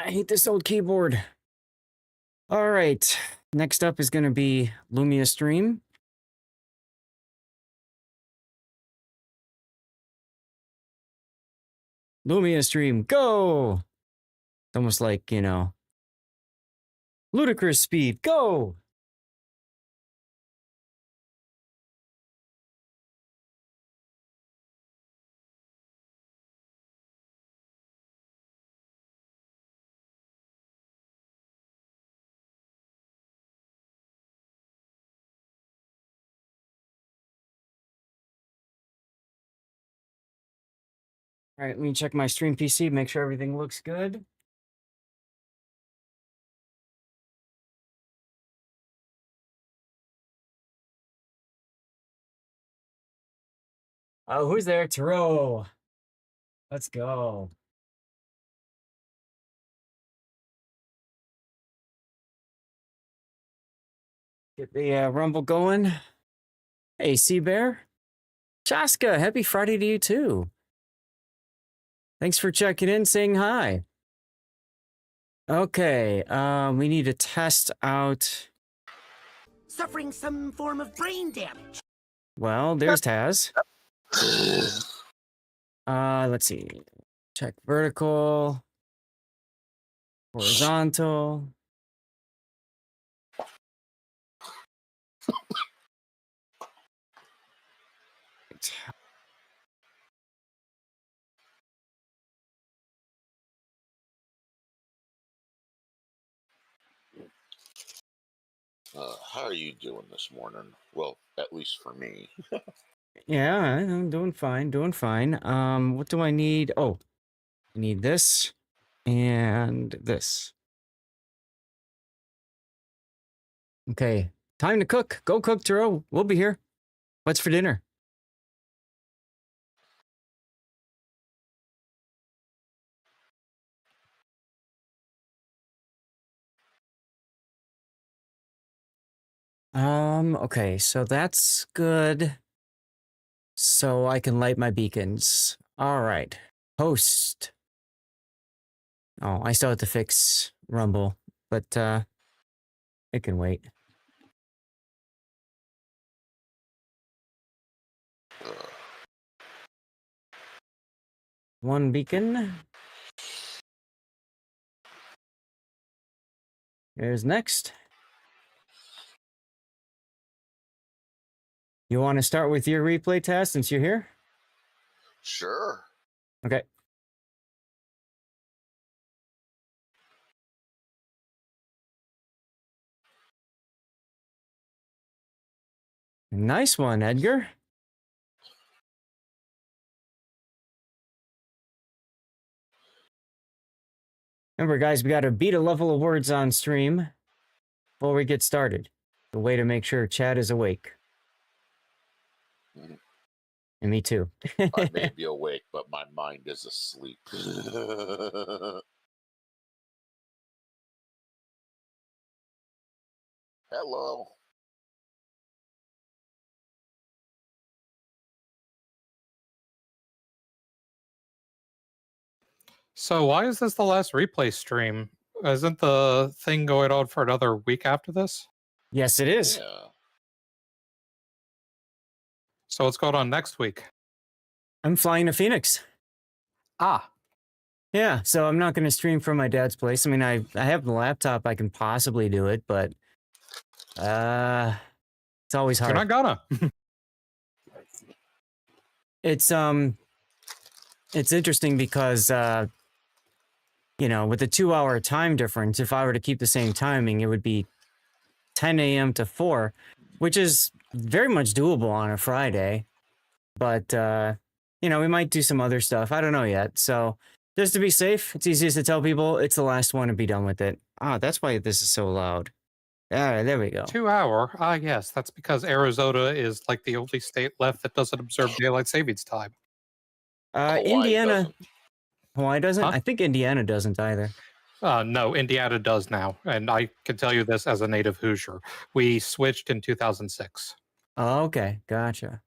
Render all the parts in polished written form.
I hate this old keyboard. All right. Next up is going to be Lumia Stream. Lumia Stream, go! It's almost like, you know, ludicrous speed, go! All right, let me check my stream PC, make sure everything looks good. Oh, who's there? Taro. Let's go. Get the rumble going. Hey, Sea Bear. Chaska, happy Friday to you too. Thanks for checking in, saying hi. Okay, we need to test out. Suffering some form of brain damage. Well, there's Taz. Let's see. Check vertical, horizontal. How are you doing this morning? Well, at least for me. Yeah, I'm doing fine, doing fine. What do I need? Oh, I need this and this. Okay, time to cook. Go cook, Turo. We'll be here. What's for dinner? Okay, so that's good. So I can light my beacons. All right. Host. Oh, I still have to fix Rumble, but it can wait. One beacon. Here's next. You want to start with your replay test since you're here? Sure. Okay. Nice one, Edgar. Remember, guys, we got to beat a level of words on stream before we get started. The way to make sure chat is awake. And me too. I may be awake, but my mind is asleep. Hello. So why is this the last replay stream? Isn't the thing going on for another week after this? Yes, it is. Yeah. So what's going on next week? I'm flying to Phoenix. Ah. Yeah, so I'm not going to stream from my dad's place. I mean, I have the laptop. I can possibly do it, but it's always hard. You're not gonna. It's interesting because you know, with the 2-hour time difference, if I were to keep the same timing, it would be 10 a.m. to 4, which is very much doable on a Friday. But you know, we might do some other stuff. I don't know yet. So just to be safe, it's easiest to tell people it's the last one and be done with it. Ah, that's why this is so loud. Ah, there we go. 2 hour? Ah, yes. That's because Arizona is like the only state left that doesn't observe daylight savings time. Indiana. Hawaii doesn't? Huh? I think Indiana doesn't either. No, Indiana does now. And I can tell you this as a native Hoosier. We switched in 2006. Oh, okay. Gotcha.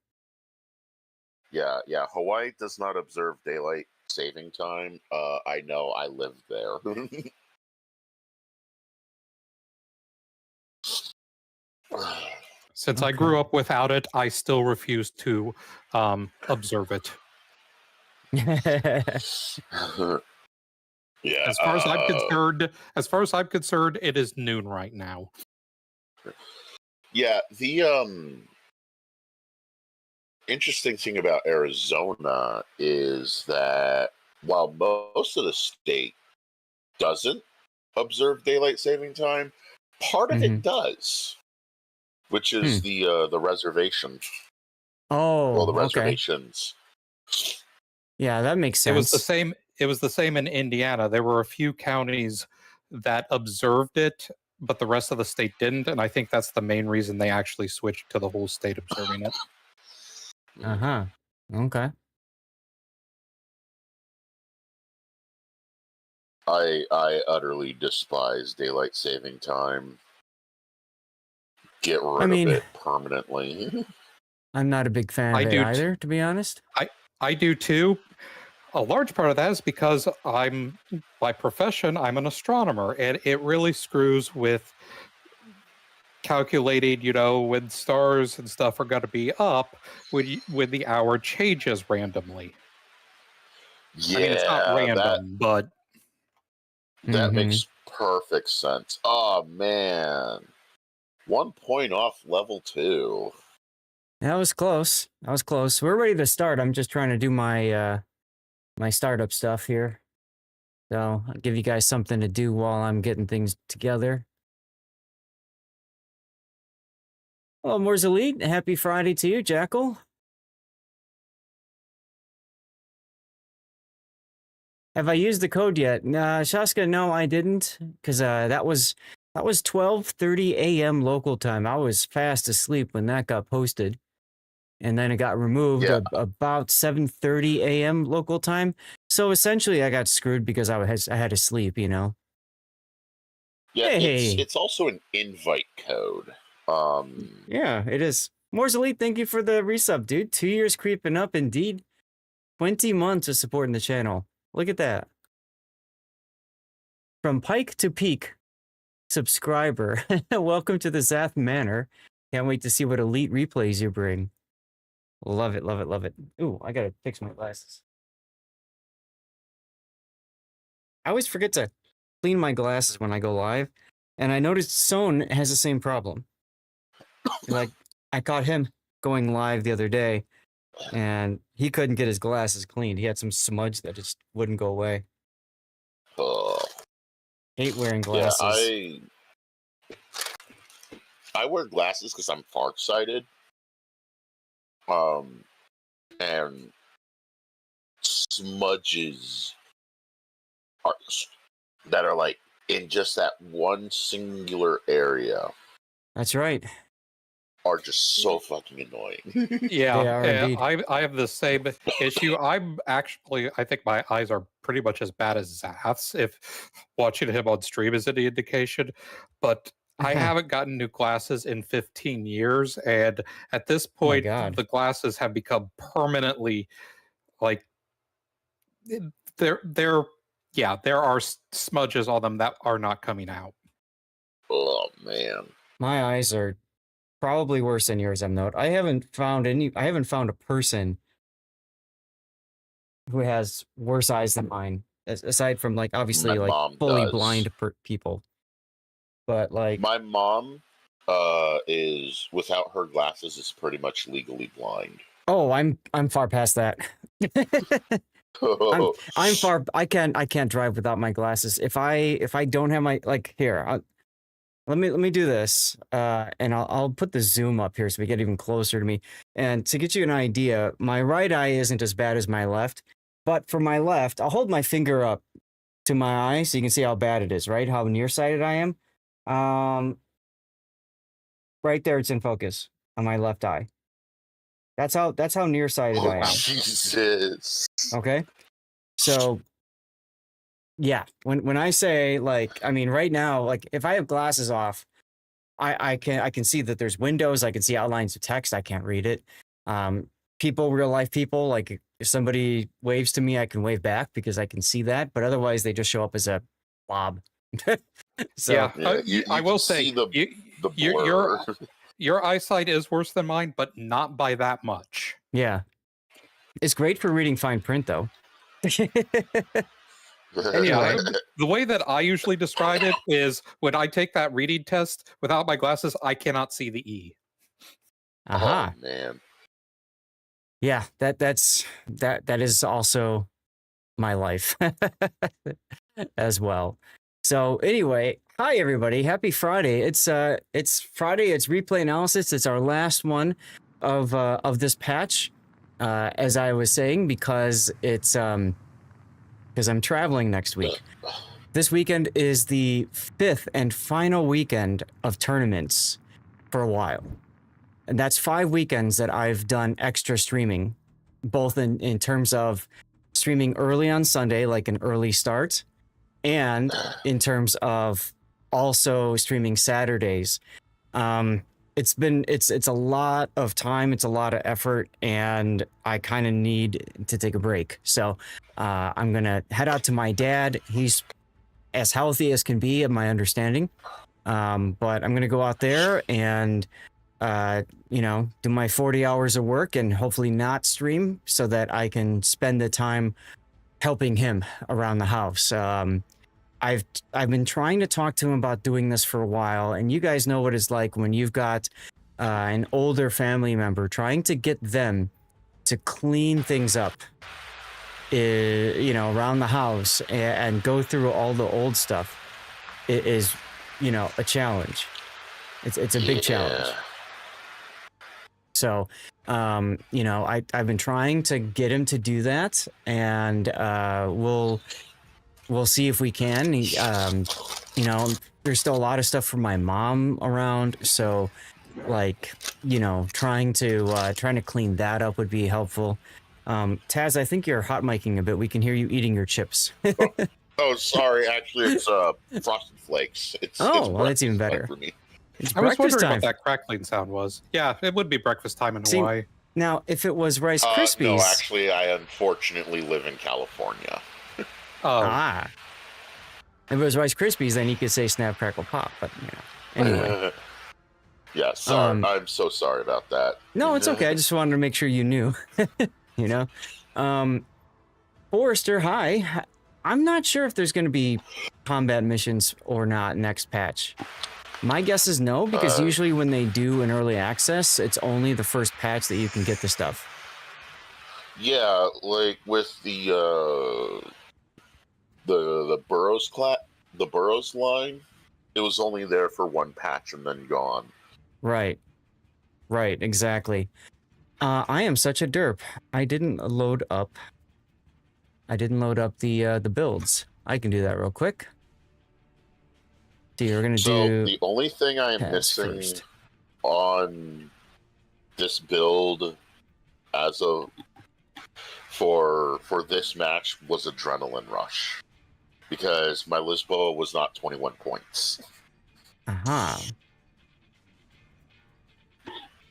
Yeah. Hawaii does not observe daylight saving time. I know. I live there. Since I Okay. grew up without it, I still refuse to observe it. Yeah. As far as I'm concerned, it is noon right now. Yeah. The interesting thing about Arizona is that while most of the state doesn't observe daylight saving time, part of hmm it does, which is the reservation. Well, the Oh, okay. reservations. Yeah, that makes It was the sense. same. It was the same in Indiana. There were a few counties that observed it, but the rest of the state didn't. And I think that's the main reason they actually switched to the whole state observing it. Uh-huh. Okay. I utterly despise daylight saving time. Get I rid of mean, it permanently. I'm not a big fan I of it do. either, to be honest. I do too. A large part of that is because I'm, by profession, I'm an astronomer, and it really screws with calculating, when stars and stuff are going to be up when the hour changes randomly. I mean, it's not Yeah, random, but that hmm makes perfect sense. Oh man. 1 point off level 2. That was close. That was close. We're ready to start. I'm just trying to do my startup stuff here. So I'll give you guys something to do while I'm getting things together. Well, Moors Elite, happy Friday to you, Jackal. Have I used the code yet? Shaska, no, I didn't, because that was 12:30 a.m. local time. I was fast asleep when that got posted, and then it got removed Yeah. about 7:30 a.m. local time. So essentially, I got screwed because I had to sleep. Yeah, Hey, it's also an invite code. yeah, it is. Moors Elite, thank you for the resub, dude. 2 years creeping up, indeed. 20 months of supporting the channel. Look at that. From Pike to Peak subscriber. Welcome to the Zath Manor. Can't wait to see what elite replays you bring. Love it, love it, love it. Ooh, I gotta fix my glasses. I always forget to clean my glasses when I go live, and I noticed Son has the same problem. Like, I caught him going live the other day, and he couldn't get his glasses cleaned. He had some smudge that just wouldn't go away. uh, Hate wearing yeah, glasses. I wear glasses because I'm farsighted. And smudges are that are like in just that one singular area That's right. are just so fucking annoying. yeah, They are indeed. I have the same issue. I think my eyes are pretty much as bad as Zath's, if watching him on stream is any indication. But I haven't gotten new glasses in 15 years, and at this Oh my point, God. the glasses have become permanently like there are smudges on them that are not coming out. Oh man. My eyes are probably worse than yours, I'm note. I haven't found a person who has worse eyes than mine. Aside from like obviously My like mom fully does. blind people. But like My mom is without her glasses is pretty much legally blind. oh, I'm far past that. I'm far I can't drive without my glasses. If I don't have my like here, let me do this, and I'll put the zoom up here so we get even closer to me. And to get you an idea, my right eye isn't as bad as my left, but for my left, I'll hold my finger up to my eye so you can see how bad it is, right? How nearsighted I am. Right there, it's in focus on my left eye. That's how nearsighted I am. Jesus. Okay, so yeah, when I say like, I mean, right now, like if I have glasses off, I can see that there's windows. I can see outlines of text. I can't read it. Real life people, like if somebody waves to me, I can wave back because I can see that. But otherwise, they just show up as a blob. So Yeah, Yeah, you I can will see say the you're blur. Your eyesight is worse than mine, but not by that much. Yeah. It's great for reading fine print, though. Anyway. The way that I usually describe it is when I take that reading test without my glasses, I cannot see the E. Aha. Oh man. Yeah, that is also my life as well. So anyway, hi everybody. Happy Friday. It's Friday, it's replay analysis. It's our last one of this patch. As I was saying, because it's because I'm traveling next week. This weekend is the 5th and final weekend of tournaments for a while. And that's 5 weekends that I've done extra streaming, both in terms of streaming early on Sunday, like an early start, and in terms of also streaming Saturdays. It's a lot of time, it's a lot of effort, and I kind of need to take a break. So I'm gonna head out to my dad. He's as healthy as can be, in my understanding. But I'm gonna go out there and do my 40 hours of work and hopefully not stream, so that I can spend the time helping him around the house. I've been trying to talk to him about doing this for a while, and you guys know what it's like when you've got an older family member, trying to get them to clean things up, around the house and go through all the old stuff. It is, a challenge. It's a big challenge. So, I've been trying to get him to do that, and we'll see if we can. There's still a lot of stuff from my mom around, so trying to clean that up would be helpful. Taz, I think you're hot micing a bit. We can hear you eating your chips. Oh, sorry. Actually, it's Frosted Flakes. It's that's even better. For me. It's I was breakfast wondering time. what that crackling sound was. Yeah, it would be breakfast time in Hawaii. Now, if it was Rice Krispies... No, actually, I unfortunately live in California. If it was Rice Krispies, then you could say Snap, Crackle, Pop, but, anyway. Yeah, sorry. I'm so sorry about that. No, it's okay. I just wanted to make sure you knew, Forrester, hi. I'm not sure if there's going to be combat missions or not next patch. My guess is no, because usually when they do an early access, it's only the first patch that you can get the stuff. Yeah, like with the Burrows line, it was only there for one patch and then gone. Right, exactly. I am such a derp. I didn't load up the builds. I can do that real quick. So you're gonna do. The only thing I am missing first on this build, for this match, was Adrenaline Rush, because my Lisboa was not 21 points.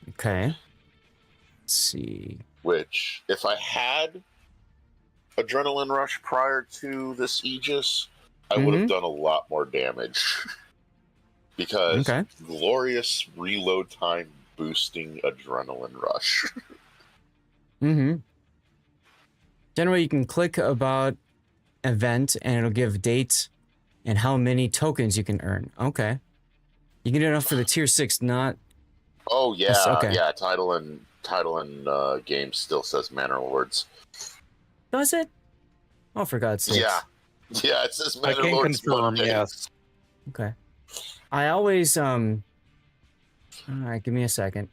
Okay. Let's see. Which, if I had Adrenaline Rush prior to this Aegis, I would have done a lot more damage. Because glorious reload time boosting Adrenaline Rush. Generally, you can click about event and it'll give dates and how many tokens you can earn. Okay. You can do enough for the tier 6, not... Oh, yeah. Okay. Yeah, title and game still says Manor Lords. Does it? Oh, for God's sake. Yeah, it says I Manor can Lords. confirm, yes. Okay. I always, all right, give me a second.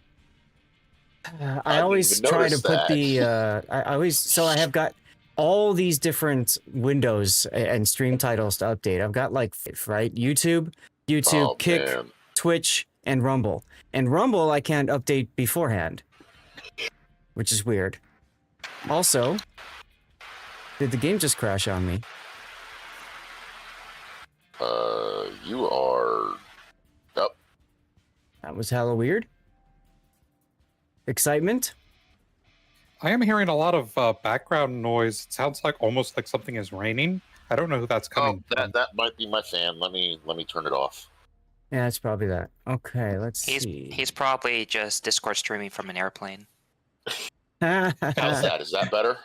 I always try to put the, I have got all these different windows and stream titles to update. I've got like, right? YouTube, Kick, man. Twitch, and Rumble. And Rumble, I can't update beforehand, which is weird. Also, did the game just crash on me? You are... Oh. That was hella weird. Excitement? I am hearing a lot of background noise. It sounds like almost like something is raining. I don't know who that's coming from. That might be my fan. Let me turn it off. Yeah, it's probably that. Okay, let's He's see. he's probably just Discord streaming from an airplane. How's that? Is that better?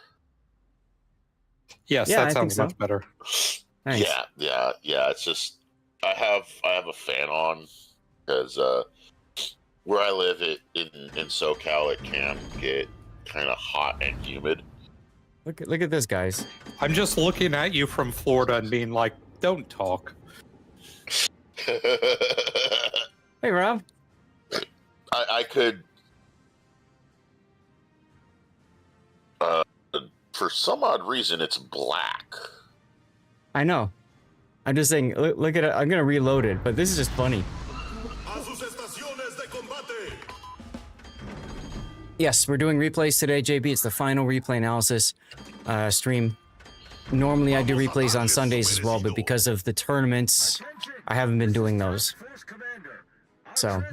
Yes, Yeah, that I think sounds so. much better. Nice. Yeah. It's just I have a fan on because where I live in SoCal, it can get kind of hot and humid. Look at this, guys. I'm just looking at you from Florida and being like, don't talk. Hey, Rob. I could, for some odd reason, it's black. I know. I'm just saying, look at it. I'm going to reload it, but this is just funny. Yes, we're doing replays today, JB. It's the final replay analysis stream. Normally, I do replays on Sundays as well, but because of the tournaments, I haven't been doing those. So,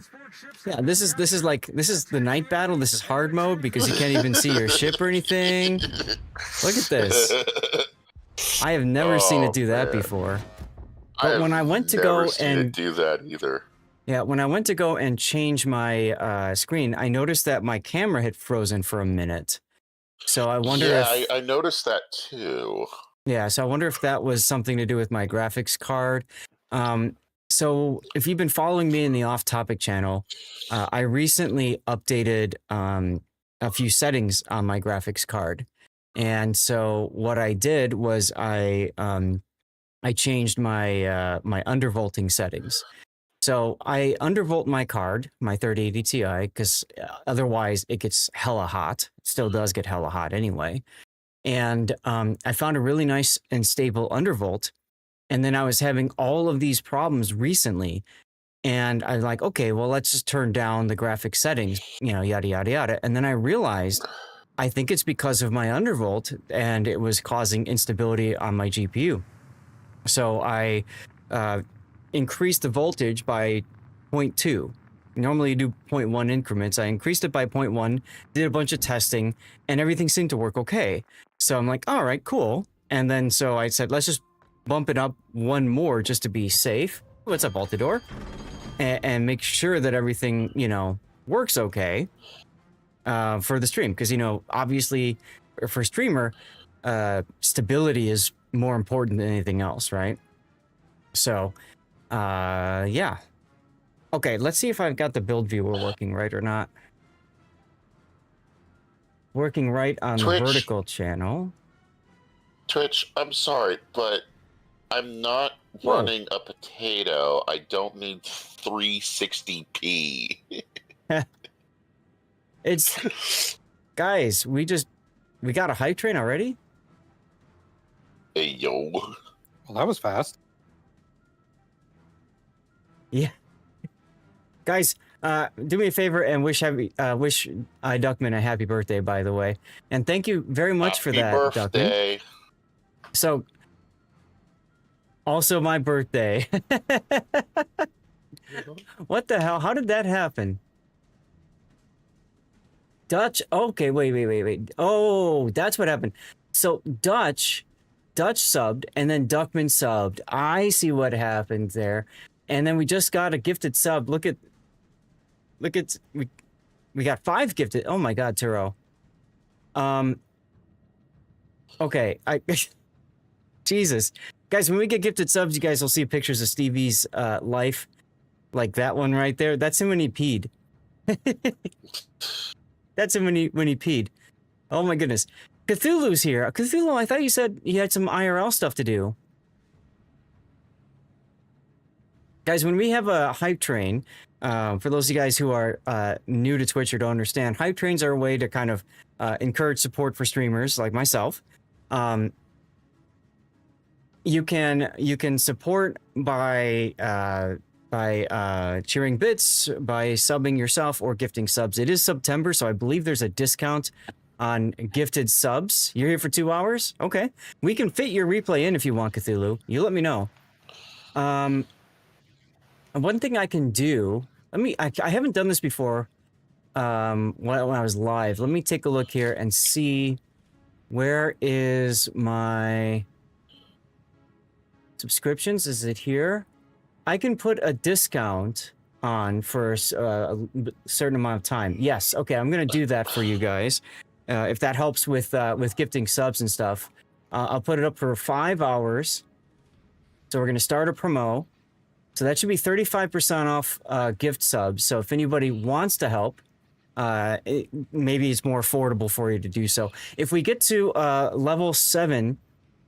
yeah, this is the night battle. This is hard mode because you can't even see your ship or anything. Look at this. I have never seen it do that before. But when I went to go and do that either. Yeah, when I went to go and change my screen, I noticed that my camera had frozen for a minute. So I wonder if... I noticed that too. Yeah, so I wonder if that was something to do with my graphics card. So if you've been following me in the off-topic channel, I recently updated a few settings on my graphics card. And so what I did was I changed my my undervolting settings. So I undervolt my card, my 3080 Ti, because otherwise it gets hella hot. It still does get hella hot anyway. And I found a really nice and stable undervolt. And then I was having all of these problems recently. And I'm like, okay, well, let's just turn down the graphic settings, you know, yada, yada, yada. And then I realized, I think it's because of my undervolt and it was causing instability on my GPU. So I increased the voltage by 0.2. Normally you do 0.1 increments. I increased it by 0.1, did a bunch of testing, and everything seemed to work okay. So I'm like, all right, cool. And then so I said, let's just bump it up one more just to be safe. What's up, Altador? And make sure that everything, you know, works okay for the stream. Because, you know, obviously for a streamer, stability is more important than anything else, right? So, yeah. Okay, let's see if I've got the build viewer working right or not. Working right on Twitch. The vertical channel. Twitch, I'm sorry, but I'm not running a potato. I don't need 360p. It's... Guys, we got a hype train already? Hey, yo. Well, that was fast. Yeah. Guys, do me a favor and wish Duckman a happy birthday, by the way. And thank you very much for that, birthday. Duckman. So, also my birthday. What the hell? How did that happen? Dutch? Okay, wait. Oh, that's what happened. So, Dutch subbed, and then Duckman subbed. I see what happened there. And then we just got a gifted sub. Look at we got 5 gifted. Oh my god, Turo. Okay, Jesus. Guys, when we get gifted subs, you guys will see pictures of Stevie's life. Like that one right there. That's him when he peed. That's him when he peed. Oh my goodness. Cthulhu's here. Cthulhu, I thought you said you had some IRL stuff to do. Guys, when we have a hype train, for those of you guys who are new to Twitch or don't understand, hype trains are a way to kind of encourage support for streamers like myself. You can support by cheering bits, by subbing yourself, or gifting subs. It is September, so I believe there's a discount on gifted subs. You're here for 2 hours? Okay. We can fit your replay in if you want, Cthulhu. You let me know. One thing I can do, I haven't done this before when I was live. Let me take a look here and see where is my subscriptions. Is it here? I can put a discount on for a certain amount of time. Yes, okay, I'm gonna do that for you guys. If that helps with gifting subs and stuff, I'll put it up for 5 hours. So we're gonna start a promo. So that should be 35% off gift subs. So if anybody wants to help, maybe it's more affordable for you to do so. If we get to level 7,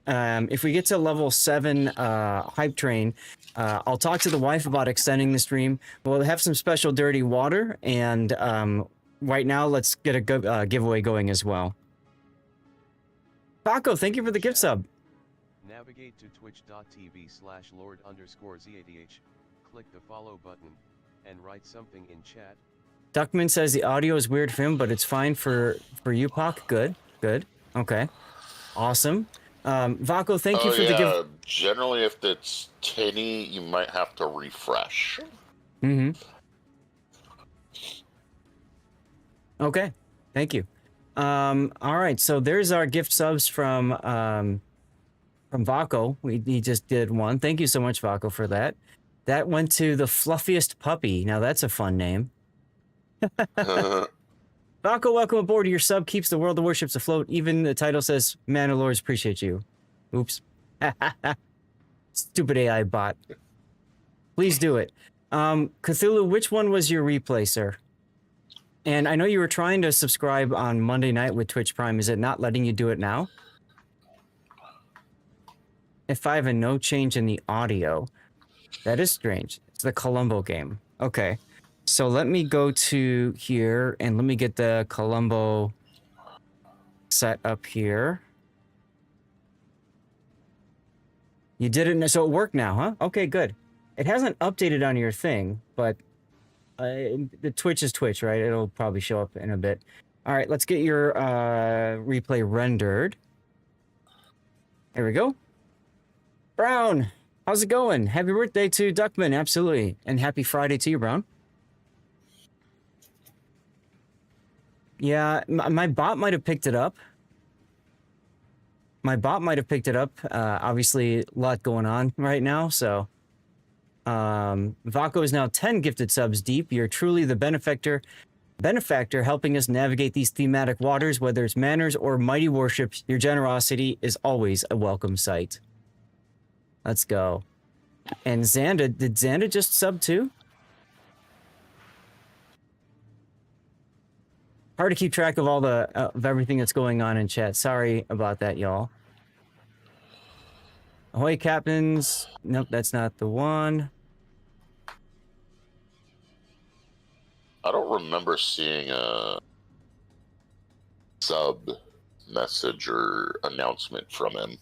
hype train, I'll talk to the wife about extending the stream. We'll have some special dirty water, and right now let's get a giveaway going as well. Paco, thank you for the gift sub. Navigate to twitch.tv/lord_zadh, click the follow button, and write something in chat. Duckman says the audio is weird for him, but it's fine for you, Pac. Good. Okay. Awesome. Vaco, thank you for the gift. Generally, if it's tinny, you might have to refresh. Mm-hmm. Okay. Thank you. All right. So there's our gift subs from Vaco. He just did one. Thank you so much, Vaco, for that. That went to the fluffiest puppy. Now that's a fun name. Vaco, welcome aboard. Your sub keeps the world of warships afloat. Even the title says, Mandalores appreciate you. Oops. Stupid AI bot. Please do it. Cthulhu, which one was your replay, sir? And I know you were trying to subscribe on Monday night with Twitch Prime. Is it not letting you do it now? If I have a no change in the audio, that is strange. It's the Columbo game. Okay. So let me go to here and let me get the Columbo set up here. You did it, so it worked now, huh? Okay, good. It hasn't updated on your thing, but the Twitch is Twitch, right? It'll probably show up in a bit. All right, let's get your replay rendered. There we go. Brown, how's it going? Happy birthday to Duckman, absolutely. And happy Friday to you, Brown. Yeah, my bot might have picked it up. Obviously, a lot going on right now, so. Vaco is now 10 gifted subs deep. You're truly the benefactor helping us navigate these thematic waters, whether it's manners or mighty warships. Your generosity is always a welcome sight. Let's go. And Xanda, did Xanda just sub too? Hard to keep track of all the of everything that's going on in chat. Sorry about that, y'all. Ahoy, captains. Nope, that's not the one. I don't remember seeing a sub message or announcement from him.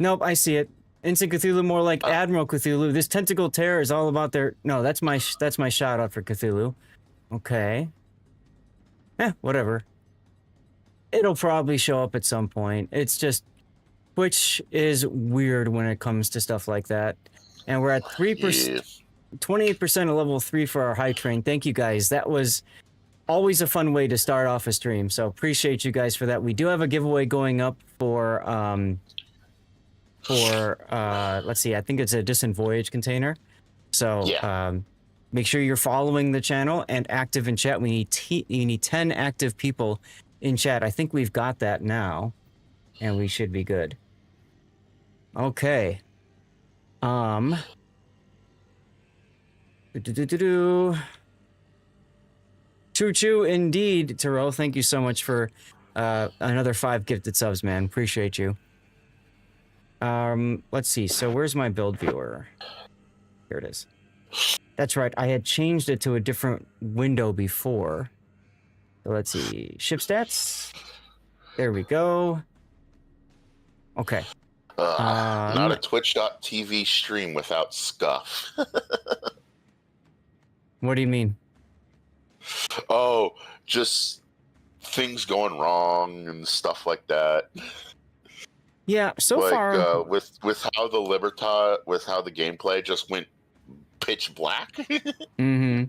Nope, I see it. Instant Cthulhu, more like Admiral Cthulhu. This tentacle terror is all about their... No, that's my shout out for Cthulhu. Okay. Whatever. It'll probably show up at some point. It's just... Twitch is weird when it comes to stuff like that. And we're at 3%, 28% of level 3 for our high train. Thank you guys. That was always a fun way to start off a stream. So appreciate you guys for that. We do have a giveaway going up for let's see, I think it's a Distant Voyage container. So make sure you're following the channel and active in chat. We need 10 active people in chat. I think we've got that now, and we should be good. Okay. Choo-choo indeed, Taro. Thank you so much for another 5 gifted subs, man. Appreciate you. Let's see. So where's my build viewer? Here it is. That's right. I had changed it to a different window before. So let's see. Ship stats. There we go. Okay. Not a twitch.tv stream without scuff. What do you mean? Oh, just things going wrong and stuff like that. Yeah, so like, far with how the Libertad, with how the gameplay just went pitch black. mm-hmm.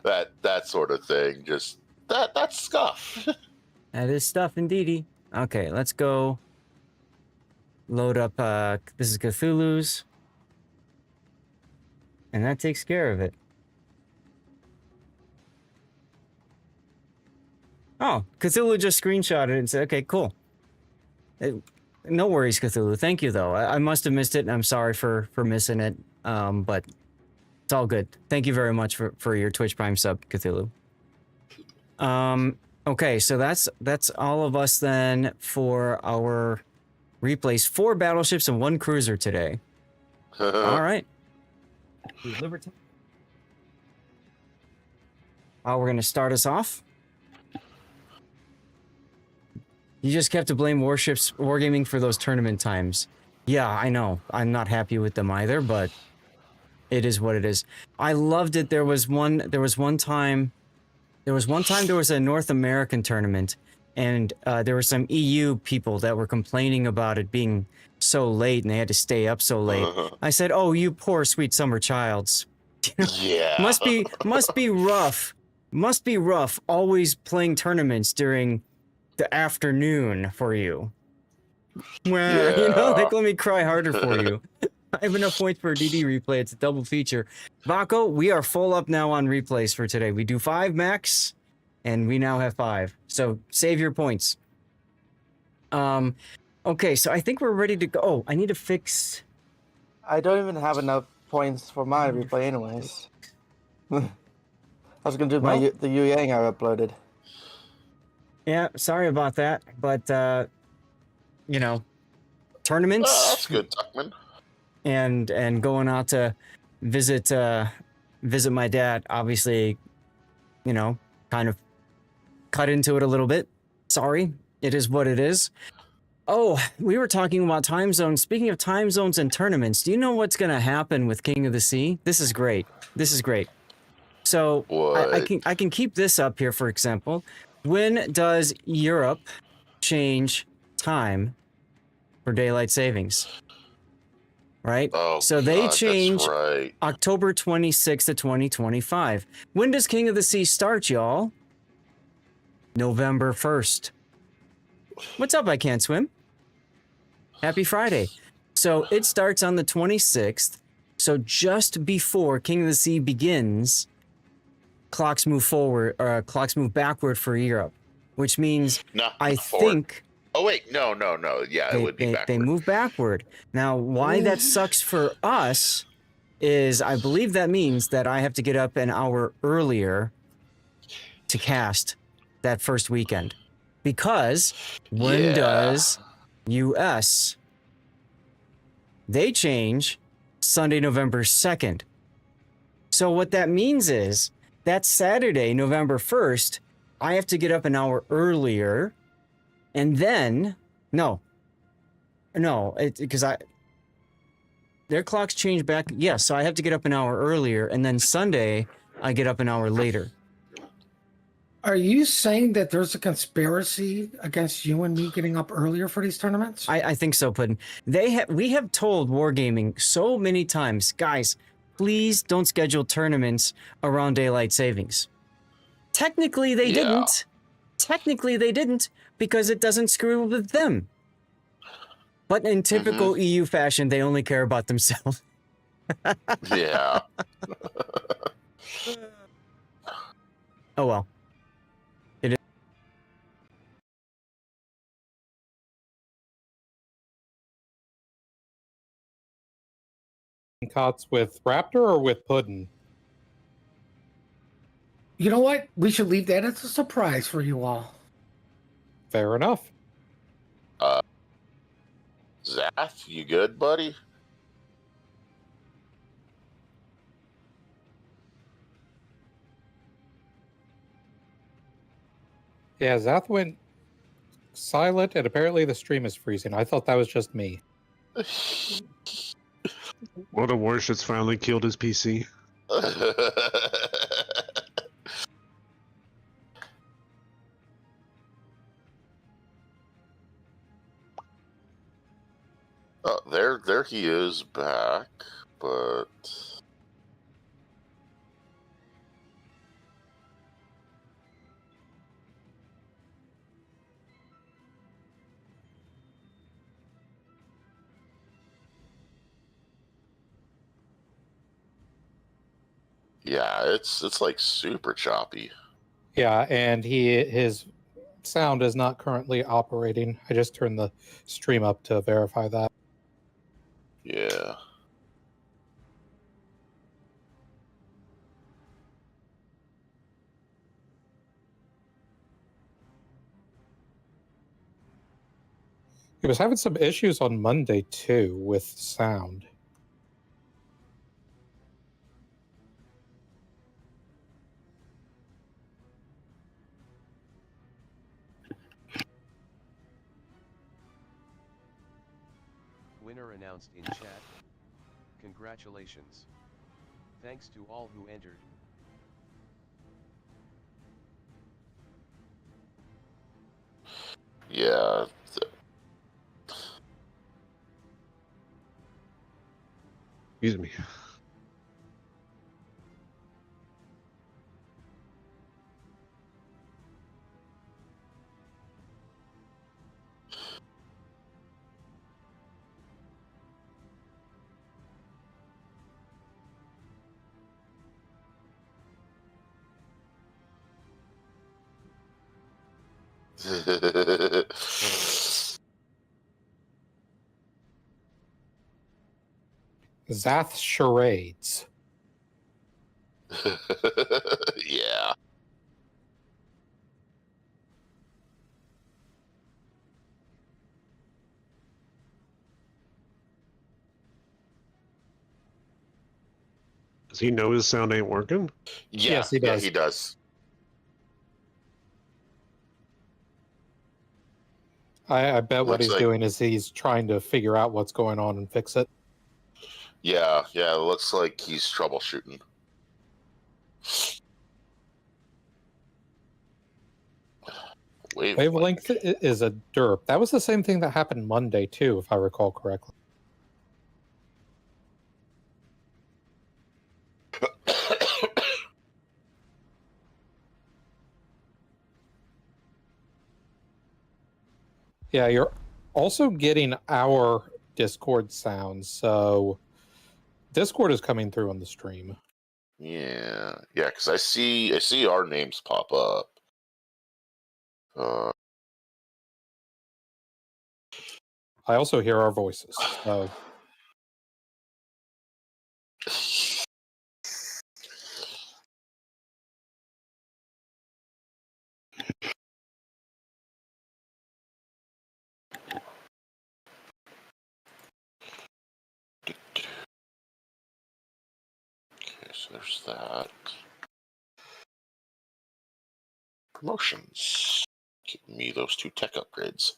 That sort of thing. Just that's scuff. That is stuff indeedy. Okay, let's go load up this is Cthulhu's. And that takes care of it. Oh, Cthulhu just screenshotted it and said, okay, cool. No worries, Cthulhu. Thank you, though. I must have missed it, and I'm sorry for missing it. But it's all good. Thank you very much for your Twitch Prime sub, Cthulhu. Okay, so that's all of us then for our replays. 4 battleships and 1 cruiser today. All right. We're going to start us off. You just kept to blame Wargaming for those tournament times. Yeah, I know. I'm not happy with them either, but it is what it is. I loved it. There was one time there was a North American tournament, and there were some EU people that were complaining about it being so late, and they had to stay up so late. I said, "Oh, you poor sweet summer childs. Yeah. Must be rough. Must be rough always playing tournaments during the afternoon for you." Well, you know, like, let me cry harder for you. I have enough points for a DD replay. It's a double feature. Vaco, we are full up now on replays for today. We do 5 max, and we now have 5. So save your points. Okay, so I think we're ready to go. Oh, I need to fix... I don't even have enough points for my replay anyways. I was going to do the Yu Yang I uploaded. Yeah, sorry about that, but, you know, tournaments... Oh, that's good, Tuckman. And going out to visit my dad, obviously, you know, kind of cut into it a little bit. Sorry, it is what it is. Oh, we were talking about time zones. Speaking of time zones and tournaments, do you know what's going to happen with King of the Sea? This is great. This is great. So I can keep this up here, for example. When does Europe change time for daylight savings? Right? Oh, so they God, change that's right. October 26th of 2025. When does King of the Sea start, y'all? November 1st. What's up, I Can't Swim? Happy Friday. So it starts on the 26th. So just before King of the Sea begins, clocks move backward for Europe, which means I think... Oh, wait, no. Yeah, it would be backward. They move backward. Now, why that sucks for us is I believe that means that I have to get up an hour earlier to cast that first weekend. Because when does US? They change Sunday, November 2nd. So what that means is that Saturday, November 1st, I have to get up an hour earlier. And then, because their clocks change back. Yes, so I have to get up an hour earlier, and then Sunday I get up an hour later. Are you saying that there's a conspiracy against you and me getting up earlier for these tournaments? I think so, Puddin. We have told Wargaming so many times, guys, please don't schedule tournaments around daylight savings. Technically, they didn't. Technically, they didn't. Because it doesn't screw with them. But in typical EU fashion, they only care about themselves. Yeah. Oh well. It is. Cots with Raptor or with Puddin? You know what? We should leave that as a surprise for you all. Fair enough. Zath, you good, buddy? Yeah, Zath went silent, and apparently the stream is freezing. I thought that was just me. Well, the warships finally killed his PC. Oh, there he is back, but Yeah, it's like super choppy. Yeah, and his sound is not currently operating. I just turned the stream up to verify that. Yeah. He was having some issues on Monday too with sound. Winner announced in chat. Congratulations. Thanks to all who entered. Yeah. Excuse me. Zath charades. Yeah. Does he know his sound ain't working? Yeah, Yes, he yeah, does. he does. I bet what Looks he's like- doing is he's trying to figure out what's going on and fix it. Yeah, it looks like he's troubleshooting. Wavelength is a derp. That was the same thing that happened Monday too, if I recall correctly. Yeah, you're also getting our Discord sounds, so Discord is coming through on the stream. Yeah, because I see our names pop up. I also hear our voices. So Okay, so there's that. Promotions. Give me those 2 tech upgrades.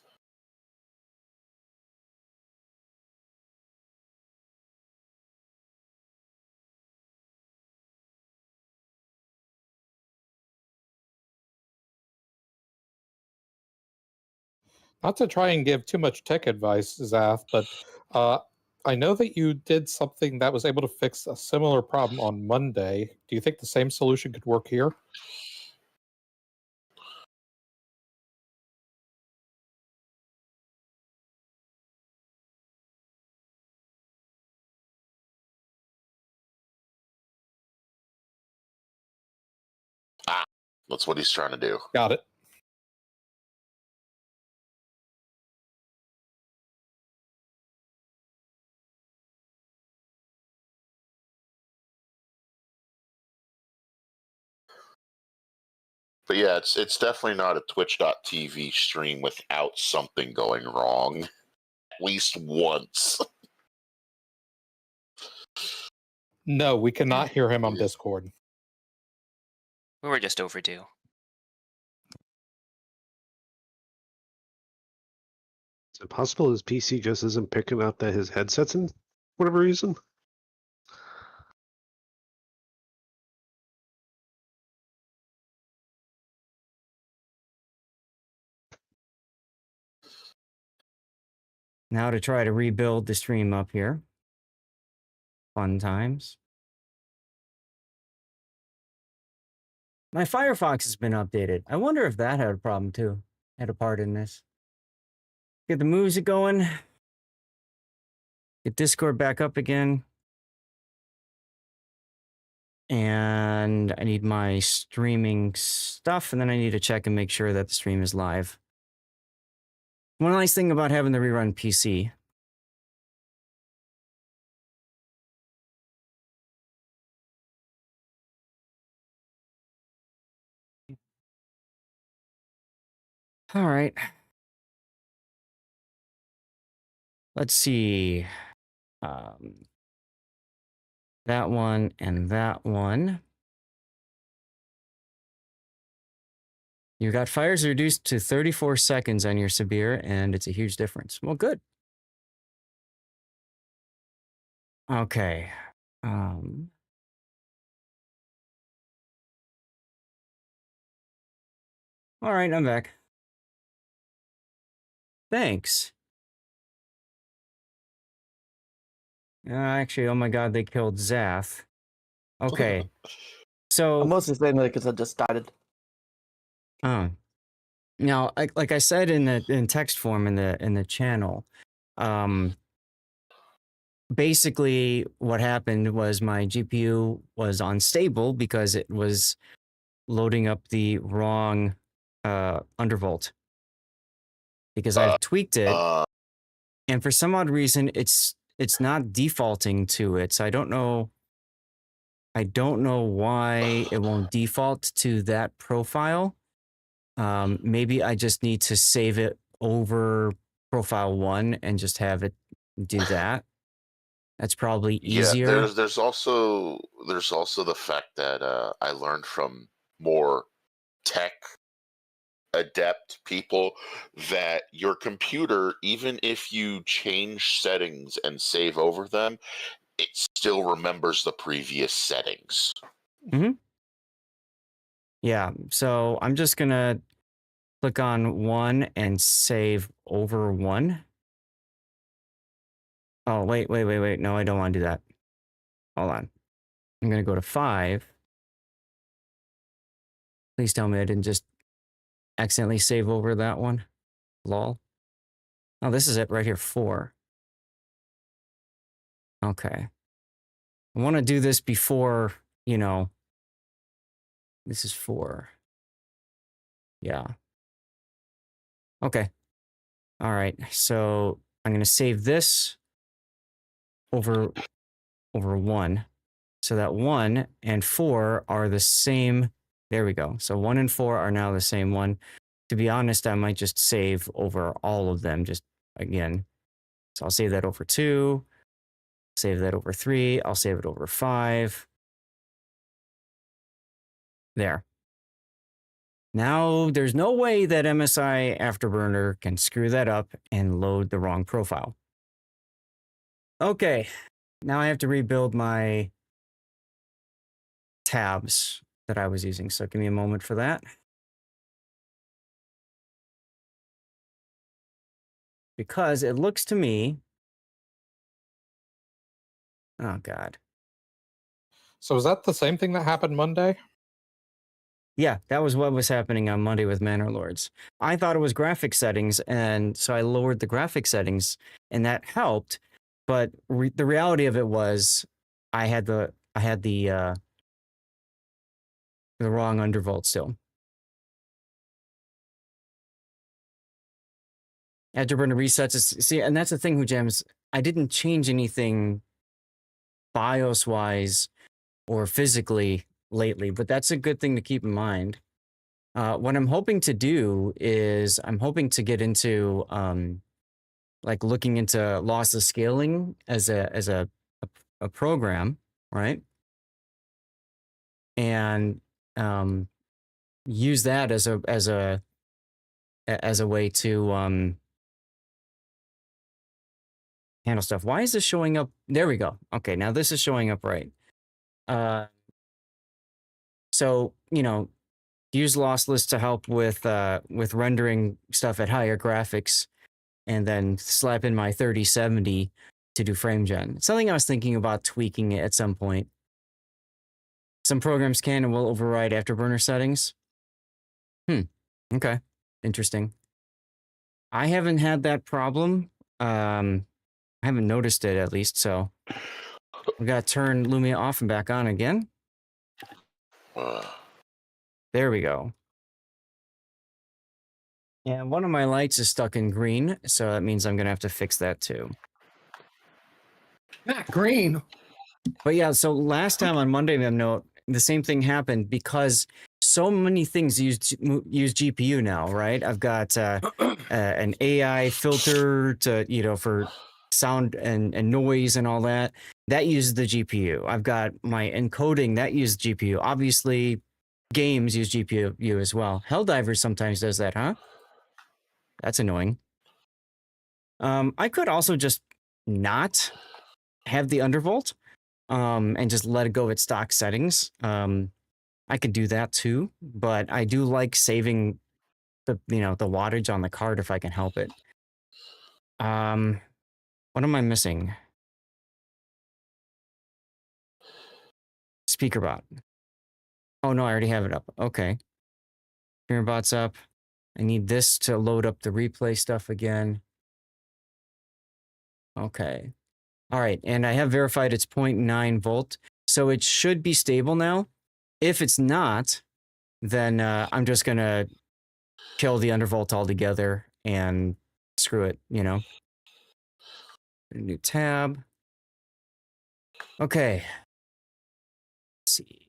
not to try and give too much tech advice, Zath, but I know that you did something that was able to fix a similar problem on Monday. Do you think the same solution could work here? That's what he's trying to do. Got it. But yeah, it's definitely not a twitch.tv stream without something going wrong. At least once. No, we cannot hear him on Discord. We were just overdue. Is it possible his PC just isn't picking up that his headset's in whatever reason? Now to try to rebuild the stream up here. Fun times. My Firefox has been updated. I wonder if that had a problem too. Had a part in this. Get the music going. Get Discord back up again. And I need my streaming stuff, and then I need to check and make sure that the stream is live. One nice thing about having the rerun PC. All right. Let's see. That one and that one. You got fires reduced to 34 seconds on your severe, and it's a huge difference. Well, good. Okay. All right, I'm back. Thanks. Actually, oh my god, they killed Zath. Okay. So I'm mostly saying that because I just started. now, like I said in text form in the channel, basically what happened was my GPU was unstable because it was loading up the wrong undervolt. Because I've tweaked it, and for some odd reason, it's not defaulting to it. So I don't know why it won't default to that profile. Maybe I just need to save it over profile 1 and just have it do that. That's probably easier. Yeah, there's also the fact that I learned from more tech adept people that your computer, even if you change settings and save over them, it still remembers the previous settings. Mm-hmm. Yeah, so I'm just gonna click on 1 and save over 1. Oh, wait. No, I don't want to do that. Hold on. I'm gonna go to 5. Please tell me I didn't just accidentally save over that one. Lol. Oh, this is it right here, 4. Okay. I want to do this before, this is 4. Yeah. Okay. All right. So I'm going to save this over 1. So that 1 and 4 are the same. There we go. So 1 and 4 are now the same one. To be honest, I might just save over all of them just again. So I'll save that over 2. Save that over 3. I'll save it over 5. There. Now, there's no way that MSI Afterburner can screw that up and load the wrong profile. Okay. Now I have to rebuild my tabs that I was using. So give me a moment for that. Because it looks to me... Oh, God. So is that the same thing that happened Monday? Yeah, that was what was happening on Monday with Manor Lords. I thought it was graphic settings, and so I lowered the graphic settings, and that helped. But the reality of it was, I had the wrong undervolt still. Afterburner resets. See, and that's the thing, Gems. I didn't change anything BIOS-wise or physically lately, but that's a good thing to keep in mind. What I'm hoping to do is I'm hoping to get into like looking into lossless scaling as a program, right? And use that as a way to handle stuff. Why is this showing up? There we go. Okay, now this is showing up right. So, use lossless to help with rendering stuff at higher graphics, and then slap in my 3070 to do frame gen. It's something I was thinking about tweaking it at some point. Some programs can and will override Afterburner settings. Okay. Interesting. I haven't had that problem. I haven't noticed it, at least, so we got to turn Lumia off and back on again. There we go. And one of my lights is stuck in green, so that means I'm going to have to fix that too. Not green. But yeah, so last time on Monday, note, the same thing happened because so many things use GPU now, right? I've got an AI filter to, for sound and noise and all that. That uses the GPU. I've got my encoding that uses GPU. Obviously, games use GPU as well. Helldivers sometimes does that, huh? That's annoying. I could also just not have the undervolt and just let it go at stock settings. I could do that too, but I do like saving the wattage on the card if I can help it. What am I missing? Speaker bot. Oh no, I already have it up. Okay. Speaker bot's up. I need this to load up the replay stuff again. Okay. All right, and I have verified it's 0.9 volt, so it should be stable now. If it's not, then I'm just gonna kill the undervolt altogether and screw it, A new tab. Okay. Let's see.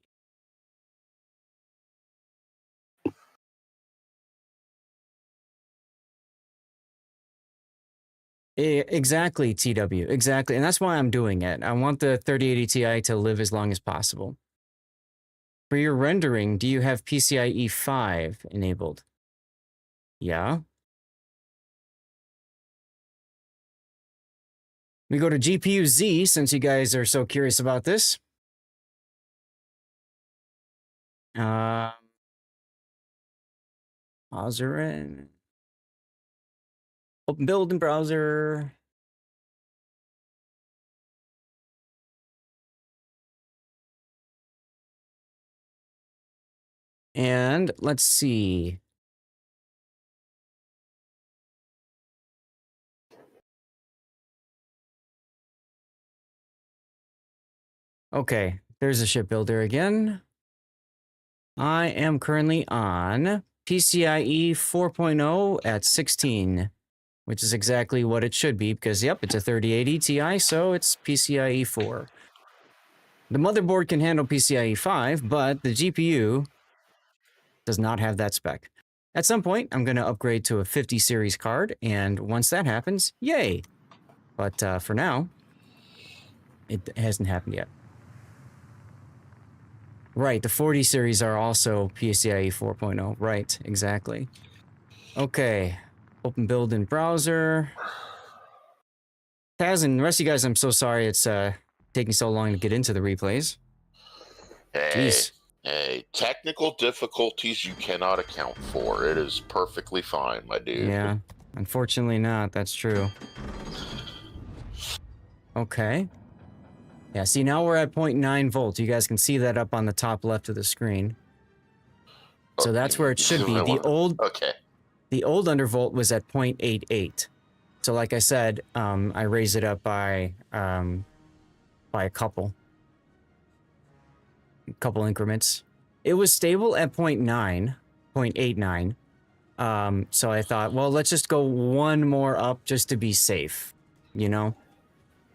Exactly, TW. Exactly. And that's why I'm doing it. I want the 3080 Ti to live as long as possible. For your rendering, do you have PCIe 5 enabled? Yeah. We go to GPU Z since you guys are so curious about this. Browser in. Open build in browser. And let's see. Okay, there's a shipbuilder again. I am currently on PCIe 4.0 at 16, which is exactly what it should be because, yep, it's a 3080 Ti, so it's PCIe 4. The motherboard can handle PCIe 5, but the GPU does not have that spec. At some point, I'm going to upgrade to a 50 series card, and once that happens, yay! But for now, it hasn't happened yet. Right, the 40 series are also PCIe 4.0. Right, exactly. Okay, open build in browser. Taz and the rest of you guys, I'm so sorry it's taking so long to get into the replays. Jeez. Hey, technical difficulties you cannot account for. It is perfectly fine, my dude. Yeah, unfortunately not. That's true. Okay. Yeah, see, now we're at 0.9 volts. You guys can see that up on the top left of the screen. So that's where it should be. The old undervolt was at 0.88. So like I said, I raised it up by a couple increments. It was stable at 0.89. So I thought, well, let's just go one more up just to be safe,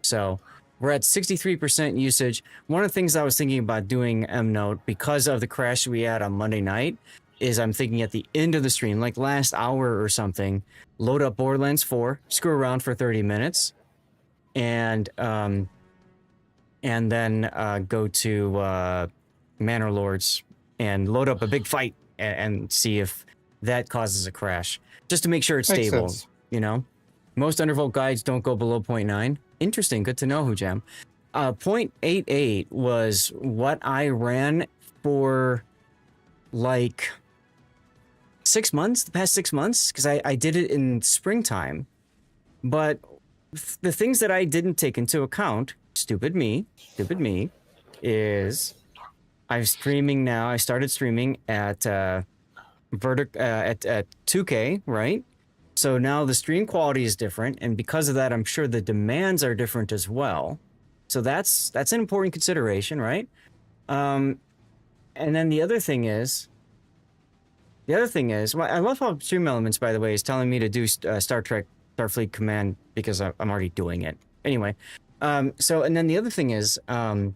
So we're at 63% usage. One of the things I was thinking about doing, Note, because of the crash we had on Monday night, is I'm thinking at the end of the stream, like last hour or something, load up Borderlands 4, screw around for 30 minutes, and then go to Manor Lords and load up a big fight and see if that causes a crash, just to make sure it's Makes stable. sense. Most undervolt guides don't go below 0.9. Interesting. Good to know, Hujam. 0.88 was what I ran for like 6 months, the past 6 months, because I did it in springtime. But the things that I didn't take into account, stupid me, is I'm streaming now. I started streaming at 2K, right? So now the stream quality is different, and because of that, I'm sure the demands are different as well. So that's an important consideration, right? and then the other thing is, well, I love how Stream Elements, by the way, is telling me to do Star Trek Starfleet Command because I'm already doing it. Anyway, so, and then the other thing is, and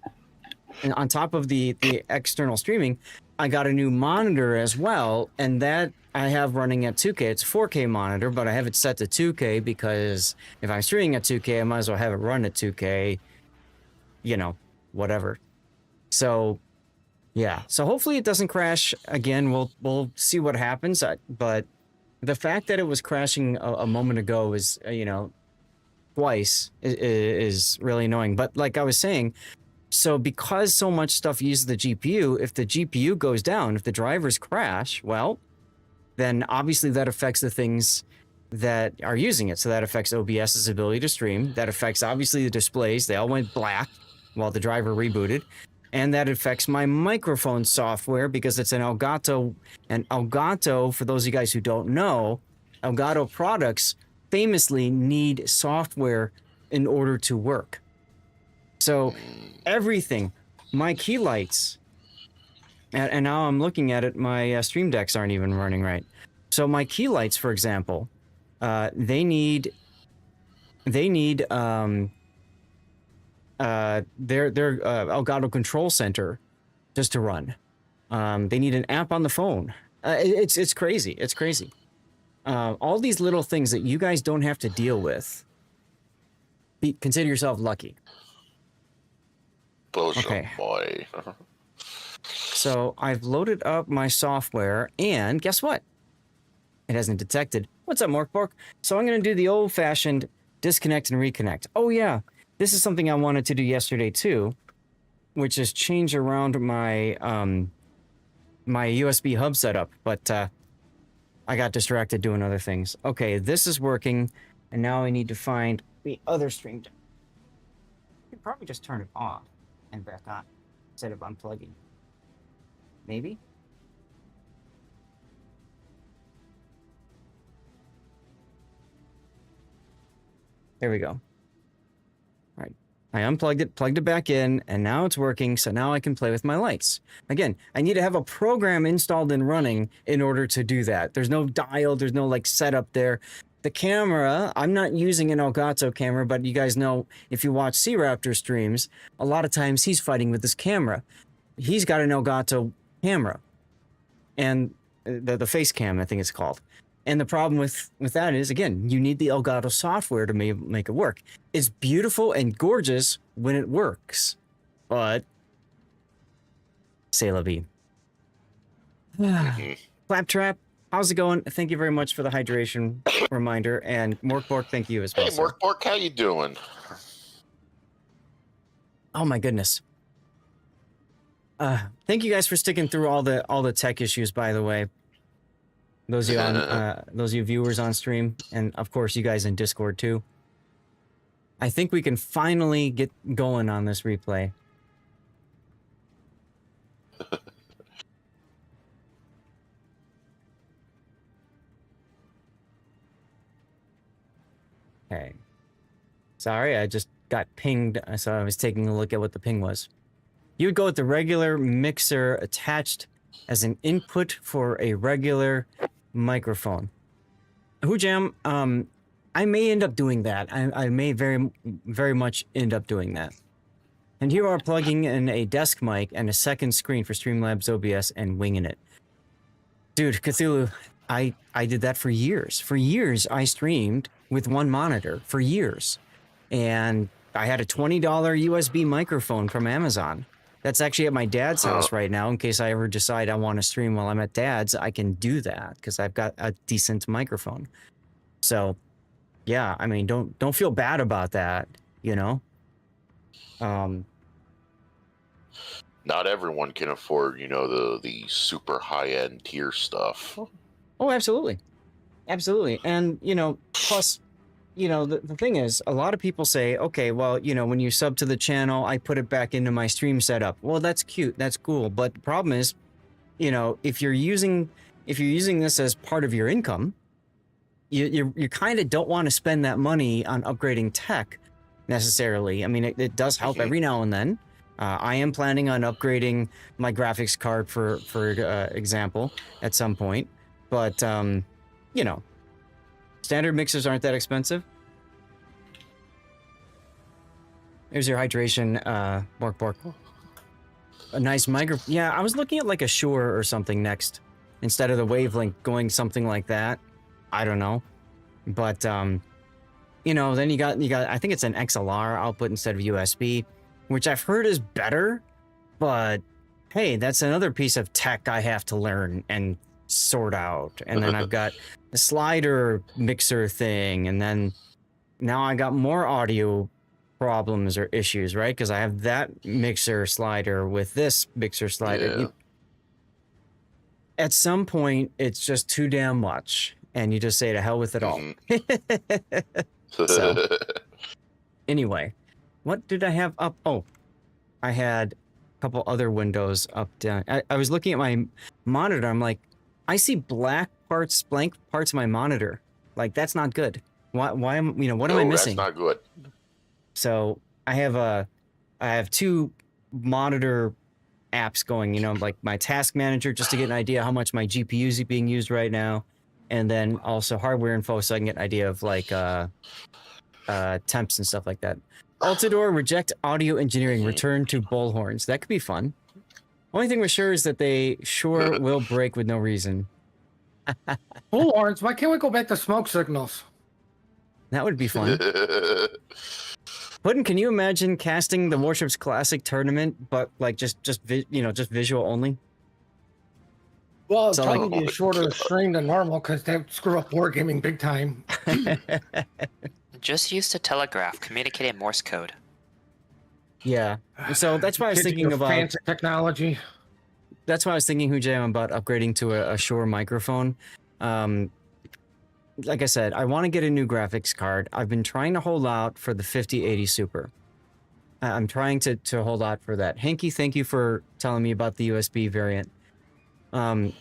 on top of the external streaming, I got a new monitor as well, and that I have running at 2K. It's a 4K monitor, but I have it set to 2K because if I'm streaming at 2K, I might as well have it run at 2K, you know, whatever. So, yeah. So hopefully it doesn't crash again. We'll see what happens. But the fact that it was crashing a moment ago is, you know, twice is really annoying. But like I was saying, so because so much stuff uses the GPU, if the GPU goes down, if the drivers crash, well, then obviously that affects the things that are using it. So that affects OBS's ability to stream. That affects obviously the displays. They all went black while the driver rebooted. And that affects my microphone software because it's an Elgato. And Elgato, for those of you guys who don't know, Elgato products famously need software in order to work. So everything, my key lights, and now I'm looking at it, my stream decks aren't even running right. So my key lights, for example, they need their Elgato Control Center just to run. They need an app on the phone. It's crazy. It's crazy. All these little things that you guys don't have to deal with. Consider yourself lucky. Okay. Boy. So I've loaded up my software, and guess what? It hasn't detected. What's up, Morkbork? So I'm going to do the old-fashioned disconnect and reconnect. Oh, yeah. This is something I wanted to do yesterday, too, which is change around my my USB hub setup, but I got distracted doing other things. Okay, this is working, and now I need to find the other stream deck. You could probably just turn it off and back on instead of unplugging. Maybe? There we go. All right. I unplugged it, plugged it back in, and now it's working, so now I can play with my lights. Again, I need to have a program installed and running in order to do that. There's no dial, there's no like setup there. The camera, I'm not using an Elgato camera, but you guys know if you watch Sea Raptor streams, a lot of times he's fighting with his camera. He's got an Elgato camera, and the face cam, I think it's called. And the problem with that is, again, you need the Elgato software to make it work. It's beautiful and gorgeous when it works, but c'est la vie. Claptrap, how's it going? Thank you very much for the hydration reminder, and Morkbork, thank you as well. Hey, Morkbork, how you doing? Oh my goodness. Thank you guys for sticking through all the tech issues, by the way. Those of you on, those of you viewers on stream, and of course you guys in Discord too. I think we can finally get going on this replay. Okay. Sorry, I just got pinged, so I was taking a look at what the ping was. You would go with the regular mixer attached as an input for a regular microphone. Hoojam, I may end up doing that. I may very much end up doing that. And here are plugging in a desk mic and a second screen for Streamlabs OBS and winging it. Dude, Cthulhu, I did that for years. For years, I streamed with one monitor. For years. And I had a $20 USB microphone from Amazon. That's actually at my dad's house right now. In case I ever decide I want to stream while I'm at dad's, I can do that because I've got a decent microphone. So, yeah, I mean, don't feel bad about that, you know? Not everyone can afford, you know, the super high-end tier stuff. Oh, absolutely. Absolutely. And, you know, plus, you know, the thing is, a lot of people say, okay, well, you know, when you sub to the channel, I put it back into my stream setup. Well, that's cute. That's cool. But the problem is, you know, if you're using this as part of your income, you kind of don't want to spend that money on upgrading tech necessarily. I mean, it does help every now and then, I am planning on upgrading my graphics card for example at some point, but you know, standard mixers aren't that expensive. There's your hydration, Bork. A nice micro. Yeah, I was looking at like a Shure or something next, instead of the Wavelength, going something like that. I don't know, but you know, then you got. I think it's an XLR output instead of USB, which I've heard is better. But hey, that's another piece of tech I have to learn and sort out. And then I've got the slider mixer thing, and then now I got more audio problems or issues, right? Because I have that mixer slider with this mixer slider. Yeah. At some point, it's just too damn much, and you just say to hell with it all. So, anyway, what did I have up? Oh, I had a couple other windows up down. I was looking at my monitor. I'm like, I see blank parts of my monitor. Like, that's not good. Why am what am I missing? That's not good. So I have two monitor apps going, like my task manager, just to get an idea how much my GPU is being used right now. And then also hardware info, so I can get an idea of like temps and stuff like that. Altador, reject audio engineering, return to bullhorns. That could be fun. Only thing we're sure is that they sure will break with no reason. Bullhorns, why can't we go back to smoke signals? That would be fun. Puddin', can you imagine casting the Warships Classic tournament, but like just visual only? Well, it's So, probably like- be a shorter stream than normal because they screw up wargaming big time. Just use the telegraph, communicate in Morse code. Yeah. So that's why I was Kids thinking with about. fancy technology. That's why I was thinking, Hujam, about upgrading to a Shure microphone. Like I said, I want to get a new graphics card. I've been trying to hold out for the 5080 Super. I'm trying to hold out for that. Hanky, thank you for telling me about the USB variant. At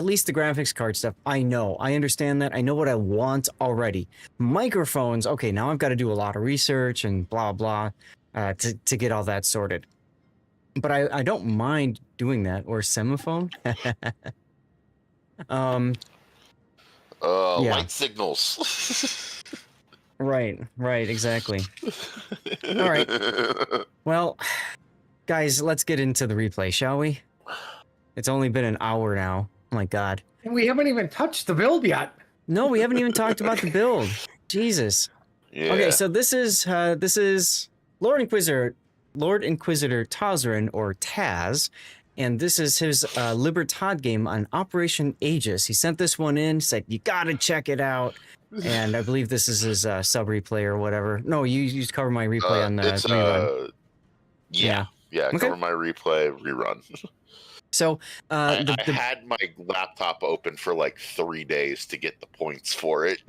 least the graphics card stuff, I understand that. I know what I want already. Microphones, okay, now I've got to do a lot of research and blah, blah, to get all that sorted. But I don't mind doing that, or semaphone. Yeah. Light signals. Right, exactly. All right. Well, guys, let's get into the replay, shall we? It's only been an hour now. Oh my God. And we haven't even touched the build yet. No, we haven't even talked about the build. Jesus. Yeah. Okay, so this is Lord Inquisitor Tazrin, or Taz, and this is his Libertad game on Operation Aegis. He sent this one in, said you gotta check it out, and I believe this is his sub replay or whatever. No, you cover my replay on the rerun. Yeah, Okay. cover my replay rerun. So I had my laptop open for like 3 days to get the points for it.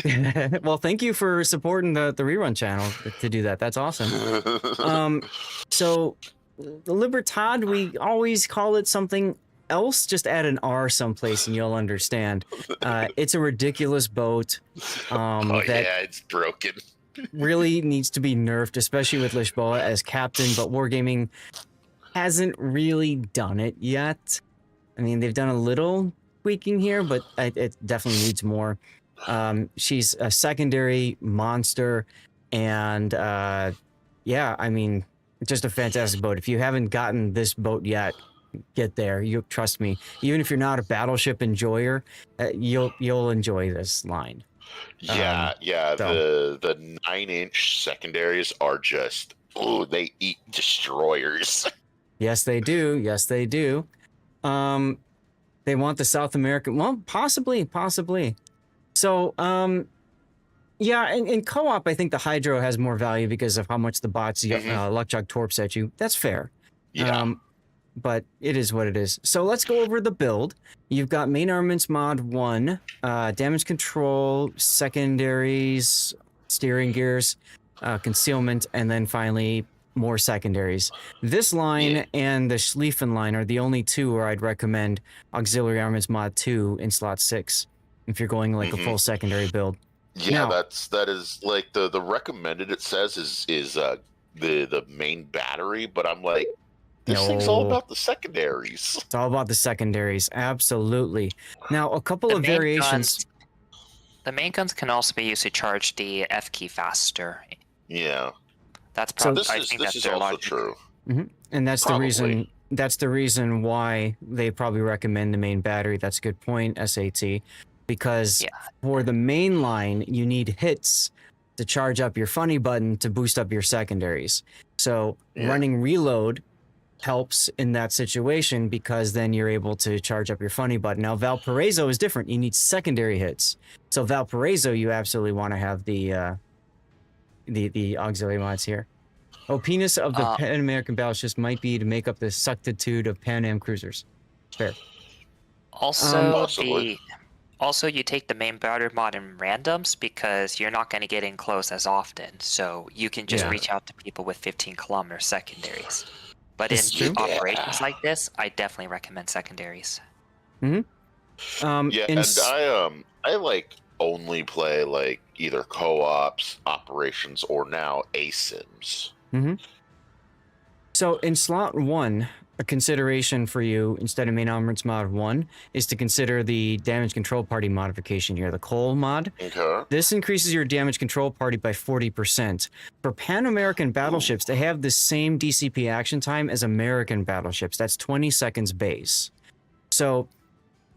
well, thank you for supporting the rerun channel to do that. That's awesome. So the Libertad, we always call it something else. Just add an R someplace and you'll understand. It's a ridiculous boat. It's broken. Really needs to be nerfed, especially with Lisboa as captain, but Wargaming hasn't really done it yet. I mean, they've done a little tweaking here, but it definitely needs more. She's a secondary monster, and yeah, I mean, just a fantastic boat. If you haven't gotten this boat yet, get there. You trust me. Even if you're not a battleship enjoyer, you'll enjoy this line. Yeah. So. The 9-inch secondaries are just they eat destroyers. Yes, they do. Yes, they do. They want the South American. Well, possibly. So, yeah, in co-op, I think the Hydro has more value because of how much the bots luckjog torps at you. That's fair. Yeah. But it is what it is. So let's go over the build. You've got main armaments mod 1, damage control, secondaries, steering gears, concealment, and then finally more secondaries. This line and the Schlieffen line are the only two where I'd recommend auxiliary armaments mod 2 in slot 6 if you're going like a full secondary build. Yeah, Now- that is like the recommended, it says, is the main battery, but I'm like, this thing's all No. about the secondaries. It's all about the secondaries. Absolutely. Now, a couple The of main variations. The main guns can also be used to charge the F key faster. Yeah, That's probably. this I is think this that's is their also logic. true. And that's Probably. the reason. That's the reason why they probably recommend the main battery. That's a good point, SAT, because Yeah. for the main line, you need hits to charge up your funny button to boost up your secondaries. So Yeah. running reload helps in that situation because then you're able to charge up your funny button. Now Valparaiso is different. You need secondary hits. So Valparaiso, you absolutely want to have the auxiliary mods here. Oh, penis of the Pan American battleships might be to make up the suctitude of Pan Am cruisers. Fair. Also, also you take the main battery mod in randoms because you're not going to get in close as often. So you can just Yeah. reach out to people with 15-kilometer secondaries. But This is in true. operations like this, I definitely recommend secondaries. Yeah, in and I like only play like either co-ops, operations, or now Asyms. So in slot 1, a consideration for you instead of main armaments mod 1 is to consider the damage control party modification here, the coal mod. Okay. This increases your damage control party by 40%. For Pan American battleships, they have the same DCP action time as American battleships. That's 20 seconds base. So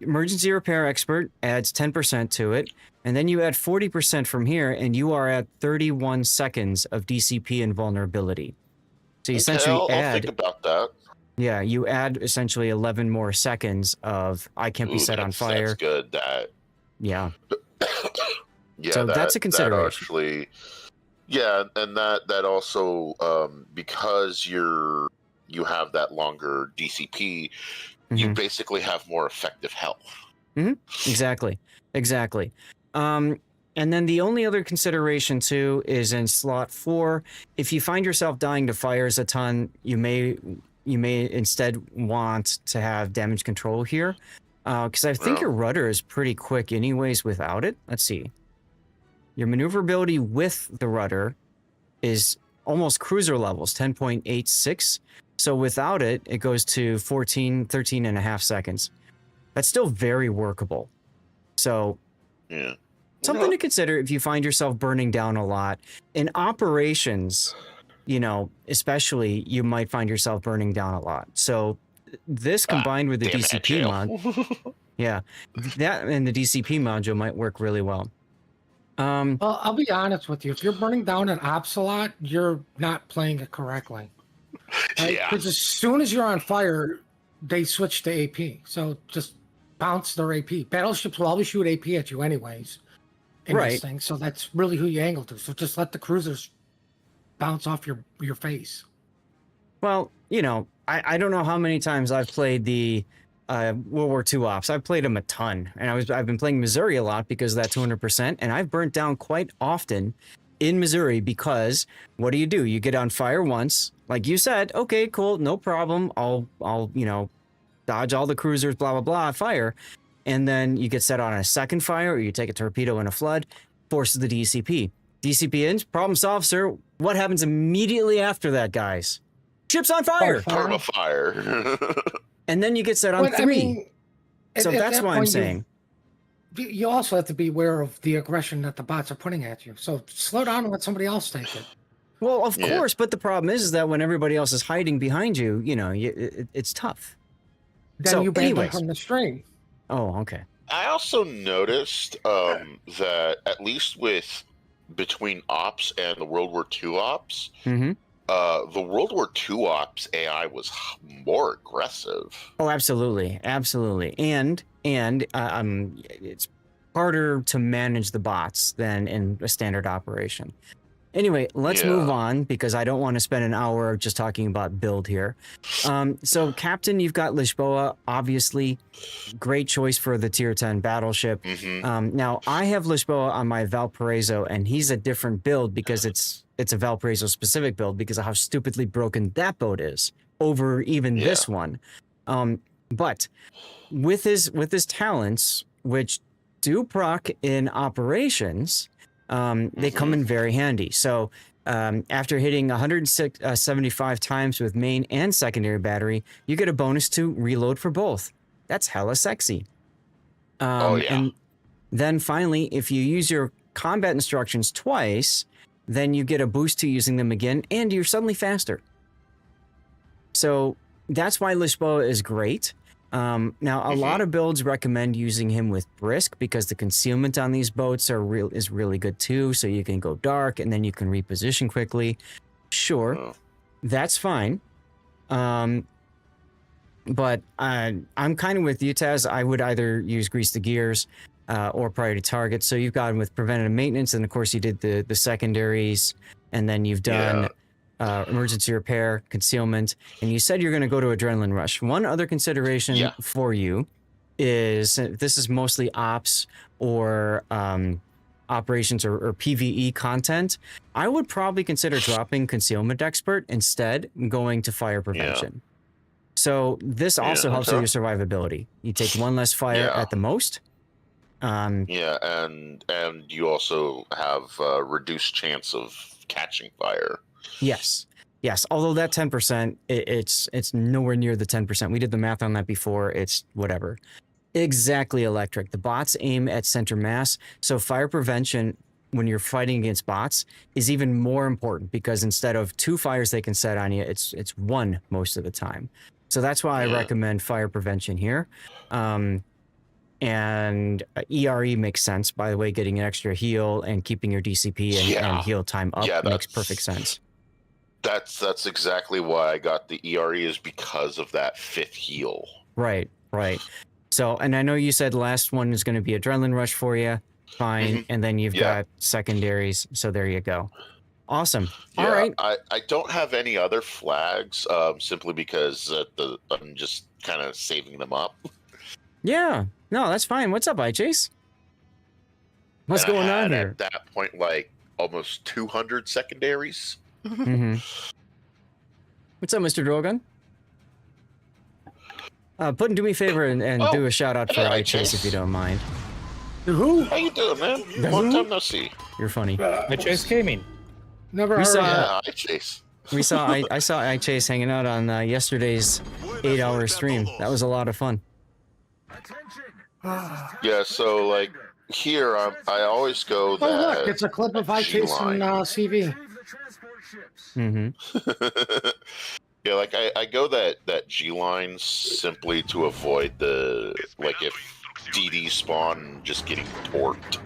emergency repair expert adds 10% to it, and then you add 40% from here, and you are at 31 seconds of DCP invulnerability. So you essentially I'll add, think about that. yeah, you add essentially 11 more seconds of I can't be set on fire. That's good. That Yeah. yeah, So that's a consideration. That actually, yeah, and that also because you have that longer DCP, you basically have more effective health. Exactly. And then the only other consideration too is in slot 4. If you find yourself dying to fires a ton, you may instead want to have damage control here, because I think your rudder is pretty quick anyways without it. Let's see. Your maneuverability with the rudder is almost cruiser levels, 10.86. So without it, it goes to 13 and a half seconds. That's still very workable. So Yeah. something to consider if you find yourself burning down a lot. In operations, especially, you might find yourself burning down a lot. So this combined with the damn it, DCP jail. mod, yeah, that and the DCP module might work really well. Well, I'll be honest with you. If you're burning down an ops a lot, you're not playing it correctly. Right? Yeah. Because as soon as you're on fire, they switch to AP. So just bounce their AP. Battleships will always shoot AP at you anyways. In Right. This thing. So that's really who you angle to. So just let the cruisers bounce off your face. Well, I don't know how many times I've played the World War II ops. I've played them a ton, and I've been playing Missouri a lot because of that 200%, and I've burnt down quite often in Missouri because what do? You get on fire once, like you said, okay, cool, no problem. I'll dodge all the cruisers, blah blah blah, fire, and then you get set on a second fire, or you take a torpedo in a flood, forces the DCP. DCP ends, problem solved, sir. What happens immediately after that, guys? Ship's on fire. Turn a fire. And then you get set on But, 3. I mean, So at that's that why I'm point, saying. You also have to be aware of the aggression that the bots are putting at you. So slow down and let somebody else take it. Well, of Yeah. course, but the problem is that when everybody else is hiding behind you, it's tough. Then So, you ban them anyways. from the stream. Oh, okay. I also noticed that at least with between ops and the World War II ops, Mm-hmm. the World War II ops AI was more aggressive. Oh, absolutely, and it's harder to manage the bots than in a standard operation. Anyway, let's move on because I don't want to spend an hour just talking about build here. So, Captain, you've got Lisboa, obviously, great choice for the tier 10 battleship. Now, I have Lisboa on my Valparaiso, and he's a different build because it's a Valparaiso specific build because of how stupidly broken that boat is over even this one. But with his talents, which do proc in operations, they come in very handy. So after hitting 175 times with main and secondary battery, you get a bonus to reload for both. That's hella sexy. And then finally, if you use your combat instructions twice, then you get a boost to using them again, and you're suddenly faster. So that's why Lishboa is great. Now, a lot of builds recommend using him with Brisk because the concealment on these boats is really good too. So you can go dark and then you can reposition quickly. Sure, that's fine. But I'm kind of with you, Taz. I would either use Grease the Gears or Priority Target. So you've got him with preventative maintenance, and of course you did the secondaries, and then you've done emergency repair, concealment, and you said you're going to go to Adrenaline Rush. One other consideration for you is this is mostly ops or operations or PvE content. I would probably consider dropping Concealment Expert instead, going to Fire Prevention. So this also helps with your survivability. You take one less fire at the most. And you also have a reduced chance of catching fire. Yes. Although that 10%, it's nowhere near the 10%. We did the math on that before. It's whatever. Exactly electric. The bots aim at center mass. So fire prevention, when you're fighting against bots, is even more important because instead of 2 fires they can set on you, it's 1 most of the time. So that's why I recommend fire prevention here. And ERE makes sense, by the way, getting an extra heal and keeping your DCP and heal time up makes perfect sense. That's exactly why I got the ERE, is because of that 5th heal. Right. So, and I know you said last one is going to be Adrenaline Rush for you. Fine. And then you've got secondaries. So there you go. Awesome. All right. I don't have any other flags simply because I'm just kind of saving them up. Yeah. No, that's fine. What's up, iChase? What's going on here? At that point, like almost 200 secondaries. What's up, Mr. Drogon? Puddin', do me a favor and do a shout out for iChase if you don't mind. Who? How you doing, man? Long time no see. You're funny. iChase Gaming. Never heard of that. iChase. I saw iChase hanging out on yesterday's 8-hour stream. That was a lot of fun. Yeah, so like here, I always go that. Oh look, it's a clip of iChase on CV. Yeah, like I go that G line simply to avoid if DD spawn just getting torqued.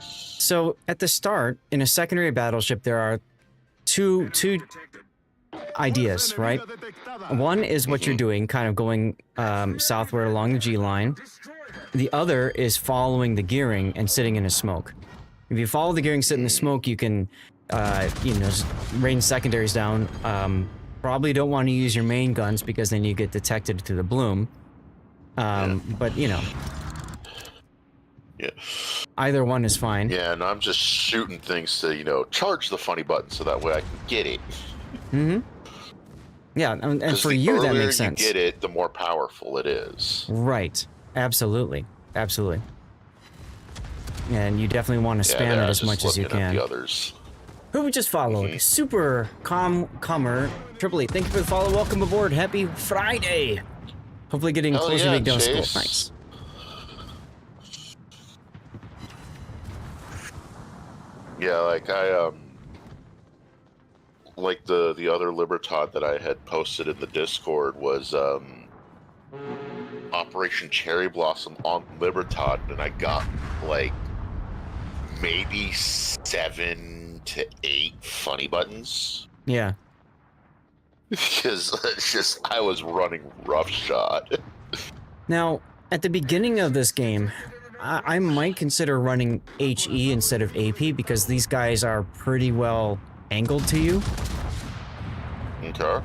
So at the start, in a secondary battleship, there are two ideas, right? One is what you're doing, kind of going southward along the G line. The other is following the gearing and sitting in a smoke. If you follow the gearing, sit in the smoke, you can, rain secondaries down. Probably don't want to use your main guns because then you get detected through the bloom. But either one is fine. Yeah, and I'm just shooting things to charge the funny button so that way I can get it. Yeah, and for you that makes sense. The earlier you get it, the more powerful it is. Right. Absolutely. And you definitely want to spam it as much as you can. The others. Who we just followed? Super Comer 888. Thank you for the follow. Welcome aboard. Happy Friday. Hopefully getting closer to Big School. Nice. Yeah, like I like the other Libertad that I had posted in the Discord was Operation Cherry Blossom on Libertad, and I got like maybe 7 to 8 funny buttons. Yeah. Because it's just I was running roughshod. Now, at the beginning of this game, I might consider running HE instead of AP because these guys are pretty well angled to you. Okay.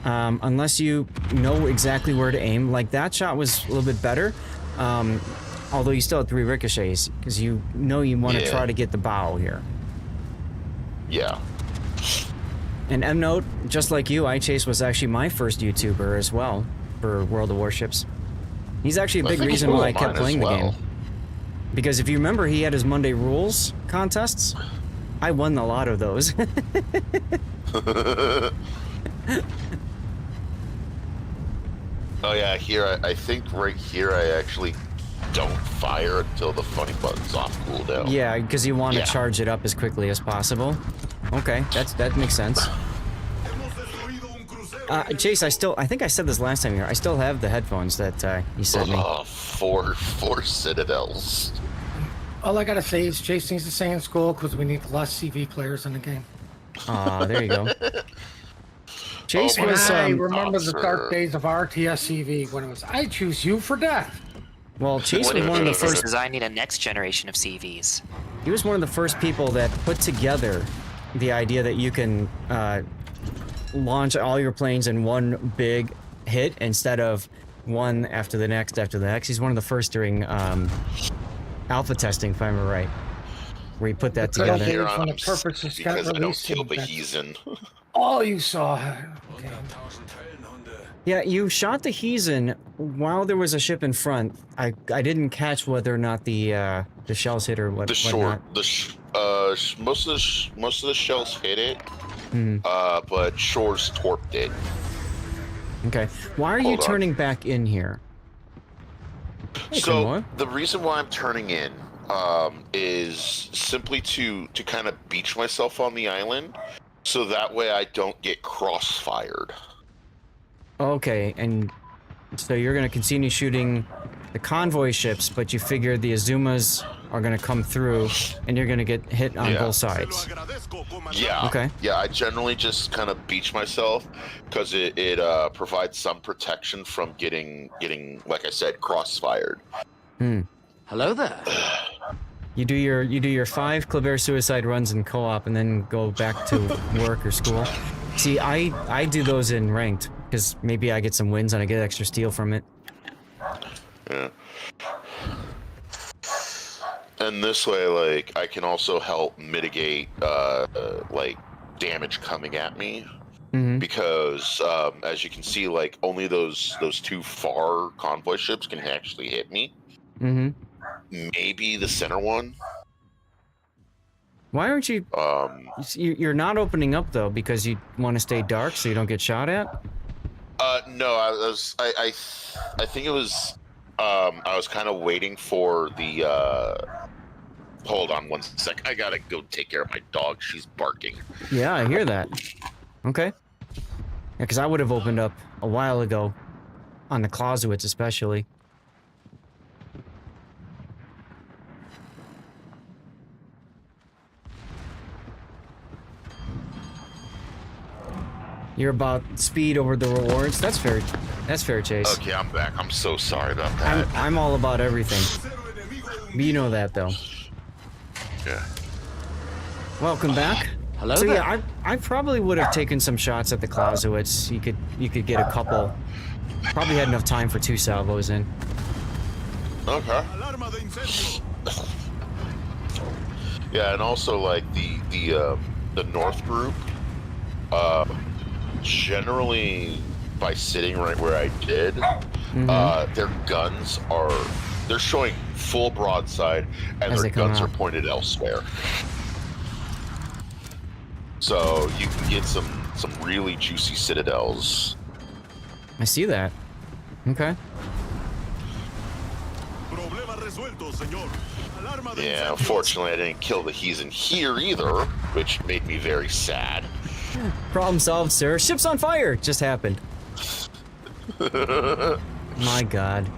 Unless you know exactly where to aim. Like, that shot was a little bit better. Although you still had 3 ricochets, because you know you want to try to get the bow here. Yeah. And M Note, just like you, iChase was actually my first YouTuber as well for World of Warships. He's actually a big reason why I kept playing the game. Because if you remember, he had his Monday Rules contests. I won a lot of those. Oh yeah, here I think right here I actually don't fire until the funny button's off cooldown. Yeah, because you want to charge it up as quickly as possible. Okay, that makes sense. Chase, I think I said this last time here. I still have the headphones that you sent me. Four citadels. All I gotta say is Chase needs to stay in school because we need less CV players in the game. Aw, there you go. Chase was. I remember the dark days of RTS CV when it was, I choose you for death. Well, Chase was one of the first. Designing a next generation of CVs. He was one of the first people that put together the idea that you can launch all your planes in one big hit instead of one after the next after the next. He's one of the first during alpha testing, if I'm right, where he put that together. When the purpose is got because I don't released, kill the heathen. all you saw. Okay. Yeah, you shot the Heathen while there was a ship in front. I didn't catch whether or not the shells hit or what. The short, most of the shells hit it, but Shore's torped it. Okay, why are you turning back in here? Hey, so the reason why I'm turning in is simply to kind of beach myself on the island, so that way I don't get cross-fired. Okay, and so you're going to continue shooting the convoy ships, but you figure the Azumas are going to come through, and you're going to get hit on both sides. Yeah. Okay. Yeah, I generally just kind of beach myself because it provides some protection from getting like I said, cross-fired. Hello there. You do your 5 Kleber suicide runs in co-op, and then go back to work or school. See, I do those in ranked. Because maybe I get some wins and I get extra steel from it. Yeah. And this way, like, I can also help mitigate, like, damage coming at me. Because, as you can see, like, only those 2 far convoy ships can actually hit me. Maybe the center one. Why aren't you... You're not opening up, though, because you want to stay dark so you don't get shot at? No, I think it was, I was kind of waiting for the, hold on one sec. I gotta go take care of my dog. She's barking. Yeah, I hear that. Okay. Yeah, because I would have opened up a while ago. On the Clausewitz, especially. You're about speed over the rewards. That's fair. That's fair, Chase. Okay, I'm back. I'm so sorry about that. I'm all about everything. You know that, though. Yeah. Welcome back. Hello so there. Yeah, I probably would have taken some shots at the Clausewitz. You could get a couple. Probably had enough time for 2 salvos in. Okay. Yeah, and also like the North group. Generally, by sitting right where I did, their guns they're showing full broadside, and their guns are pointed elsewhere. So you can get some really juicy citadels. I see that. Okay. Yeah, unfortunately I didn't kill the heathen here either, which made me very sad. Problem solved, sir. Ship's on fire! Just happened. My god.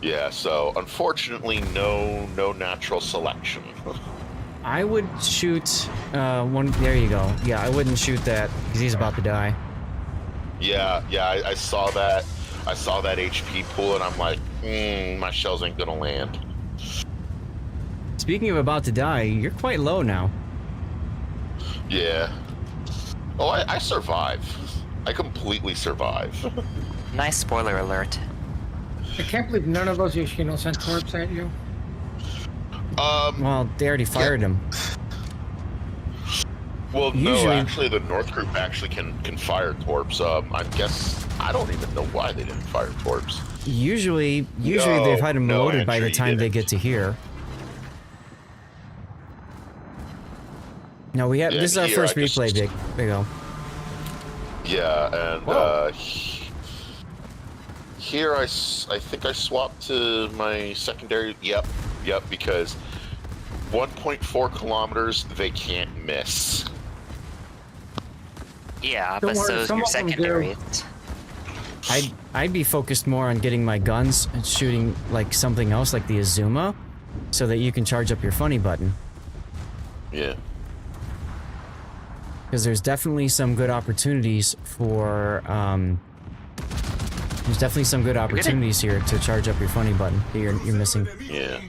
Yeah, so unfortunately no natural selection. I would shoot one. There you go. Yeah, I wouldn't shoot that because he's about to die. Yeah, I saw that. I saw that HP pool, and I'm like, my shells ain't gonna land. Speaking of about to die, you're quite low now. Yeah. Oh, I survive. I completely survive. Nice spoiler alert. I can't believe none of those Yoshino sent torps at you. Well, they already fired him. Well, Usually... no, actually, the North group actually can fire torps. I guess I don't even know why they didn't fire torps. Usually they've had them No, loaded by Andrew, the you time they didn't. get to here. No, we have. Yeah, This is our here first I just- replay, Big O. Yeah, and Whoa. here I think I swapped to my secondary. Yep, because 1.4 kilometers they can't miss. Yeah, Don't but worry, so is some your of them do. secondary. I'd be focused more on getting my guns and shooting like something else, like the Azuma, so that you can charge up your funny button. Yeah. Because there's definitely some good opportunities for there's definitely some good opportunities here to charge up your funny button that you're missing. Yeah.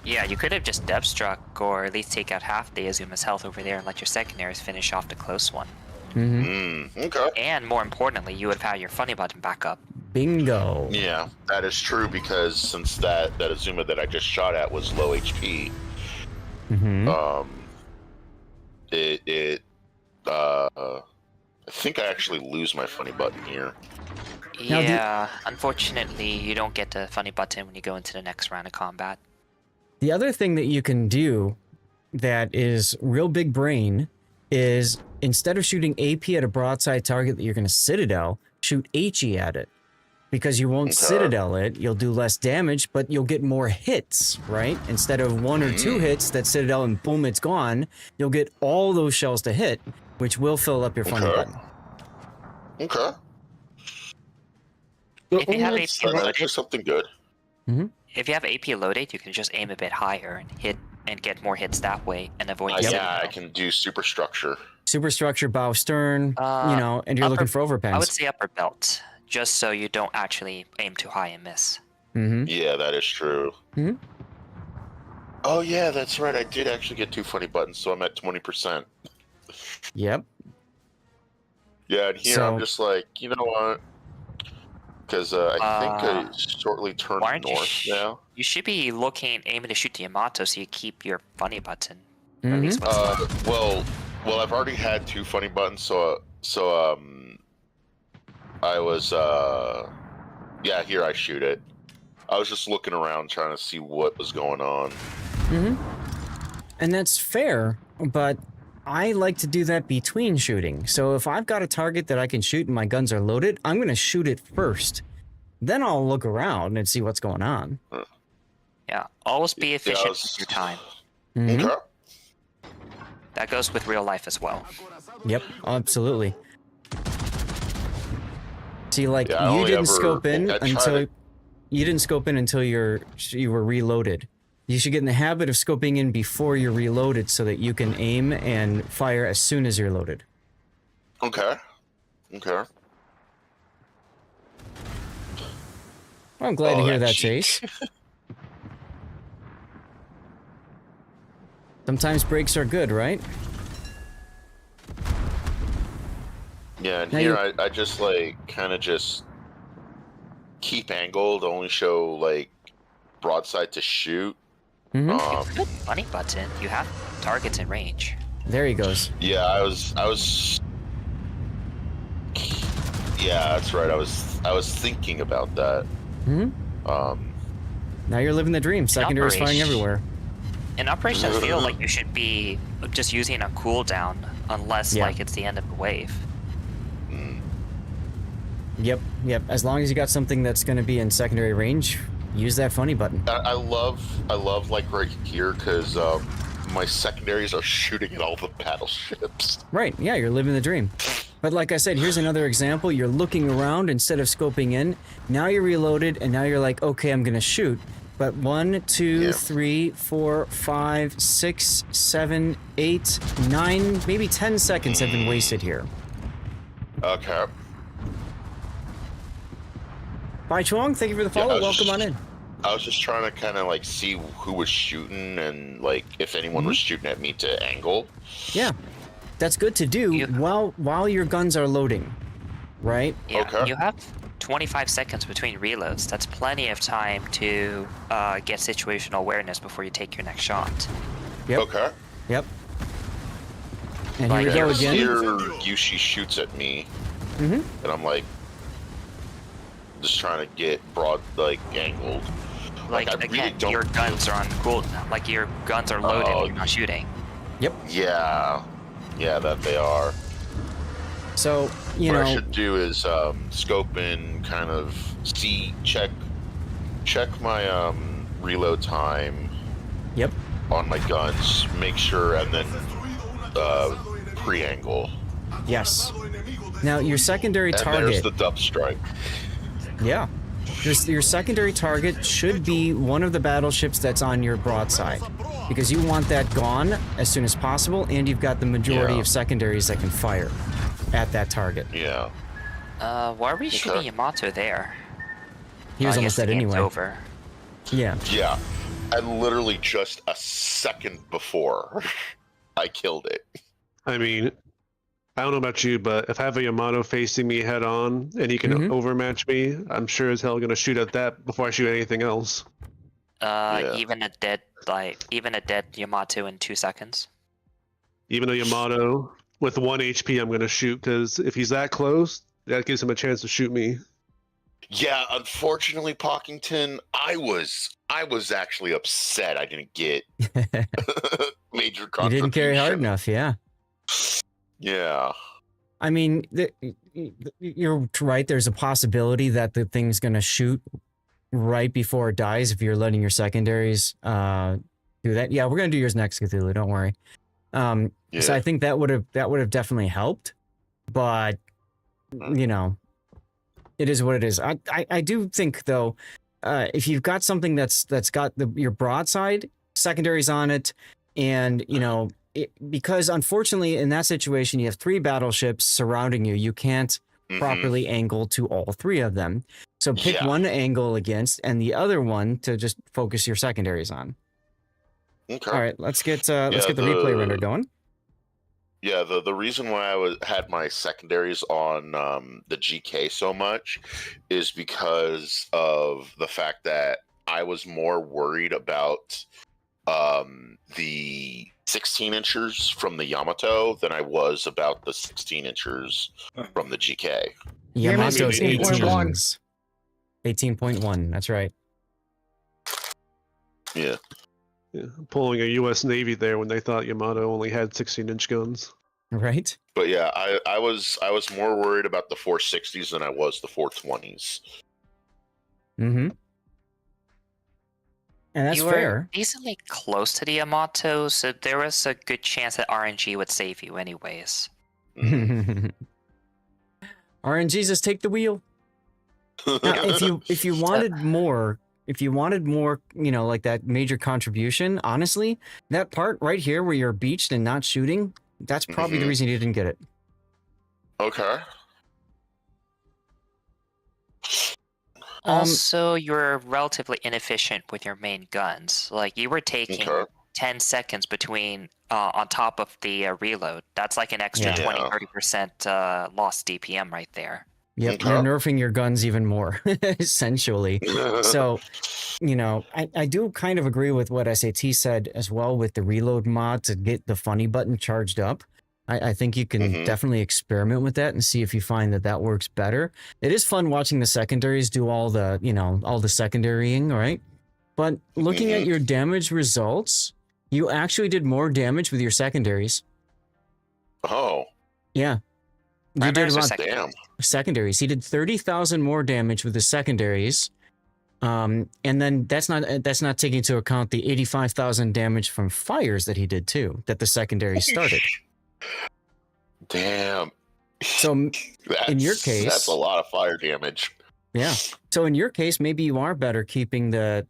Yeah, you could have just depth struck, or at least take out half the Azuma's health over there and let your secondaries finish off the close one. Okay. And more importantly, you would have had your funny button back up. Bingo. Yeah, that is true because since that Azuma that I just shot at was low HP, I think I actually lose my funny button here. Now Yeah, unfortunately, you don't get the funny button when you go into the next round of combat. The other thing that you can do that is real big brain is instead of shooting AP at a broadside target that you're going to Citadel, shoot HE at it. Because you won't Citadel it, you'll do less damage, but you'll get more hits, right? Instead of 1 or 2 hits that Citadel and boom, it's gone, you'll get all those shells to hit, which will fill up your funny button. Okay. If you have AP That's loaded, actually something good. if you have AP loaded, you can just aim a bit higher and hit and get more hits that way and avoid the Yeah, Citadel. I can do superstructure. Superstructure, bow stern, you know, and you're looking for overpans. I would say upper belt, just so you don't actually aim too high and miss. Yeah, that is true. Oh yeah, that's right. I did actually get 2 funny buttons, so I'm at 20%. Yep. Yeah, and here I'm just like, you know what? Because I think I shortly turned Why aren't north now. You should be aiming to shoot the Yamato, so you keep your funny button. Or at least Well, I've already had 2 funny buttons, so I was yeah, here I shoot it. I was just looking around trying to see what was going on. And that's fair, but I like to do that between shooting. So if I've got a target that I can shoot and my guns are loaded, I'm going to shoot it first. Then I'll look around and see what's going on. Yeah, always be efficient with your time. Okay. That goes with real life as well. Yep, absolutely. See, like Yeah, I you only didn't ever- scope in I tried until it. you didn't scope in until you were reloaded. You should get in the habit of scoping in before you're reloaded so that you can aim and fire as soon as you're loaded. Okay. Well, I'm glad to Oh, hear that that, cheek. Chase. Sometimes breaks are good, right? Yeah, and Now here I just like kind of just keep angle to only show like broadside to shoot. Good funny button. You have targets in range. There he goes. Yeah, I was yeah, that's right. I was thinking about that. Now you're living the dream. Secondary's firing operation- everywhere. In Operation, I feel like you should be just using a cooldown unless Yeah. like it's the end of the wave. Yep. As long as you got something that's going to be in secondary range, use that funny button. I love like right here because my secondaries are shooting at all the battleships. Right, yeah, you're living the dream. But like I said, here's another example. You're looking around instead of scoping in. Now you're reloaded, and now you're like, okay, I'm going to shoot. But 1, 2, 3, 4, 5, 6, 7, 8, 9, maybe 10 seconds have been wasted here. Okay. Bye, Chuang. Thank you for the follow. I was Welcome just- on in. I was just trying to kind of like see who was shooting and like if anyone was shooting at me to angle. Yeah, that's good to do while your guns are loading, right? Yeah, Okay. you have 25 seconds between reloads. That's plenty of time to get situational awareness before you take your next shot. Yep. Okay. Yep. And Like here we go yours again. Here Yushi shoots at me. and I'm like just trying to get broad angled. Like I again, really don't. your guns are on cool. Like your guns are loaded. And you're not shooting. Yep. Yeah, that they are. So what I should do is scope in, kind of check my reload time. Yep. On my guns, make sure, and then pre-angle. Yes. Now your secondary and target. There's the dub strike. Yeah. Your secondary target should be one of the battleships that's on your broadside, because you want that gone as soon as possible, and you've got the majority of secondaries that can fire at that target. Yeah. Why are we shooting Yamato there? He was almost dead anyway. Over. Yeah. Yeah. And literally just a second before I killed it. I mean, I don't know about you, but if I have a Yamato facing me head on and he can overmatch me, I'm sure as hell gonna shoot at that before I shoot anything else. Even a dead Yamato in 2 seconds. Even a Yamato with 1 HP, I'm gonna shoot, because if he's that close, that gives him a chance to shoot me. Yeah, unfortunately, Pockington, I was actually upset I didn't get major contribution. You didn't carry hard enough, yeah. Yeah. I mean, you're right. There's a possibility that the thing's going to shoot right before it dies if you're letting your secondaries do that. Yeah, we're going to do yours next, Cthulhu. Don't worry. So I think that would have definitely helped. But, you know, it is what it is. I do think, though, if you've got something that's got your broadside, secondaries on it, and, you know, because unfortunately in that situation you have 3 battleships surrounding you, you can't properly angle to all 3 of them. So pick one to angle against and the other one to just focus your secondaries on. Okay. All right, let's get the replay render going. Yeah, the reason why I had my secondaries on the GK so much is because of the fact that I was more worried about the 16 inchers from the Yamato than I was about the 16 inchers from the GK. Yamato's 18s. 18.1, that's right. Yeah. Pulling a U.S. Navy there when they thought Yamato only had 16-inch guns. Right. But yeah, I was more worried about the 460s than I was the 420s. Mm-hmm. And that's you were fair. decently close to the Yamato, so there was a good chance that RNG would save you anyways. RNG, just take the wheel. Now, if you wanted more, you know, like that major contribution, honestly, that part right here where you're beached and not shooting, that's probably the reason you didn't get it. Okay. Also, you're relatively inefficient with your main guns. Like, you were taking 10 seconds between, on top of the reload. That's like an extra 20-30% lost DPM right there. Yep, you're nerfing your guns even more, essentially. So, you know, I do kind of agree with what SAT said as well with the reload mod to get the funny button charged up. I think you can definitely experiment with that and see if you find that works better. It is fun watching the secondaries do all the, you know, all the secondarying, right? But looking at your damage results, you actually did more damage with your secondaries. Oh. Yeah. You did about secondaries. He did 30,000 more damage with the secondaries. And then that's not taking into account the 85,000 damage from fires that he did too, that the secondaries started. Damn. So in your case, that's a lot of fire damage. Yeah. So in your case, maybe you are better keeping the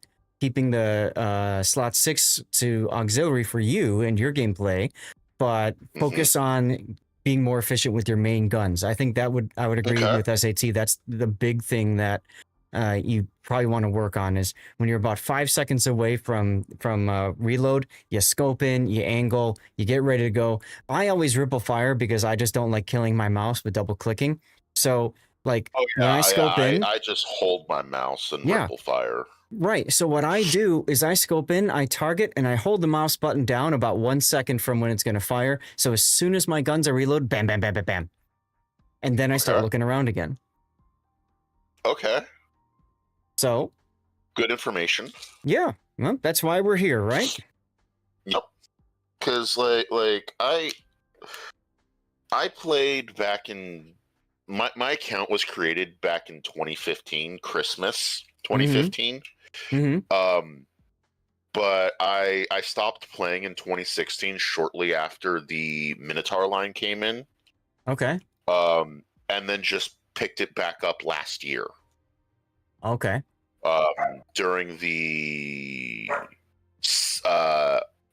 slot 6 to auxiliary for you and your gameplay, but focus on being more efficient with your main guns. I think I would agree with SAT. That's the big thing that you probably want to work on is when you're about 5 seconds away from reload, you scope in, you angle, you get ready to go. I always ripple fire because I just don't like killing my mouse with double clicking. So like when I scope in, I just hold my mouse and ripple fire. Right. So what I do is I scope in, I target, and I hold the mouse button down about 1 second from when it's going to fire. So as soon as my guns are reloaded, bam, bam, bam, bam, bam. and then I start looking around again. Okay. So, good information. Yeah, well, that's why we're here, right? Yep. Because like I played back in my account was created back in 2015, Christmas 2015. But I stopped playing in 2016 shortly after the Minotaur line came in. Okay. And then just picked it back up last year. Okay. During the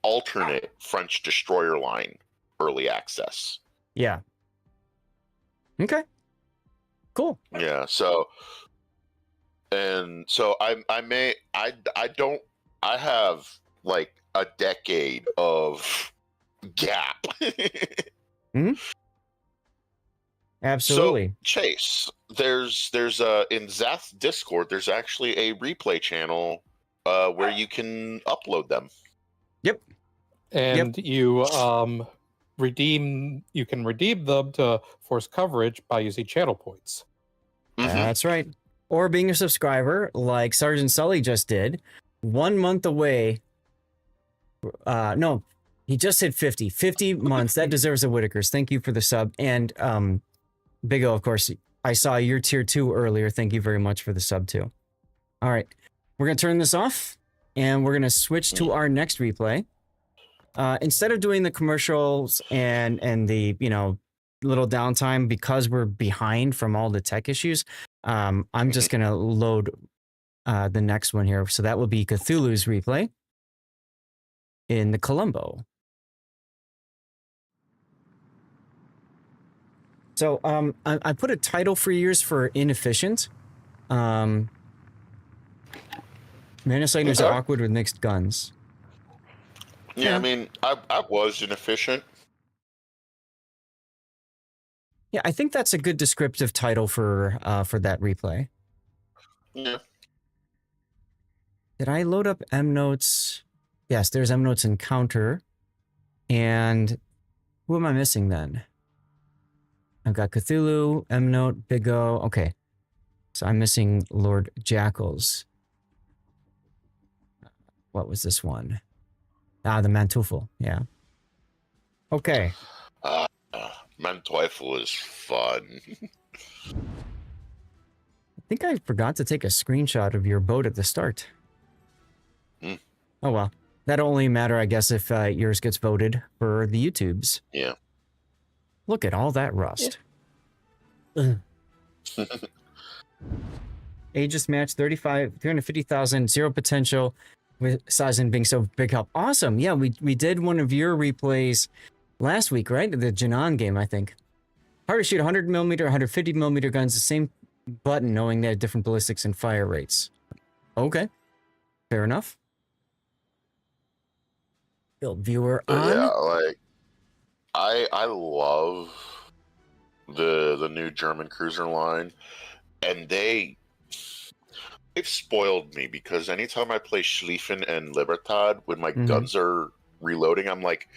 alternate French destroyer line early access. Yeah. Okay. Cool. Yeah. So I have like a decade of gap. Absolutely. So, Chase, there's in Zath's Discord, there's actually a replay channel where you can upload them. Yep. And you can redeem them to force coverage by using channel points. That's right. Or being a subscriber like Sergeant Sully just did. 1 month away. No, he just hit 50. 50 months. That deserves a Whitakers. Thank you for the sub. And Big O, of course, I saw your tier 2 earlier. Thank you very much for the sub too. All right. We're going to turn this off and we're going to switch to our next replay. Instead of doing the commercials and the, little downtime because we're behind from all the tech issues, I'm just going to load the next one here. So that will be Cthulhu's replay in the Colombo. So I put a title for years for inefficient. Maniciders are awkward with mixed guns. Yeah, I mean, I was inefficient. Yeah, I think that's a good descriptive title for that replay. Yeah. Did I load up M notes? Yes, there's M notes encounter. And who am I missing then? I've got Cthulhu, M note, Big O. Okay. So I'm missing Lord Jackals. What was this one? Ah, the Manteuffel. Yeah. Okay. Manteuffel is fun. I think I forgot to take a screenshot of your boat at the start. Oh well. That'll only matter, I guess, if yours gets voted for the YouTubes. Yeah. Look at all that rust. Aegis match 350,000, zero potential with Sazin being so big help. Awesome. Yeah, we did one of your replays last week, right? The Janan game, I think. Hard to shoot 100mm, 150mm guns, the same button, knowing they have different ballistics and fire rates. Okay. Fair enough. Build viewer on. Yeah, like I love the new German cruiser line, and they've spoiled me because anytime I play Schlieffen and Libertad when my guns are reloading, I'm like,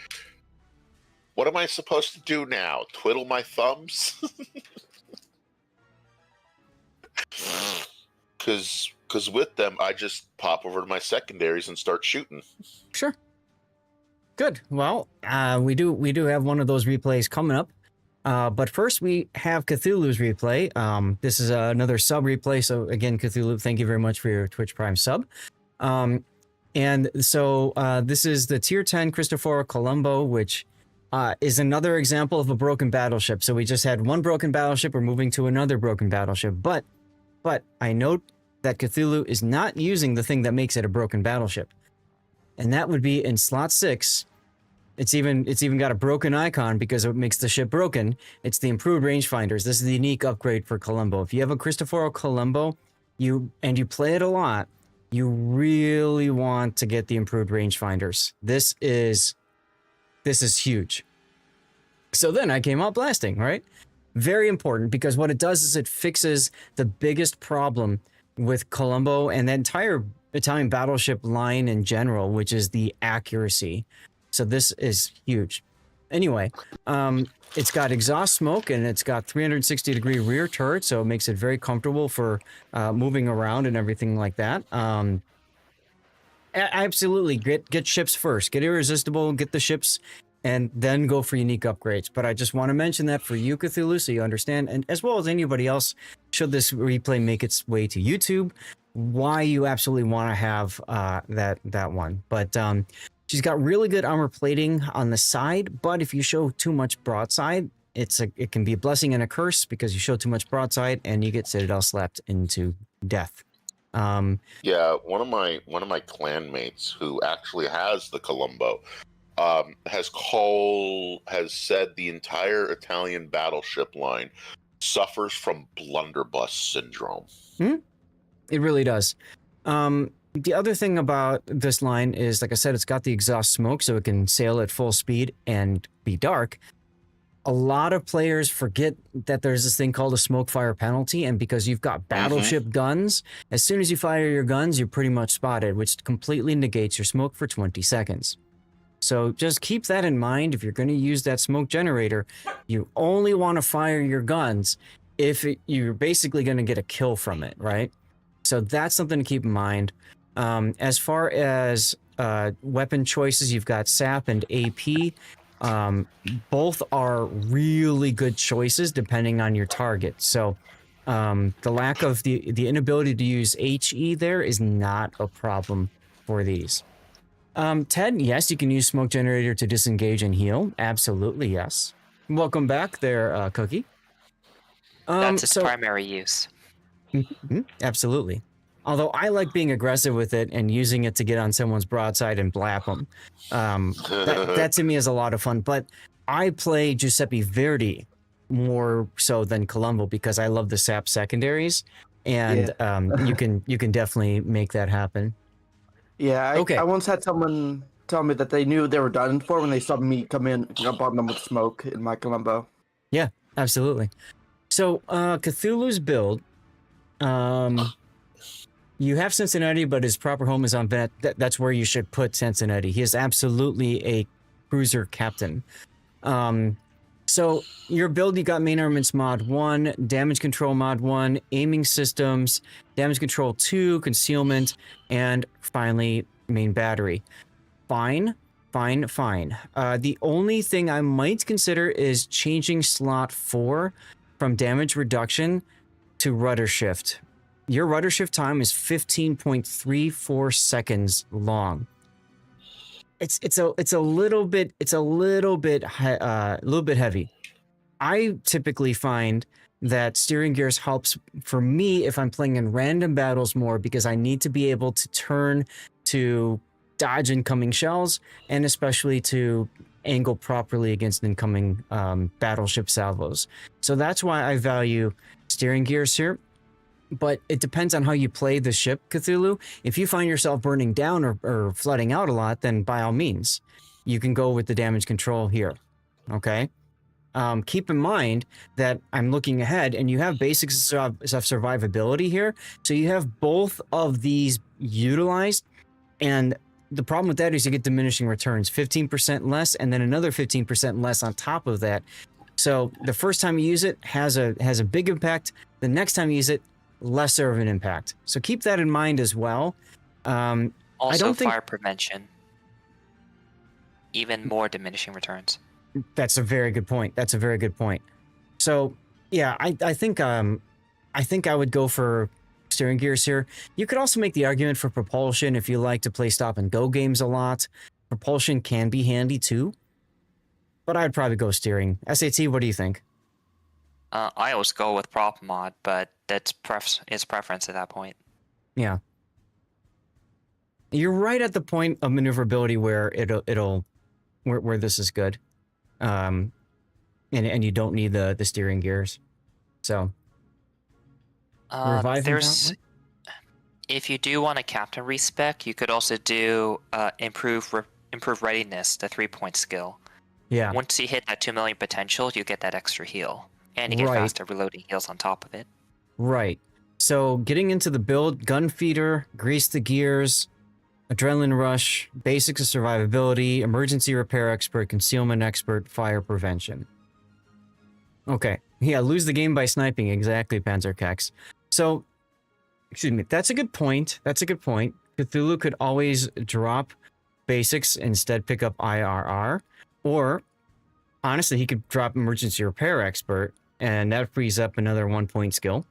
what am I supposed to do now? Twiddle my thumbs? Because with them, I just pop over to my secondaries and start shooting. Sure. Good. Well, we do have one of those replays coming up. But first we have Cthulhu's replay. This is another sub replay. So again, Cthulhu, thank you very much for your Twitch Prime sub. And so this is the tier 10 Cristoforo Colombo, which is another example of a broken battleship. So we just had one broken battleship. We're moving to another broken battleship. But I note that Cthulhu is not using the thing that makes it a broken battleship. And that would be in slot 6. It's even got a broken icon because it makes the ship broken. It's the improved rangefinders. This is the unique upgrade for Colombo. If you have a Cristoforo Colombo, you play it a lot, you really want to get the improved rangefinders. This is huge. So then I came out blasting, right? Very important, because what it does is it fixes the biggest problem with Colombo and the entire Italian battleship line in general, which is the accuracy. So this is huge. anyway, it's got exhaust smoke and it's got 360-degree rear turret, so it makes it very comfortable for moving around and everything like that. Absolutely, get ships first. Get irresistible, get the ships, and then go for unique upgrades. But I just want to mention that for you, Cthulhu, so you understand, and as well as anybody else, should this replay make its way to YouTube, why you absolutely want to have that one. But she's got really good armor plating on the side, but if you show too much broadside, it can be a blessing and a curse, because you show too much broadside and you get Citadel slapped into death. Yeah, one of my clanmates who actually has the Colombo has said the entire Italian battleship line suffers from blunderbuss syndrome. It really does. The other thing about this line is, like I said, it's got the exhaust smoke, so it can sail at full speed and be dark. A lot of players forget that there's this thing called a smoke fire penalty, and because you've got battleship guns, as soon as you fire your guns, you're pretty much spotted, which completely negates your smoke for 20 seconds. So just keep that in mind. If you're going to use that smoke generator, you only want to fire your guns if you're basically going to get a kill from it, right? So that's something to keep in mind. As far as weapon choices, you've got SAP and AP. Both are really good choices depending on your target. So the lack of the inability to use HE there is not a problem for these. Ted, yes, you can use smoke generator to disengage and heal. Absolutely, yes. Welcome back there, Cookie. That's its primary use. Absolutely. Although I like being aggressive with it and using it to get on someone's broadside and blap them. That to me is a lot of fun. But I play Giuseppe Verdi more so than Colombo because I love the SAP secondaries, and you can definitely make that happen. Yeah, I once had someone tell me that they knew they were done for when they saw me come in and jump on them with smoke in my Colombo. Yeah, absolutely. So Cthulhu's build, you have Cincinnati, but his proper home is on Venet. That's where you should put Cincinnati. He is absolutely a cruiser captain. So your build, you got main armaments mod 1, damage control mod 1, aiming systems, damage control 2, concealment, and finally main battery. Fine. The only thing I might consider is changing slot 4 from damage reduction to rudder shift. Your rudder shift time is 15.34 seconds long. It's a little bit heavy. I typically find that steering gears helps for me if I'm playing in random battles more, because I need to be able to turn to dodge incoming shells, and especially to angle properly against incoming battleship salvos. So that's why I value steering gears here. But it depends on how you play the ship, Cthulhu. If you find yourself burning down or flooding out a lot, then by all means, you can go with the damage control here, okay? Keep in mind that I'm looking ahead, and you have basics of survivability here. So you have both of these utilized, and the problem with that is you get diminishing returns, 15% less, and then another 15% less on top of that. So the first time you use it has a big impact. The next time you use it, lesser of an impact. So keep that in mind as well. Also, I don't think fire prevention. Even more diminishing returns. That's a very good point. So yeah, I think I would go for steering gears here. You could also make the argument for propulsion if you like to play stop and go games a lot. Propulsion can be handy too, but I'd probably go steering. SAT, what do you think? I always go with prop mod, but that's his preference at that point. Yeah, you're right at the point of maneuverability where where this is good, and you don't need the steering gears. So if you do want a captain respec, you could also do improve readiness, the 3-point skill. Yeah. Once you hit that 2 million potential, you get that extra heal. And you get faster reloading heals on top of it. Right. So getting into the build, gun feeder, grease the gears, Adrenaline Rush, Basics of Survivability, Emergency Repair Expert, Concealment Expert, Fire Prevention. Okay. Yeah, lose the game by sniping. Exactly, Panzerkex. So, excuse me, that's a good point. That's a good point. Cthulhu could always drop Basics, instead pick up IRR. Or, honestly, he could drop Emergency Repair Expert, and that frees up another 1-point skill.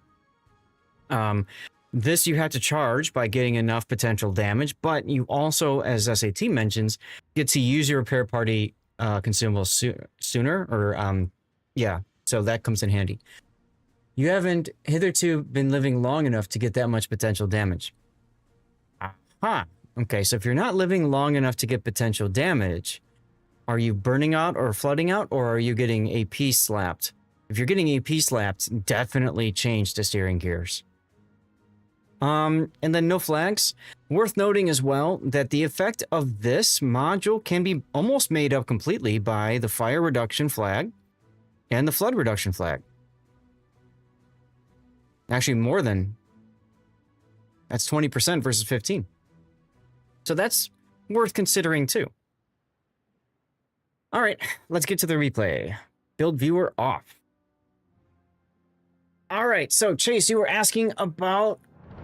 This you have to charge by getting enough potential damage, but you also, as SAT mentions, get to use your repair party consumables sooner, or yeah, so that comes in handy. You haven't hitherto been living long enough to get that much potential damage. Aha. Okay, so if you're not living long enough to get potential damage, are you burning out or flooding out, or are you getting AP slapped? If you're getting AP slapped, definitely change to steering gears. And then no flags. Worth noting as well that the effect of this module can be almost made up completely by the fire reduction flag and the flood reduction flag. Actually, more than. That's 20% versus 15. So that's worth considering too. All right, let's get to the replay. Build viewer off. All right, so Chase, you were asking about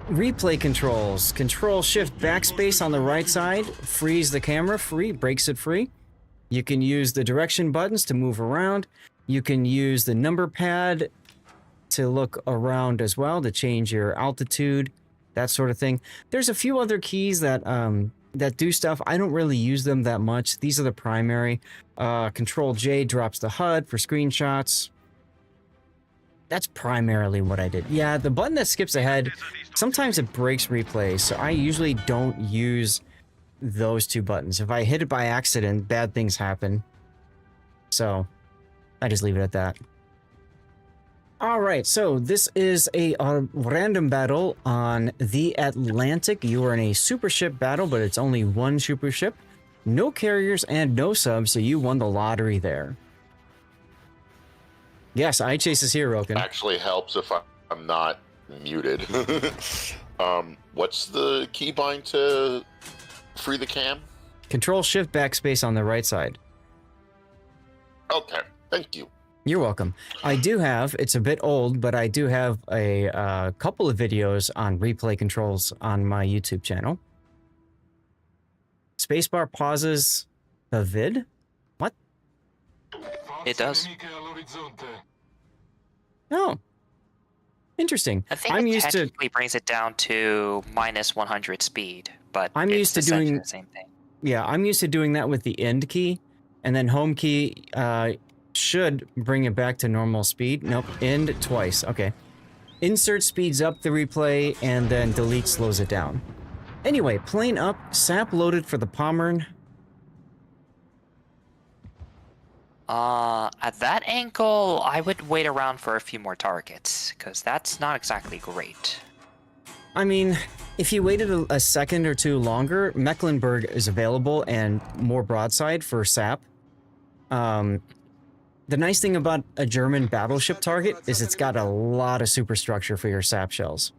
replay controls. Control Shift Backspace on the right side frees the camera free, breaks it free. You can use the direction buttons to move around. You can use the number pad to look around as well, to change your altitude, that sort of thing. There's a few other keys that that do stuff. I don't really use them that much. These are the primary. Control J drops the HUD for screenshots. That's primarily what I did. Yeah, the button that skips ahead, sometimes it breaks replays, so I usually don't use those two buttons. If I hit it by accident, bad things happen. So, I just leave it at that. Alright, so this is a random battle on the Atlantic. You are in a super ship battle, but it's only one super ship. No carriers and no subs, so you won the lottery there. Yes, iChase is here, Roken. Actually helps if I'm not muted. What's the keybind to free the cam? Control Shift Backspace on the right side. Okay, thank you. You're welcome. I do have, it's a bit old, but I do have a couple of videos on replay controls on my YouTube channel. Spacebar pauses the vid? What? It does. Oh. Interesting. I think I'm it used to technically brings it down to minus 100 speed, but I'm it's used to essentially doing the same thing. Yeah, I'm used to doing that with the end key, and then home key should bring it back to normal speed. Nope, end twice. Okay. Insert speeds up the replay, and then delete slows it down. Anyway, plane up, sap loaded for the Pommern. At that angle, I would wait around for a few more targets, because that's not exactly great. I mean, if you waited a second or two longer, Mecklenburg is available and more broadside for sap. The nice thing about a German battleship target is it's got a lot of superstructure for your sap shells.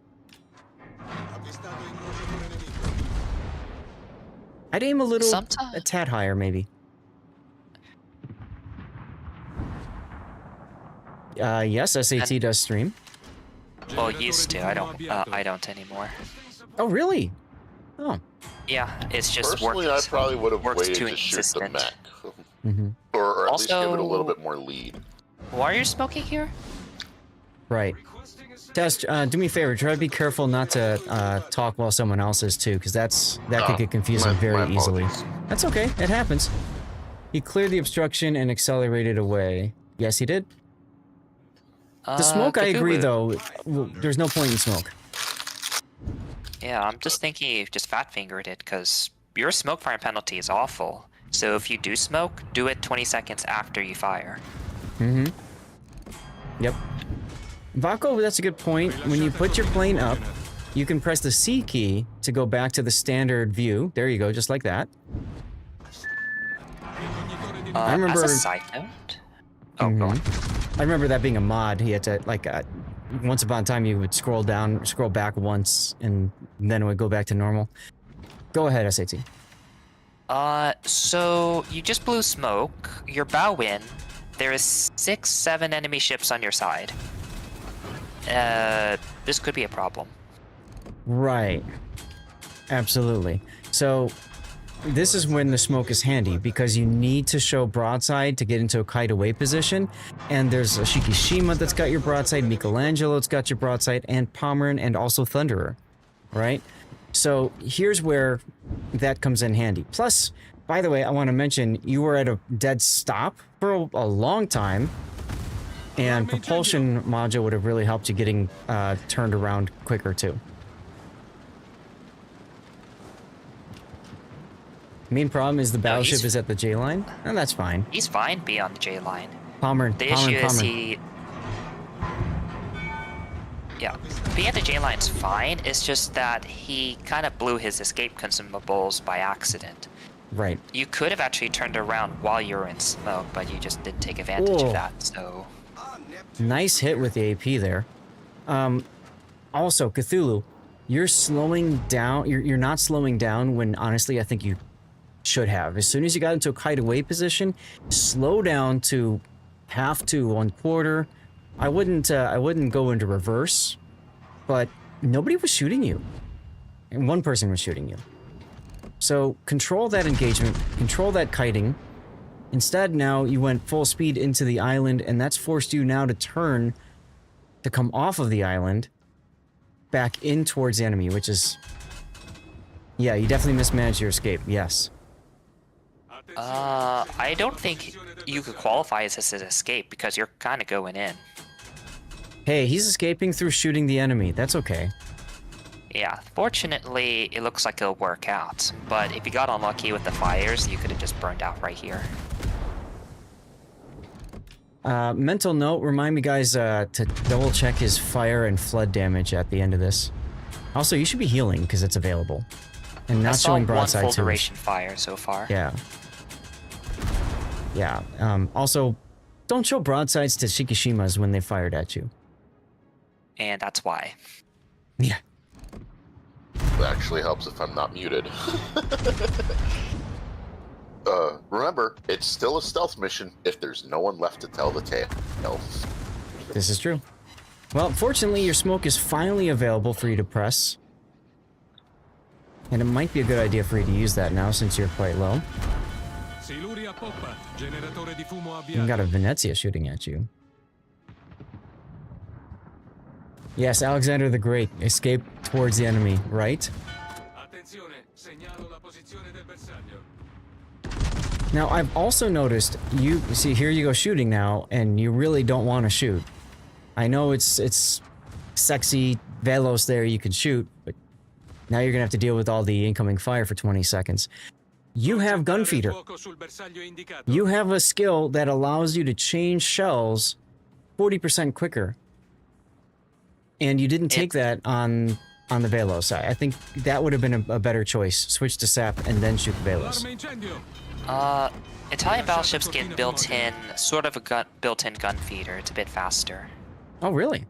I'd aim a tad higher, maybe. Yes, SAT does stream. Well, used to. I don't anymore. Oh, really? Oh. Yeah, it's just personally, I probably would have waited to shoot the mech, or at least give it a little bit more lead. Why are you smoking here? Right. Test, do me a favor. Try to be careful not to talk while someone else is too, because that could get confusing very easily. That's okay. It happens. He cleared the obstruction and accelerated away. Yes, he did. The smoke, I agree, though. There's no point in smoke. Yeah, I'm just thinking you just fat-fingered it, because your smoke fire penalty is awful. So if you do smoke, do it 20 seconds after you fire. Mm-hmm. Yep. Vaco, that's a good point. When you put your plane up, you can press the C key to go back to the standard view. There you go, just like that. I remember... As a side note... Oh, go on. I remember that being a mod. He had to, like, once upon a time, you would scroll back once, and then it would go back to normal. Go ahead, SAT. So you just blew smoke. Your bow in. There is 6, 7 enemy ships on your side. This could be a problem. Right. Absolutely. So this is when the smoke is handy, because you need to show broadside to get into a kite away position. And there's a Shikishima that's got your broadside, Michelangelo's got your broadside, and Pomeran, and also Thunderer. Right? So here's where that comes in handy. Plus, by the way, I want to mention you were at a dead stop for a long time, and propulsion module would have really helped you getting turned around quicker too. Main problem is the battleship is at the J line, and that's fine. He's fine being on the J line. Pomeran, The issue is he... Yeah, being at the J line's fine. It's just that he kind of blew his escape consumables by accident. Right. You could have actually turned around while you were in smoke, but you just didn't take advantage of that, so... Nice hit with the AP there. Also, Cthulhu, you're slowing down. You're not slowing down when, honestly, I think you should have. As soon as you got into a kite away position, slow down to half to 1/4. I wouldn't go into reverse, but nobody was shooting you, and one person was shooting you. So control that engagement, control that kiting. Instead, now you went full speed into the island, and that's forced you now to turn to come off of the island back in towards the enemy, which is... Yeah, you definitely mismanaged your escape, yes. I don't think you could qualify as an escape because you're kind of going in. Hey, he's escaping through shooting the enemy. That's okay. Yeah, fortunately, it looks like it'll work out. But if you got unlucky with the fires, you could have just burned out right here. Mental note, remind me guys to double check his fire and flood damage at the end of this. Also, you should be healing because it's available. And not showing broadside one full too. duration fire so far. Yeah. Yeah. Also, don't show broadsides to Shikishimas when they fired at you. And that's why. Yeah. It actually helps if I'm not muted. Remember, it's still a stealth mission if there's no one left to tell the tale. This is true. Well, fortunately, your smoke is finally available for you to press. And it might be a good idea for you to use that now since you're quite low. You got a Venezia shooting at you. Yes, Alexander the Great escaped towards the enemy, right? Now, I've also noticed, you see, here you go shooting now, and you really don't want to shoot. I know it's sexy, Velos there, you can shoot, but now you're going to have to deal with all the incoming fire for 20 seconds. You have Gunfeeder. You have a skill that allows you to change shells 40% quicker. And you didn't take that on the Velos side. I think that would have been a better choice. Switch to Sap and then shoot the Velos. Italian battleships get built-in, sort of a built-in gun feeder. It's a bit faster. Oh, really?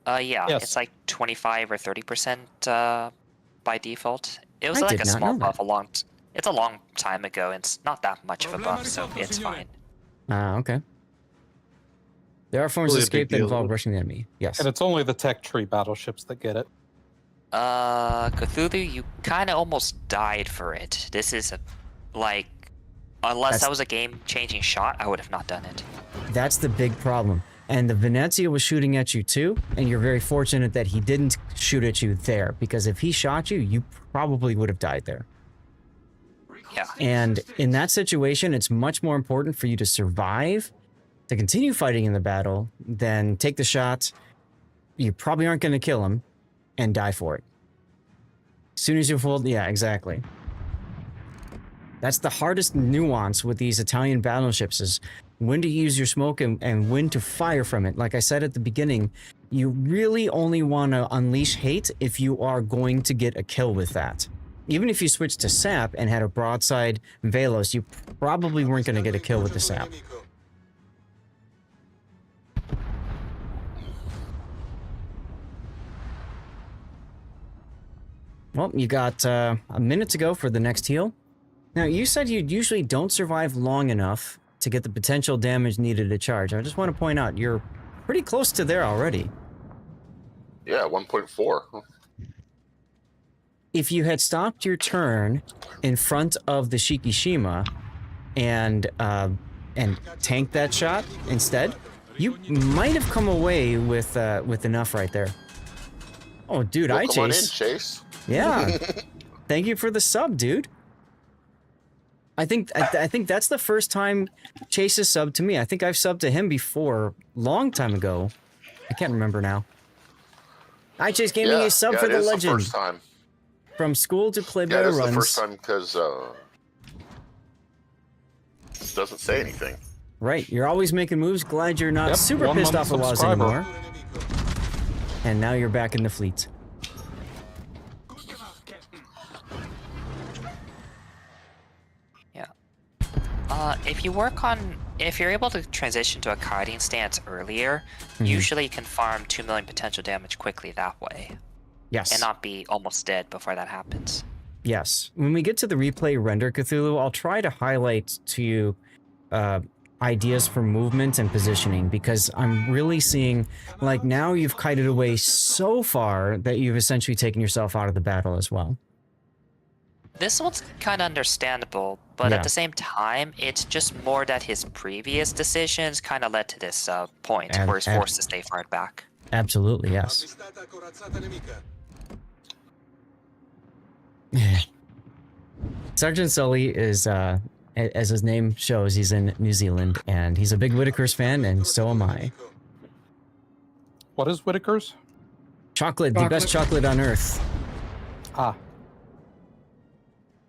Yeah, Yes. it's like 25 or 30% by default. It was like a small buff it's a long time ago. It's not that much of a buff, so it's fine. Okay. There are forms of Really a escape big that deal. involve rushing the enemy. Yes. And it's only the tech tree battleships that get it. Cthulhu, you kind of almost died for it. This is unless that was a game-changing shot, I would have not done it. That's the big problem. And the Venezia was shooting at you too, and you're very fortunate that he didn't shoot at you there, because if he shot you, you probably would have died there. Yeah. And in that situation, it's much more important for you to survive, to continue fighting in the battle, than take the shot. You probably aren't going to kill him and die for it. As soon as you fold, yeah, exactly. That's the hardest nuance with these Italian battleships, is when to use your smoke and when to fire from it. Like I said at the beginning, you really only want to unleash hate if you are going to get a kill with that. Even if you switched to Sap and had a broadside Velos, you probably weren't going to get a kill with the Sap. Well, you got a minute to go for the next heal. Now, you said you usually don't survive long enough to get the potential damage needed to charge. I just want to point out, you're pretty close to there already. Yeah, 1.4. If you had stopped your turn in front of the Shikishima and tanked that shot instead, you might have come away with enough right there. Oh, dude, Well, I come on in, Chase. Chase. Yeah. Thank you for the sub, dude. I think that's the first time Chase has subbed to me. I think I've subbed to him before, long time ago. I can't remember now. I Chase Gaming a sub for the legend. The first time. From school to play better runs. runs. The first time because it doesn't say anything. Right, you're always making moves. Glad you're not super pissed off at WoWS anymore. And now you're back in the fleet. Yeah. If you're able to transition to a kiting stance earlier, usually you can farm 2 million potential damage quickly that way. Yes. And not be almost dead before that happens. Yes. When we get to the replay render Cthulhu, I'll try to highlight to you ideas for movement and positioning, because I'm really seeing, like, now you've kited away so far that you've essentially taken yourself out of the battle as well. This one's kind of understandable, but at the same time, it's just more that his previous decisions kind of led to this point where he's forced to stay far back. Absolutely, yes. Sergeant Sully is, as his name shows, he's in New Zealand, and he's a big Whitaker's fan, and so am I. What is Whitaker's? Chocolate, the best chocolate on Earth. Ah.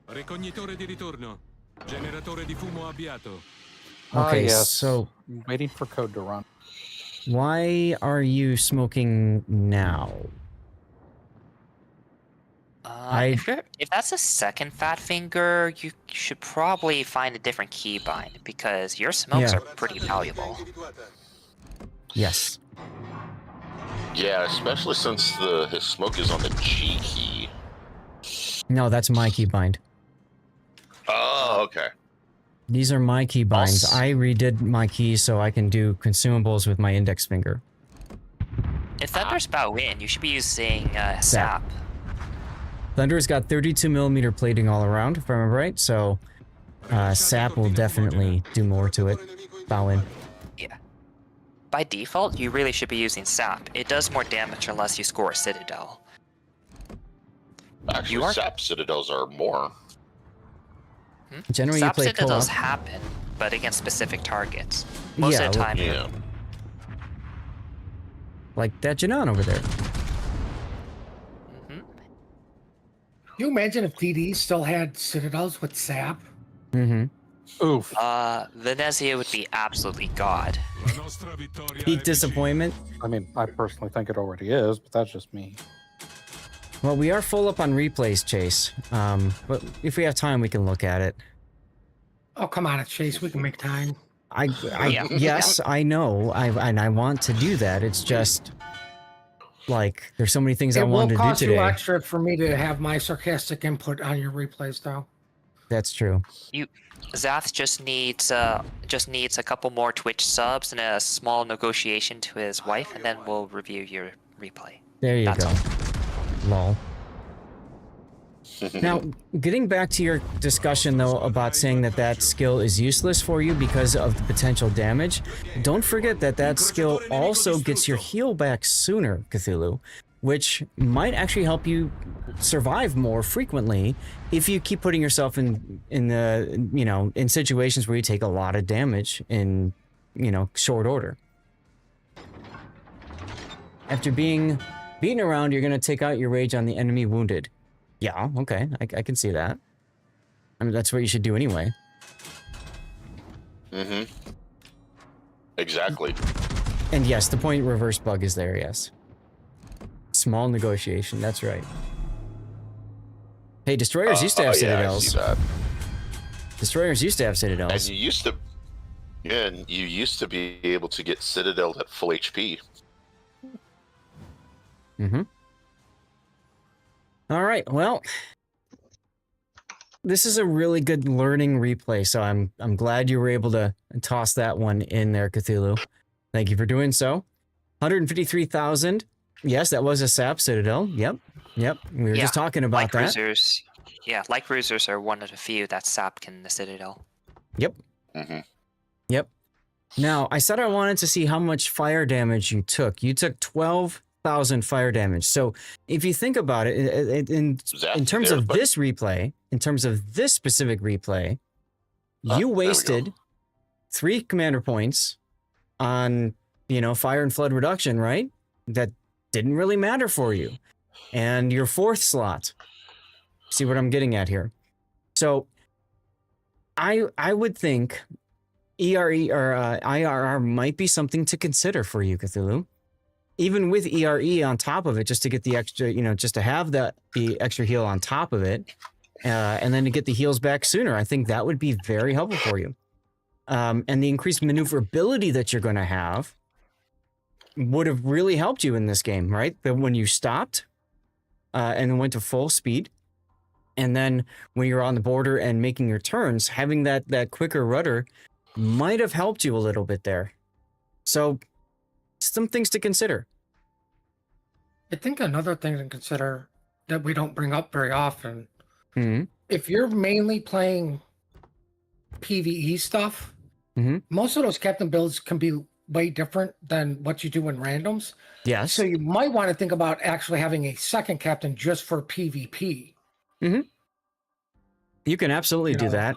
Ricognitore di ritorno. Generatore di fumo avviato. Okay, yes. so I'm waiting for code to run. Why are you smoking now? If that's a second fat finger, you should probably find a different keybind, because your smokes are pretty valuable. Yes. Yeah, especially since his smoke is on the G key. No, that's my keybind. Oh, okay. These are my keybinds. I redid my keys so I can do consumables with my index finger. If Thunder's about win, you should be using sap. Thunder's got 32mm plating all around, if I remember right, so sap will definitely do more to it. Bow in. Yeah. By default, you really should be using sap. It does more damage unless you score a Citadel. Actually, sap Citadels are more. Generally, sap you play Citadels co-op. happen, but against specific targets. Most of the time. Yeah. Like that Janan over there. Can you imagine if DD still had Citadels with sap? Oof. Venezia would be absolutely god. Peak disappointment. I mean, I personally think it already is, but that's just me. Well, we are full up on replays, Chase. But if we have time, we can look at it. Oh, come on, Chase. We can make time. Yes, I know. I want to do that. It's just like there's so many things I wanted to do today. It will cost you extra for me to have my sarcastic input on your replays, though. That's true. Zath just needs a couple more Twitch subs and a small negotiation to his wife, and then we'll review your replay. There you That's go. all. Lol. Now, getting back to your discussion, though, about saying that that skill is useless for you because of the potential damage, don't forget that that skill also gets your heal back sooner, Cthulhu, which might actually help you survive more frequently if you keep putting yourself in situations where you take a lot of damage in, short order. After being beaten around, you're going to take out your rage on the enemy wounded. Yeah, okay, I can see that. I mean, that's what you should do anyway. Exactly. And yes, the point reverse bug is there, yes. Small negotiation, that's right. Hey, Destroyers used to have Citadels. Yeah, I see that. Destroyers used to have Citadels. And you used to be able to get Citadel at full HP. All right. Well, this is a really good learning replay, so I'm glad you were able to toss that one in there, Cthulhu. Thank you for doing so. 153,000. Yes, that was a sap citadel. Yep. We were just talking about light that. Cruisers. Yeah, light cruisers are one of the few that sapped in the Citadel. Yep. Yep. Now, I said I wanted to see how much fire damage you took. You took 12,000 fire damage. So if you think about it, in terms of this replay, in terms of this specific replay, you wasted 3 commander points on, fire and flood reduction, right? That didn't really matter for you. And your 4th slot. See what I'm getting at here? So I would think ERE or IRR might be something to consider for you, Cthulhu. Even with ERE on top of it, just to get the extra, just to have the extra heal on top of it, and then to get the heals back sooner. I think that would be very helpful for you. And the increased maneuverability that you're going to have would have really helped you in this game, right? But when you stopped and went to full speed, and then when you're on the border and making your turns, having that quicker rudder might have helped you a little bit there. So, some things to consider. I think another thing to consider that we don't bring up very often, Mm-hmm. if you're mainly playing PvE stuff, most of those captain builds can be way different than what you do in randoms. Yes. So you might want to think about actually having a second captain just for PvP. You can absolutely do that.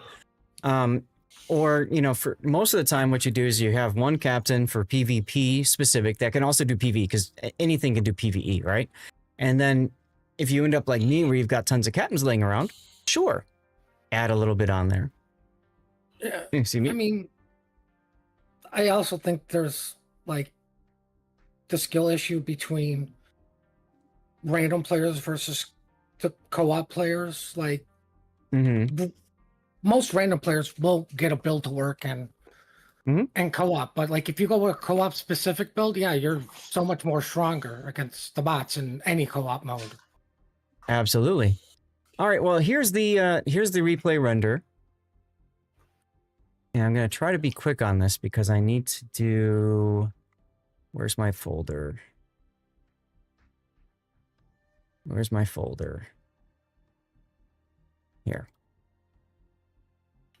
Or, for most of the time, what you do is you have one captain for PvP specific that can also do PvE, because anything can do PvE, right? And then if you end up like me, where you've got tons of captains laying around, sure, add a little bit on there. Yeah. You see me? I mean, I also think there's like the skill issue between random players versus the co-op players. Like, most random players will get a build to work and co-op, but like if you go with a co-op specific build, yeah, you're so much more stronger against the bots in any co-op mode. Absolutely. All right, well, here's the replay render. And I'm going to try to be quick on this because I need to do... Where's my folder? Where's my folder? Here.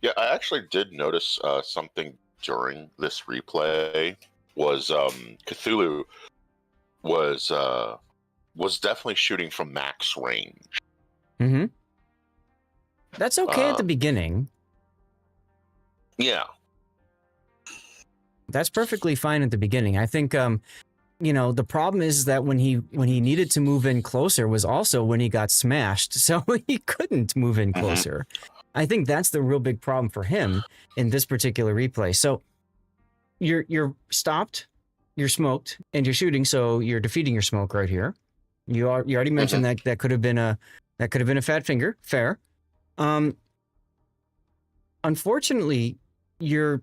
Yeah, I actually did notice something during this replay. Was Cthulhu was definitely shooting from max range. That's okay at the beginning. Yeah. That's perfectly fine at the beginning. I think the problem is that when he needed to move in closer was also when he got smashed, so he couldn't move in closer. I think that's the real big problem for him in this particular replay. So you're stopped, you're smoked, and you're shooting, so you're defeating your smoke right here. You already mentioned that could have been a fat finger. Fair. Unfortunately, you're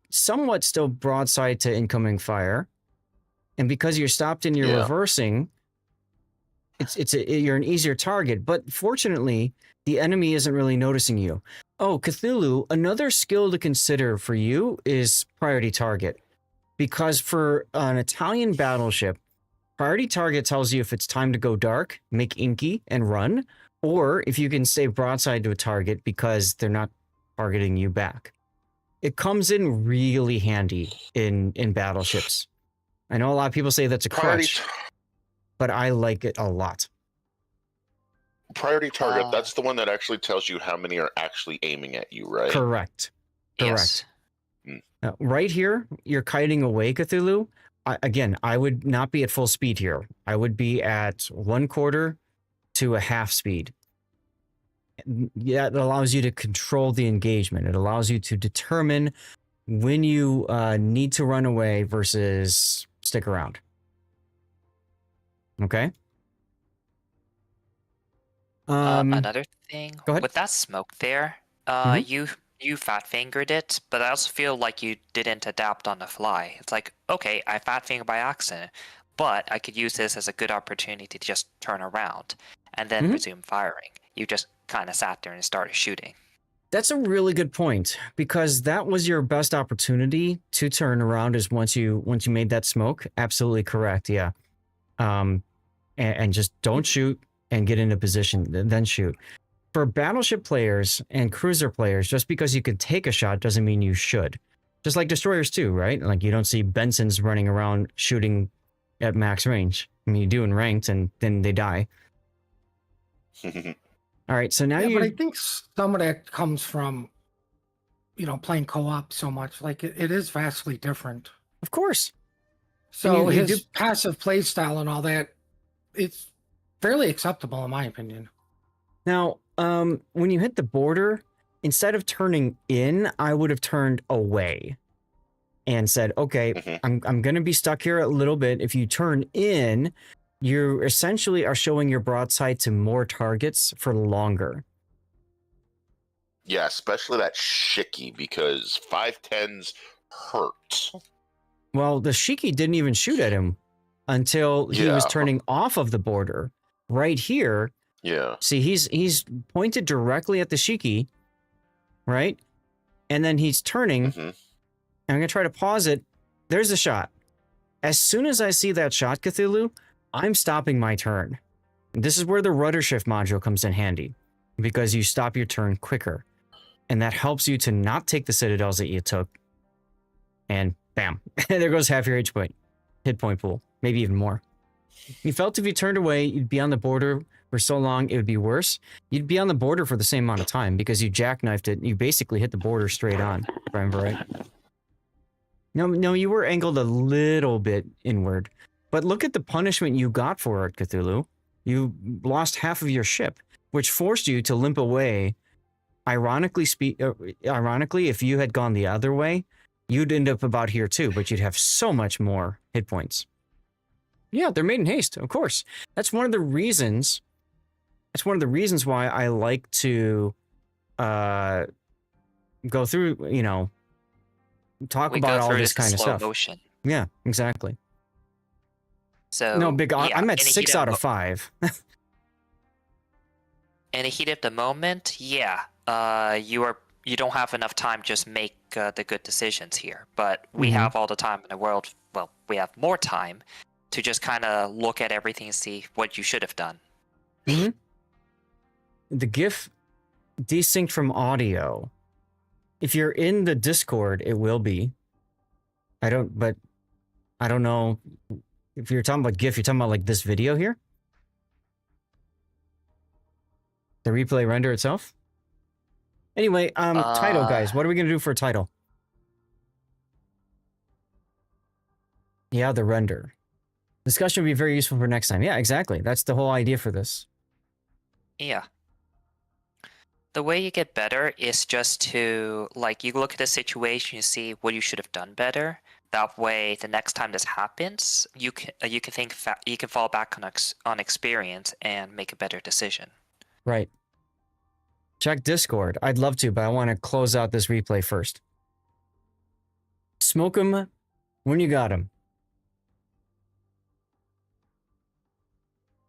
somewhat still broadside to incoming fire, and because you're stopped and you're reversing, you're an easier target. But fortunately, the enemy isn't really noticing you. Oh, Cthulhu, another skill to consider for you is priority target, because for an Italian battleship, priority target tells you if it's time to go dark, make inky, and run, or if you can stay broadside to a target because they're not targeting you back. It comes in really handy in battleships. I know a lot of people say that's a crutch, but I like it a lot. Priority target, that's the one that actually tells you how many are actually aiming at you, right? Correct. Yes. Right here, you're kiting away, Cthulhu. Again, I would not be at full speed here. I would be at 1/4 to a half speed. Yeah, it allows you to control the engagement. It allows you to determine when you need to run away versus stick around. Okay? Another thing, Go ahead. with that smoke there, you fat fingered it, but I also feel like you didn't adapt on the fly. It's like, okay, I fat fingered by accident, but I could use this as a good opportunity to just turn around. and then resume firing. You just kind of sat there and started shooting. That's a really good point, because that was your best opportunity to turn around is once you made that smoke. Absolutely correct. Yeah. And just don't shoot and get into position, then shoot. For battleship players and cruiser players, just because you can take a shot doesn't mean you should. Just like destroyers too, right? Like you don't see Bensons running around shooting at max range. I mean, you do in ranked and then they die. All right, so now but I think some of that comes from, playing co-op so much. Like it is vastly different. Of course. So his passive play style and all that, it's fairly acceptable in my opinion. Now, when you hit the border, instead of turning in, I would have turned away and said, okay, I'm going to be stuck here a little bit. If you turn in, you essentially are showing your broadside to more targets for longer. Yeah, especially that Shiki, because 510s hurt. Well, the Shiki didn't even shoot at him until he was turning off of the border. Right here. Yeah. See, he's pointed directly at the Shiki, right? And then he's turning. And I'm going to try to pause it. There's a shot. As soon as I see that shot, Cthulhu, I'm stopping my turn. This is where the rudder shift module comes in handy, because you stop your turn quicker. And that helps you to not take the citadels that you took. And bam, there goes half your hit point pool, maybe even more. You felt if you turned away, you'd be on the border for so long, it would be worse. You'd be on the border for the same amount of time because you jackknifed it. You basically hit the border straight on, if I remember right. No, you were angled a little bit inward. But look at the punishment you got for it, Cthulhu. You lost half of your ship, which forced you to limp away. Ironically, if you had gone the other way, you'd end up about here too, but you'd have so much more hit points. Yeah, they're made in haste, of course. That's one of the reasons. That's one of the reasons why I like to go through, talk about all this kind of stuff. Motion. Yeah, exactly. So no, I'm at 6 out of 5. In the heat of the moment, you don't have enough time to just make the good decisions here. But we have all the time in the world. Well, we have more time to just kind of look at everything and see what you should have done. The GIF desynced from audio. If you're in the Discord, it will be. I don't know. If you're talking about GIF, you're talking about like this video here? The replay render itself? Anyway, title, guys. What are we going to do for a title? Yeah, the render. Discussion would be very useful for next time. Yeah, exactly. That's the whole idea for this. Yeah. The way you get better is just to, you look at the situation, you see what you should have done better. That way, the next time this happens, you can fall back on experience and make a better decision. Right. Check Discord. I'd love to, but I want to close out this replay first. Smoke him when you got him.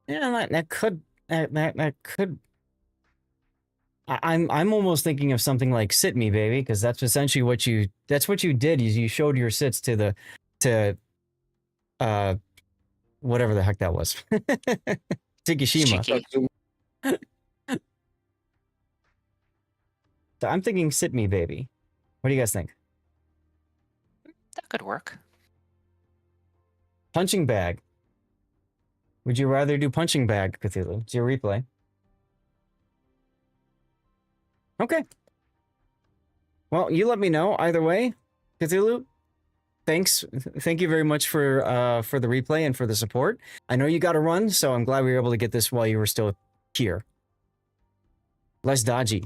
Yeah, that could. I'm almost thinking of something like "sit me, baby," because that's essentially what you did. Is you showed your sits to whatever the heck that was, Tikishima. So I'm thinking "sit me, baby." What do you guys think? That could work. Punching bag. Would you rather do punching bag, Cthulhu? It's your replay. Okay. Well, you let me know either way, Cthulhu. Thanks. Thank you very much for the replay and for the support. I know you got to run, so I'm glad we were able to get this while you were still here. Less dodgy.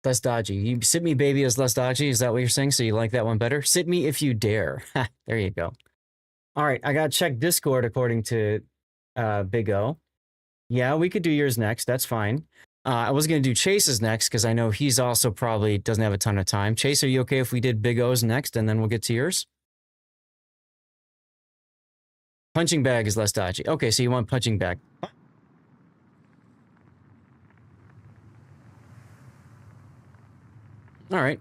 Less dodgy. You sit me, baby, as less dodgy. Is that what you're saying? So you like that one better? Sit me if you dare. There you go. All right. I got to check Discord according to Big O. Yeah, we could do yours next. That's fine. I was going to do Chase's next because I know he's also probably doesn't have a ton of time. Chase, are you okay if we did Big O's next and then we'll get to yours? Punching bag is less dodgy. Okay, so you want punching bag. All right.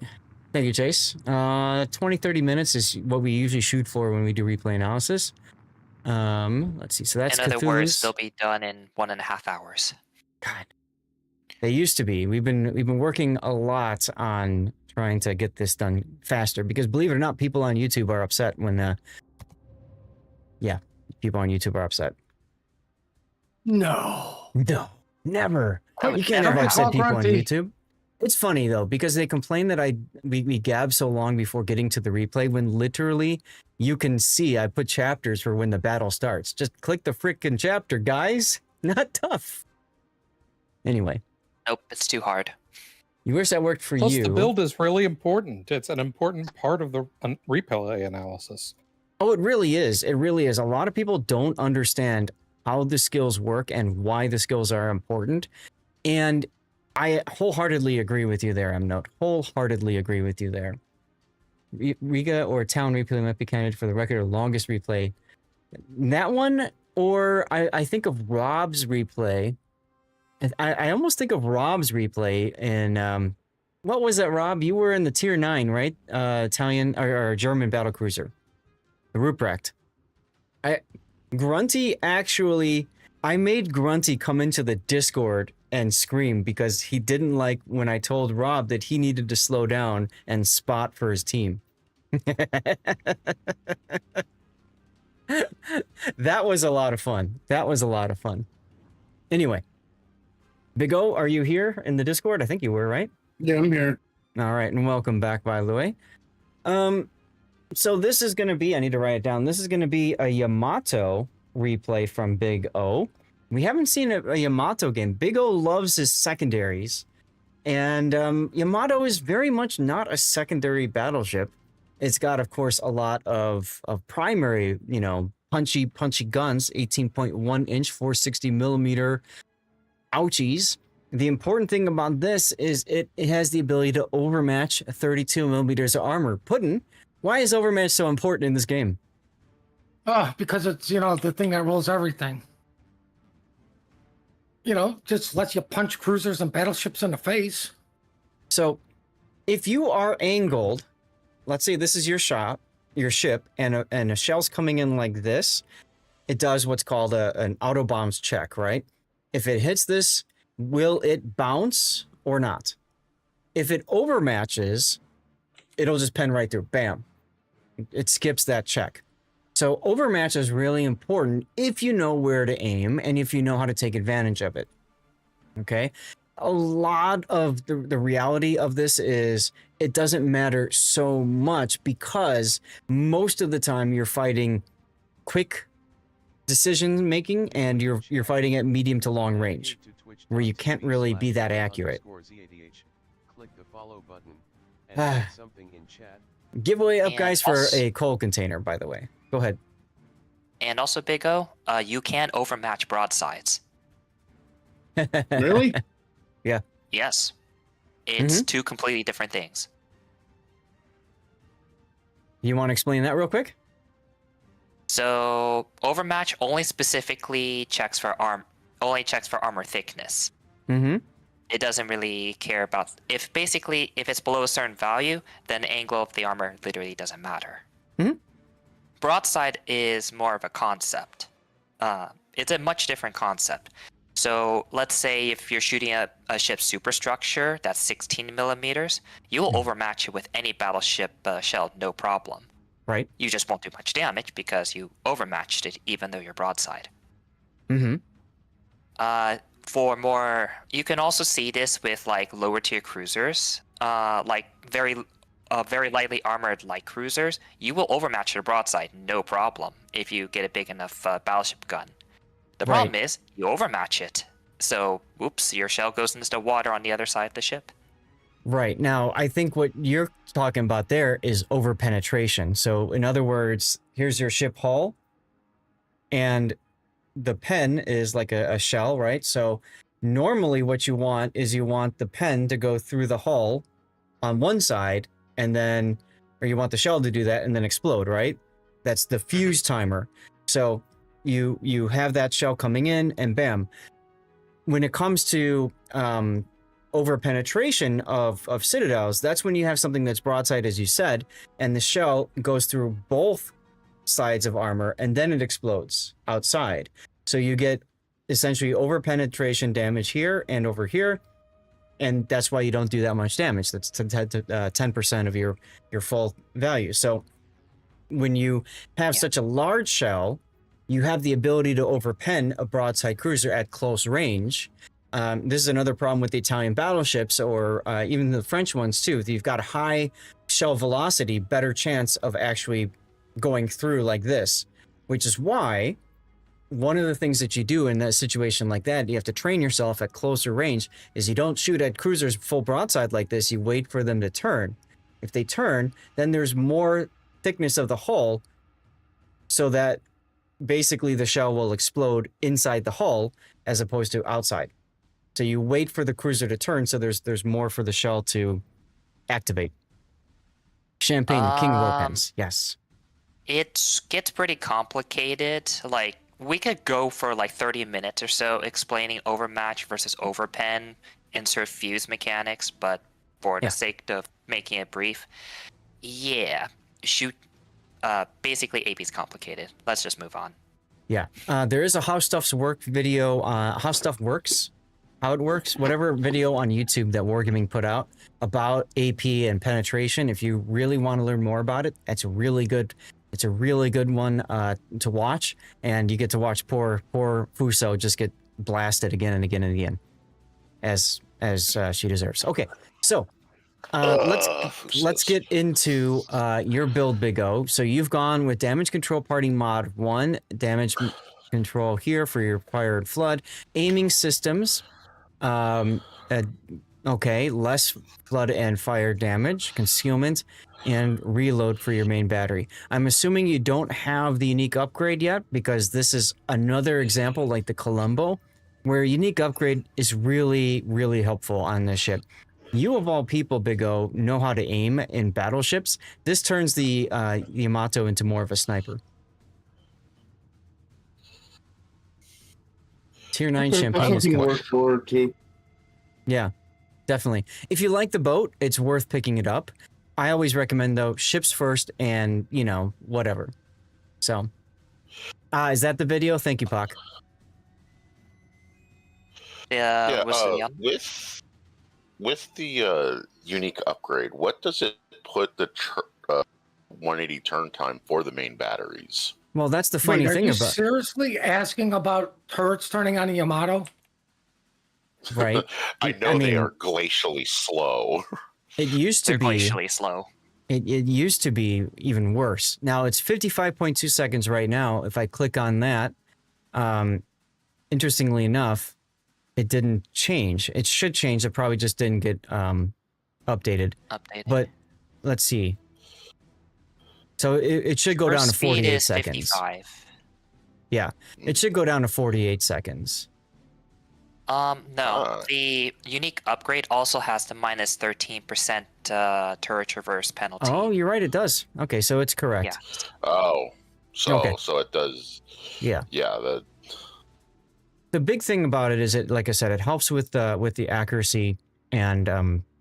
Thank you, Chase. 20, 30 minutes is what we usually shoot for when we do replay analysis. Let's see. So that's in other Cthulhu's. words, they'll be done in 1.5 hours. God. They used to be. We've been working a lot on trying to get this done faster because believe it or not, people on YouTube are upset when people on YouTube are upset. No. No. Never. would You can't never have upset happen. people on Grunty. YouTube. It's funny though, because they complain that we gab so long before getting to the replay when literally you can see I put chapters for when the battle starts. Just click the frickin' chapter, guys. Not tough. Anyway. Nope, it's too hard. You wish that worked for Plus, you. the build is really important. It's an important part of the replay analysis. Oh, it really is. It really is. A lot of people don't understand how the skills work and why the skills are important. And I wholeheartedly agree with you there, Mnote. Wholeheartedly agree with you there. Riga or Town replay might be candidate for the record of longest replay. That one, or I think of Rob's replay. I almost think of Rob's replay in, what was that, Rob? You were in the tier 9, right? Italian or German battlecruiser. The Ruprecht. Grunty actually, I made Grunty come into the Discord and scream because he didn't like when I told Rob that he needed to slow down and spot for his team. That was a lot of fun. That was a lot of fun. Anyway, Big O, are you here in the Discord? I think you were, right? Yeah, I'm here. All right, and welcome back, by the way. So this is going to be, I need to write it down. This is going to be a Yamato replay from Big O. We haven't seen a Yamato game. Big O loves his secondaries. And Yamato is very much not a secondary battleship. It's got, of course, a lot of primary, punchy guns, 18.1 inch, 460 millimeter ouchies. The important thing about this is it has the ability to overmatch 32 millimeters of armor. Puddin', why is overmatch so important in this game? Because it's, the thing that rules everything. Just lets you punch cruisers and battleships in the face. So, if you are angled, let's say this is your ship, and a shell's coming in like this, it does what's called an auto bombs check, right? If it hits this, will it bounce or not? If it overmatches, it'll just pen right through. Bam. It skips that check. So overmatch is really important if you know where to aim and if you know how to take advantage of it. Okay? A lot of the reality of this is it doesn't matter so much because most of the time you're fighting quick decision making and you're fighting at medium to long range where you can't really be that accurate. Click the follow button and write something in chat. Giveaway up, guys, for a coal container, by the way. Go ahead. And also, Big O, you can overmatch broadsides. Really? Yeah. Yes. It's two completely different things. You want to explain that real quick? So overmatch only specifically checks for armor thickness. Mm-hmm. It doesn't really care about if it's below a certain value, then the angle of the armor literally doesn't matter. Mm-hmm. Broadside is more of a concept. It's a much different concept. So let's say if you're shooting a ship's superstructure that's 16 millimeters, you will overmatch it with any battleship shell, no problem. Right. You just won't do much damage because you overmatched it, even though you're broadside. Mm-hmm. You can also see this with like lower tier cruisers, like very lightly armored light cruisers. You will overmatch your broadside, no problem, if you get a big enough battleship gun. The problem is you overmatch it, so oops, your shell goes into the water on the other side of the ship. Right. Now, I think what you're talking about there is overpenetration. So, in other words, here's your ship hull, and the pen is like a shell, right? So, normally what you want is you want the pen to go through the hull on one side, or you want the shell to do that and then explode, right? That's the fuse timer. So, you have that shell coming in, and bam. When it comes to over penetration of citadels, that's when you have something that's broadside, as you said, and the shell goes through both sides of armor, and then it explodes outside. So you get essentially over penetration damage here and over here, and that's why you don't do that much damage. That's 10% of your full value. So when you have such a large shell, you have the ability to overpen a broadside cruiser at close range. This is another problem with the Italian battleships, or even the French ones too. If you've got a high shell velocity, better chance of actually going through like this, which is why one of the things that you do in a situation like that, you have to train yourself at closer range, is you don't shoot at cruisers full broadside like this. You wait for them to turn. If they turn, then there's more thickness of the hull, so that basically the shell will explode inside the hull as opposed to outside. So you wait for the cruiser to turn, so there's more for the shell to activate. Champagne, the king of warpens. Yes. It gets pretty complicated. Like, we could go for like 30 minutes or so explaining overmatch versus overpen, insert fuse mechanics, but for the sake of making it brief, basically AP's complicated. Let's just move on. Yeah. There is a How Stuff's Work video, How Stuff Works, How It Works, whatever video on YouTube that Wargaming put out about AP and penetration. If you really want to learn more about it, it's a really good one to watch, and you get to watch poor Fuso just get blasted again and again and again, as she deserves. Okay, so let's get into your build, Big O. So you've gone with Damage Control Party Mod 1, damage control here for your Acquired Flood, aiming systems. Okay, less flood and fire damage, concealment, and reload for your main battery. I'm assuming you don't have the unique upgrade yet, because this is another example like the Colombo, where unique upgrade is really, really helpful on this ship. You, of all people, Big O, know how to aim in battleships. This turns the Yamato into more of a sniper. Tier 9 champagne is work forward to. Yeah, definitely. If you like the boat, it's worth picking it up. I always recommend, though, ships first and, whatever. So, is that the video? Thank you, Pac. With the unique upgrade, what does it put the 180 turn time for the main batteries? Well, that's the funny thing about. Are you seriously asking about turrets turning on a Yamato? Right. I mean, they are glacially slow. It used to be glacially slow. It used to be even worse. Now it's 55.2 seconds right now. If I click on that, interestingly enough, it didn't change. It should change. It probably just didn't get updated. But let's see. So it should go down to 48 seconds. 55. Yeah, it should go down to 48 seconds. No, the unique upgrade also has the minus 13% turret traverse penalty. Oh, you're right, it does. Okay, so it's correct. Yeah. Oh, so it does. Yeah. Yeah. The big thing about it is it, like I said, it helps with the accuracy, and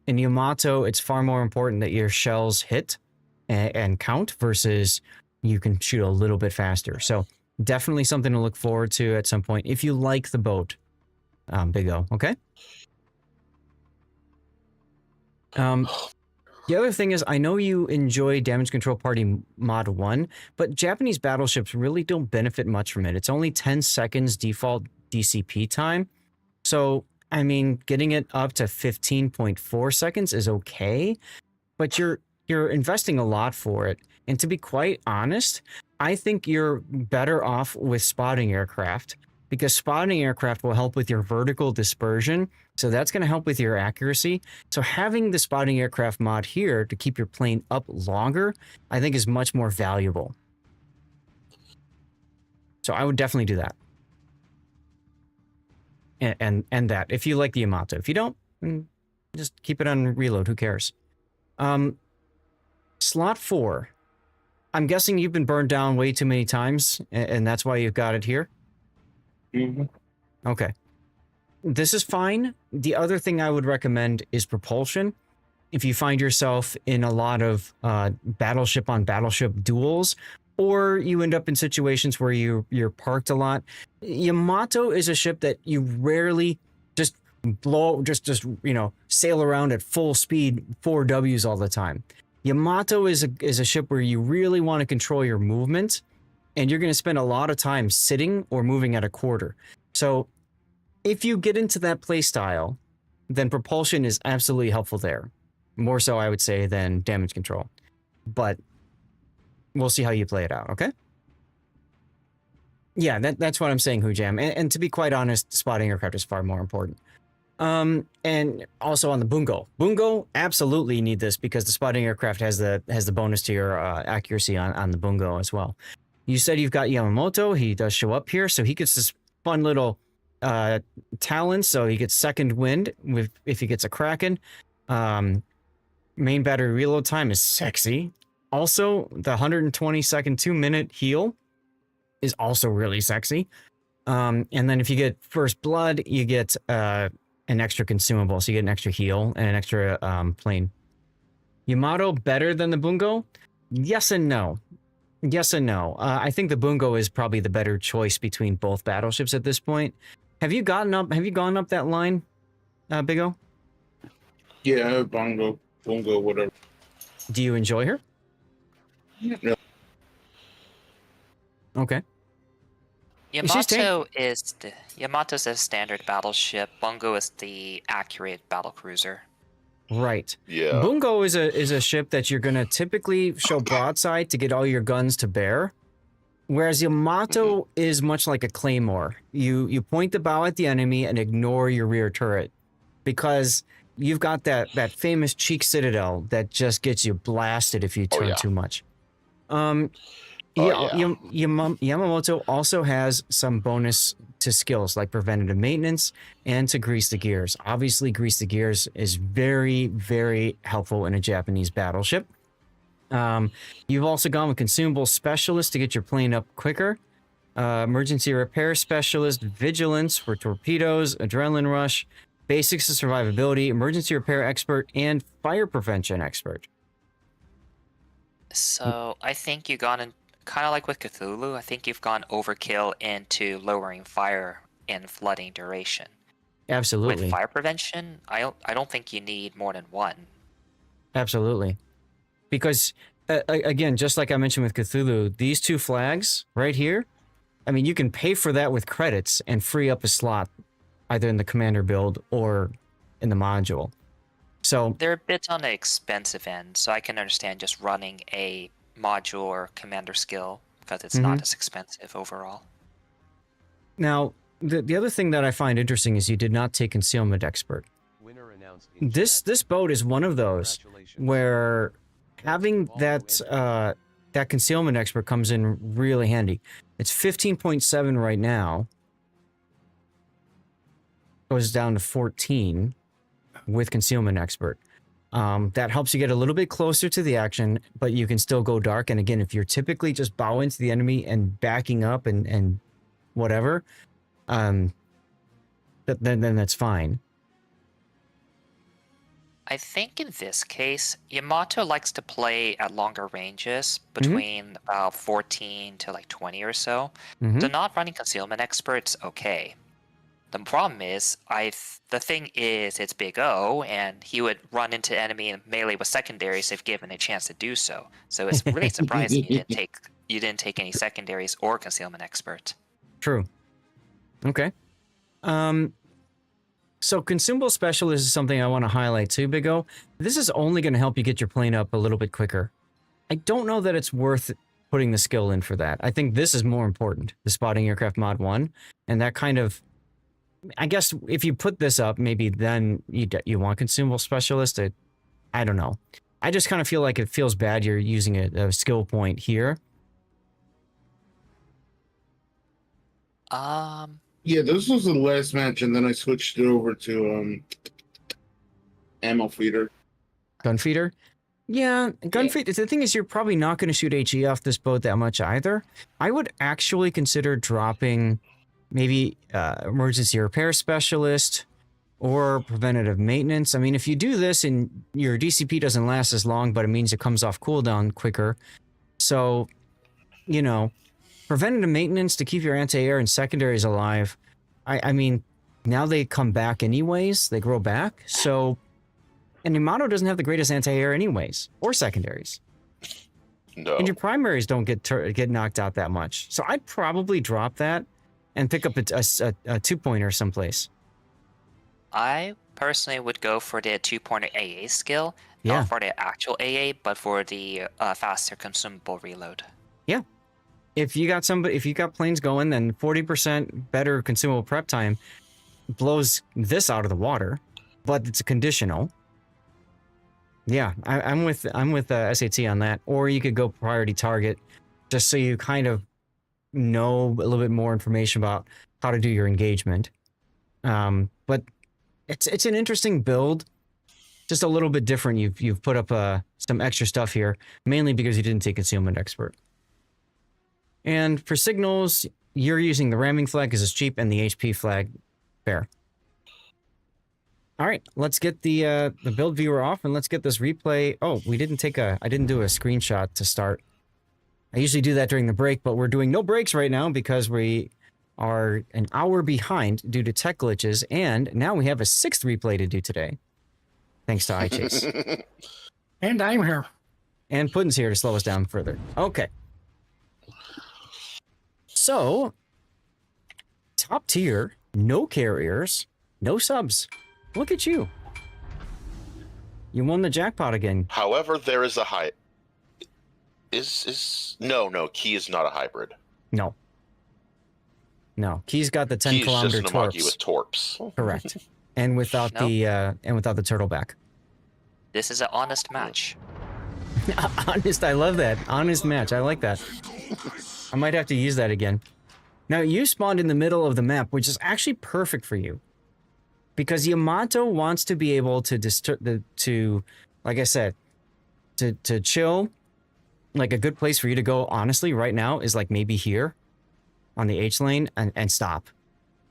in Yamato, it's far more important that your shells hit and count versus you can shoot a little bit faster. So definitely something to look forward to at some point if you like the boat. Big O, okay? The other thing is, I know you enjoy Damage Control Party Mod 1, but Japanese battleships really don't benefit much from it. It's only 10 seconds default DCP time. So, I mean, getting it up to 15.4 seconds is okay, but you're investing a lot for it. And to be quite honest, I think you're better off with spotting aircraft, because spotting aircraft will help with your vertical dispersion. So that's going to help with your accuracy. So having the spotting aircraft mod here to keep your plane up longer, I think is much more valuable. So I would definitely do that. And that, if you like the Yamato. If you don't, just keep it on reload. Who cares? Slot 4. I'm guessing you've been burned down way too many times, and that's why you've got it here? Mm-hmm. Okay. This is fine. The other thing I would recommend is propulsion. If you find yourself in a lot of battleship on battleship duels, or you end up in situations where you're parked a lot, Yamato is a ship that you rarely just sail around at full speed 4 Ws all the time. Yamato is a ship where you really want to control your movement, and you're going to spend a lot of time sitting or moving at a quarter. So if you get into that play style, then propulsion is absolutely helpful there. More so, I would say, than damage control. But we'll see how you play it out, okay? Yeah, that's what I'm saying, Hujam. And to be quite honest, spotting aircraft is far more important. And also on the Bungo. Bungo, absolutely need this because the spotting aircraft has the bonus to your accuracy on the Bungo as well. You said you've got Yamamoto. He does show up here, so he gets this fun little talent. So he gets second wind if he gets a Kraken. Main battery reload time is sexy. Also, the 120 second 2-minute heal is also really sexy. And then if you get first blood, you get an extra consumable, so you get an extra heal and an extra plane. Yamato better than the Bungo? Yes and no. Yes and no. I think the Bungo is probably the better choice between both battleships at this point. Have you gone up that line, Big O? Yeah, Bungo, whatever. Do you enjoy her? Yeah. Okay. Yamato's a standard battleship. Bungo is the accurate battle cruiser. Right. Yeah. Bungo is a ship that you're gonna typically show broadside to get all your guns to bear, whereas Yamato is much like a claymore. You point the bow at the enemy and ignore your rear turret, because you've got that famous cheek citadel that just gets you blasted if you turn too much. Yamamoto also has some bonus to skills like preventative maintenance and to grease the gears. Obviously, grease the gears is very, very helpful in a Japanese battleship. You've also gone with consumable specialist to get your plane up quicker. Emergency repair specialist, vigilance for torpedoes, adrenaline rush, basics of survivability, emergency repair expert, and fire prevention expert. So I think you've gone in kind of like with Cthulhu. I think you've gone overkill into lowering fire and flooding duration. Absolutely. With fire prevention, I don't think you need more than one. Absolutely. Because, again, just like I mentioned with Cthulhu, these two flags right here, I mean, you can pay for that with credits and free up a slot either in the commander build or in the module. So they're a bit on the expensive end, so I can understand just running a module or commander skill because it's not as expensive overall. Now, the other thing that I find interesting is you did not take concealment expert. This boat is one of those where having that concealment expert comes in really handy. It's 15.7 right now. Goes down to 14 with concealment expert. That helps you get a little bit closer to the action, but you can still go dark. And again, if you're typically just bowing to the enemy and backing up and whatever, then that's fine. I think in this case, Yamato likes to play at longer ranges, between about 14 to like 20 or so. So not running concealment expert's okay. The problem is, the thing is, it's Big O, and he would run into enemy in melee with secondaries if given a chance to do so. So it's really surprising you didn't take any secondaries or concealment expert. True. Okay. So consumable specialist is something I want to highlight too, Big O. This is only going to help you get your plane up a little bit quicker. I don't know that it's worth putting the skill in for that. I think this is more important, the spotting aircraft mod 1, and that kind of, I guess if you put this up, maybe then you want consumable specialist. I don't know. I just kind of feel like it feels bad you're using a skill point here. Yeah, this was the last match, and then I switched it over to ammo feeder. Gun feeder? Yeah, gunfight. The thing is, you're probably not going to shoot HE off this boat that much either. I would actually consider dropping maybe emergency repair specialist or preventative maintenance. I mean, if you do this and your DCP doesn't last as long, but it means it comes off cooldown quicker. So, you know, preventative maintenance to keep your anti-air and secondaries alive. I mean, now they come back anyways. They grow back. So, and Yamato doesn't have the greatest anti-air anyways, or secondaries. No. And your primaries don't get knocked out that much. So I'd probably drop that and pick up a 2-pointer someplace. I personally would go for the 2-pointer AA skill, Yeah. not for the actual AA, but for the faster consumable reload. Yeah. If you got planes going, then 40% better consumable prep time blows this out of the water, but it's conditional. Yeah, I'm with SAT on that. Or you could go priority target, just so you kind of know a little bit more information about how to do your engagement. But it's an interesting build, just a little bit different. You've put up some extra stuff here, mainly because you didn't take concealment expert. And for signals, you're using the ramming flag because it's cheap, and the HP flag, fair. All right, let's get the build viewer off and let's get this replay. Oh, I didn't do a screenshot to start. I usually do that during the break, but we're doing no breaks right now because we are an hour behind due to tech glitches, and now we have a 6th replay to do today. Thanks to iChase. And I'm here. And Puddin's here to slow us down further. Okay. So, top tier, no carriers, no subs. Look at you. You won the jackpot again. However, there is a hybrid. No, Key is not a hybrid. No. Key's got the 10-kilometer torps. He's just with torps. Correct. And without the turtleback. This is an honest match. Honest, I love that. Honest match. I like that. I might have to use that again. Now, you spawned in the middle of the map, which is actually perfect for you. Because Yamato wants to be able to like I said, to chill. Like a good place for you to go, honestly, right now is like maybe here on the H lane and stop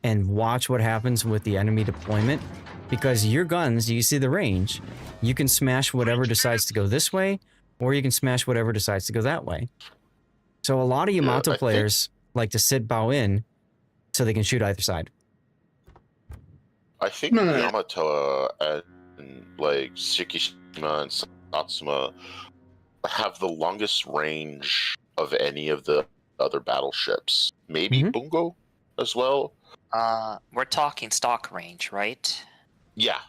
and watch what happens with the enemy deployment. Because your guns, you see the range, you can smash whatever decides to go this way, or you can smash whatever decides to go that way. So a lot of Yamato players like to sit bow in so they can shoot either side. I think Yamato and like Shikishima and Satsuma have the longest range of any of the other battleships. Maybe Bungo as well. We're talking stock range, right? Yeah.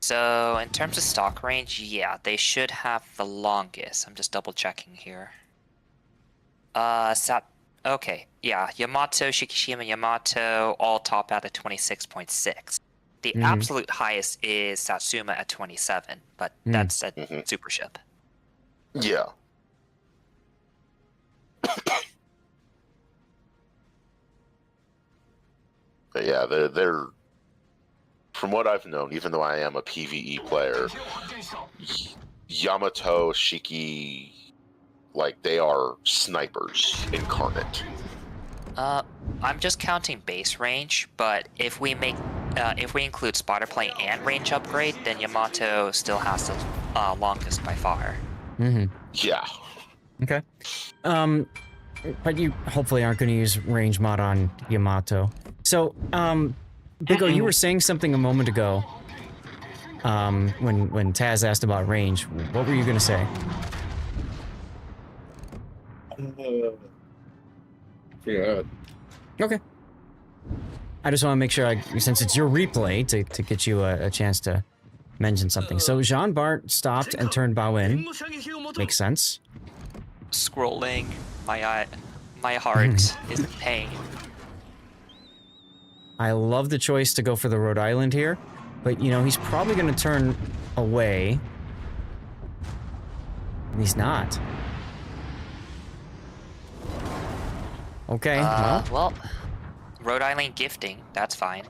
So in terms of stock range, yeah, they should have the longest. I'm just double checking here. Okay, yeah, Yamato, Shikishima, Yamato all top out at 26.6. The absolute highest is Satsuma at 27, but that's a super ship. Yeah. But yeah, they're from what I've known, even though I am a PvE player, Yamato, Shiki, like they are snipers incarnate. I'm just counting base range, but if we include spotter plane and range upgrade, then Yamato still has the longest by far. Yeah. Okay. But you hopefully aren't going to use range mod on Yamato. So, Bigo, you were saying something a moment ago. When Taz asked about range, what were you going to say? Yeah. Okay. I just want to make sure, since it's your replay, to get you a chance to mention something. So Jean Bart stopped and turned bow in. Makes sense. Scrolling, my heart is in pain. I love the choice to go for the Rhode Island here, but you know he's probably going to turn away. And he's not. Okay. Well, Rhode Island gifting, that's fine.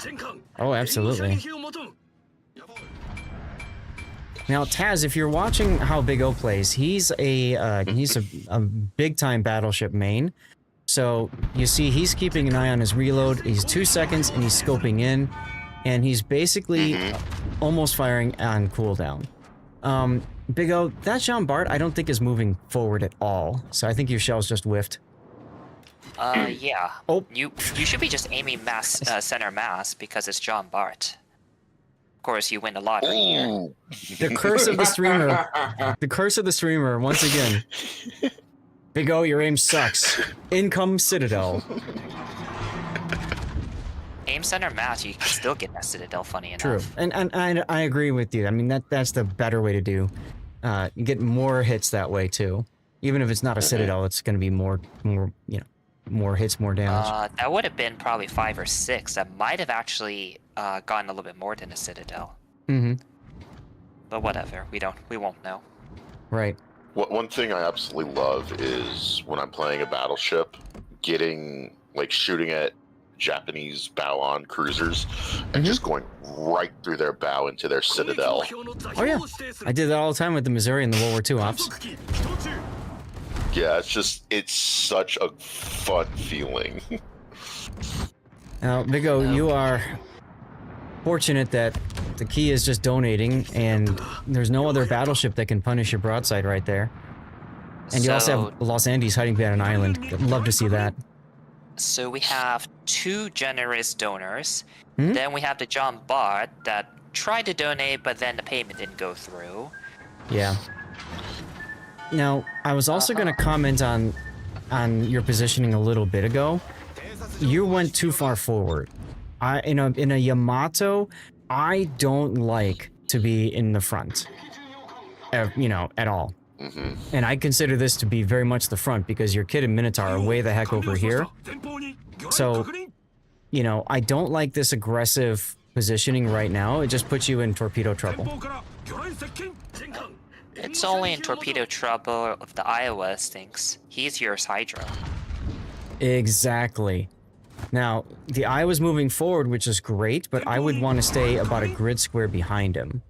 Oh, absolutely. Now, Taz, if you're watching how Big O plays, he's a big time battleship main. So you see, he's keeping an eye on his reload. He's 2 seconds, and he's scoping in, and he's basically almost firing on cooldown. Big O, that Jean Bart I don't think is moving forward at all. So I think your shells just whiffed. Yeah. Oh. You should be just aiming center mass because it's John Bart. Of course, you win a lot right here. The curse of the streamer. The curse of the streamer, once again. Big O, your aim sucks. Income Citadel. Aim center mass, you can still get that Citadel, funny enough. True. And I agree with you. I mean, that's the better way to do. You get more hits that way, too. Even if it's not a Citadel, it's going to be more, more hits, more damage. That would have been probably 5 or 6. That might have actually gotten a little bit more than a Citadel. But whatever, we won't know. Right. One thing I absolutely love is when I'm playing a battleship, shooting at Japanese bow-on cruisers and just going right through their bow into their Citadel. Oh yeah, I did that all the time with the Missouri in the World War II ops. Yeah, it's such a fun feeling. Now, Big O, you are fortunate that the key is just donating, and there's no other battleship that can punish your broadside right there. And you also have Los Andes hiding behind an island. I'd love to see that. So we have 2 generous donors. Then we have the John Bart that tried to donate, but then the payment didn't go through. Yeah. Now, I was also going to comment on your positioning a little bit ago. You went too far forward. In a Yamato, I don't like to be in the front. At all. And I consider this to be very much the front because your Kid and Minotaur are way the heck over here. So, I don't like this aggressive positioning right now. It just puts you in torpedo trouble. It's only in torpedo trouble if the Iowa stinks. He's your Hydra. Exactly. Now, the Iowa's moving forward, which is great, but I would want to stay about a grid square behind him.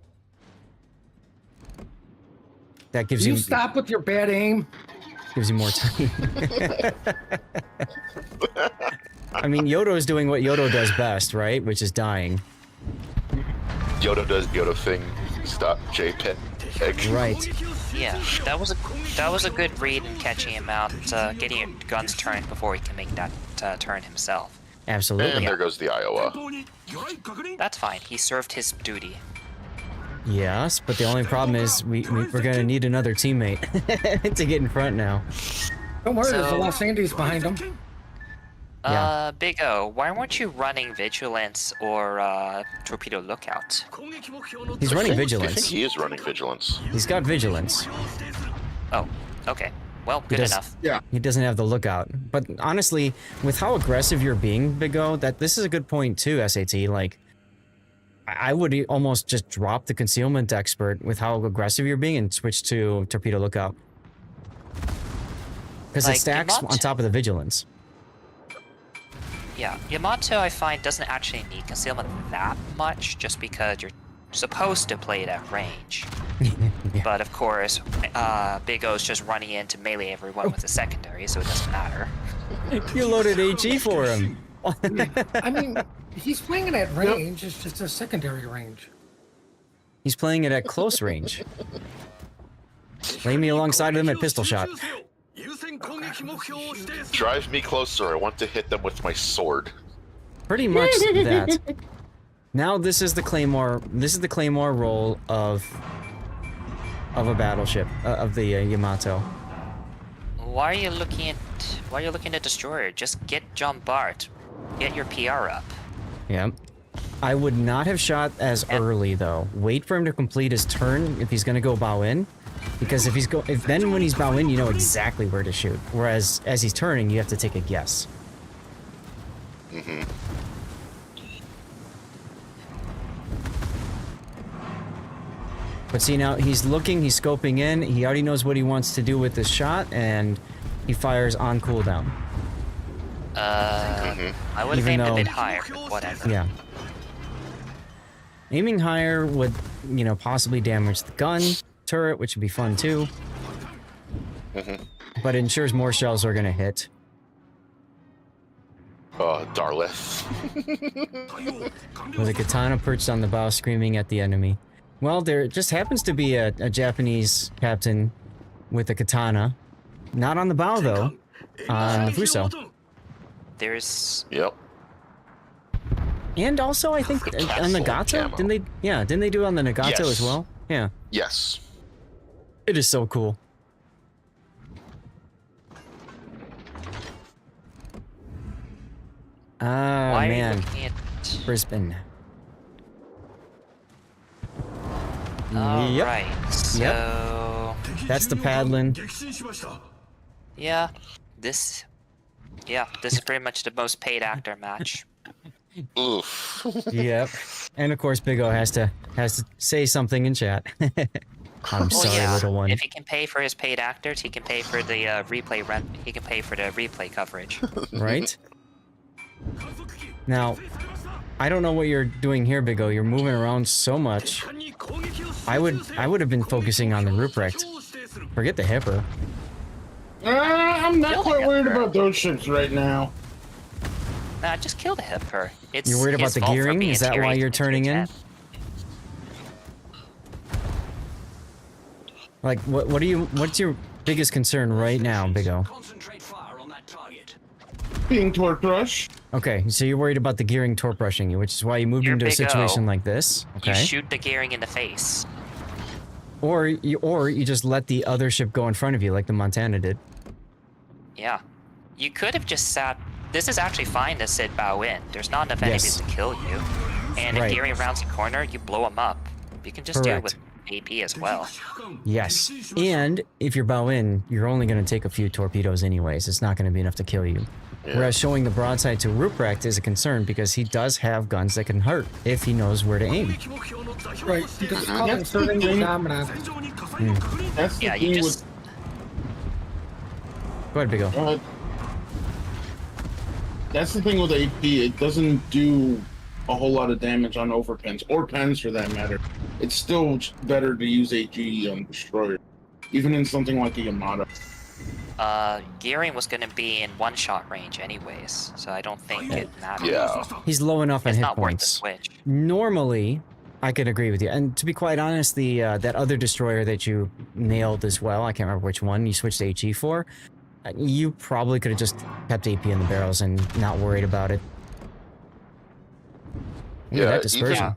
That gives you stop with your bad aim. Gives you more time. I mean, Yodo is doing what Yodo does best, right? Which is dying. Yodo does Yodo thing. Stop JPEG. Right. Yeah, that was a good read in catching him out, getting your guns turned before he can make that turn himself. Absolutely. And there goes the Iowa. That's fine. He served his duty. Yes, but the only problem is we're gonna need another teammate to get in front now. Don't worry, there's a Los Andes behind him. Yeah. Big O, why weren't you running Vigilance or Torpedo Lookout? He's running I Vigilance. think he is running Vigilance. He's got Vigilance. Oh, okay. Well, good enough. Yeah. He doesn't have the Lookout. But honestly, with how aggressive you're being, Big O, this is a good point too, SAT. Like, I would almost just drop the Concealment Expert with how aggressive you're being and switch to Torpedo Lookout. Because it stacks on top of the Vigilance. Yeah, Yamato I find doesn't actually need concealment that much, just because you're supposed to play it at range. Yeah. But of course, Big O's just running in to melee everyone with a secondary, so it doesn't matter. You loaded HE for him. I mean, he's playing it at range, it's just a secondary range. He's playing it at close range. Lay me alongside of him at pistol shot. Drive me closer. I want to hit them with my sword. Pretty much that. Now this is the Claymore. This is the Claymore role of a battleship of the Yamato. Why are you looking at Destroyer? Just get John Bart. Get your PR up. Yeah. I would not have shot as early though. Wait for him to complete his turn if he's gonna go bow in. Because then when he's bow in, you know exactly where to shoot. Whereas as he's turning, you have to take a guess. But see now, he's looking, he's scoping in, he already knows what he wants to do with this shot, and he fires on cooldown. I would have aimed a bit higher, but whatever. Yeah. Aiming higher would, possibly damage the gun turret, which would be fun too. But it ensures more shells are gonna hit. Darlith. With a katana perched on the bow screaming at the enemy. Well, there just happens to be a Japanese captain with a katana. Not on the bow, though. On the Fuso. There's... Yep. And also, I think, on Nagato? Camo. Didn't they do it on the Nagato Yes. as well? Yeah. Yes. It is so cool. Ah, Why are you man. looking at... Brisbane. Alright, so... That's the paddling. Yeah, this is pretty much the most paid actor match. Oof. Yep. And of course, Big O has to say something in chat. I'm sorry, little one. If he can pay for his paid actors, he can pay for the replay rent. He can pay for the replay coverage. Right? Now, I don't know what you're doing here, Big O. You're moving around so much. I would have been focusing on the Ruprecht. Forget the Hipper. I'm not quite worried about those ships right now. Nah, just kill the Hipper. It's You're worried about his the fault for gearing? being Is that tier why 8 you're and turning tier in? 10. Like, what's your biggest concern right now, Big O? Being torque rush. Okay, so you're worried about the gearing torp rushing you, which is why you moved You're into a Big O. situation like this. You Okay. shoot the gearing in the face. Or you just let the other ship go in front of you, like the Montana did. Yeah. You could have just sat... This is actually fine to sit bow in. There's not enough enemies to kill you. And Right. if gearing rounds the corner, you blow them up. You can just do it with AP as well. Yes. And if you're bow in, you're only going to take a few torpedoes anyways. It's not going to be enough to kill you. Yeah. Whereas showing the broadside to Ruprecht is a concern because he does have guns that can hurt if he knows where to aim. Right, because it's called inserting the dominant. That's the Yeah, thing you just... Go ahead, Big O. with. That's the thing with AP. It doesn't do a whole lot of damage on overpens or pens for that matter. It's still better to use AG on destroyer, even in something like the Yamato. Gearing was going to be in one-shot range anyways, so I don't think it matters. Yeah. He's low enough on It's hit not worth the points. switch. Normally, I could agree with you. And to be quite honest, the that other destroyer that you nailed as well, I can't remember which one you switched to HE for, you probably could have just kept AP in the barrels and not worried about it. Ooh, Yeah, that dispersion.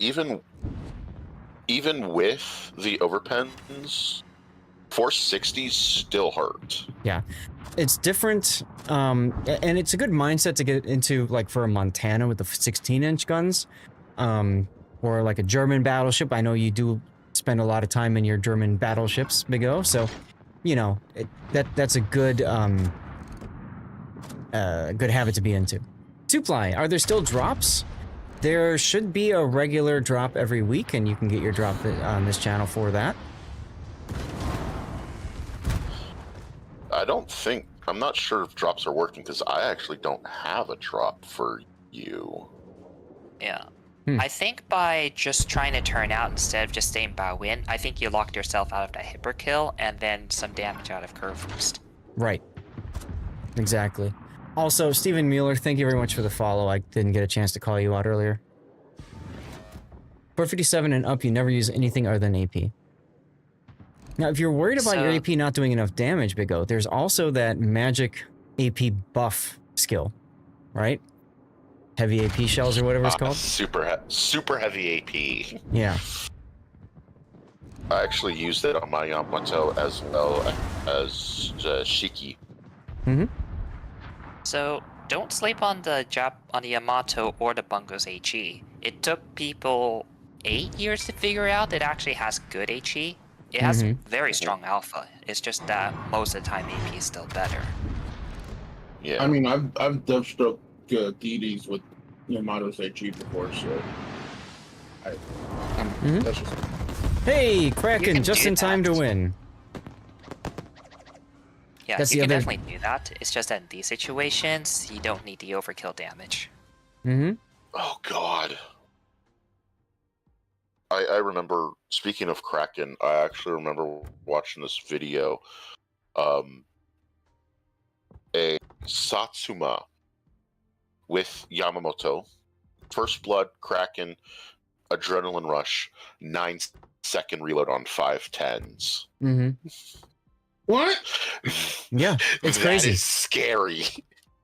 even with the overpens, 460s still hurt. Yeah, it's different, and it's a good mindset to get into, like for a Montana with the 16-inch guns, or like a German battleship. I know you do spend a lot of time in your German battleships, Big O, so you know that's a good good habit to be into. Two-ply, are there still drops? There should be a regular drop every week, and you can get your drop on this channel for that. I'm not sure if drops are working because I actually don't have a drop for you. Yeah. I think by just trying to turn out instead of just staying bow in, I think you locked yourself out of the Hipper kill and then some damage out of curve boost. Right. Exactly. Also, Stephen Mueller, thank you very much for the follow. I didn't get a chance to call you out earlier. 457 and up, you never use anything other than AP. Now, if you're worried about your AP not doing enough damage, Big O, there's also that magic AP buff skill, right? Heavy AP shells or whatever it's called. Super heavy AP. Yeah. I actually used it on my Yamato as well as Shiki. Mm-hmm. So don't sleep on the Yamato or the Bungo's HE. It took people 8 years to figure out that it actually has good HE. It has very strong alpha. It's just that most of the time AP is still better. Yeah. I mean, I've deathstruck DDs with Yamato's HE before, so that's just... Hey, Kraken, just in time to win. Yeah, That's you the can other... definitely do that. It's just that in these situations, you don't need the overkill damage. Mm-hmm. Oh God. I remember, speaking of Kraken, I actually remember watching this video. A Satsuma with Yamamoto, First Blood, Kraken, Adrenaline Rush, 9-second reload on 5/10s. Mm-hmm. What? Yeah, it's crazy. That is scary.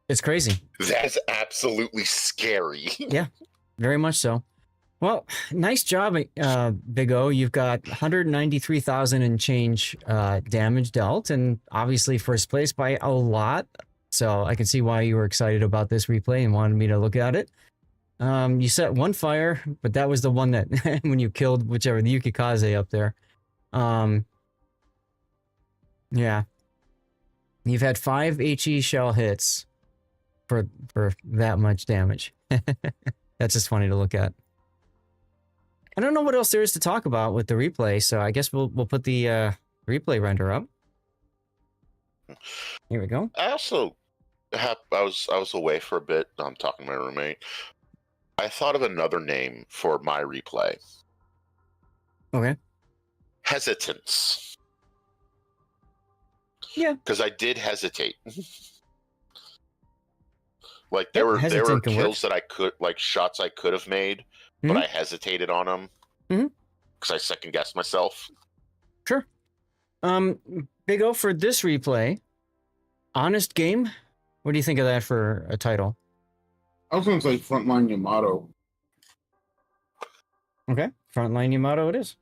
It's crazy. That's absolutely scary. Yeah, very much so. Well, nice job, Big O. You've got 193,000 and change damage dealt, and obviously first place by a lot. So I can see why you were excited about this replay and wanted me to look at it. You set one fire, but that was the one that when you killed whichever the Yukikaze up there. Yeah, you've had 5 HE shell hits for that much damage. That's just funny to look at. I don't know what else there is to talk about with the replay, so I guess we'll put the replay render up. Here we go. I also I was away for a bit. I'm talking to my roommate. I thought of another name for my replay. Okay. Hesitance. Yeah. Because I did hesitate. Like there were kills that I could, like shots I could have made, but I hesitated on them because I second guessed myself. Sure. Big O, for this replay, Honest Game. What do you think of that for a title? I was going to say Frontline Yamato. Okay, Frontline Yamato it is.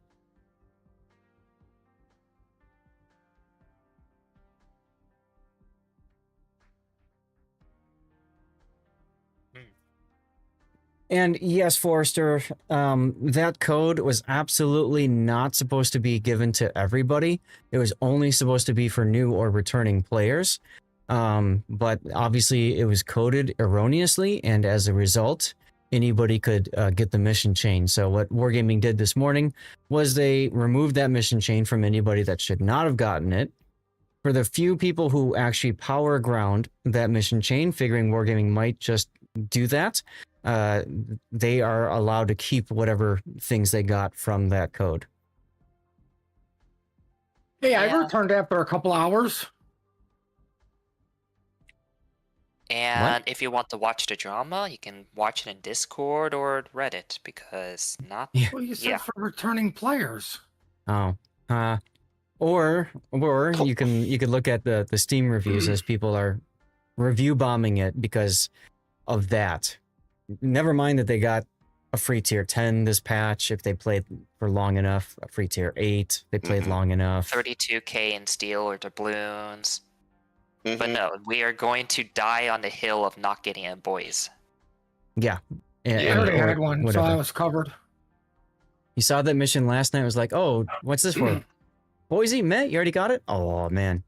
And yes, Forrester, that code was absolutely not supposed to be given to everybody. It was only supposed to be for new or returning players. But obviously it was coded erroneously, and as a result, anybody could get the mission chain. So what Wargaming did this morning was they removed that mission chain from anybody that should not have gotten it. For the few people who actually power ground that mission chain, figuring Wargaming might just do that, they are allowed to keep whatever things they got from that code. Hey, I returned after a couple hours. And if you want to watch the drama, you can watch it in Discord or Reddit, because not. Well, you said for returning players. Oh, or you could look at the Steam reviews as people are review bombing it because of that. Never mind that they got a free tier 10 this patch if they played for long enough. A free tier 8 they played long enough. 32k in steel or doubloons. But no, we are going to die on the hill of not getting it, boys. Yeah. I already had one, so I was covered. You saw that mission last night. It was like, oh, what's this for? Boise, Met, you already got it? Oh, man.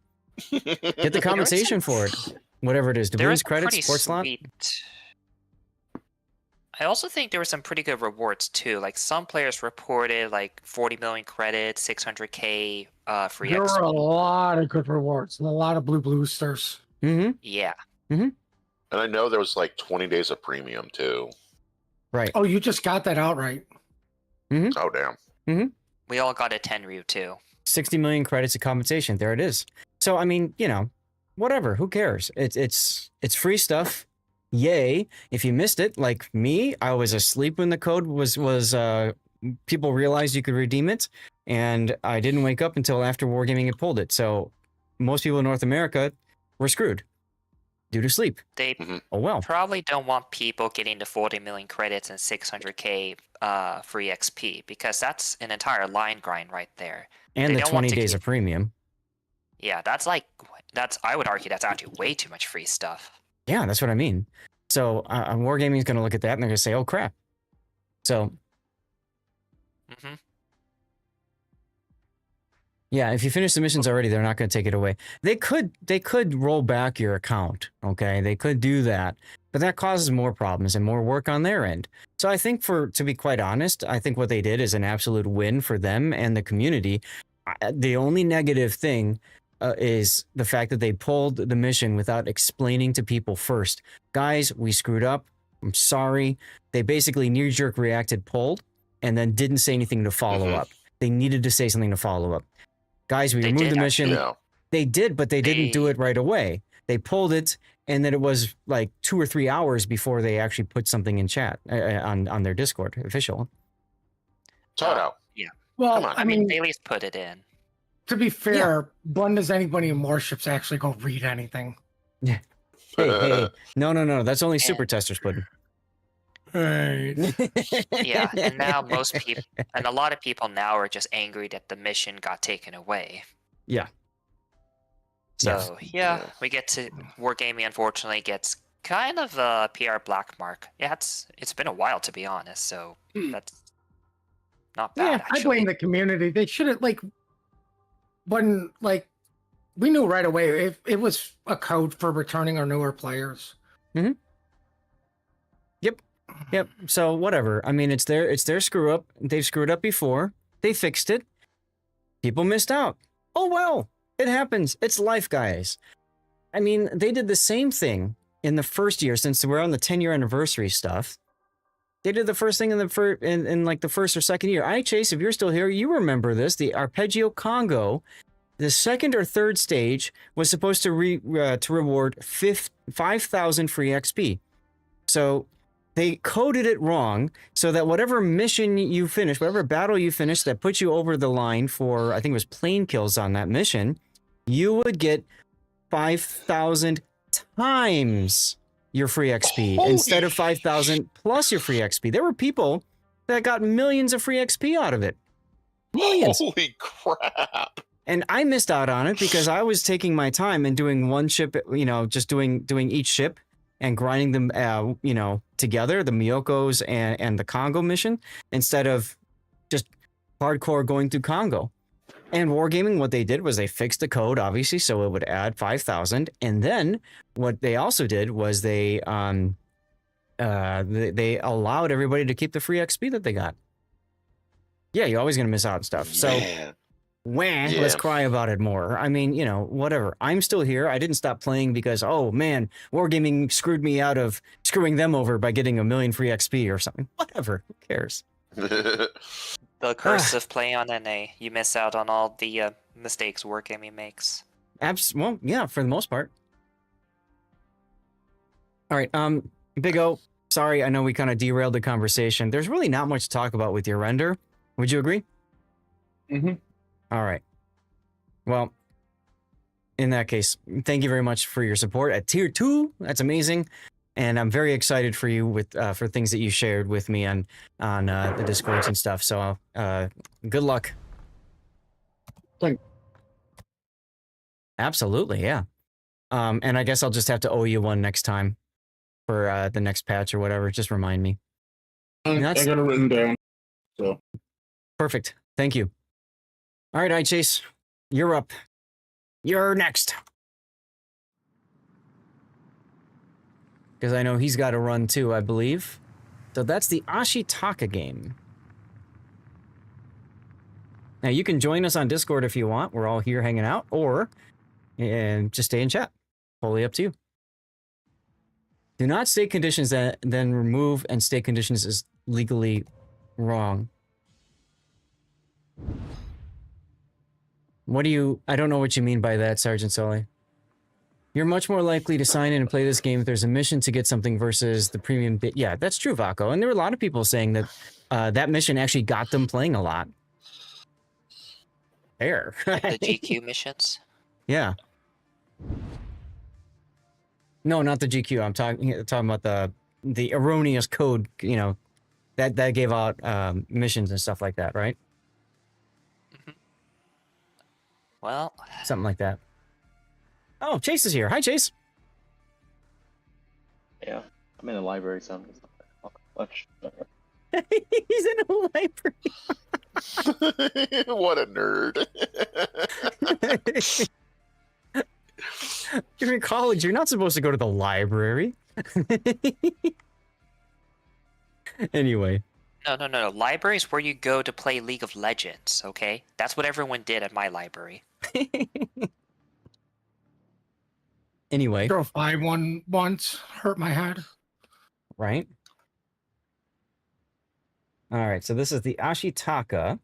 Get the compensation for it. Whatever it is. Doubloons, credits, sports slot. I also think there were some pretty good rewards too. Like some players reported like 40 million credits, 600k free. There were a lot of good rewards and a lot of blue boosters. Yeah. And I know there was like 20 days of premium too. Right. Oh, you just got that outright. Oh, damn. We all got a Tenryu too. 60 million credits of compensation. There it is. So I mean, you know, whatever. Who cares? It's free stuff. Yay. If you missed it, like me, I was asleep when the code was people realized you could redeem it, and I didn't wake up until after Wargaming had pulled it. So most people in North America were screwed due to sleep. They well. Probably don't want people getting the 40 million credits and 600k free XP, because that's an entire line grind right there. And the 20 days of premium. Yeah, I would argue that's actually way too much free stuff. Yeah, that's what I mean. So Wargaming is going to look at that and they're going to say, "Oh crap!" So, yeah, if you finish the missions already, they're not going to take it away. They could roll back your account. Okay, they could do that, but that causes more problems and more work on their end. So I think, to be quite honest, I think what they did is an absolute win for them and the community. The only negative thing is the fact that they pulled the mission without explaining to people first. Guys, we screwed up. I'm sorry. They basically knee-jerk reacted, pulled, and then didn't say anything to follow up. They needed to say something to follow up. Guys, we removed the mission. Yeah. They did, but they didn't do it right away. They pulled it, and then it was like 2 or 3 hours before they actually put something in chat on their Discord official. Shout out. Yeah. Well, I mean, they at least put it in. To be fair, when does anybody in Warships actually go read anything? Yeah. Hey. No. That's only super testers putting. Right. Yeah, and now most people, and a lot of people now are just angry that the mission got taken away. Yeah. So, yeah, we get to Wargaming, unfortunately, gets kind of a PR black mark. Yeah, it's been a while, to be honest, so that's not bad, Yeah, I blame the community. They should have, when, we knew right away it was a code for returning our newer players. Mm-hmm. Yep. So whatever. I mean, it's their screw up. They've screwed up before. They fixed it. People missed out. Oh well, it happens. It's life, guys. I mean, they did the same thing in the first year, since we're on the 10-year anniversary stuff. They did the first thing in the first or second year. Chase, if you're still here, you remember this. The Arpeggio Congo, the second or third stage was supposed to reward 5,000 free XP. So they coded it wrong so that whatever mission you finish, whatever battle you finish that puts you over the line for, I think it was plane kills on that mission, you would get 5,000 times your free XP instead of 5,000 plus your free XP. There were people that got millions of free XP out of it. Millions. Holy crap. And I missed out on it because I was taking my time and doing one ship, just doing each ship and grinding them, together, the Miyokos and the Congo mission, instead of just hardcore going through Congo. And Wargaming, what they did was they fixed the code, obviously, so it would add 5,000. And then what they also did was they allowed everybody to keep the free XP that they got. Yeah, you're always going to miss out on stuff. So, let's cry about it more. I mean, whatever. I'm still here. I didn't stop playing because, oh man, Wargaming screwed me out of screwing them over by getting 1 million free XP or something. Whatever. Who cares? The curse of playing on NA. You miss out on all the mistakes Wargaming makes. Well, yeah, for the most part. All right, Big O, sorry, I know we kind of derailed the conversation. There's really not much to talk about with your render. Would you agree? Mm-hmm. All right. Well, in that case, thank you very much for your support at Tier 2. That's amazing. And I'm very excited for you with for things that you shared with me on the Discords and stuff. So good luck. Thank. Absolutely, yeah. And I guess I'll just have to owe you one next time for the next patch or whatever. Just remind me. I got it written down. So perfect. Thank you. All right, Chase, you're up. You're next. Because I know he's got to run too, I believe. So that's the Ashitaka game. Now you can join us on Discord if you want. We're all here hanging out, or just stay in chat. Totally up to you. Do not state conditions that then remove, and state conditions is legally wrong. I don't know what you mean by that, Sergeant Sully. You're much more likely to sign in and play this game if there's a mission to get something versus the premium bit. Yeah, that's true, Vaco. And there were a lot of people saying that that mission actually got them playing a lot. There. The GQ missions? Yeah. No, not the GQ. I'm talking about the erroneous code, that gave out missions and stuff like that, right? Mm-hmm. Well, something like that. Oh, Chase is here. Hi, Chase. Yeah, I'm in the library, so I'm just not much. He's in a library. What a nerd. You're in college. You're not supposed to go to the library. Anyway. No. Libraries where you go to play League of Legends, okay? That's what everyone did at my library. Anyway. Drove by one once, hurt my head. Right. All right, so this is the Ashitaka.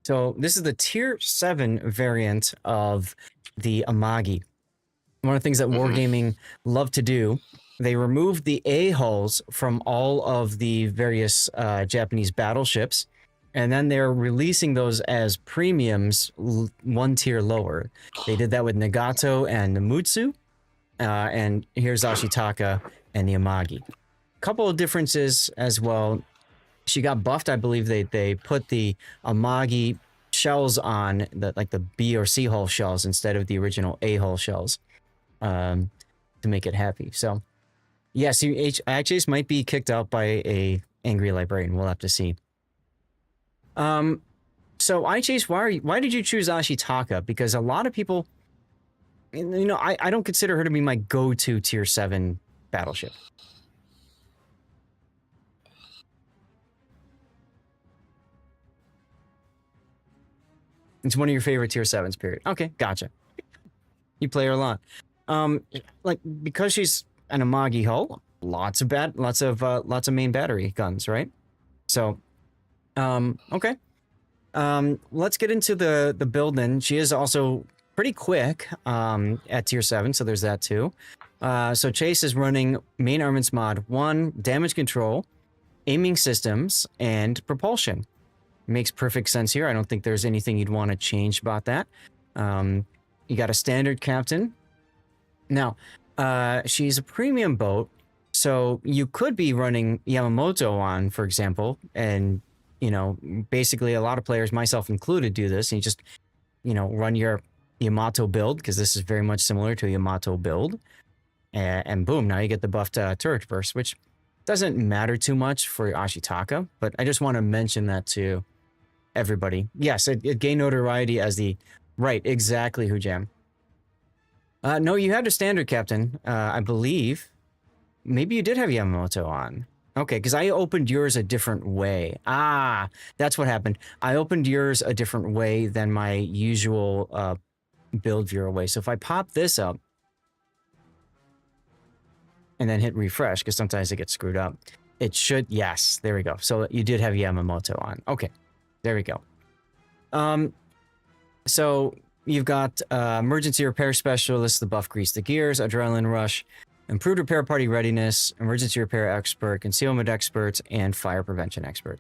So this is the tier 7 variant of the Amagi. One of the things that Wargaming love to do, they removed the A-hulls from all of the various Japanese battleships, and then they're releasing those as premiums one tier lower. They did that with Nagato and Namutsu, and here's Ashitaka and the Amagi. Couple of differences as well. She got buffed. I believe they put the Amagi shells on like the B or C hull shells instead of the original A hull shells, to make it happy. So yes, IHS might be kicked out by a angry librarian. We'll have to see. So IHS, why did you choose Ashitaka? Because a lot of people, you know, I don't consider her to be my go-to tier 7 battleship. It's one of your favorite tier 7s, period. Okay, gotcha. You play her a lot. Like, because she's an Amagi hull, lots of main battery guns, right? So, okay. Let's get into the build then. She is also pretty quick at tier 7, so there's that too. So Chase is running main armaments mod 1, damage control, aiming systems, and propulsion. Makes perfect sense here. I don't think there's anything you'd want to change about that. You got a standard captain. Now, she's a premium boat, so you could be running Yamamoto on, for example, and, you know, basically a lot of players, myself included, do this, and you just, you know, run your Yamato build, because this is very much similar to a Yamato build, and boom, now you get the buffed turret burst, which doesn't matter too much for Ashitaka, but I just want to mention that to everybody. Yes, it gained notoriety as the right, exactly, Hujam. No, you had a standard captain, I believe. Maybe you did have Yamamoto on. Okay, because I opened yours a different way. Ah, that's what happened. I opened yours a different way than my usual build viewer way. So if I pop this up and then hit refresh, because sometimes it gets screwed up, it should, yes, there we go. So you did have Yamamoto on. Okay, there we go. So you've got emergency repair specialist, the buff grease the gears, adrenaline rush, improved repair party readiness, emergency repair expert, concealment expert, and fire prevention expert.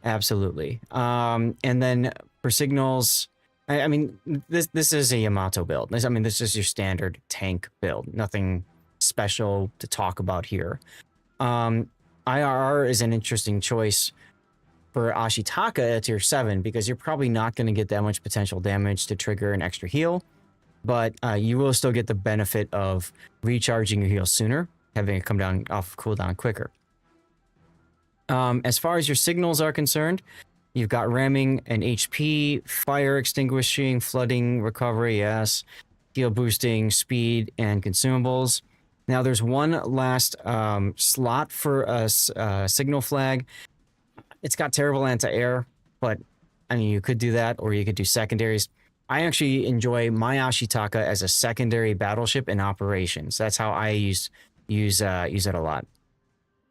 Absolutely. And then for signals, I mean, this is a Yamato build. I mean, this is your standard tank build. Nothing special to talk about here. IRR is an interesting choice for Ashitaka at tier 7, because you're probably not going to get that much potential damage to trigger an extra heal, but you will still get the benefit of recharging your heal sooner, having it come down off cooldown quicker. As far as your signals are concerned, you've got ramming and HP, fire extinguishing, flooding, recovery, yes, heal boosting, speed, and consumables. Now there's one last slot for a signal flag. It's got terrible anti-air, but I mean, you could do that, or you could do secondaries. I actually enjoy my Ashitaka as a secondary battleship in operations. That's how I use it a lot.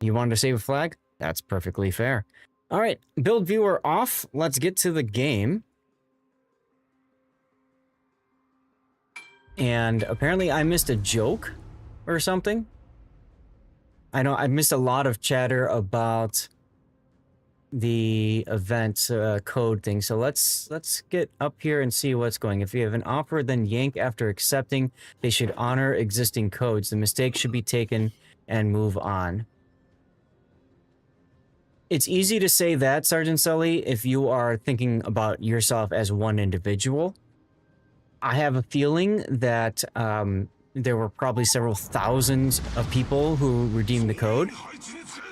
You wanted to save a flag? That's perfectly fair. All right, build viewer off. Let's get to the game. And apparently I missed a joke or something. I know I missed a lot of chatter about the event code thing. So let's get up here and see what's going. If you have an offer, then yank after accepting. They should honor existing codes. The mistake should be taken and move on. It's easy to say that, Sergeant Sully, if you are thinking about yourself as one individual. I have a feeling that there were probably several thousands of people who redeemed the code.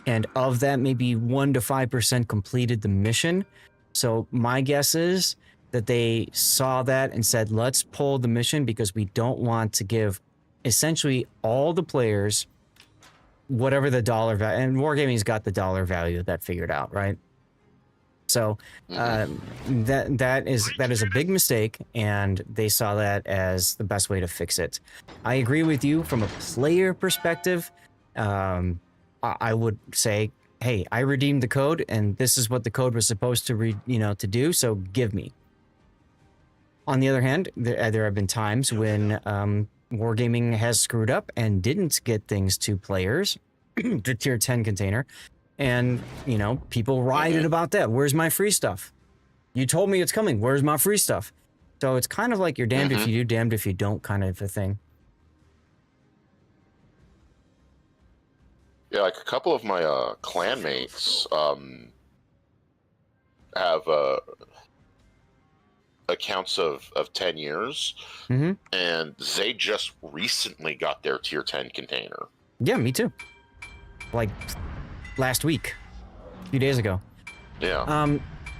And of that, maybe 1 to 5% completed the mission. So my guess is that they saw that and said, let's pull the mission because we don't want to give essentially all the players whatever the dollar value. And Wargaming's got the dollar value of that figured out, right? So that is a big mistake, and they saw that as the best way to fix it. I agree with you from a player perspective. I would say hey, I redeemed the code, and this is what the code was supposed to to do. So give me. On the other hand, there have been times when Wargaming has screwed up and didn't get things to players, the tier 10 container, and people rioted about that. Where's my free stuff? You told me it's coming. Where's my free stuff? So it's kind of like you're damned if you do, damned if you don't kind of a thing. Yeah, like a couple of my clanmates have accounts of 10 years, and they just recently got their tier 10 container. Yeah, me too. Like last week, a few days ago. Yeah.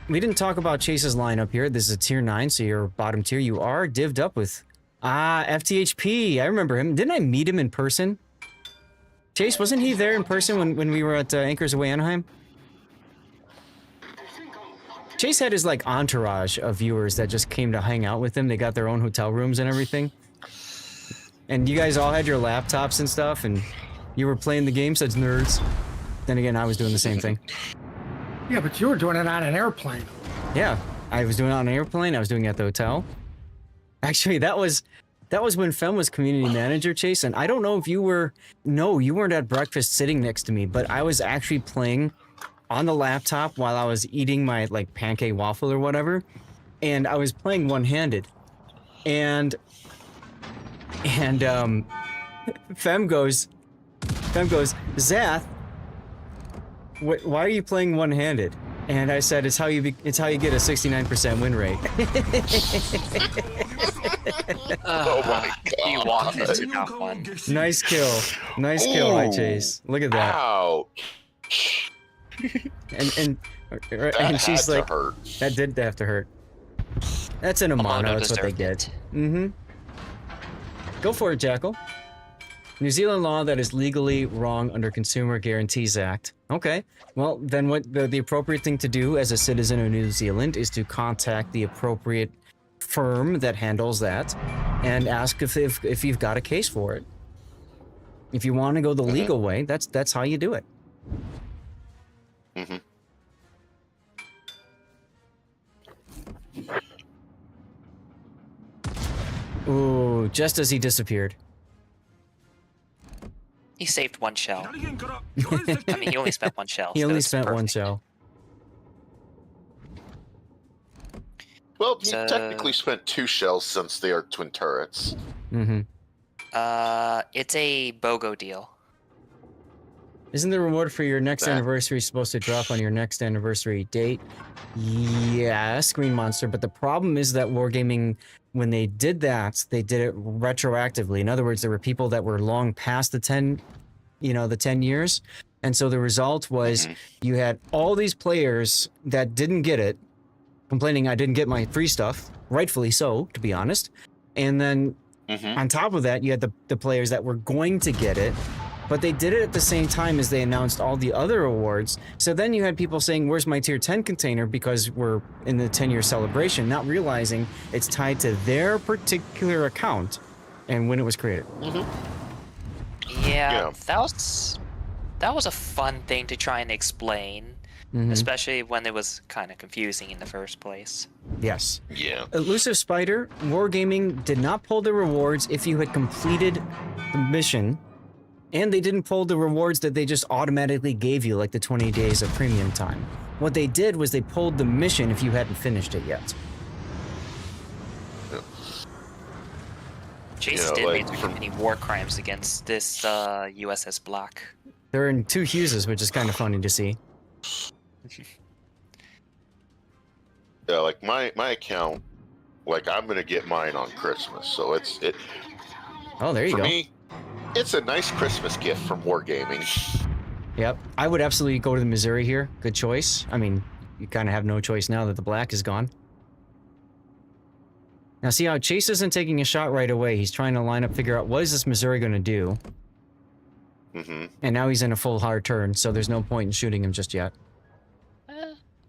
We didn't talk about Chase's lineup here. This is a tier 9, so you're bottom tier. You are divvied up with FTHP. I remember him. Didn't I meet him in person? Chase, wasn't he there in person when we were at Anchors Away Anaheim? Chase had his like entourage of viewers that just came to hang out with him. They got their own hotel rooms and everything. And you guys all had your laptops and stuff, and you were playing the game, such nerds. Then again, I was doing the same thing. Yeah, but you were doing it on an airplane. Yeah, I was doing it on an airplane. I was doing it at the hotel. Actually, that was when Fem was community manager, Chase. And I don't know if you were. No, you weren't at breakfast sitting next to me, but I was actually playing on the laptop while I was eating my like pancake waffle or whatever, and I was playing one-handed. And Fem goes, Zath, why are you playing one-handed? And I said, it's how you get a 69% win rate. Oh my god! You walked into that one. Nice kill, hi Chase. Look at that. Ow! And she's like, that did have to hurt. That's an Amano. That's what they get. Go for it, Jackal. New Zealand law that is legally wrong under Consumer Guarantees Act. Okay, well then what the appropriate thing to do as a citizen of New Zealand is to contact the appropriate firm that handles that and ask if you've got a case for it. If you want to go the legal way, that's how you do it. Ooh, just as he disappeared. He saved one shell. I mean, he only spent one shell. He so only it's spent one perfect. shell. Well, he technically spent 2 shells since they are twin turrets. It's a BOGO deal. Isn't the reward for your next anniversary supposed to drop on your next anniversary date? Yes, Green Monster, but the problem is that Wargaming, when they did that, they did it retroactively. In other words, there were people that were long past the 10 years. And so the result was you had all these players that didn't get it, complaining I didn't get my free stuff, rightfully so, to be honest. And then on top of that, you had the players that were going to get it, but they did it at the same time as they announced all the other awards. So then you had people saying, where's my tier 10 container? Because we're in the 10-year celebration, not realizing it's tied to their particular account and when it was created. Yeah, that was a fun thing to try and explain, especially when it was kind of confusing in the first place. Yes. Yeah. Elusive Spider, Wargaming did not pull the rewards if you had completed the mission, and they didn't pull the rewards that they just automatically gave you, like the 20 days of premium time. What they did was they pulled the mission if you hadn't finished it yet. Chase did make too many war crimes against this USS Black. They're in 2 Hugheses, which is kind of funny to see. Yeah, like my account, like I'm gonna get mine on Christmas, so it. Oh, there you go. For me, it's a nice Christmas gift from Wargaming. Yep, I would absolutely go to the Missouri here. Good choice. I mean, you kind of have no choice now that the Black is gone. Now see how Chase isn't taking a shot right away. He's trying to line up, figure out what is this Missouri going to do. And now he's in a full hard turn, so there's no point in shooting him just yet.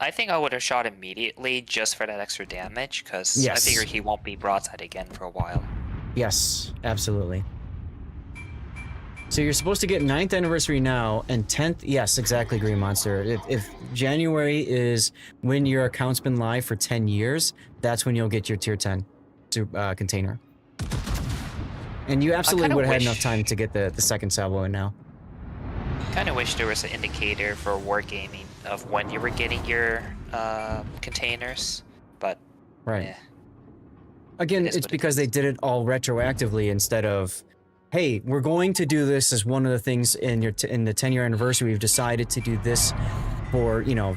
I think I would have shot immediately just for that extra damage, because I figure he won't be broadside again for a while. Yes, absolutely. So you're supposed to get 9th anniversary now, and 10th, yes, exactly, Green Monster. If January is when your account's been live for 10 years, that's when you'll get your tier 10 container. And you absolutely would have had enough time to get the second salvo in now. Kind of wish there was an indicator for Wargaming of when you were getting your containers, but right. Again, it's because they did it all retroactively instead of, hey, we're going to do this as one of the things in the 10-year anniversary. We've decided to do this for, you know,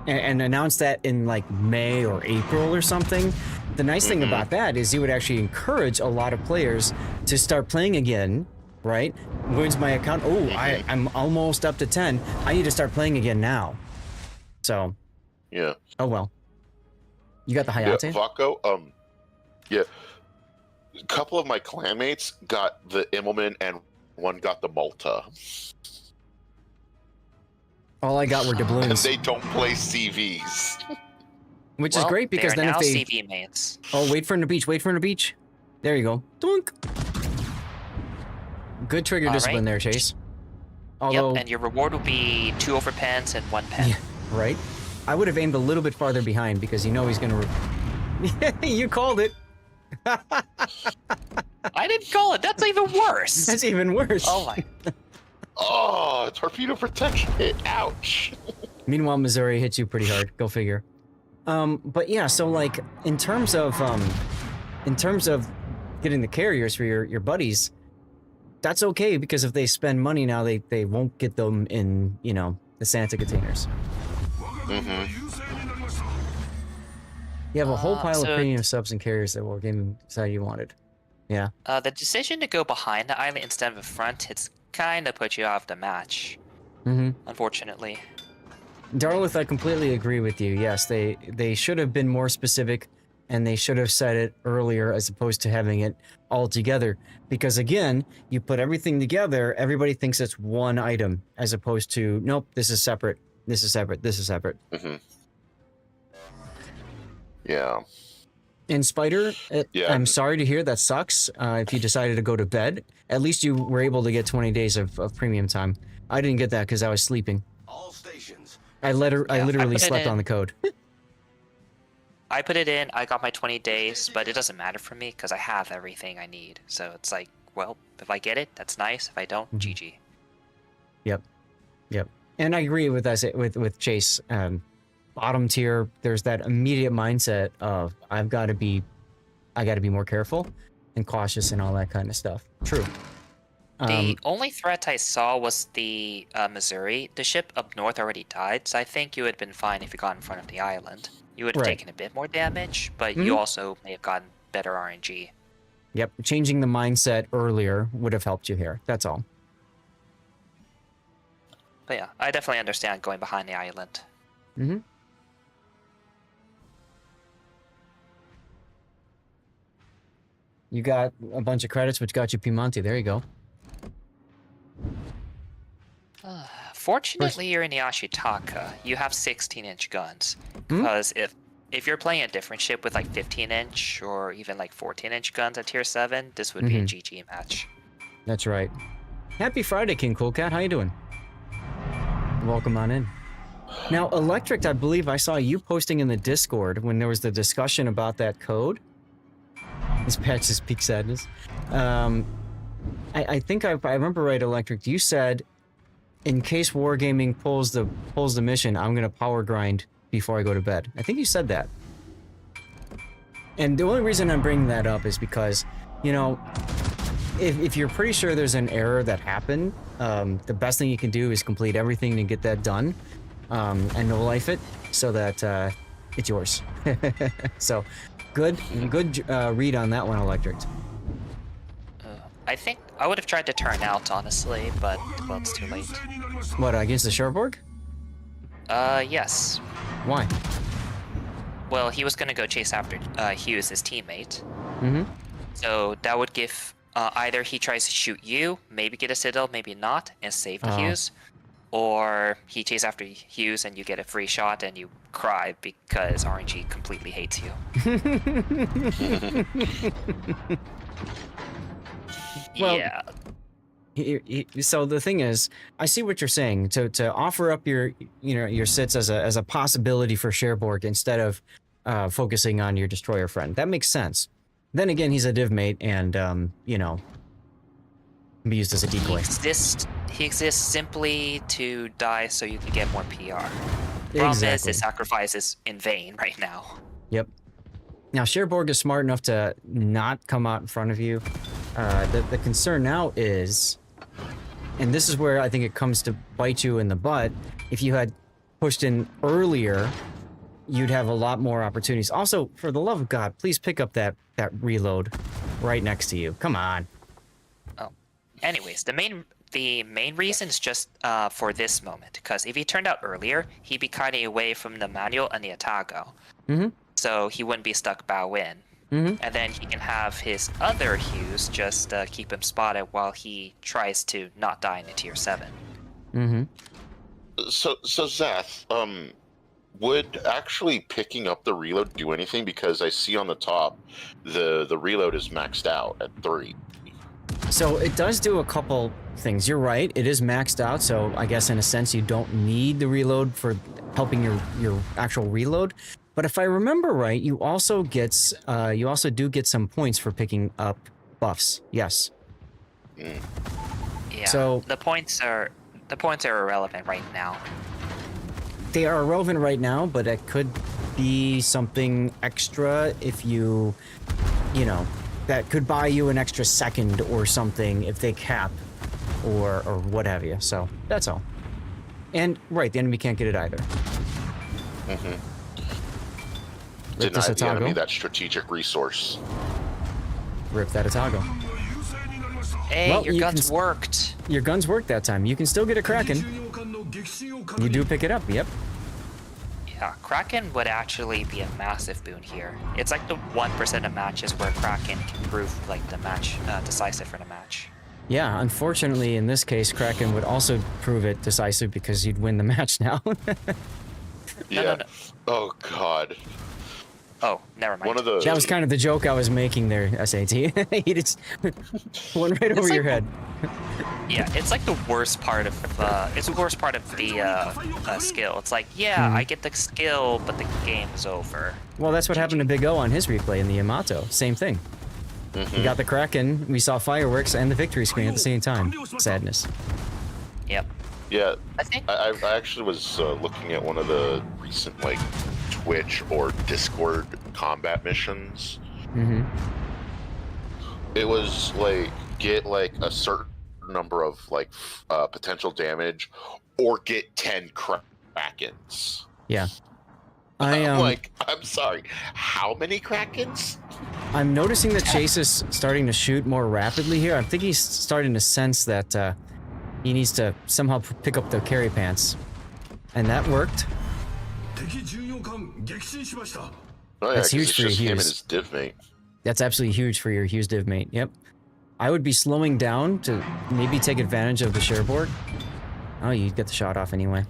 and announce that in like May or April or something. The nice thing about that is you would actually encourage a lot of players to start playing again, right? When's my account? Oh, I'm almost up to 10. I need to start playing again now. So, yeah. Oh well. You got the Hayate? Yeah, Vaco, yeah. A couple of my clanmates got the Immelman and one got the Malta. All I got were doubloons. And they don't play CVs. Which is great because then if they CV mates. Oh, wait for him to beach. Wait for him to beach. There you go. Dunk. Good trigger discipline there, Chase. Although, yep, and your reward will be 2 overpens and 1 pen. Yeah, right. I would have aimed a little bit farther behind because you know he's gonna. You called it. I didn't call it. That's even worse. That's even worse. Oh my. Oh, torpedo protection hit. Ouch. Meanwhile, Missouri hits you pretty hard. Go figure. But yeah, so like in terms of getting the carriers for your buddies, that's okay because if they spend money now, they won't get them in, you know, the Santa containers. You have a whole pile of premium subs and carriers that Wargaming decided you wanted. Yeah. The decision to go behind the island instead of in front, it's kind of put you off the match. Unfortunately. Darlith, I completely agree with you. Yes, they should have been more specific, and they should have said it earlier as opposed to having it all together. Because again, you put everything together, everybody thinks it's one item, as opposed to, nope, this is separate, this is separate, this is separate. Yeah. In Spider, I'm sorry to hear that sucks. If you decided to go to bed, at least you were able to get 20 days of premium time. I didn't get that because I was sleeping. All stations. I literally slept on the code. I put it in, I got my 20 days, but it doesn't matter for me because I have everything I need. So it's like, well, if I get it, that's nice. If I don't, GG. Yep. And I agree with that with Chase. Bottom tier, there's that immediate mindset of I got to be more careful and cautious and all that kind of stuff. True. The only threat I saw was the Missouri. The ship up north already died, so I think you would have been fine if you got in front of the island. You would have taken a bit more damage, but you also may have gotten better RNG. Yep, changing the mindset earlier would have helped you here. That's all. But yeah, I definitely understand going behind the island. You got a bunch of credits, which got you Piemonte. There you go. Fortunately, you're in the Ashitaka. You have 16-inch guns. Because if you're playing a different ship with like 15-inch or even like 14-inch guns at tier 7, this would be a GG match. That's right. Happy Friday, King Cool Cat. How you doing? Welcome on in. Now, Electric, I believe I saw you posting in the Discord when there was the discussion about that code. This patch is peak sadness. I think I remember right, Electric. You said, in case Wargaming pulls the mission, I'm gonna power grind before I go to bed. I think you said that. And the only reason I'm bringing that up is because, you know, if you're pretty sure there's an error that happened, the best thing you can do is complete everything to get that done, and no life it, so that it's yours. So. Good read on that one, Electric. I think I would have tried to turn out, honestly, but well, it's too late. What, against the Cherbourg? Yes. Why? Well, he was gonna go chase after Hughes, his teammate. So that would give either he tries to shoot you, maybe get a Citadel, maybe not, and save the Hughes, or he chases after Hughes and you get a free shot and you cry because RNG completely hates you. Well, yeah. So the thing is, I see what you're saying. To offer up your your sits as a possibility for Cherbourg instead of focusing on your destroyer friend. That makes sense. Then again, he's a div mate, and you know, can be used as a decoy. He exists simply to die so you can get more PR. Problem is, his sacrifice is in vain right now. Yep. Now, Cherbourg is smart enough to not come out in front of you. The concern now is, and this is where I think it comes to bite you in the butt, if you had pushed in earlier, you'd have a lot more opportunities. Also, for the love of God, please pick up that reload right next to you. Come on. Oh. Anyways, the main reason is just for this moment, because if he turned out earlier, he'd be cutting away from the manual and the Atago. Mm-hmm. So he wouldn't be stuck bow in. Mm-hmm. And then he can have his other Hughes just keep him spotted while he tries to not die in a tier 7. Mm-hmm. So Zath, would actually picking up the reload do anything? Because I see on the top, the reload is maxed out at 3. So it does do a couple things. You're right, it is maxed out, so I guess in a sense you don't need the reload for helping your actual reload. But if I remember right, you also do get some points for picking up buffs. Yes. Mm. Yeah. So the points are irrelevant right now. They are irrelevant right now, but it could be something extra if you know, that could buy you an extra second or something if they cap or what have you. So that's all. And right, the enemy can't get it either. Mm-hmm. Deny the enemy that strategic resource. Rip that Atago. Hey, well, your guns worked. Your guns worked that time. You can still get a Kraken. You do pick it up, yep. Yeah, Kraken would actually be a massive boon here. It's like the 1% of matches where Kraken can prove like the match decisive for the match. Yeah, unfortunately in this case, Kraken would also prove it decisive because you'd win the match now. Yeah. No. Oh God. Oh, never mind. That was kind of the joke I was making there, SAT. He just went right over your head. Yeah, it's like the worst part of the skill. It's like, yeah, I get the skill, but the game is over. Well, that's what happened to Big O on his replay in the Yamato. Same thing. Mm-hmm. He got the Kraken, we saw fireworks and the victory screen at the same time. Sadness. Yep. Yeah, I actually was looking at one of the recent like Twitch or Discord combat missions. Mm-hmm. It was like get like a certain number of like potential damage, or get 10 Krakens. Yeah. I'm like, I'm sorry, how many Krakens? I'm noticing that Chase is starting to shoot more rapidly here. I think he's starting to sense that he needs to somehow pick up the carry pants. And that worked. Oh, yeah, that's huge for your him and Hughes. his div mate. That's absolutely huge for your Hughes div mate. Yep. I would be slowing down to maybe take advantage of the Cherbourg. Oh, you get the shot off anyway.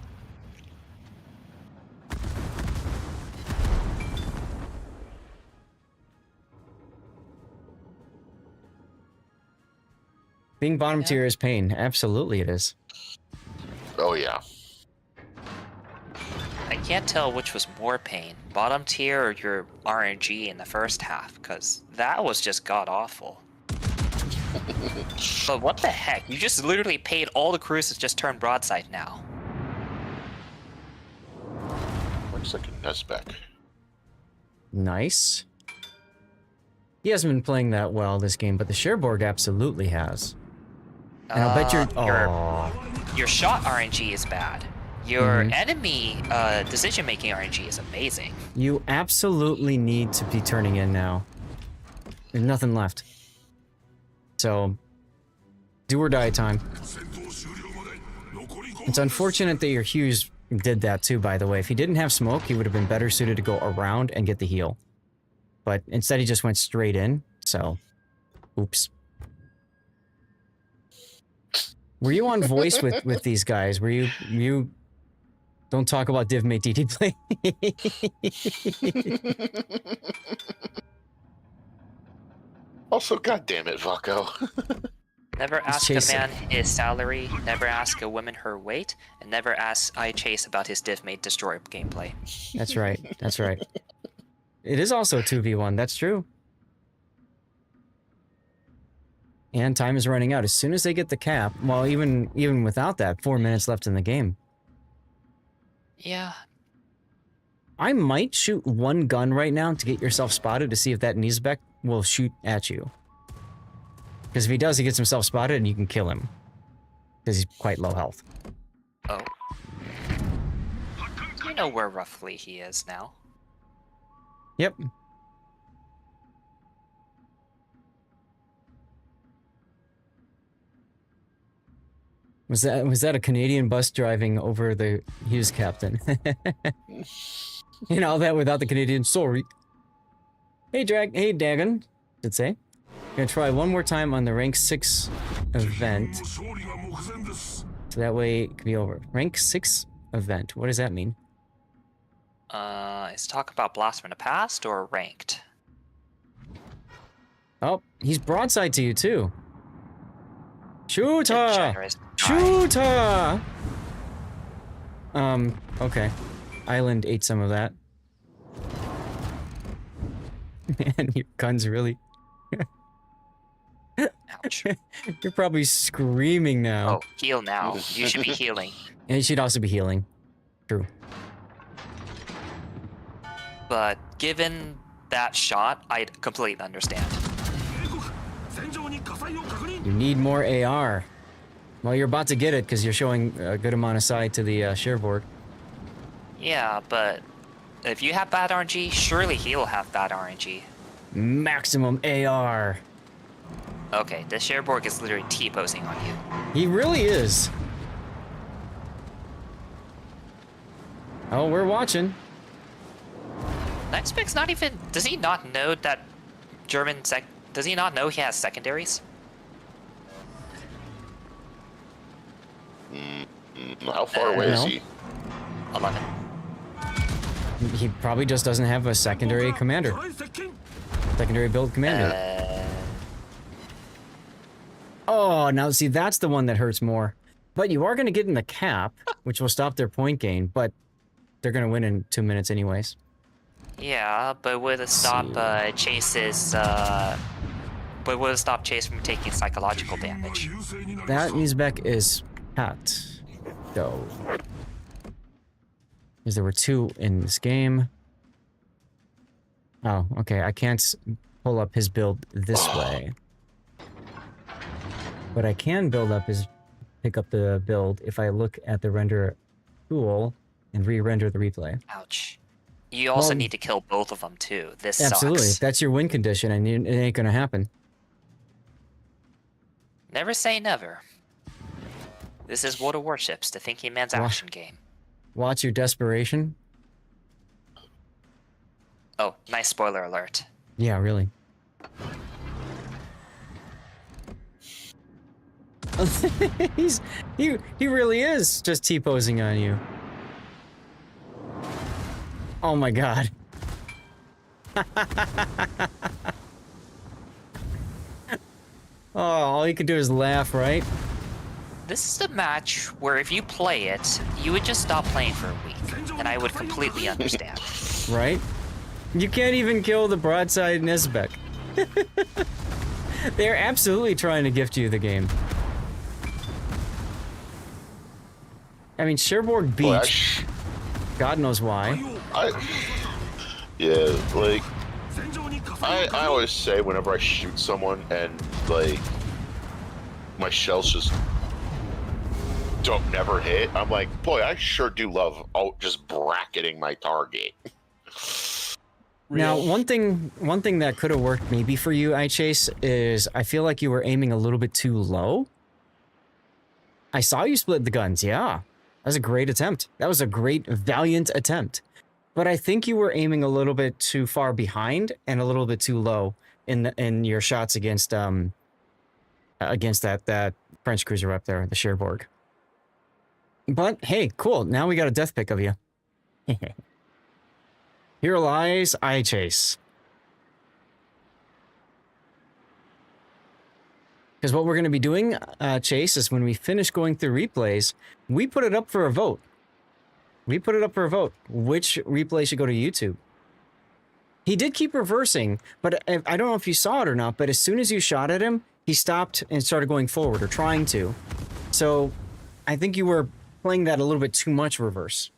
Being bottom tier is pain. Absolutely it is. Oh, yeah. I can't tell which was more pain, bottom tier or your RNG in the first half, because that was just god-awful. But what the heck? You just literally paid all the crews to just turn broadside now. Looks like a Nesbeck. Nice. He hasn't been playing that well this game, but the Cherbourg absolutely has. And I'll bet your shot RNG is bad. Your enemy decision-making RNG is amazing. You absolutely need to be turning in now. There's nothing left. So, do or die time. It's unfortunate that your Hughes did that too, by the way. If he didn't have smoke, he would have been better suited to go around and get the heal. But instead he just went straight in, so... Oops. Were you on voice with these guys? Were you... Don't talk about DivMate DD play. Also, goddamn it, Vaco. Never ask a man his salary, never ask a woman her weight, and never ask iChase about his div made destroy gameplay. That's right. That's right. It is also 2v1. That's true. And time is running out. As soon as they get the cap, well, even without that, 4 minutes left in the game. Yeah. I might shoot one gun right now to get yourself spotted to see if that Niesbeck will shoot at you. Because if he does, he gets himself spotted and you can kill him. Because he's quite low health. Oh. You know where roughly he is now. Yep. Was that a Canadian bus driving over the Hughes captain? You know, that without the Canadian, sorry. Hey Dagon, did say. Gonna try one more time on the rank 6 event. So that way it can be over. Rank 6 event, what does that mean? Is talk about Blast from the Past or ranked? Oh, he's broadside to you too. Shooter! Shooter! Okay. Island ate some of that. Man, your gun's really... Ouch. You're probably screaming now. Oh, heal now. You should be healing. And you should also be healing. True. But given that shot, I'd completely understand. You need more AR. Well, you're about to get it because you're showing a good amount of side to the Cherbourg. Yeah, but if you have bad RNG, surely he'll have bad RNG. Maximum AR. Okay, the Cherbourg is literally T-posing on you. He really is. Oh, we're watching. Nightspec's not even... Does he not know that German Does he not know he has secondaries? How far away is he? 11. He probably just doesn't have a secondary commander. Secondary build commander. Oh, now see, that's the one that hurts more. But you are going to get in the cap, which will stop their point gain, but they're going to win in 2 minutes anyways. Yeah, but would it stop Chase's... But would it stop Chase from taking psychological damage? That Niesbeck is pat, though. Because there were 2 in this game. Oh, okay, I can't pull up his build this way. But I can pick up the build if I look at the render tool and re-render the replay. Ouch. You also need to kill both of them too. This absolutely. sucks. That's your win condition, and it ain't gonna happen. Never say never. This is World of Warships, the thinking man's action game. Watch your desperation. Oh, nice spoiler alert. Yeah, really. he really is just T-posing on you. Oh my god. Oh, all you can do is laugh, right? This is the match where if you play it, you would just stop playing for a week, and I would completely understand. Right? You can't even kill the broadside Nisbeck. They're absolutely trying to gift you the game. I mean, Cherbourg Beach. God knows why. Yeah, like, I always say whenever I shoot someone and, like, my shells just never hit, I'm like, boy, I sure do love just bracketing my target. Now, one thing that could have worked maybe for you, iChase, is I feel like you were aiming a little bit too low. I saw you split the guns, yeah. That was a great attempt. That was a great, valiant attempt. But I think you were aiming a little bit too far behind and a little bit too low in your shots against that French cruiser up there, the Cherbourg. But hey, cool. Now we got a death pick of you. Here lies iChase. Because what we're going to be doing, Chase, is when we finish going through replays, we put it up for a vote. We put it up for a vote. Which replay should go to YouTube? He did keep reversing, but I don't know if you saw it or not, but as soon as you shot at him, he stopped and started going forward, or trying to. So I think you were playing that a little bit too much reverse.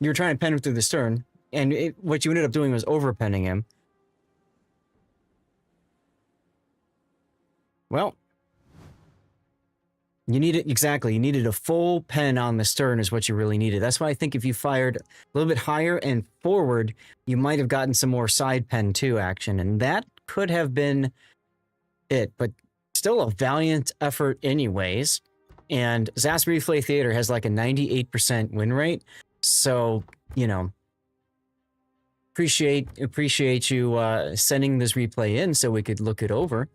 You were trying to pen him through the stern, and what you ended up doing was over-penning him. Well, you needed, exactly, you needed a full pen on the stern is what you really needed. That's why I think if you fired a little bit higher and forward, you might have gotten some more side pen 2 action, and that could have been it, but still a valiant effort anyways. And Zas Replay Theater has like a 98% win rate, so, you know, appreciate you sending this replay in so we could look it over.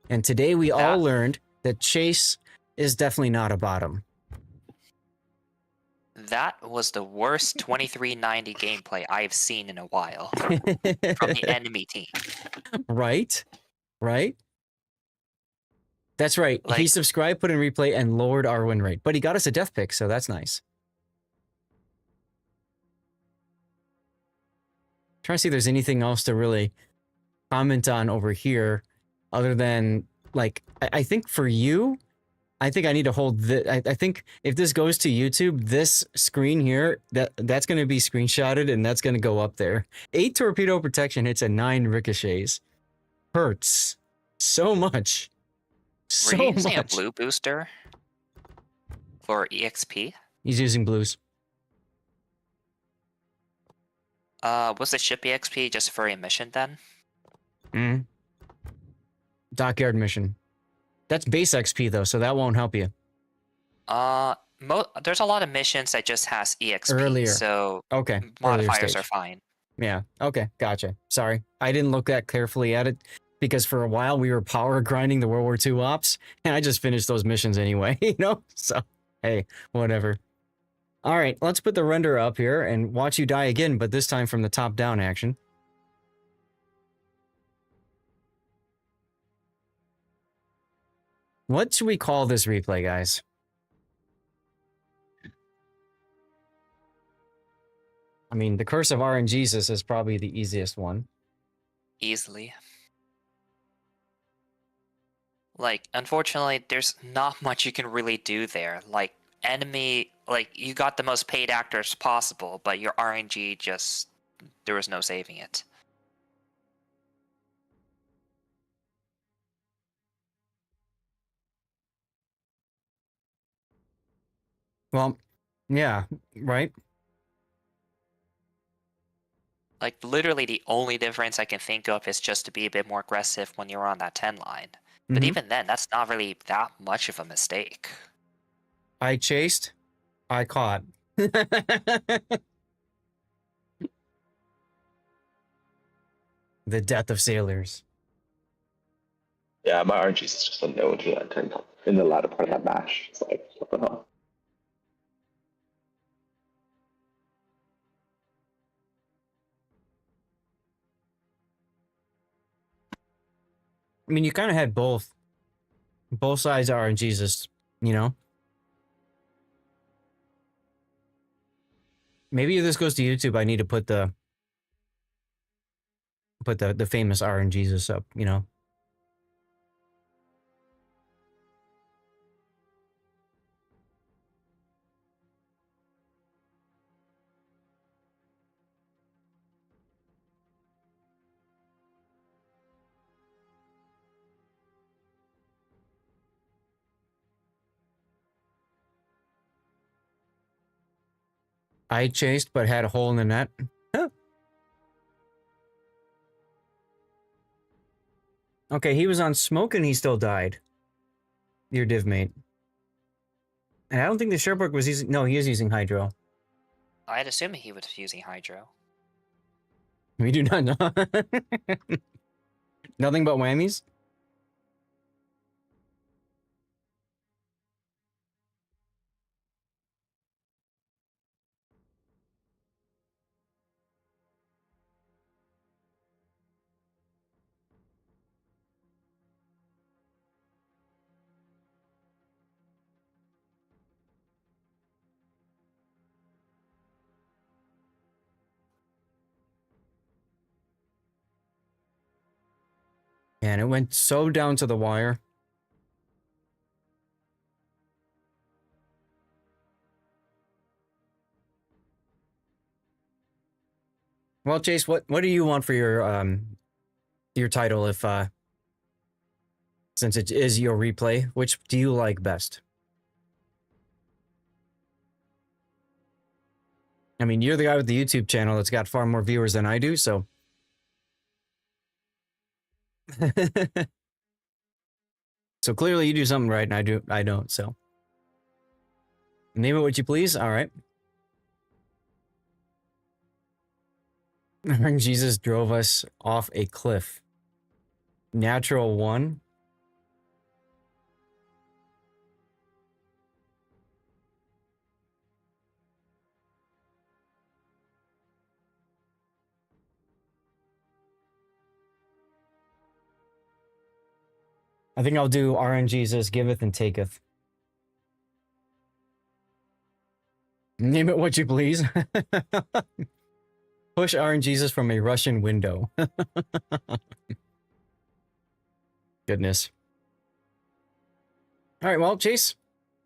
And today we all learned that Chase is definitely not a bottom. That was the worst 2390 gameplay I've seen in a while from the enemy team. Right? Right? That's right. Like, he subscribed, put in replay, and lowered our win rate. But he got us a death pick, so that's nice. Trying to see if there's anything else to really comment on over here, other than, like, I think for you, I think I need to hold the. I think if this goes to YouTube, this screen here, that's going to be screenshotted and that's going to go up there. 8 torpedo protection hits and 9 ricochets. Hurts so much. So were you using much. a blue booster for EXP? He's using blues. Was the ship EXP just for a mission then? Dockyard mission. That's base XP though, so that won't help you. There's a lot of missions that just has EXP, Earlier. so Okay. modifiers are fine. Yeah. Okay. Gotcha. Sorry. I didn't look that carefully at it because for a while we were power grinding the World War II ops and I just finished those missions anyway, you know? So, hey, whatever. All right. Let's put the render up here and watch you die again, but this time from the top down action. What should we call this replay, guys? I mean, the Curse of RNGesus is probably the easiest one. Easily. Like, unfortunately, there's not much you can really do there. Like, enemy, like, you got the most paid actors possible, but your RNG just, there was no saving it. Well, yeah, right? Like, literally the only difference I can think of is just to be a bit more aggressive when you're on that 10 line. But even then, that's not really that much of a mistake. I chased, I caught. The death of sailors. Yeah, my RNG is just a no to that 10 in the latter part of that match. It's like, what the hell? I mean, you kind of had both. Both sides are in Jesus, you know? Maybe if this goes to YouTube, I need to put the famous RNGesus up, you know? I chased, but had a hole in the net. Huh. Okay, he was on smoke and he still died. Your div mate. And I don't think the Sherbrooke was using... No, he is using Hydro. I'd assume he was using Hydro. We do not know. Nothing but whammies? And it went so down to the wire. Well, Chase, what do you want for your title if since it is your replay, which do you like best? I mean, you're the guy with the YouTube channel that's got far more viewers than I do, so so clearly you do something right and I don't, so name it what you please. All right. Jesus drove us off a cliff. Natural one. I think I'll do RNGesus giveth and taketh. Name it what you please. Push RNGesus from a Russian window. Goodness. All right, well, Chase,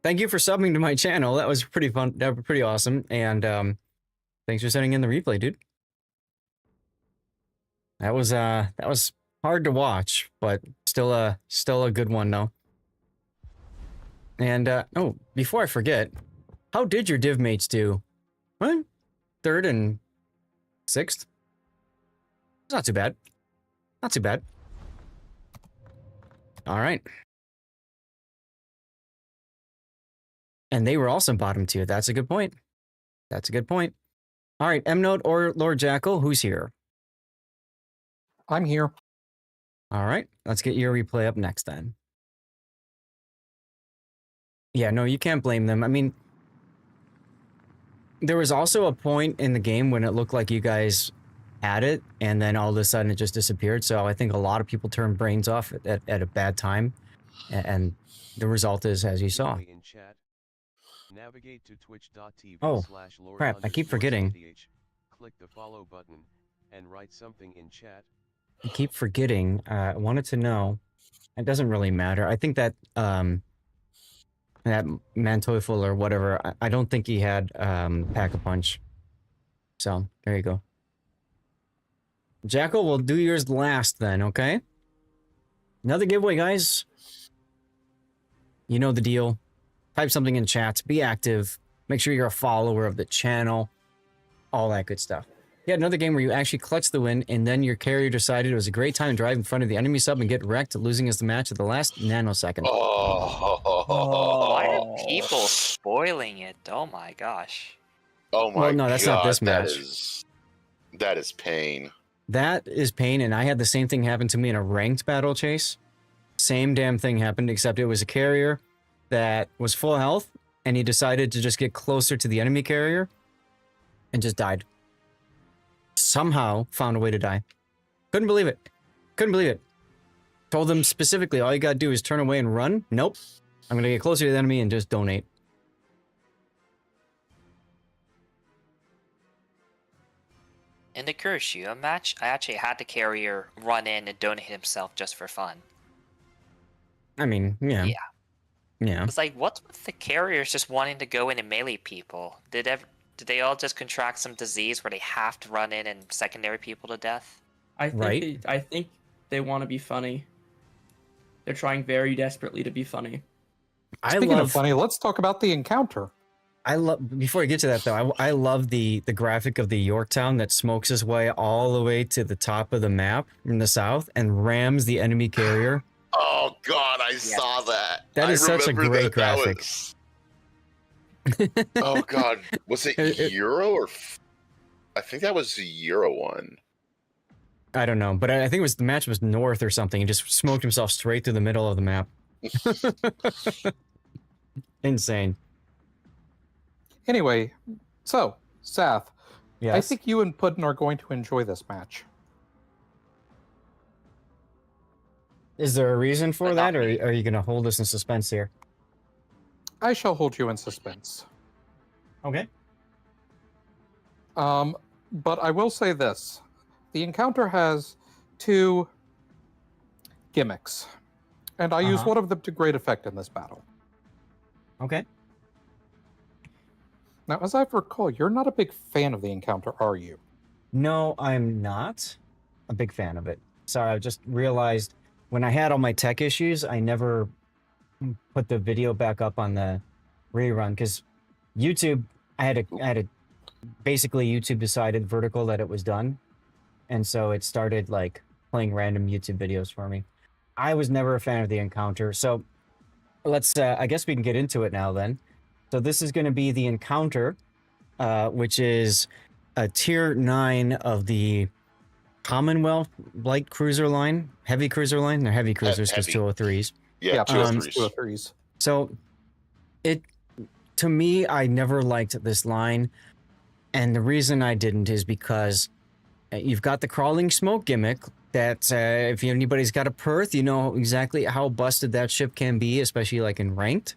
thank you for subbing to my channel. That was pretty fun. That was pretty awesome. And thanks for sending in the replay, dude. That was hard to watch, but still a good one though. And oh, before I forget, how did your div mates do? What? 3rd and 6th? It's not too bad. Not too bad. All right. And they were also bottom tier. That's a good point. That's a good point. All right, M-Note or Lord Jackal, who's here? I'm here. All right, let's get your replay up next then. Yeah, no, you can't blame them. I mean, there was also a point in the game when it looked like you guys had it, and then all of a sudden it just disappeared. So I think a lot of people turned brains off at a bad time, and the result is as you saw. Navigate to twitch.tv Oh, crap, I keep forgetting. Click the follow button and write something in chat. I keep forgetting. I wanted to know. It doesn't really matter. I think that that Manteufel or whatever, I don't think he had Pack-a-Punch. So, there you go. Jackal, we'll do yours last then, okay? Another giveaway, guys. You know the deal. Type something in chat. Be active. Make sure you're a follower of the channel. All that good stuff. Yeah, another game where you actually clutched the win, and then your carrier decided it was a great time to drive in front of the enemy sub and get wrecked, losing us the match at the last nanosecond. Why are people spoiling it? Oh my gosh. Oh my well, no, that's God, not this match. That is pain. That is pain, and I had the same thing happen to me in a ranked battle chase. Same damn thing happened, except it was a carrier that was full health, and he decided to just get closer to the enemy carrier and just died. Somehow found a way to die. Couldn't believe it. Couldn't believe it. Told them specifically, all you gotta do is turn away and run. Nope. I'm gonna get closer to the enemy and just donate. In the Kuroshiwa match, I actually had the carrier run in and donate himself just for fun. I mean, yeah. Yeah. It's like, what's with the carriers just wanting to go in and melee people? Did they all just contract some disease where they have to run in and secondary people to death? I think they want to be funny. They're trying very desperately to be funny. Speaking of funny, let's talk about the encounter. Before I get to that though, I love the graphic of the Yorktown that smokes his way all the way to the top of the map from the south and rams the enemy carrier. Oh God, I saw that. That is such a great graphic. Oh God, was it Euro or? I think that was the Euro one. I don't know, but I think it was the match was north or something. He just smoked himself straight through the middle of the map. Insane. Anyway, so Sath, yes? I think you and Puddin are going to enjoy this match. Is there a reason for that, or are you going to hold us in suspense here? I shall hold you in suspense. Okay. But I will say this. The encounter has two gimmicks, and I use one of them to great effect in this battle. Okay. Now, as I recall, you're not a big fan of the encounter, are you? No, I'm not a big fan of it. Sorry, I just realized when I had all my tech issues, I never put the video back up on the rerun because YouTube, I had to basically YouTube decided vertical that it was done. And so it started like playing random YouTube videos for me. I was never a fan of the encounter. So let's, I guess we can get into it now then. So this is going to be the encounter, which is a tier 9 of the Commonwealth light cruiser line, heavy cruiser line. They're heavy cruisers because 203s. Yeah, 203s. So to me, I never liked this line. And the reason I didn't is because you've got the crawling smoke gimmick that if anybody's got a Perth, you know exactly how busted that ship can be, especially like in ranked,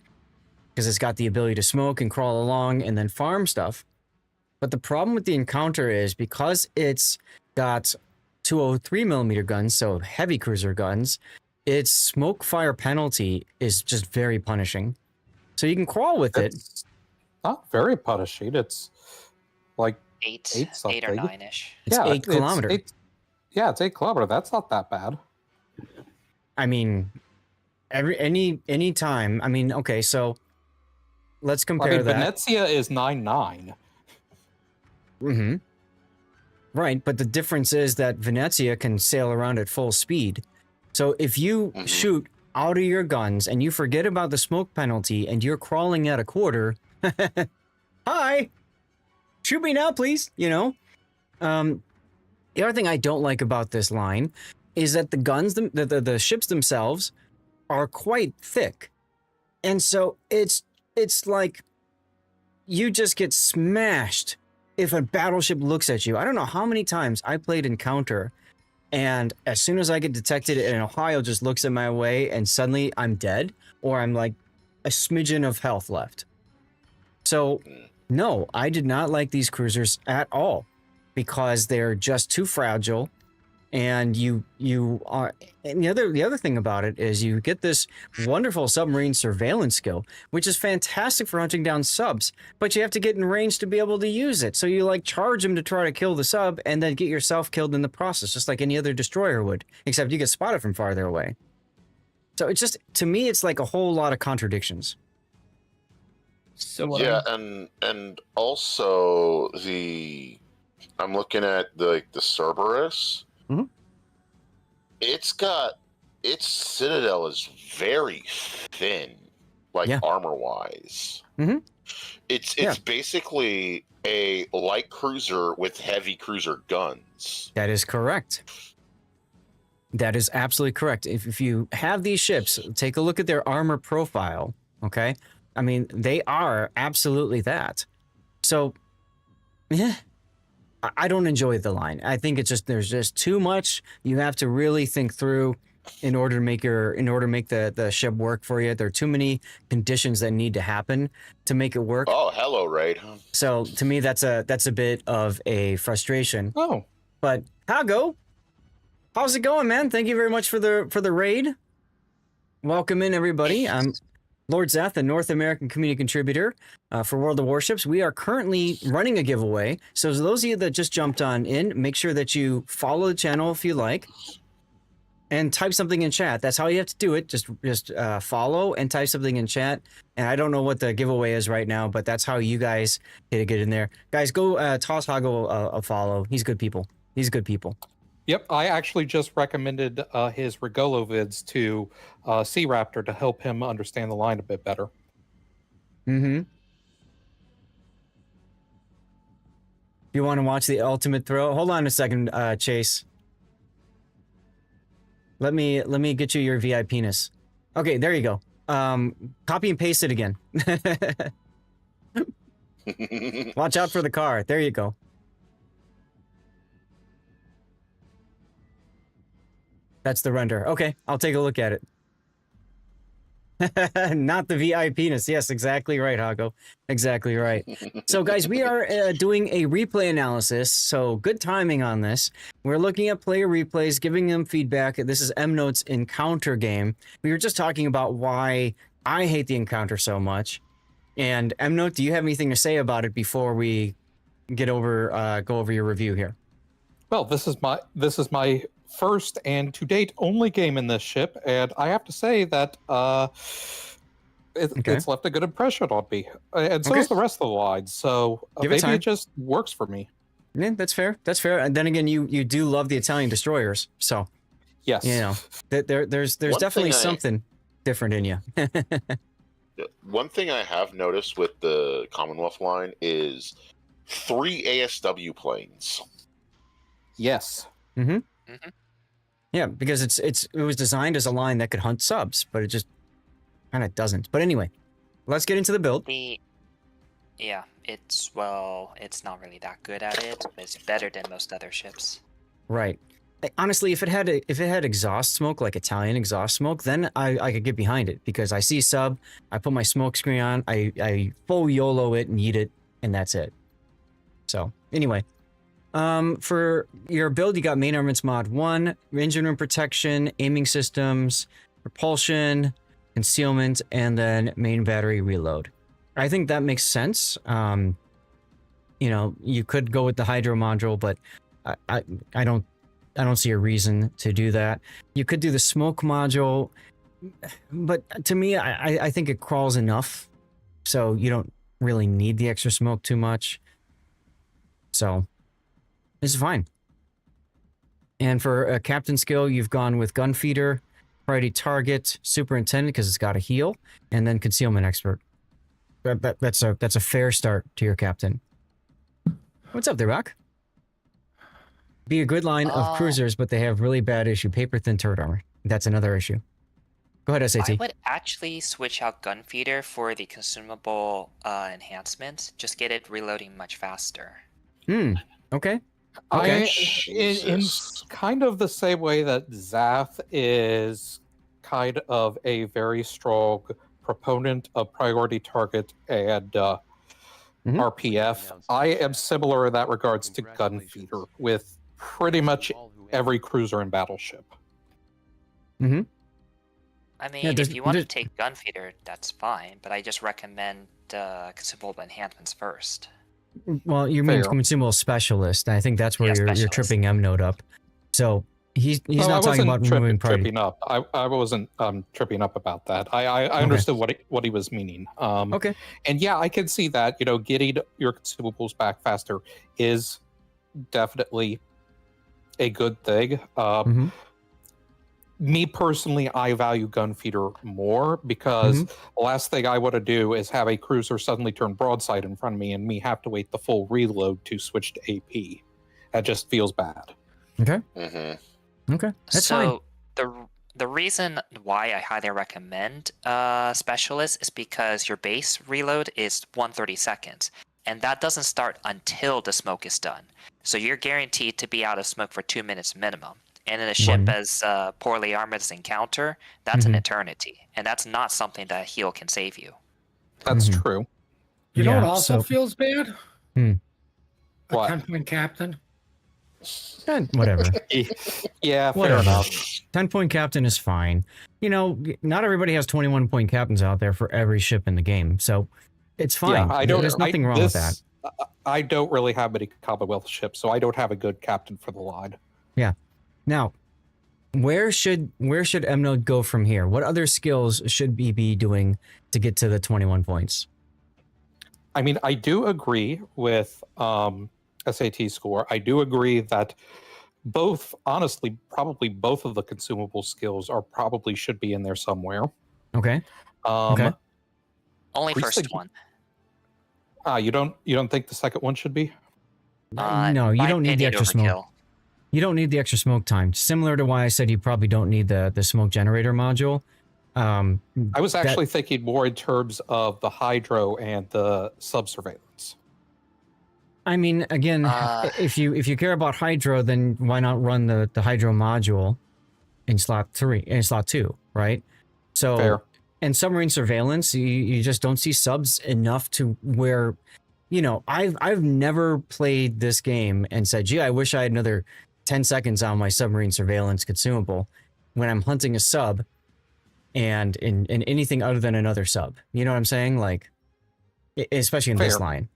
because it's got the ability to smoke and crawl along and then farm stuff. But the problem with the encounter is because it's got 203 millimeter guns, so heavy cruiser guns, its smoke fire penalty is just very punishing. So you can crawl with it. Not very punishing. It's like 8 something. 8 or 9-ish. It's 8 kilometer. Yeah, it's 8 kilometer. That's not that bad. I mean, any time. I mean, okay, so let's compare that. Venezia is 9.9. Mm-hmm. Right, but the difference is that Venezia can sail around at full speed. So if you shoot out of your guns and you forget about the smoke penalty and you're crawling at a quarter, hi, shoot me now, please. You know, the other thing I don't like about this line is that the guns, the ships themselves, are quite thick, and so it's like you just get smashed if a battleship looks at you. I don't know how many times I played Encounter, and as soon as I get detected, an Ohio just looks at my way, and suddenly I'm dead, or I'm like a smidgen of health left. So, no, I did not like these cruisers at all, because they're just too fragile, and you are. And the other thing about it is you get this wonderful submarine surveillance skill, which is fantastic for hunting down subs, but you have to get in range to be able to use it. So you like charge them to try to kill the sub, and then get yourself killed in the process, just like any other destroyer would, except you get spotted from farther away. So it's just, to me, it's like a whole lot of contradictions. So yeah, and also I'm looking at the Cerberus. Mm-hmm. Its citadel is very thin, like armor wise. Mm-hmm. It's basically a light cruiser with heavy cruiser guns. That is correct. That is absolutely correct. If you have these ships, take a look at their armor profile. Okay, I mean they are absolutely that. So, yeah. I don't enjoy the line. I think it's just there's just too much. You have to really think through in order to make the ship work for you. There are too many conditions that need to happen to make it work. Oh, hello, Raid. So to me, that's a bit of a frustration. Oh, but Hago, how's it going, man? Thank you very much for the raid. Welcome in, everybody. I'm Lord Zeth, a North American community contributor for World of Warships. We are currently running a giveaway. So those of you that just jumped on in, make sure that you follow the channel if you like, and type something in chat. That's how you have to do it. Just follow and type something in chat. And I don't know what the giveaway is right now, but that's how you guys get in there. Guys, go toss Hago a follow. He's good people. He's good people. Yep, I actually just recommended his Regolo vids to Sea Raptor to help him understand the line a bit better. Mm-hmm. You want to watch the ultimate throw? Hold on a second, Chase. Let me get you your VIP-ness. Okay, there you go. Copy and paste it again. Watch out for the car. There you go. That's the render. Okay, I'll take a look at it. Not the VIPness. Yes, exactly right, Hago. Exactly right. So, guys, we are doing a replay analysis. So, good timing on this. We're looking at player replays, giving them feedback. This is M-Note's encounter game. We were just talking about why I hate the encounter so much. And M-Note, do you have anything to say about it before we get over go over your review here? Well, this is my first and to date only game in this ship, and I have to say that it's left a good impression on me, and so is the rest of the line. So maybe it just works for me. Yeah, that's fair. That's fair. And then again, you do love the Italian destroyers, so yes, you know there's definitely something different in you. One thing I have noticed with the Commonwealth line is 3 ASW planes. Yes. Mm-hmm. Yeah, because it was designed as a line that could hunt subs, but it just kind of doesn't. But anyway, let's get into the build. Yeah, it's not really that good at it, but it's better than most other ships. Right. Honestly, if it had exhaust smoke, like Italian exhaust smoke, then I could get behind it, because I see sub, I put my smoke screen on, I full YOLO it and eat it, and that's it. So anyway, for your build, you got main armaments mod 1, engine room protection, aiming systems, propulsion, concealment, and then main battery reload. I think that makes sense. You know, you could go with the hydro module, but I don't see a reason to do that. You could do the smoke module, but to me, I think it crawls enough, so you don't really need the extra smoke too much. So this is fine. And for a captain skill, you've gone with gun feeder, priority target, superintendent because it's got a heal, and then concealment expert. That's a fair start to your captain. What's up there, Rock? Be a good line of cruisers, but they have really bad issue. Paper thin turret armor. That's another issue. Go ahead, SAT. I would actually switch out gun feeder for the consumable enhancement. Just get it reloading much faster. Okay. In kind of the same way that Zath is kind of a very strong proponent of priority target and RPF, I am similar in that regards to gun feeder with pretty much every cruiser and battleship. I mean, if you want to take gun feeder, that's fine, but I just recommend consumable enhancements first. Well, you mean consumable specialist. I think that's where you're tripping M-Note up. So he's not talking about removing priority. Tripping up. I wasn't tripping up about that. I understood what he was meaning. Okay. And yeah, I can see that, you know, getting your consumables back faster is definitely a good thing. Me personally, I value gun feeder more because the last thing I want to do is have a cruiser suddenly turn broadside in front of me and me have to wait the full reload to switch to AP. That just feels bad. Okay. Okay. That's fine. The reason why I highly recommend specialist is because your base reload is 130 seconds, and that doesn't start until the smoke is done. So you're guaranteed to be out of smoke for 2 minutes minimum. And in a ship as poorly armored as Encounter, that's an eternity. And that's not something that heal can save you. That's true. You know what also feels bad? What? 10-point captain. Whatever. Yeah, fair enough. 10-point captain is fine. You know, not everybody has 21-point captains out there for every ship in the game. So it's fine. Yeah, there's nothing wrong with that. I don't really have many Commonwealth ships, so I don't have a good captain for the line. Yeah. Now, where should M-Node go from here? What other skills should he be doing to get to the 21 points? I mean, I do agree with SAT score. I do agree that honestly, probably both of the consumable skills probably should be in there somewhere. Okay. Only first one. You don't think the second one should be? No, you don't need the extra smoke. You don't need the extra smoke time. Similar to why I said you probably don't need the smoke generator module. I was actually thinking more in terms of the hydro and the sub-surveillance. I mean, again, if you care about hydro, then why not run the hydro module in slot 2, right? So fair. and submarine surveillance, you just don't see subs enough to where, you know, I've never played this game and said, gee, I wish I had another 10 seconds on my submarine surveillance consumable when I'm hunting a sub and in anything other than another sub. You know what I'm saying? Like, especially in this line.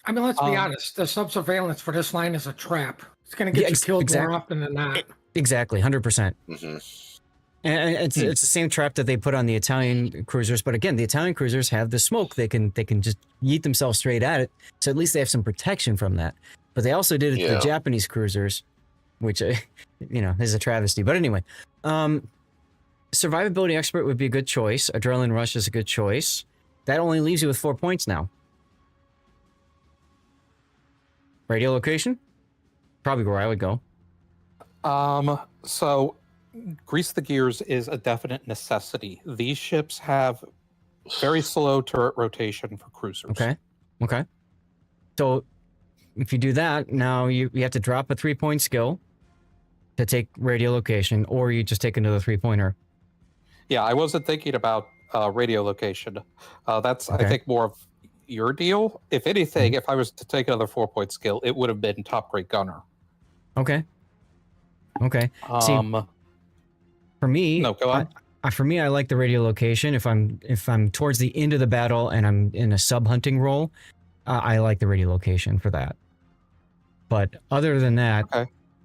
I mean, let's be honest. The sub surveillance for this line is a trap. It's going to get you killed more often than not. Exactly, 100%. Mm-hmm. And it's the same trap that they put on the Italian cruisers, but again, the Italian cruisers have the smoke. They can just yeet themselves straight at it, so at least they have some protection from that. But they also did it to the Japanese cruisers, which you know, is a travesty. But anyway, survivability expert would be a good choice. Adrenaline rush is a good choice. That only leaves you with 4 points now. Radio location, probably where I would go. So grease the gears is a definite necessity. These ships have very slow turret rotation for cruisers. Okay. So if you do that, now you have to drop a 3-point skill to take radio location, or you just take another 3-pointer. Yeah, I wasn't thinking about radio location. That's, I think, more of your deal. If anything, if I was to take another 4-point skill, it would have been top grade gunner. Okay. See, for me, no, go on. For me, I like the radio location. If I'm towards the end of the battle and I'm in a sub hunting role, I like the radio location for that. But other than that,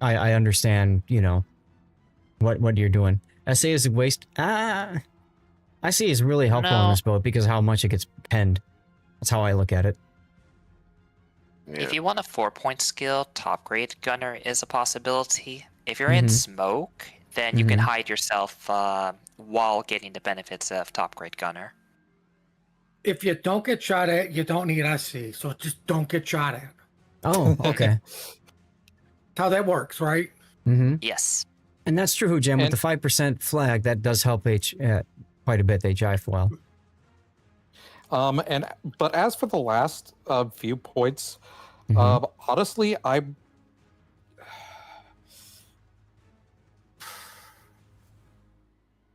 I understand, you know, what you're doing. SA is a waste. I see is really helpful on this boat because of how much it gets penned. That's how I look at it. If you want a 4-point skill, top grade gunner is a possibility. If you're in smoke, then you can hide yourself while getting the benefits of top grade gunner. If you don't get shot at, you don't need SC. So just don't get shot at. Oh, okay. How that works, right? Yes. And that's true, Jim. With the 5% flag, that does help quite a bit. They jive well. But as for the last few points, honestly, I'm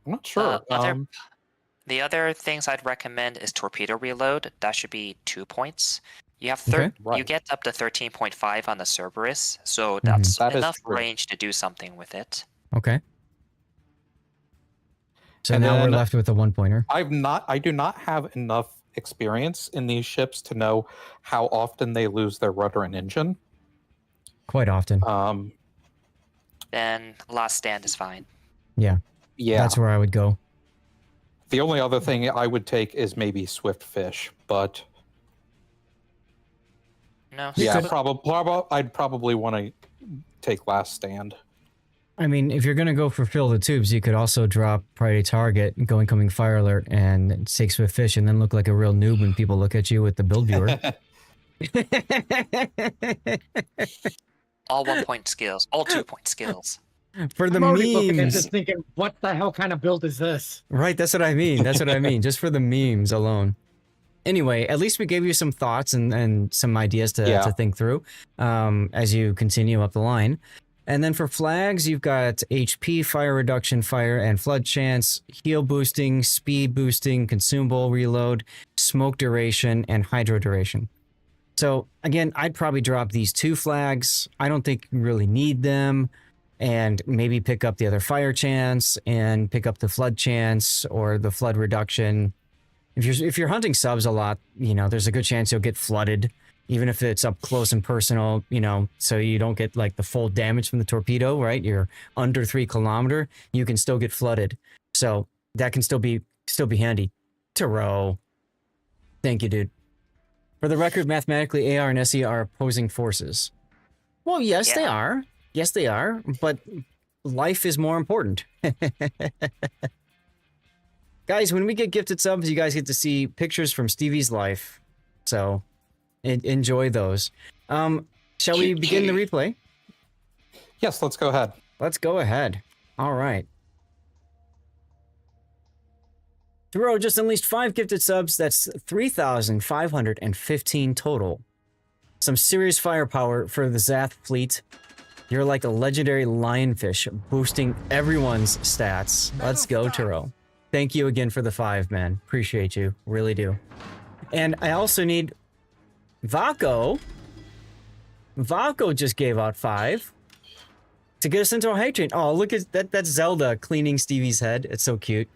not sure. The other things I'd recommend is torpedo reload. That should be 2 points. You have you get up to 13.5 on the Cerberus, so that's enough range to do something with it. Okay. So now we're left with a 1-pointer. I do not have enough experience in these ships to know how often they lose their rudder and engine. Quite often. Then last stand is fine. Yeah. That's where I would go. The only other thing I would take is maybe Swift Fish, but no. Yeah, I'd probably want to take last stand. I mean, if you're going to go for fill the tubes, you could also drop priority target, go incoming fire alert, and take Swift Fish, and then look like a real noob when people look at you with the build viewer. All 1-point skills, all 2-point skills. For the memes. Just thinking, what the hell kind of build is this? Right, that's what I mean. That's what I mean. Just for the memes alone. Anyway, at least we gave you some thoughts and some ideas to think through as you continue up the line. And then for flags, you've got HP, fire reduction, fire and flood chance, heal boosting, speed boosting, consumable reload, smoke duration, and hydro duration. So again, I'd probably drop these 2 flags. I don't think you really need them. And maybe pick up the other fire chance and pick up the flood chance or the flood reduction. If you're hunting subs a lot, you know, there's a good chance you'll get flooded. Even if it's up close and personal, you know, so you don't get like the full damage from the torpedo, right? You're under 3 kilometer, you can still get flooded. So that can still be handy. Taro. Thank you, dude. For the record, mathematically, AR and SE are opposing forces. Well, yes, they are. Yes, they are. But life is more important. Guys, when we get gifted subs, you guys get to see pictures from Stevie's life. So enjoy those. Shall we begin the replay? Yes, let's go ahead. Let's go ahead. All right. Taro just unleashed 5 gifted subs. That's 3,515 total. Some serious firepower for the Zath fleet. You're like a legendary lionfish, boosting everyone's stats. Let's go, Taro. Thank you again for the 5, man. Appreciate you. Really do. And I also need Vaco. Vaco just gave out 5 to get us into a high train. Oh, look at that. That's Zelda cleaning Stevie's head. It's so cute.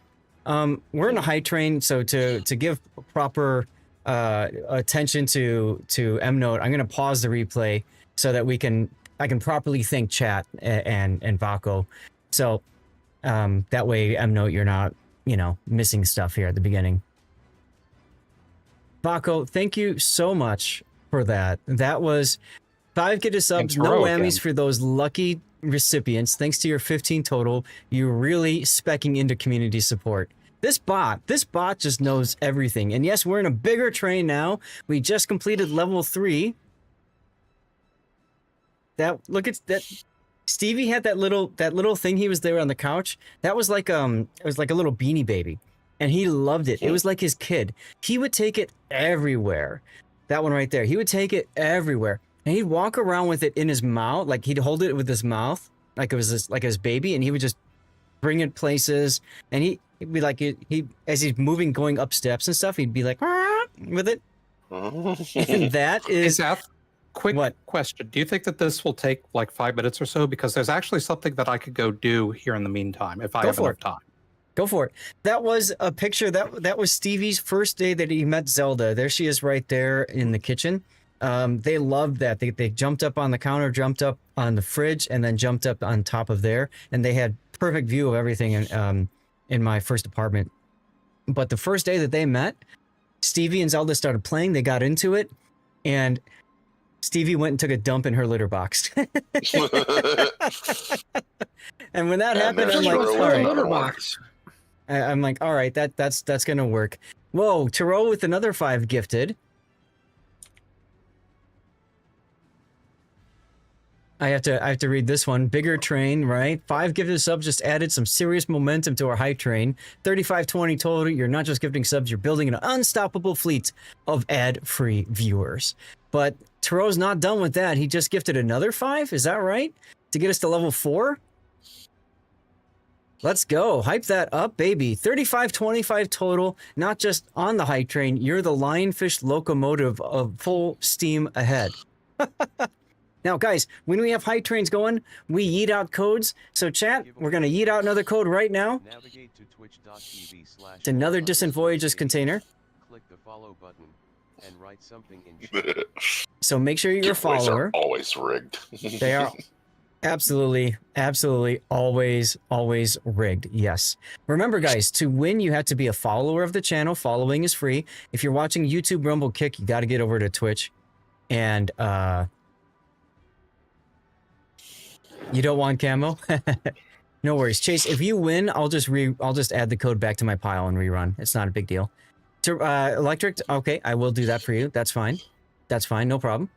We're in a high train, so to give proper attention to M-Note, I'm gonna pause the replay so that I can properly thank chat and Vaco. So that way, M-Note, you're not, missing stuff here at the beginning. Vaco, thank you so much for that. That was 5 gifted subs, no whammies for those lucky recipients. Thanks to your 15 total, you're really specking into community support. This bot just knows everything. And yes, we're in a bigger train now. We just completed level 3. Look at that. Stevie had that little thing. He was there on the couch. That was like it was like a little Beanie Baby, and he loved it. It was like his kid. He would take it everywhere. That one right there. He would take it everywhere, and he'd walk around with it in his mouth, like he'd hold it with his mouth, like it was like his baby, and he would just bring it places. And he'd be like he as he's moving, going up steps and stuff, he'd be like with it. And that is. Quick question. Do you think that this will take like 5 minutes or so? Because there's actually something that I could go do here in the meantime if I have enough time. Go for it. That was a picture. That was Stevie's first day that he met Zelda. There she is right there in the kitchen. They loved that. They jumped up on the counter, jumped up on the fridge, and then jumped up on top of there. And they had perfect view of everything in my first apartment. But the first day that they met, Stevie and Zelda started playing. They got into it. And Stevie went and took a dump in her litter box. And when that happened, I'm like, all right. Litter box. I'm like, all right, that's gonna work. Whoa, Taro with another 5 gifted. I have to read this one. Bigger train, right? 5 gifted subs just added some serious momentum to our hype train. 3520 total. You're not just gifting subs, you're building an unstoppable fleet of ad-free viewers. But Taro's not done with that. He just gifted another 5. Is that right? To get us to level 4? Let's go. Hype that up, baby. 3525 total. Not just on the hype train. You're the lionfish locomotive of full steam ahead. Now, guys, when we have hype trains going, we yeet out codes. So, chat, we're going to yeet out another code right now. Navigate to twitch.tv/. It's another Distant Voyages container. Click the follow button and write something in chat. So make sure you're a follower. Are always rigged. They are absolutely always rigged. Yes. Remember, guys, to win, you have to be a follower of the channel. Following is free. If you're watching YouTube, Rumble, Kick, you got to get over to Twitch. And you don't want camo? No worries. Chase, if you win, I'll just add the code back to my pile and rerun. It's not a big deal. Electric, okay, I will do that for you. That's fine. That's fine, no problem.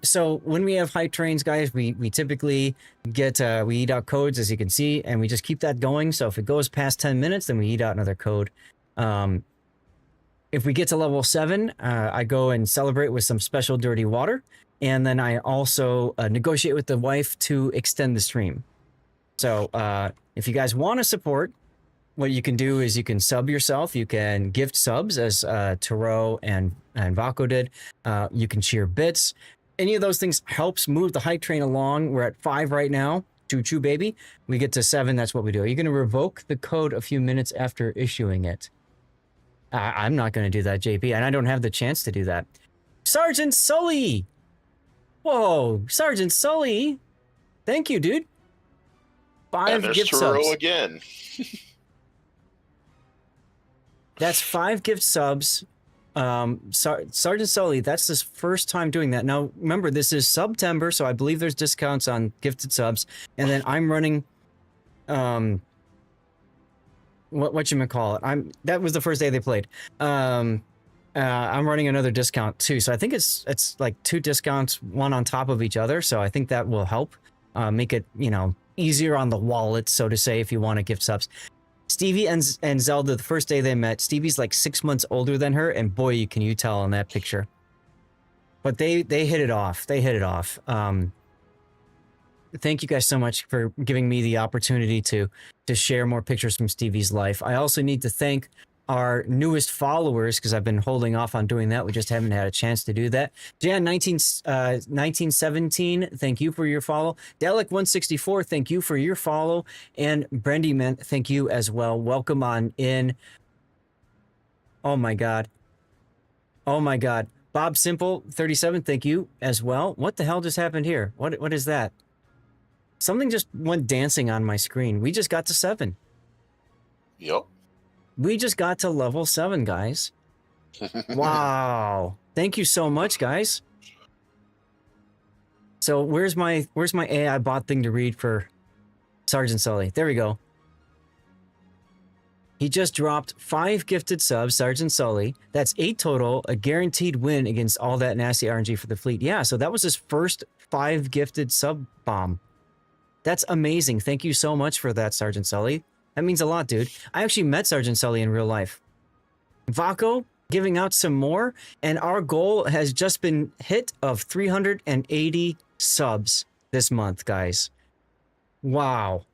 So when we have hype trains, guys, we typically get we eat out codes, as you can see, and we just keep that going. So if it goes past 10 minutes, then we eat out another code. If we get to level 7, I go and celebrate with some special dirty water, and then I also negotiate with the wife to extend the stream. So if you guys want to support, what you can do is you can sub yourself. You can gift subs, as Taro and Vaco did. You can cheer bits. Any of those things helps move the hype train along. We're at 5 right now. Choo-choo, baby. We get to 7. That's what we do. Are you going to revoke the code a few minutes after issuing it? I'm not going to do that, JP, and I don't have the chance to do that. Sergeant Sully! Whoa, Sergeant Sully! Thank you, dude. 5 and there's gift Taro subs. Again. That's 5 gift subs. Sergeant Sully, that's his first time doing that. Now, remember, this is September, so I believe there's discounts on gifted subs. And then I'm running, whatchamacallit? That was the first day they played. I'm running another discount too. So I think it's like 2 discounts, one on top of each other. So I think that will help make it, easier on the wallet, so to say, if you want to gift subs. Stevie and Zelda, the first day they met, Stevie's like 6 months older than her, and boy, can you tell in that picture. But they hit it off. They hit it off. thank you guys so much for giving me the opportunity to share more pictures from Stevie's life. I also need to thank our newest followers, because I've been holding off on doing that. We just haven't had a chance to do that. Jan 1917, thank you for your follow. Dalek 164, thank you for your follow. And Brendy Man, thank you as well. Welcome on in. Oh my God. Oh my God. Bob Simple 37, thank you as well. What the hell just happened here? What is that? Something just went dancing on my screen. We just got to 7. Yep. We just got to level 7, guys. Wow. Thank you so much, guys. So where's my AI bot thing to read for Sergeant Sully? There we go. He just dropped 5 gifted subs, Sergeant Sully. That's 8 total, a guaranteed win against all that nasty RNG for the fleet. Yeah, so that was his first 5 gifted sub bomb. That's amazing. Thank you so much for that, Sergeant Sully. That means a lot, dude. I actually met Sergeant Sully in real life. Vaco giving out some more, and our goal has just been hit of 380 subs this month, guys. Wow.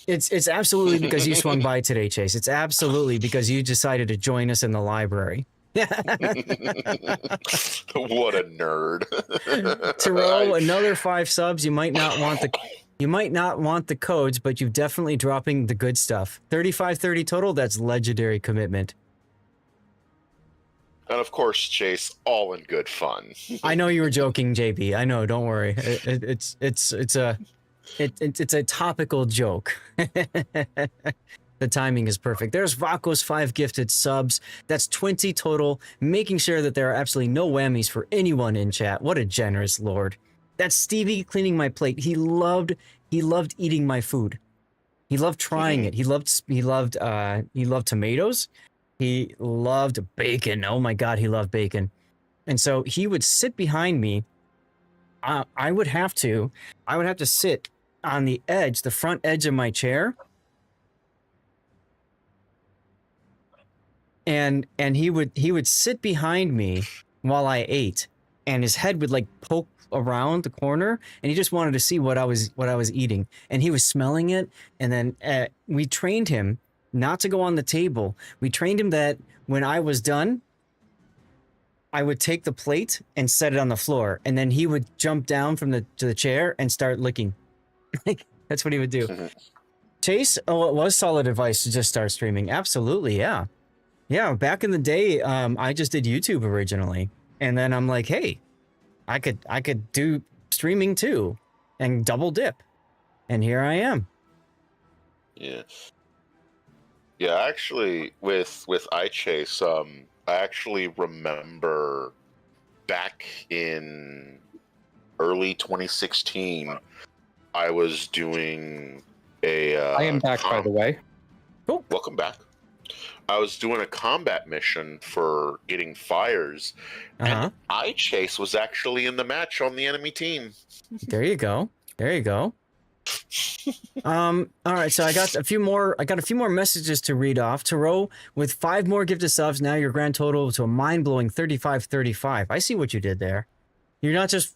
It's absolutely because you swung by today, Chase. It's absolutely because you decided to join us in the library. What a nerd. Taro, another 5 subs. You might not want the codes, but you're definitely dropping the good stuff. 3530 total, that's legendary commitment. And of course, Chase, all in good fun. I know you were joking, JB. I know, don't worry. It's a topical joke. The timing is perfect. There's Vaco's 5 gifted subs. That's 20 total, making sure that there are absolutely no whammies for anyone in chat. What a generous lord. That's Stevie cleaning my plate. He loved eating my food. He loved trying it. He loved tomatoes. He loved bacon. Oh my God, he loved bacon. And so he would sit behind me. I would have to sit on the edge, the front edge of my chair. And he would sit behind me while I ate, and his head would like poke around the corner, and he just wanted to see what I was eating. And he was smelling it, and then we trained him not to go on the table. We trained him that when I was done, I would take the plate and set it on the floor, and then he would jump down from the chair and start licking. That's what he would do. Chase, oh, it was solid advice to just start streaming. Absolutely, yeah. Yeah, back in the day, I just did YouTube originally, and then I'm like, hey, I could do streaming too, and double dip, and here I am. Yeah. Yeah, actually, with iChase, I actually remember back in early 2016, I was doing a. I am back, by the way. Cool. Welcome back. I was doing a combat mission for getting fires, and iChase was actually in the match on the enemy team. There you go. There you go. All right, so I got a few more messages to read off. Taro, with 5 more gifted subs, now your grand total to a mind-blowing 3535. I see what you did there. You're not just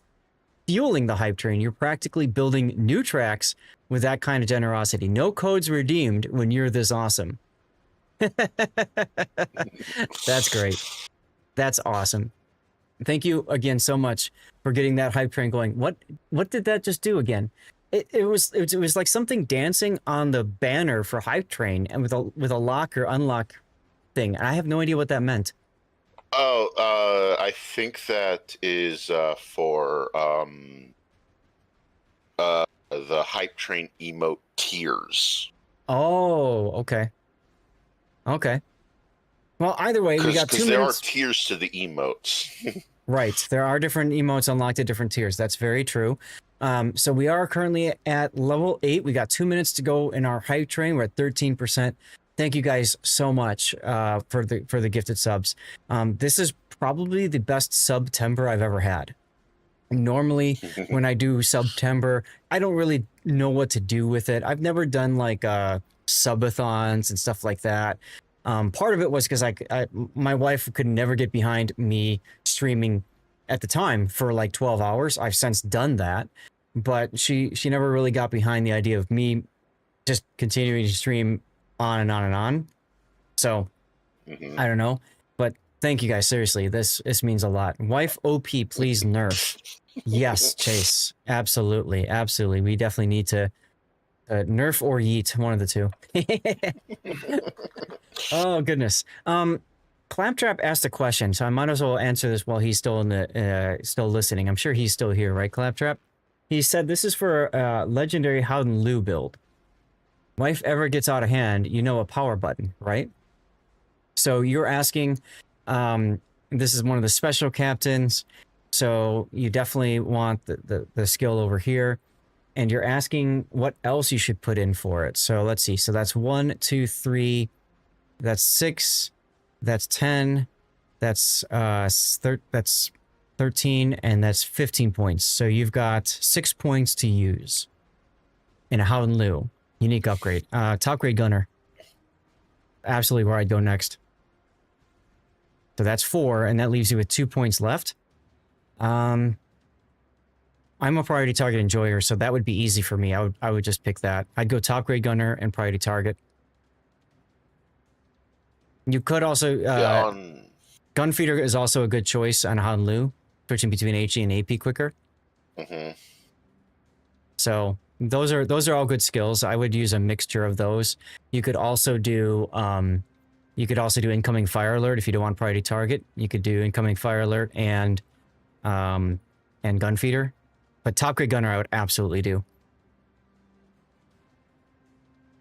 fueling the hype train, you're practically building new tracks with that kind of generosity. No codes redeemed when you're this awesome. That's great. That's awesome. Thank you again so much for getting that hype train going. What did that just do again? It was like something dancing on the banner for hype train, and with a lock or unlock thing. I have no idea what that meant. Oh, I think that is for the hype train emote tiers. Oh, okay. Okay. Well, either way, we got 2 minutes. There are tiers to the emotes. Right. There are different emotes unlocked at different tiers. That's very true. So we are currently at level 8. We got 2 minutes to go in our hype train. We're at 13%. Thank you guys so much for the gifted subs. This is probably the best September I've ever had. Normally, when I do September, I don't really know what to do with it. I've never done like subathons and stuff like that. Part of it was because my wife could never get behind me streaming at the time for like 12 hours. I've since done that, but she never really got behind the idea of me just continuing to stream on and on and on. So I don't know, but thank you guys. Seriously, this means a lot. Wife OP, please nerf. Yes, Chase. Absolutely. Absolutely. We definitely need to nerf or yeet, one of the two. Oh, goodness. Claptrap asked a question, so I might as well answer this while he's still in the still listening. I'm sure he's still here, right, Claptrap? He said this is for legendary Howden Liu build. Wife ever gets out of hand, you know, a power button, right? So you're asking, this is one of the special captains, so you definitely want the skill over here, and you're asking what else you should put in for it. So let's see. So that's 1, 2, 3, that's 6, that's 10, that's 13, and that's 15 points. So you've got 6 points to use in a Howden Liu unique upgrade. Top grade gunner. Absolutely where I'd go next. So that's 4, and that leaves you with 2 points left. I'm a priority target enjoyer, so that would be easy for me. I would just pick that. I'd go top grade gunner and priority target. You could also gunfeeder is also a good choice on Howden Liu, switching between HE and AP quicker. So those are all good skills. I would use a mixture of those. You could also do incoming fire alert if you don't want priority target. You could do incoming fire alert and gunfeeder. But top grade gunner I would absolutely do.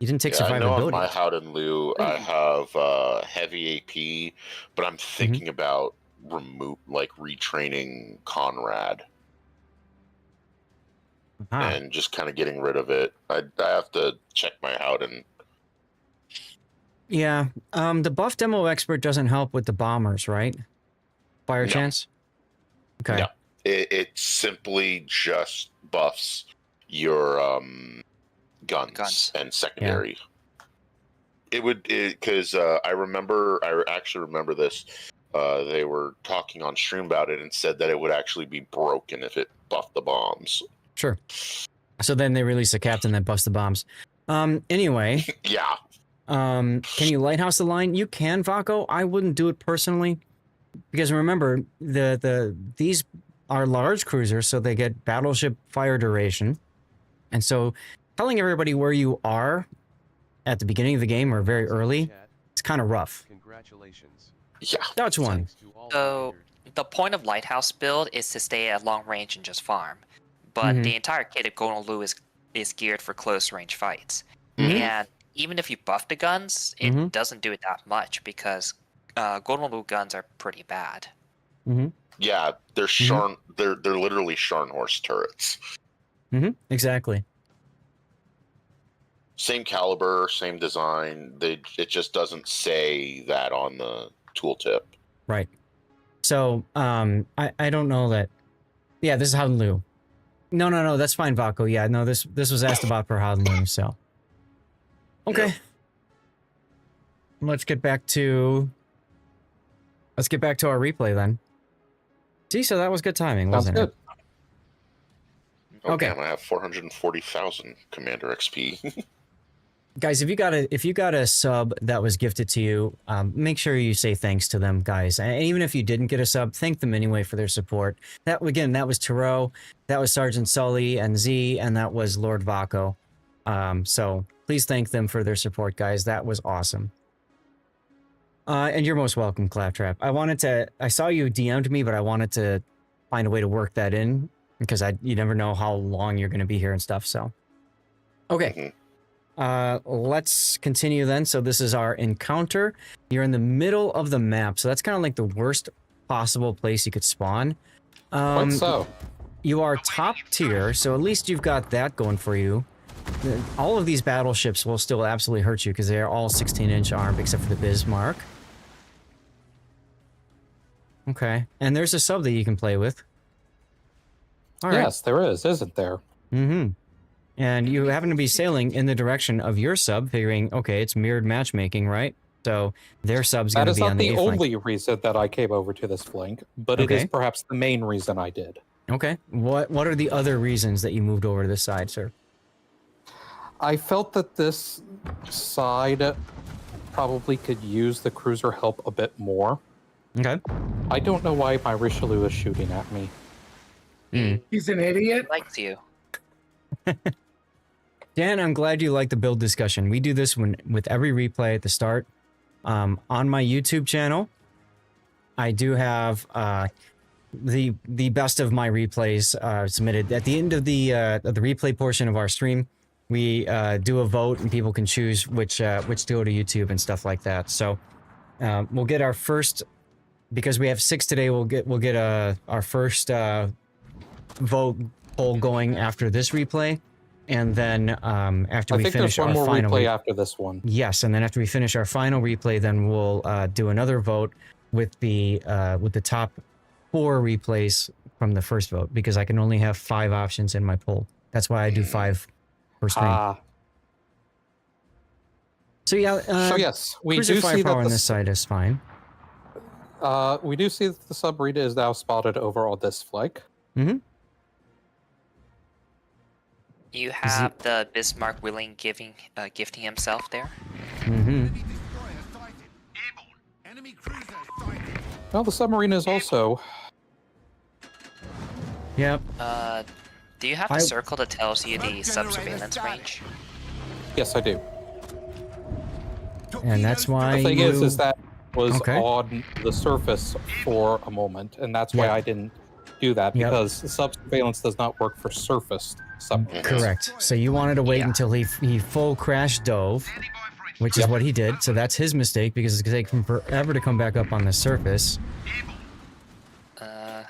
You didn't take survivability. I know on my Howden Liu I have heavy AP, but I'm thinking about retraining Conrad. And just kind of getting rid of it. I have to check my Howden. Yeah, the buff demo expert doesn't help with the bombers, right? Fire chance? Okay. No, it simply just buffs your guns and secondary. Yeah. It would, because I actually remember this. They were talking on stream about it and said that it would actually be broken if it buffed the bombs. Sure. So then they release a captain that buffs the bombs. Anyway. Yeah. Can you lighthouse the line? You can, Vaco. I wouldn't do it personally. Because remember, these are large cruisers, so they get battleship fire duration. And so telling everybody where you are at the beginning of the game or very early, it's kind of rough. Congratulations. Yeah. That's one. So the point of Lighthouse build is to stay at long range and just farm. But the entire kit of Golden Liu is geared for close range fights. And even if you buff the guns, it doesn't do it that much because Golden Liu guns are pretty bad. Yeah, they're they're literally Scharnhorst turrets. Exactly. Same caliber, same design. It just doesn't say that on the tooltip. Right. So I don't know that. Yeah, this is Howden Liu. No, that's fine, Vaco. Yeah, no, this was asked about for Howden Liu, so. Okay. Yep. Let's get back to our replay then. See, so that was good timing, wasn't it? Okay. I have 440,000 Commander XP. Guys, if you got a sub that was gifted to you, make sure you say thanks to them, guys. And even if you didn't get a sub, thank them anyway for their support. That was Tarot, that was Sergeant Sully and Z, and that was Lord Vaco. So please thank them for their support, guys. That was awesome. And you're most welcome, Claptrap. I saw you DM'd me, but I wanted to find a way to work that in because you never know how long you're going to be here and stuff. So, okay. Let's continue then. So this is our encounter. You're in the middle of the map, so that's kind of like the worst possible place you could spawn. Quite so. You are top tier, so at least you've got that going for you. All of these battleships will still absolutely hurt you because they are all 16-inch armed except for the Bismarck. Okay, and there's a sub that you can play with. All right. Yes, there is, isn't there? And you happen to be sailing in the direction of your sub, figuring, okay, it's mirrored matchmaking, right? So their sub's That going to is be not on the the A flank. only reason that I came over to this flank, but it is perhaps the main reason I did. Okay. What are the other reasons that you moved over to this side, sir? I felt that this side probably could use the cruiser help a bit more. Okay. I don't know why my Richelieu is shooting at me. He's an idiot. He likes you. Dan, I'm glad you like the build discussion. We do this with every replay at the start. On my YouTube channel, I do have the best of my replays submitted at the end of the replay portion of our stream. We do a vote and people can choose which go to YouTube and stuff like that. So we'll get our first, because we have 6 today. We'll get our first vote poll going after this replay, and then after we finish our final replay after this one. Yes, and then after we finish our final replay, then we'll do another vote with the top 4 replays from the first vote, because I can only have 5 options in my poll. That's why I do 5 per stream. So yeah. So yes, we cruiser do see that firepower on this side is fine. We do see that the submarine is now spotted over on this flank. Mm-hmm. You have the Bismarck willing gifting himself there. Mm-hmm. Well, the submarine is also. Yep. Do you have the circle that tells you the sub-surveillance range? Yes, I do. And that's why the thing is that was on the surface for a moment, and that's why I didn't do that, because sub-surveillance does not work for surfaced submarines. Correct. So you wanted to wait until he full crash dove, which is what he did. So that's his mistake, because it's going to take him forever to come back up on the surface.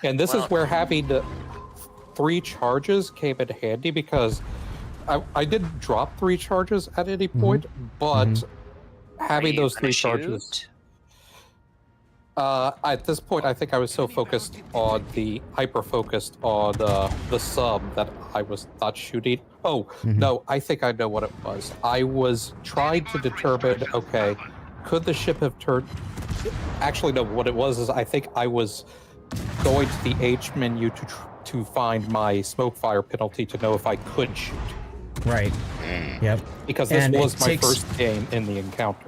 And this is where having the 3 charges came in handy, because I did drop 3 charges at any point, but having those 3 charges. At this point, I think I was so focused on hyper-focused on the sub that I was not shooting. Oh, no, I think I know what it was. I was trying to determine, okay, could the ship have turned... Actually, no, what it was is I think I was going to the H menu to find my smoke fire penalty to know if I could shoot. Right. Yep. Because this was my first game in the encounter.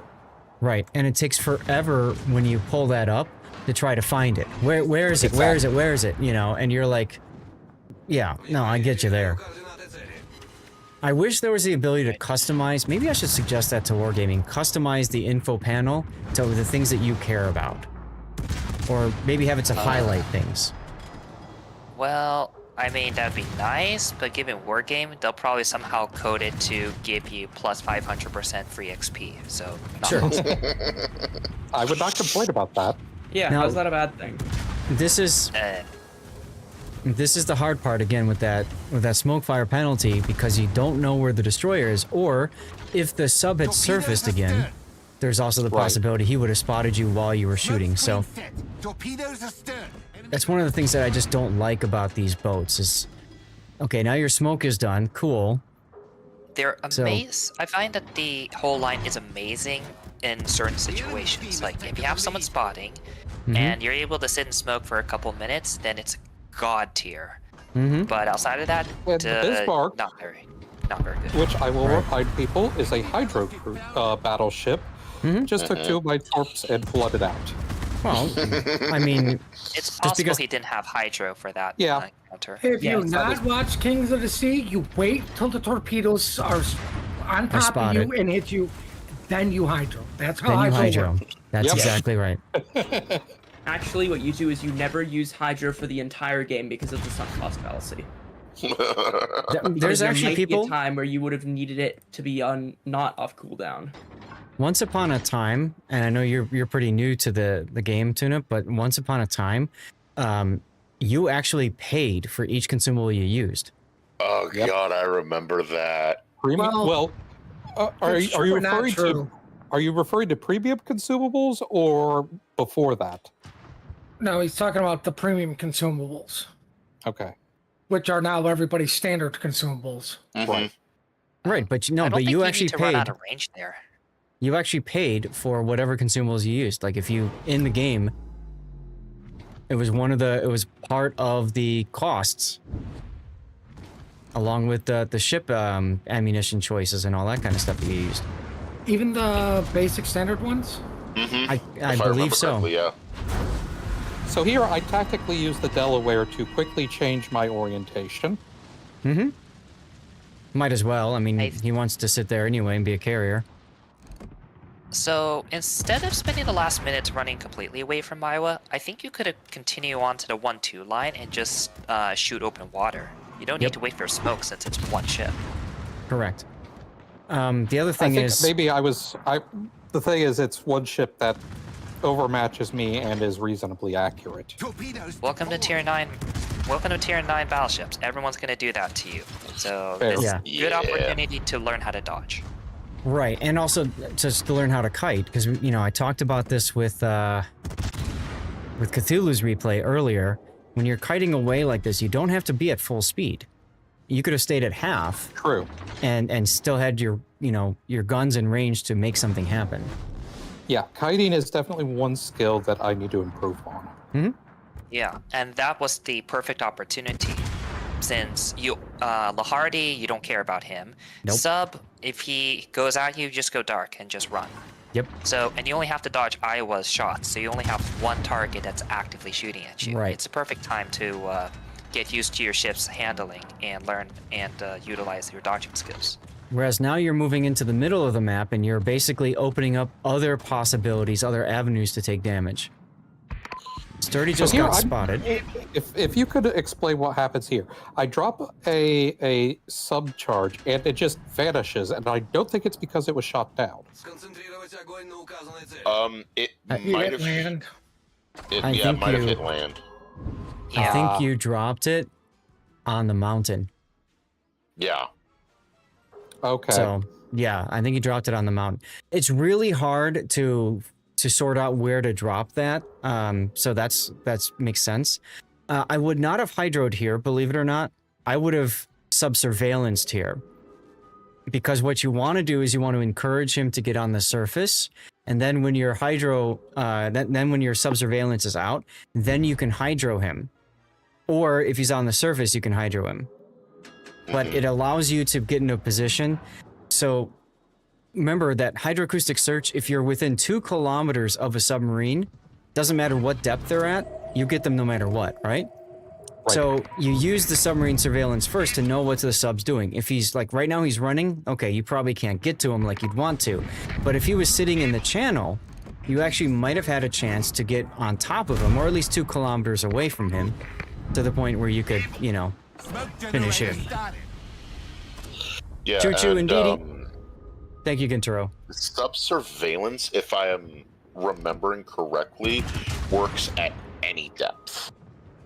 Right, and it takes forever when you pull that up to try to find it. Where is it? Where is it? Where is it? You know, and you're like, yeah, no, I get you there. I wish there was the ability to customize. Maybe I should suggest that to Wargaming. Customize the info panel to the things that you care about. Or maybe have it to highlight things. Well, I mean, that'd be nice, but given Wargame, they'll probably somehow code it to give you plus 500% free XP, so... Sure. I would not complain about that. Yeah, now, how's that a bad thing? This is the hard part, again, with that smoke fire penalty, because you don't know where the destroyer is, or if the sub had surfaced again, there's also the possibility he would have spotted you while you were shooting, so... That's one of the things that I just don't like about these boats is, okay, now your smoke is done, cool. They're amazing. I find that the whole line is amazing in certain situations. Like, if you have someone spotting, and you're able to sit and smoke for a couple minutes, then it's god tier. But outside of that, Bismarck, not very good. Which I will remind people is a hydro battleship. Just took 2 of my torps and flooded out. Well, I mean, it's possible he didn't have hydro for that encounter. If you not watch Kings of the Sea, you wait till the torpedoes are on top of you and hit you, then you hydro. That's how hydro works. That's exactly right. Actually, what you do is you never use hydro for the entire game because of the sunk cost fallacy. There's actually people... There might be a time where you would have needed it to be not off cooldown. Once upon a time, and I know you're pretty new to the game, Tuna, but once upon a time, you actually paid for each consumable you used. Oh God, I remember that. Are you referring to premium consumables or before that? No, he's talking about the premium consumables. Okay. Which are now everybody's standard consumables. Right, but I don't think you you actually need to paid. run out of range there. you actually paid for whatever consumables you used. Like if you in the game, it was part of the costs, along with the ship ammunition choices and all that kind of stuff that you used. Even the basic standard ones? I believe so. Yeah. So here I tactically use the Delaware to quickly change my orientation. Might as well. I mean, he wants to sit there anyway and be a carrier. So instead of spending the last minutes running completely away from Iowa, I think you could continue on to the 1-2 line and just shoot open water. You don't need to wait for smoke since it's one ship. Correct. The other thing is the thing is it's one ship that overmatches me and is reasonably accurate. Welcome to tier 9. Welcome to tier 9 battleships. Everyone's going to do that to you. So it's a good opportunity to learn how to dodge. Right, and also just to learn how to kite, because I talked about this with Cthulhu's replay earlier. When you're kiting away like this, you don't have to be at full speed. You could have stayed at half. True. And still had your guns in range to make something happen. Yeah, kiting is definitely one skill that I need to improve on. Yeah, and that was the perfect opportunity. Since you, Lahardy, you don't care about him. Nope. Sub, if he goes at you, just go dark and just run. Yep. So, and you only have to dodge Iowa's shots, so you only have one target that's actively shooting at you. Right. It's a perfect time to get used to your ship's handling and learn and utilize your dodging skills. Whereas now you're moving into the middle of the map and you're basically opening up other possibilities, other avenues to take damage. Sturdy just got spotted. If you could explain what happens here. I drop a sub charge and it just vanishes, and I don't think it's because it was shot down. It might have land. It might have hit land. I think you dropped it on the mountain. Yeah. Okay. So yeah, I think you dropped it on the mountain. It's really hard to sort out where to drop that. So that's makes sense. I would not have hydroed here, believe it or not. I would have sub-surveillanced here. Because what you want to do is you want to encourage him to get on the surface, and then when your hydro, then when your sub-surveillance is out, then you can hydro him. Or if he's on the surface, you can hydro him. But it allows you to get into a position. So remember that hydroacoustic search, if you're within 2 kilometers of a submarine, doesn't matter what depth they're at, you get them no matter what, right? So you use the submarine surveillance first to know what the sub's doing. If he's like right now he's running, okay, you probably can't get to him like you'd want to. But if he was sitting in the channel, you actually might have had a chance to get on top of him, or at least 2 kilometers away from him, to the point where you could, finish him. Yeah. Choo-choo indeedy. Thank you, Gintaro. Sub-surveillance, if I am remembering correctly, works at any depth.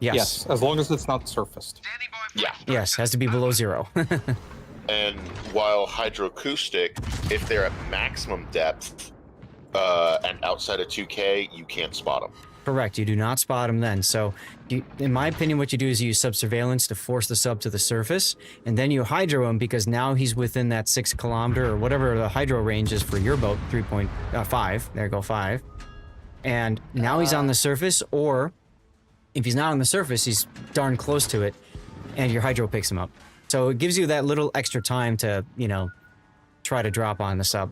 Yes, as long as it's not surfaced. Yeah. Yes, has to be below 0. And while hydroacoustic, if they're at maximum depth and outside of 2K, you can't spot them. Correct, you do not spot him then. So, in my opinion, what you do is you use sub-surveillance to force the sub to the surface, and then you hydro him because now he's within that 6 kilometer or whatever the hydro range is for your boat, 3.5. There you go, 5. And now he's on the surface, or if he's not on the surface, he's darn close to it, and your hydro picks him up. So it gives you that little extra time to, try to drop on the sub.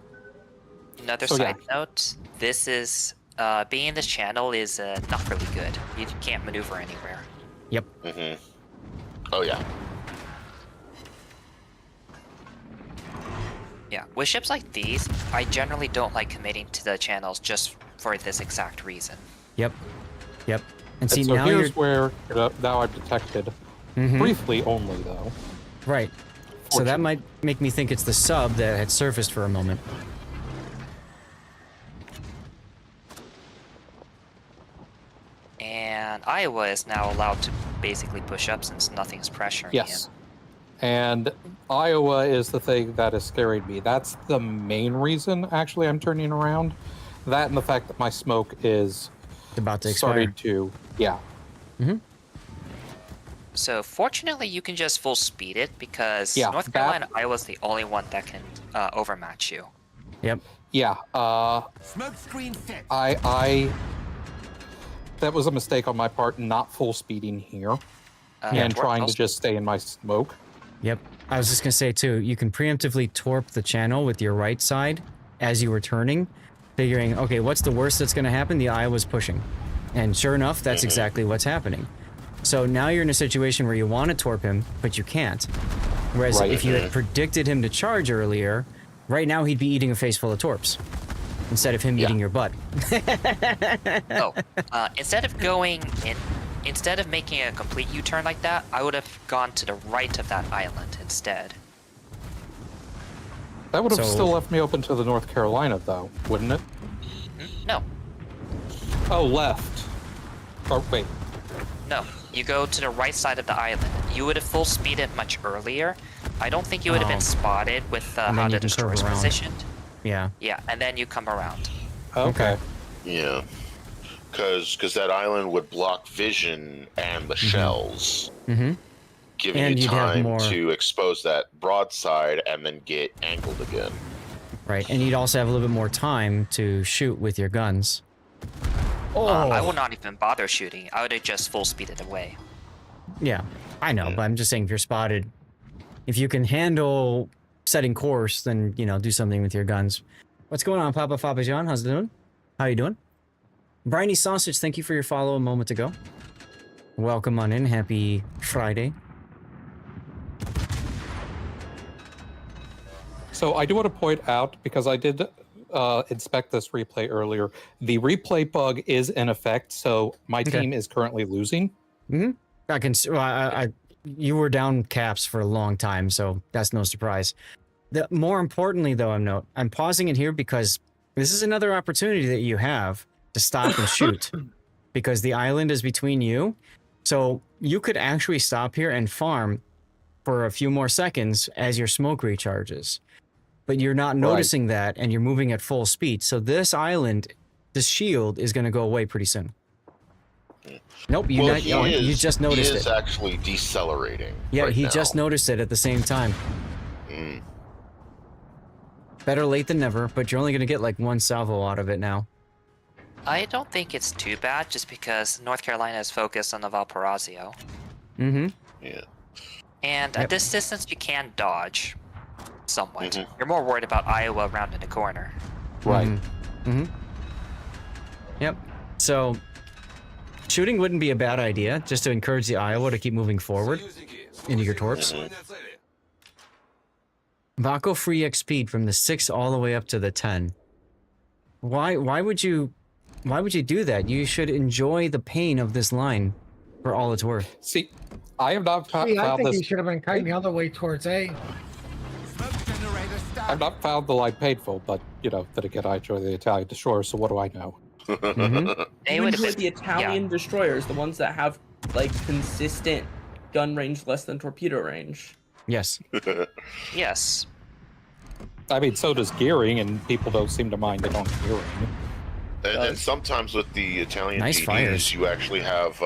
Another side note, this is, being in this channel is not really good. You can't maneuver anywhere. Yep. Oh, yeah. Yeah, with ships like these, I generally don't like committing to the channels just for this exact reason. Yep. And see, so now here's where now I've detected, briefly only though. Right. So that might make me think it's the sub that had surfaced for a moment. And Iowa is now allowed to basically push up since nothing's pressuring him. And Iowa is the thing that is scaring me. That's the main reason, actually, I'm turning around. That and the fact that my smoke is about to starting expire. So fortunately, you can just full speed it because North Carolina, Iowa's the only one that can overmatch you. Yep. Yeah. Smoke screen set. I that was a mistake on my part, not full speeding here and trying to just stay in my smoke. Yep. I was just gonna say too, you can preemptively torp the channel with your right side as you were turning, figuring, okay, what's the worst that's gonna happen? The eye was pushing. And sure enough, that's exactly what's happening. So now you're in a situation where you want to torp him, but you can't. Whereas if you had predicted him to charge earlier, right now he'd be eating a face full of torps instead of him eating your butt. Instead of going in, instead of making a complete U-turn like that, I would have gone to the right of that island instead. That would have still left me open to the North Carolina, though, wouldn't it? No. Oh, left. Oh, wait. No. You go to the right side of the island. You would have full speeded much earlier. I don't think you would have been spotted with how the destroyer's positioned. Yeah. Yeah, and then you come around. Okay. Yeah. Because that island would block vision and the shells. Giving And you you'd have time more- to expose that broadside and then get angled again. Right, and you'd also have a little bit more time to shoot with your guns. I would not even bother shooting. I would have just full speeded away. Yeah, I know, but I'm just saying if you're spotted, if you can handle setting course, then, you know, do something with your guns. What's going on, Papa Fabajan? How's it doing? How you doing? Briny Sausage, thank you for your follow a moment ago. Welcome on in. Happy Friday. So I do want to point out, because I did inspect this replay earlier, the replay bug is in effect, so my team is currently losing. I can. You were down caps for a long time, so that's no surprise. More importantly, though, I'm pausing it here because this is another opportunity that you have to stop and shoot, because the island is between you, so you could actually stop here and farm for a few more seconds as your smoke recharges. But you're not noticing that, and you're moving at full speed. So this island, this shield, is going to go away pretty soon. Nope, you just noticed it. He is actually decelerating. Yeah, right he now. just noticed it at the same time. Better late than never, but you're only going to get like one salvo out of it now. I don't think it's too bad, just because North Carolina is focused on the Valparaiso. Yeah. And at this distance, you can dodge somewhat. You're more worried about Iowa around in the corner. Right. Yep. So shooting wouldn't be a bad idea, just to encourage the Iowa to keep moving forward into your torps. Vaco free XP from the 6 all the way up to the 10. Why would you do that? You should enjoy the pain of this line for all it's worth. See, I have not found I think this. he should have been kiting the other way towards A. I've not found the line painful, but, you know, then again, I enjoy the Italian destroyers, so what do I know? They You would have enjoy been the Italian destroyers, the ones that have like consistent gun range less than torpedo range. Yes. Yes. I mean, so does gearing, and people don't seem to mind it on gearing. And sometimes with the Italian Nice DDs, fires. you actually have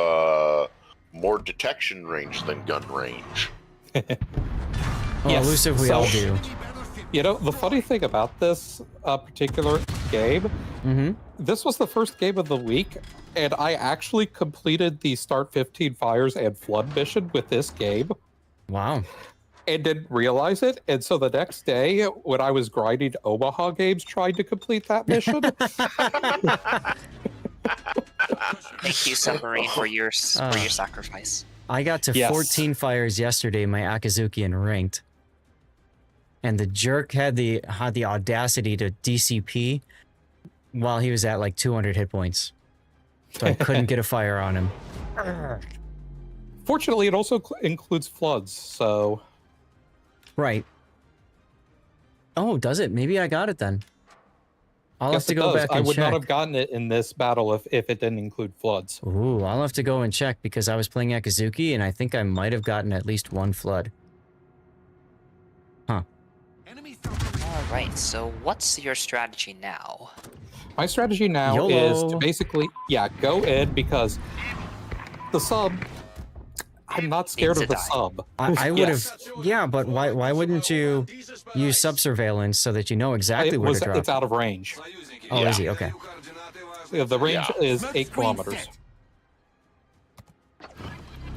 more detection range than gun range. Well, elusive we all do. You know, the funny thing about this particular game, this was the first game of the week, and I actually completed the Start 15 Fires and Flood mission with this game. Wow. And didn't realize it, and so the next day, when I was grinding Omaha games trying to complete that mission... Thank you, Submarine, for your sacrifice. I got to 14 fires yesterday, my Akazuki in ranked. And the jerk had the audacity to DCP while he was at like 200 hit points. So I couldn't get a fire on him. Fortunately, it also includes floods, so... Right. Oh, does it? Maybe I got it then. I'll have to go back and I would check. not have gotten it in this battle if it didn't include floods. Ooh, I'll have to go and check because I was playing Akazuki and I think I might have gotten at least one flood. Huh. Alright, so what's your strategy now? My strategy now is to basically, go in because the sub, I'm not scared needs of the to die. sub. I would have, yeah, but why wouldn't you use sub surveillance so that you know exactly where to drop? It's out of range. Oh, is he? Okay. Yeah, the range is 8 kilometers.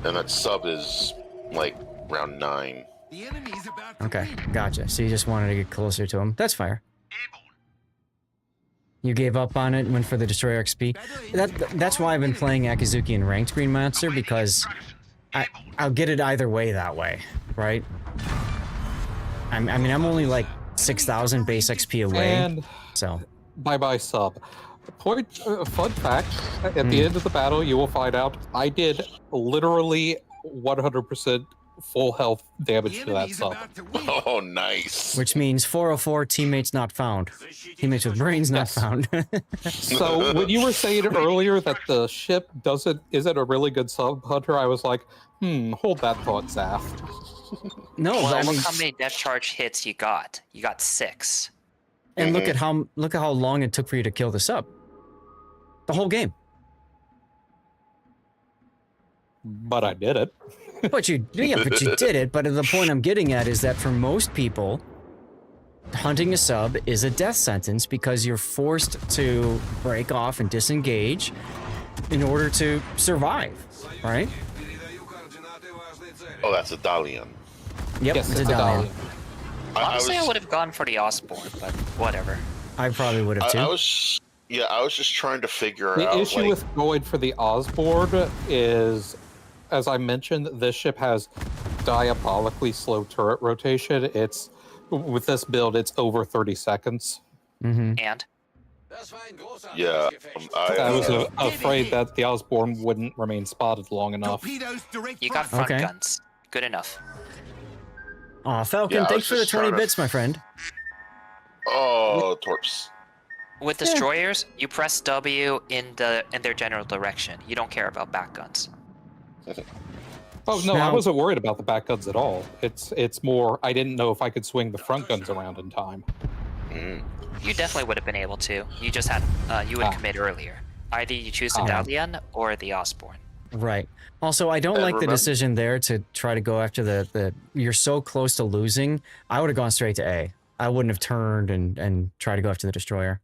And that sub is like around 9. Okay, gotcha. So you just wanted to get closer to him. That's fair. You gave up on it and went for the Destroyer XP. That's why I've been playing Akizuki and Ranked Green Monster, because I'll get it either way that way, right? I mean, I'm only like 6,000 base XP away, And so... Bye-bye sub. Fun fact, at the end of the battle, you will find out I did literally 100% full health damage to that sub. Oh, nice. Which means 404 teammates not found. Teammates with brains not found. So when you were saying earlier that the ship isn't a really good sub hunter, I was like, hold that thought, Zaf. No, well, I mean, look how many death charge hits you got. You got 6. And look at how long it took for you to kill the sub. The whole game. But I did it. But you did it. But the point I'm getting at is that for most people, hunting a sub is a death sentence because you're forced to break off and disengage in order to survive, right? Oh, that's a Dalian. Yep, Yes, it's a it's a Dalian. Honestly, I would have gone for the Osborne, but whatever. I probably would have too. I was just trying to figure The out. issue with going for the Osborne is, as I mentioned, this ship has diabolically slow turret rotation. With this build, it's over 30 seconds. Mm-hmm. And? Yeah, I was afraid that the Osborne wouldn't remain spotted long enough. You got front guns. Good enough. Aw, Falcon, thanks for the 20 bits, my friend. Oh, Torps. With destroyers, you press W in their general direction. You don't care about back guns. Oh no, I wasn't worried about the back guns at all. It's more I didn't know if I could swing the front guns around in time. You definitely would have been able to. You just had you would commit earlier. Either you choose the Dalian or the Osborne. Right. Also, I don't like the decision there to try to go after the you're so close to losing. I would have gone straight to A. I wouldn't have turned and tried to go after the destroyer.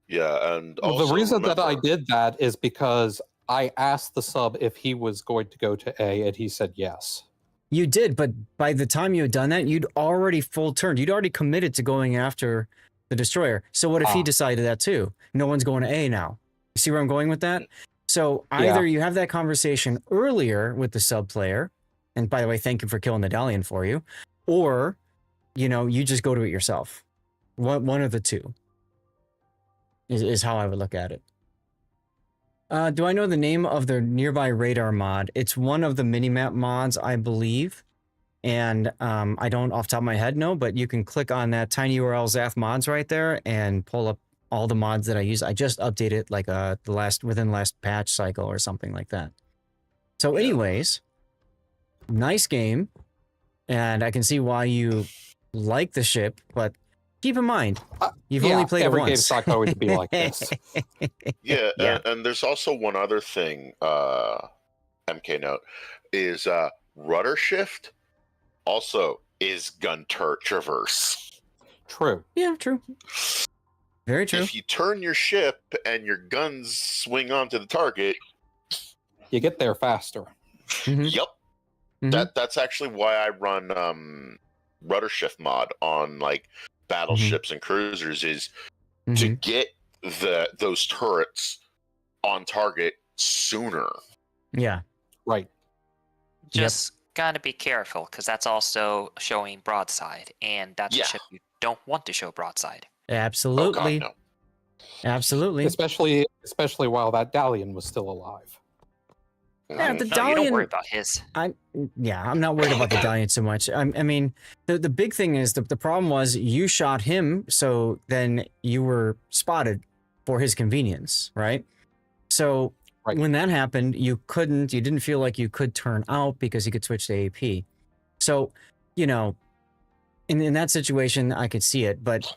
Yeah, and Well, also the reason that I did that is because I asked the sub if he was going to go to A, and he said yes. You did, but by the time you had done that, you'd already full turned. You'd already committed to going after the destroyer. So what if he decided that too? No one's going to A now. You see where I'm going with that? So either you have that conversation earlier with the sub player, and by the way, thank you for killing the Dalian for you, or, you just go to it yourself. One of the two is how I would look at it. Do I know the name of the nearby radar mod? It's one of the minimap mods, I believe. And I don't off the top of my head know, but you can click on that tiny URL Zath mods right there and pull up all the mods that I use. I just updated like within the last patch cycle or something like that. So anyways, nice game. And I can see why you like the ship, but keep in mind, you've only played it once. Every game's not going to be like this. Yeah. And there's also one other thing, MK note, is rudder shift also is gun turret traverse. True. Yeah, true. Very true. If you turn your ship and your guns swing onto the target, you get there faster. Mm-hmm. Yep. Mm-hmm. That's actually why I run rudder shift mod on like battleships and cruisers is to get those turrets on target sooner. Yeah. Right. Just gotta be careful because that's also showing broadside, and that's a ship you don't want to show broadside. Absolutely. Oh, God, no. Absolutely. Especially while that Dalian was still alive. Yeah, the No, Dalian. you don't worry about his. I'm not worried about the Dalian so much. I mean, the big thing is the problem was you shot him, so then you were spotted for his convenience, right? So when that happened, you didn't feel like you could turn out because he could switch to AP. So, in that situation, I could see it, but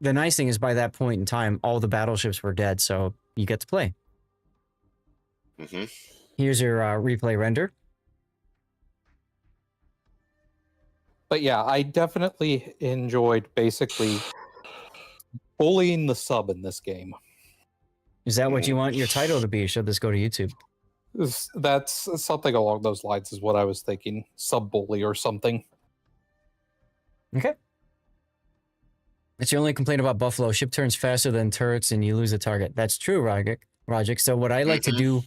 the nice thing is by that point in time, all the battleships were dead, so you get to play. Mm-hmm. Here's your replay render. But yeah, I definitely enjoyed basically bullying the sub in this game. Is that what you want your title to be? Should this go to YouTube? That's something along those lines is what I was thinking. Sub bully or something. Okay. That's your only complaint about Buffalo. Ship turns faster than turrets and you lose a target. That's true, Rajic. So what I like to do,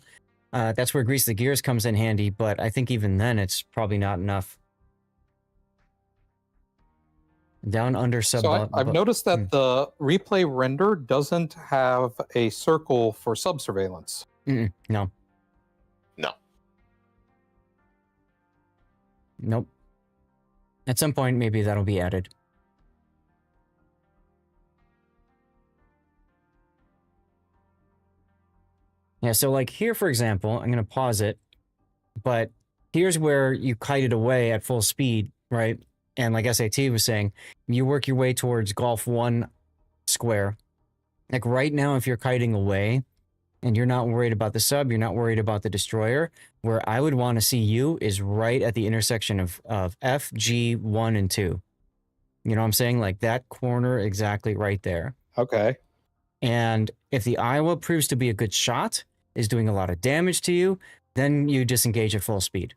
that's where Grease the Gears comes in handy, but I think even then it's probably not enough. Down under sub. So I've noticed that the replay render doesn't have a circle for sub surveillance. No. No. Nope. At some point, maybe that'll be added. Yeah, so like here, for example, I'm going to pause it, but here's where you kite it away at full speed, right? And like SAT was saying, you work your way towards Golf 1 square. Like right now, if you're kiting away and you're not worried about the sub, you're not worried about the destroyer, where I would want to see you is right at the intersection of F, G, 1, and 2. You know what I'm saying? Like that corner exactly right there. Okay. And if the Iowa proves to be a good shot, is doing a lot of damage to you, then you disengage at full speed.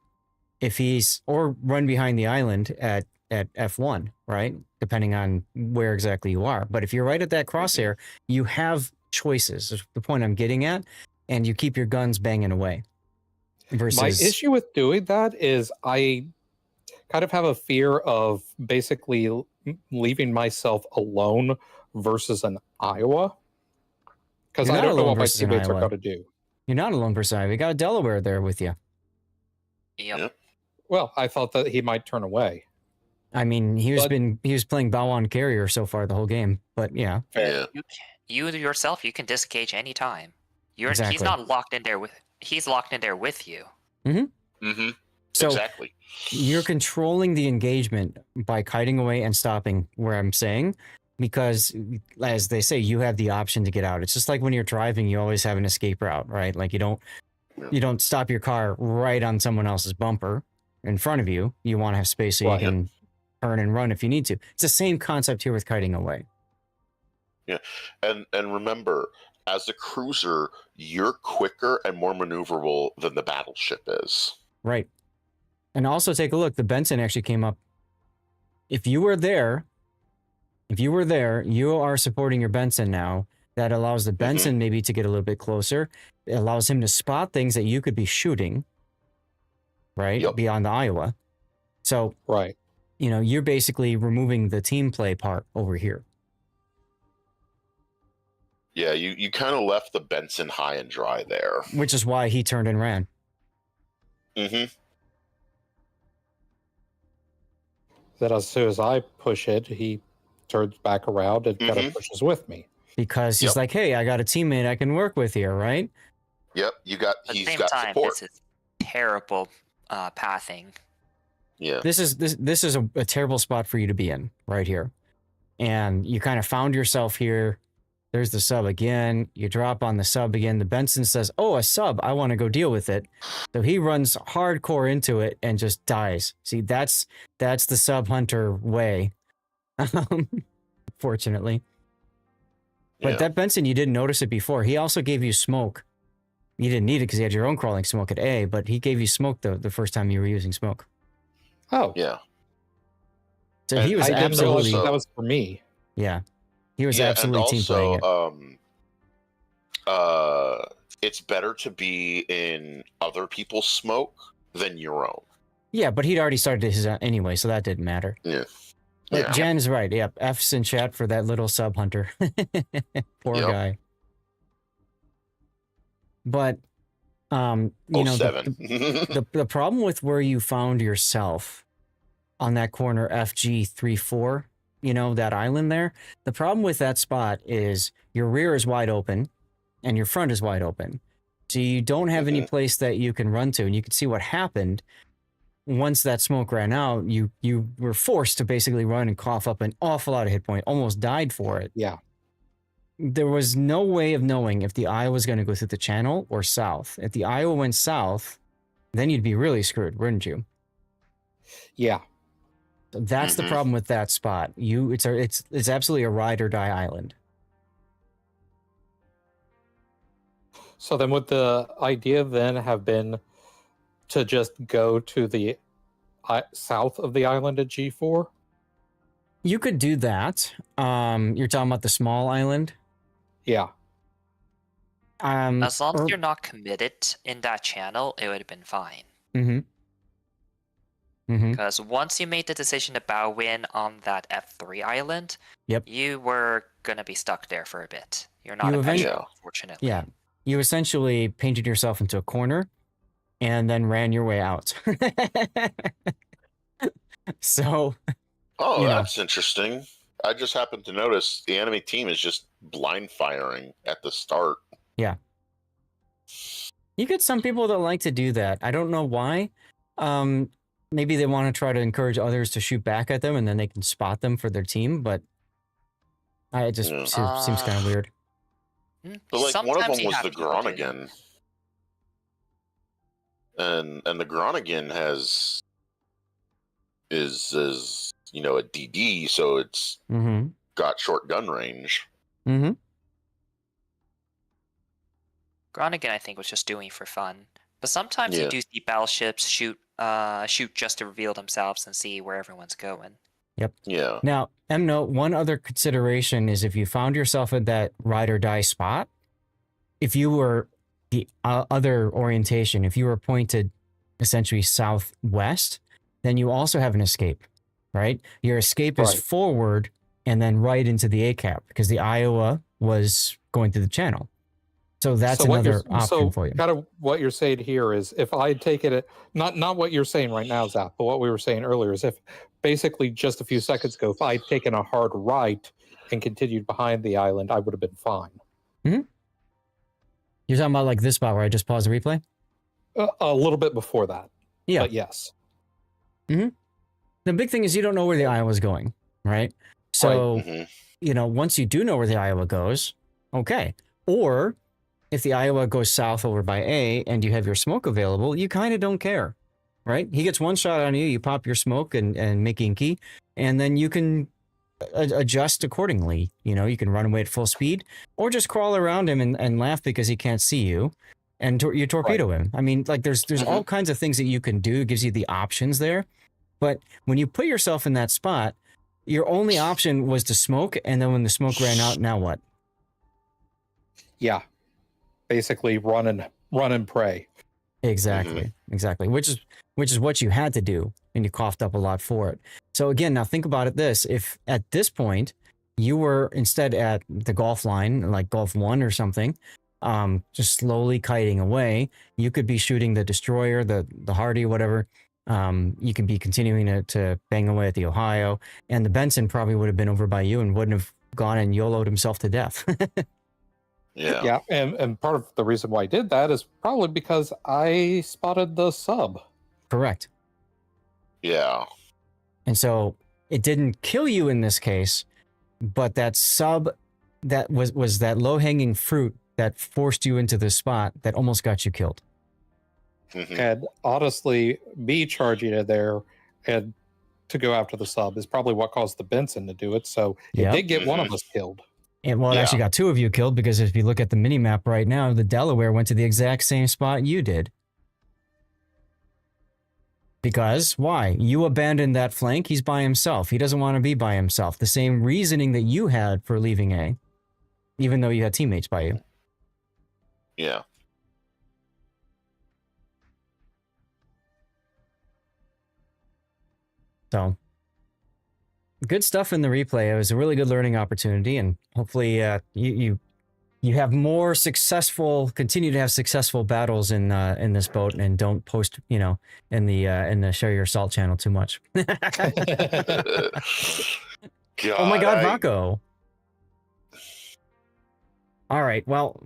If he's, or run behind the island at F1, right? Depending on where exactly you are. But if you're right at that crosshair, you have choices, is the point I'm getting at, and you keep your guns banging away. Versus... My issue with doing that is I kind of have a fear of basically leaving myself alone versus an Iowa. Because I don't know what my teammates are going to do. You're not alone versus Iowa. You got a Delaware there with you. Yep. Well, I thought that he might turn away. I mean, he was playing bow on carrier so far the whole game, but yeah. You yourself, you can disengage anytime. Exactly. He's not locked in there with. He's locked in there with you. So exactly. You're controlling the engagement by kiting away and stopping where I'm saying, because as they say, you have the option to get out. It's just like when you're driving, you always have an escape route, right? Like you don't stop your car right on someone else's bumper in front of you. You want to have space so you can turn and run if you need to. It's the same concept here with kiting away. Yeah. And remember, as a cruiser, you're quicker and more maneuverable than the battleship is. Right. And also take a look. The Benson actually came up. If you were there, you are supporting your Benson now. That allows the Benson maybe to get a little bit closer. It allows him to spot things that you could be shooting, right? Yep. Beyond the Iowa. So, right. You know, you're basically removing the team play part over here. Yeah, you kind of left the Benson high and dry there. Which is why he turned and ran. That as soon as I push it, he turns back around and kind of pushes with me. Because he's like, hey, I got a teammate I can work with here, right? Yep, he's got support. This is terrible pathing. Yeah. This is a terrible spot for you to be in right here. And you kind of found yourself here. There's the sub again. You drop on the sub again. The Benson says, oh, a sub. I want to go deal with it. So he runs hardcore into it and just dies. See, that's the sub hunter way. Fortunately. But that Benson, you didn't notice it before. He also gave you smoke. You didn't need it because he had your own crawling smoke at A, but he gave you smoke the first time you were using smoke. Oh. Yeah. So he was absolutely... That was for me. Yeah. He was absolutely team playing it. It's better to be in other people's smoke than your own. Yeah, but he'd already started his anyway, so that didn't matter. Yeah. But Jen's right. Yep. F's in chat for that little sub hunter. Poor guy. But you know, the problem with where you found yourself on that corner FG34, you know, that island there, the problem with that spot is your rear is wide open and your front is wide open. So you don't have any place that you can run to, and you can see what happened. Once that smoke ran out, you were forced to basically run and cough up an awful lot of hit point, almost died for it. Yeah. there was no way of knowing if the Iowa was going to go through the channel or south. If the Iowa went south, then you'd be really screwed, wouldn't you? Yeah. That's the problem with that spot. It's absolutely a ride or die island. So then would the idea then have been to just go to the south of the island at G4? You could do that. You're talking about the small island? Yeah. As long as you're not committed in that channel, it would have been fine. Because once you made the decision to bow in on that F3 island, you were going to be stuck there for a bit. You're not unfortunately. Yeah. You essentially painted yourself into a corner and then ran your way out. So... Oh, that's interesting. I just happened to notice the enemy team is just blind firing at the start. Yeah. You get some people that like to do that. I don't know why. Maybe they want to try to encourage others to shoot back at them and then they can spot them for their team, but it just seems kind of weird. But like one of them was the Groningen. And the Groningen is you know, a DD, so it's got short gun range. Groningen, I think, was just doing for fun. But sometimes you do see battleships shoot just to reveal themselves and see where everyone's going. Yep. Yeah. Now, M-Note, one other consideration is if you found yourself at that ride or die spot, if you were the other orientation, if you were pointed essentially southwest, then you also have an escape. Right? Your escape is forward and then right into the ACAP because the Iowa was going through the channel. So that's another option for you. Kind of what you're saying here is if I take it, not what you're saying right now, Zach, but what we were saying earlier is if basically just a few seconds ago, if I'd taken a hard right and continued behind the island, I would have been fine. You're talking about like this spot where I just paused the replay? A little bit before that. Yeah. But yes. The big thing is you don't know where the Iowa's going, right? So, you know, once you do know where the Iowa goes, okay. Or if the Iowa goes south over by A and you have your smoke available, you kind of don't care, right? He gets one shot on you, you pop your smoke and make inky, and then you can adjust accordingly. You know, you can run away at full speed or just crawl around him and laugh because he can't see you and you torpedo him. I mean, like there's all kinds of things that you can do. It gives you the options there. But when you put yourself in that spot, your only option was to smoke, and then when the smoke ran out, now what? Yeah, basically run and pray. Exactly, exactly. Which is what you had to do, and you coughed up a lot for it. So again, now think about it: if at this point you were instead at the Gulf line, like Gulf 1 or something, just slowly kiting away, you could be shooting the destroyer, the Hardy, whatever. You could be continuing to bang away at the Ohio, and the Benson probably would have been over by you and wouldn't have gone and YOLO'd himself to death. Yeah, and part of the reason why I did that is probably because I spotted the sub. Correct. Yeah. And so it didn't kill you in this case, but that sub that was that low-hanging fruit that forced you into the spot that almost got you killed. And honestly, me charging it there and to go after the sub is probably what caused the Benson to do it. So it did get one of us killed. And well, it actually got two of you killed because if you look at the mini map right now, the Delaware went to the exact same spot you did. Because why? You abandoned that flank. He's by himself. He doesn't want to be by himself. The same reasoning that you had for leaving A, even though you had teammates by you. Yeah. So, good stuff in the replay. It was a really good learning opportunity, and hopefully you have more continue to have successful battles in this boat, and don't post, in the Share Your Salt channel too much. God, oh my God, Vaco. All right, well,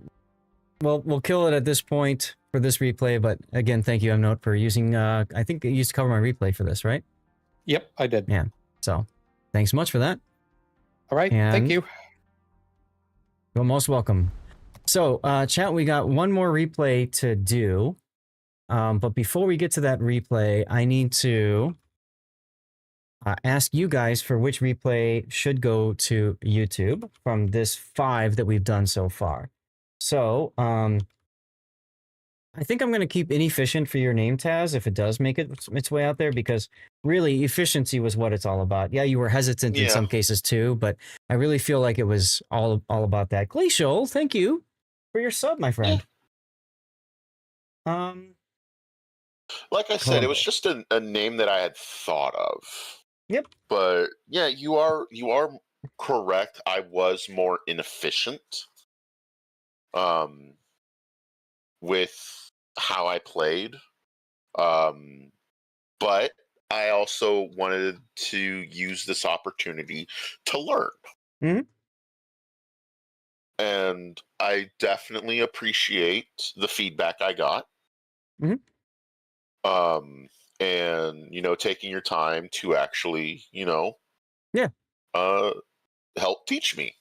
we'll kill it at this point for this replay, but again, thank you, M-Note, for using, I think you used to cover my replay for this, right? Yep, I did. Yeah. So thanks so much for that. All right. Thank you. You're most welcome. So, chat, we got one more replay to do. But before we get to that replay, I need to ask you guys for which replay should go to YouTube from this 5 that we've done so far. So, I think I'm going to keep inefficient for your name, Taz, if it does make its way out there, because really efficiency was what it's all about. Yeah, you were hesitant in some cases too, but I really feel like it was all about that. Glacial, thank you for your sub, my friend. Like I said, it was just a name that I had thought of. Yep. But yeah, you are correct. I was more inefficient with how I played. But I also wanted to use this opportunity to learn. Mm-hmm. And I definitely appreciate the feedback I got. Mm-hmm. And taking your time to actually, help teach me.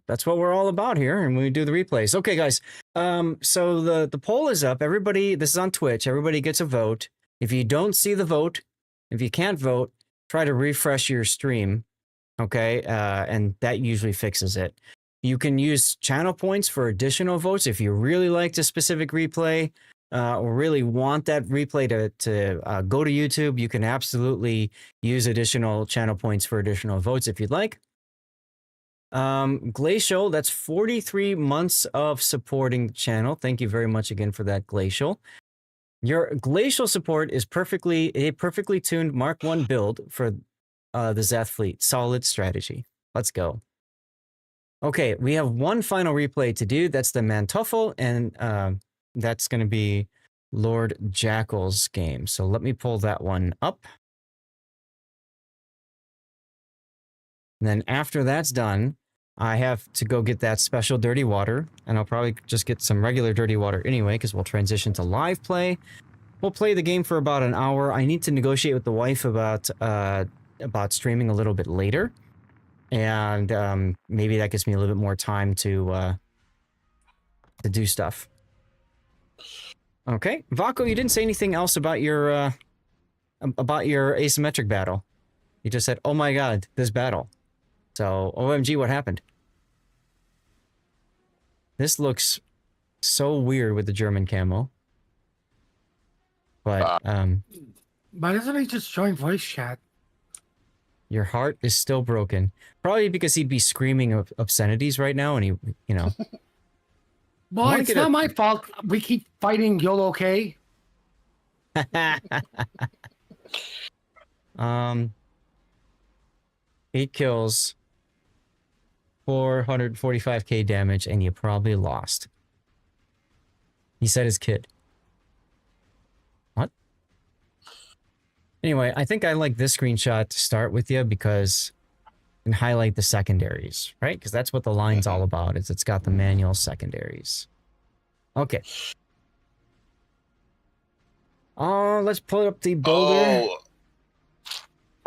That's what we're all about here, and we do the replays. Okay, guys. So the poll is up. Everybody, this is on Twitch. Everybody gets a vote. If you don't see the vote, if you can't vote, try to refresh your stream. Okay, and that usually fixes it. You can use channel points for additional votes if you really liked a specific replay. Or really want that replay to go to YouTube. You can absolutely use additional channel points for additional votes if you'd like. Glacial, that's 43 months of supporting the channel. Thank you very much again for that, Glacial. Your Glacial support is a perfectly tuned Mark 1 build for the Zeth fleet. Solid strategy. Let's go. Okay, we have one final replay to do. That's the Mantoffel, and that's going to be Lord Jackal's game. So let me pull that one up. And then after that's done, I have to go get that special dirty water. And I'll probably just get some regular dirty water anyway, because we'll transition to live play. We'll play the game for about an hour. I need to negotiate with the wife about streaming a little bit later. And maybe that gives me a little bit more time to do stuff. Okay, Vaco, you didn't say anything else about your asymmetric battle. You just said, "Oh my God, this battle." So, OMG, what happened? This looks so weird with the German camo. But why doesn't he just join voice chat? Your heart is still broken. Probably because he'd be screaming obscenities right now, and he. Well, it's not my fault. We keep fighting. You'll okay? 8 kills, 445k damage, and you probably lost. He said his kid. What? Anyway, I think I like this screenshot to start with you because and highlight the secondaries, right? Because that's what the line's all about. It's got the manual secondaries. Okay. Let's pull up the builder.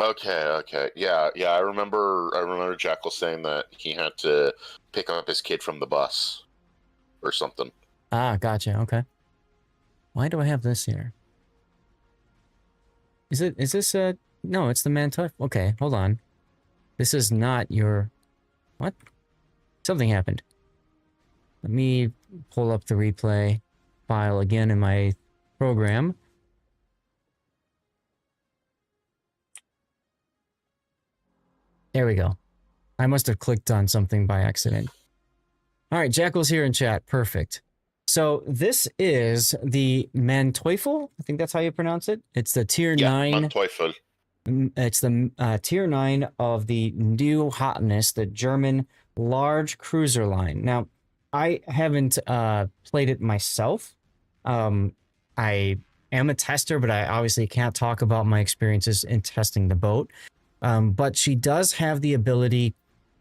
Oh. Okay. Yeah. I remember Jackal saying that he had to pick up his kid from the bus or something. Ah, gotcha. Okay. Why do I have this here? Is this no, it's the Mantoff. Okay, hold on. This is not your... What? Something happened. Let me pull up the replay file again in my program. There we go. I must have clicked on something by accident. All right, Jackal's here in chat. Perfect. So this is the Manteuffel. I think that's how you pronounce it. It's the tier 9. Manteuffel. It's the tier 9 of the new hotness, the German large cruiser line. Now, I haven't played it myself. I am a tester, but I obviously can't talk about my experiences in testing the boat. But she does have the ability,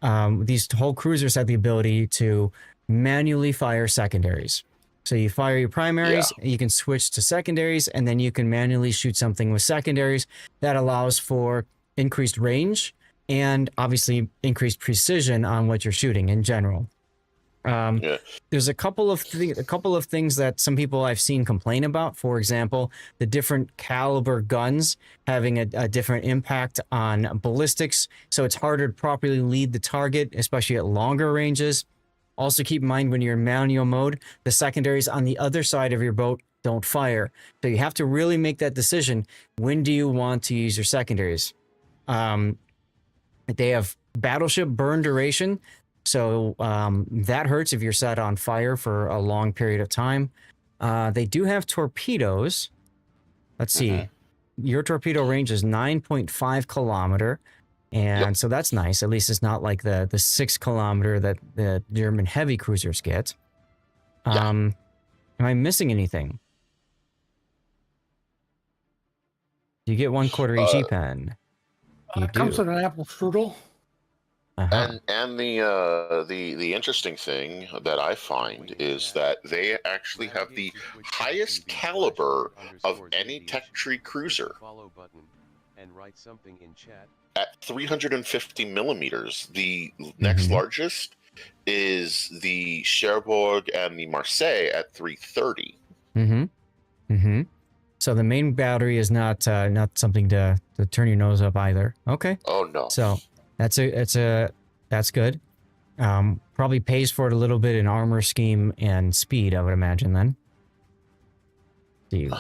these whole cruisers have the ability to manually fire secondaries. So you fire your primaries, you can switch to secondaries, and then you can manually shoot something with secondaries. That allows for increased range and obviously increased precision on what you're shooting in general. There's a couple of things that some people I've seen complain about. For example, the different caliber guns having a different impact on ballistics, so it's harder to properly lead the target, especially at longer ranges. Also, keep in mind when you're in manual mode, the secondaries on the other side of your boat don't fire. So you have to really make that decision. When do you want to use your secondaries? They have battleship burn duration. So that hurts if you're set on fire for a long period of time. They do have torpedoes. Let's see. Your torpedo range is 9.5 kilometer. And so that's nice. At least it's not like the 6 kilometer that the German heavy cruisers get. Am I missing anything? Do you get 1/4 HE pen? You it comes with an apple strudel. And the interesting thing that I find is that they actually have the highest caliber of any tech tree cruiser. And write something in chat. At 350 millimeters, the next largest is the Cherbourg and the Marseille at 330. So the main battery is not something to turn your nose up either. Okay. Oh no. So that's good. Probably pays for it a little bit in armor scheme and speed, I would imagine then. Dude.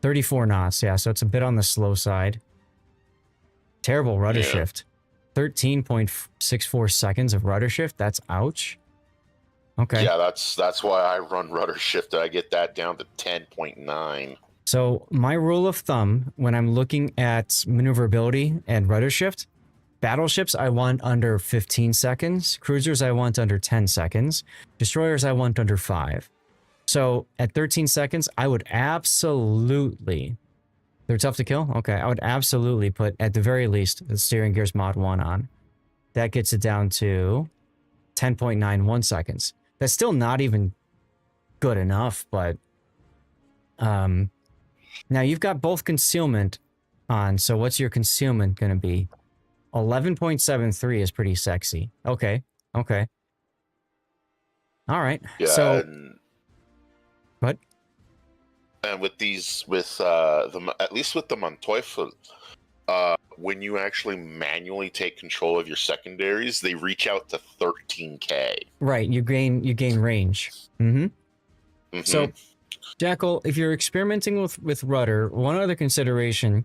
34 knots, yeah, so it's a bit on the slow side. Terrible rudder shift. 13.64 seconds of rudder shift, that's ouch. Okay. Yeah, that's why I run rudder shift. I get that down to 10.9. So my rule of thumb when I'm looking at maneuverability and rudder shift, battleships I want under 15 seconds, cruisers I want under 10 seconds, destroyers I want under 5. So at 13 seconds, I would absolutely, they're tough to kill? Okay, I would absolutely put, at the very least, the steering gears mod 1 on. That gets it down to 10.91 seconds. That's still not even good enough, but now you've got both concealment on, so what's your concealment going to be? 11.73 is pretty sexy. Okay, okay. All right, yeah, so... What? And with these, at least with the Manteuffel, when you actually manually take control of your secondaries, they reach out to 13K. Right, you gain range. So, Jackal, if you're experimenting with rudder, one other consideration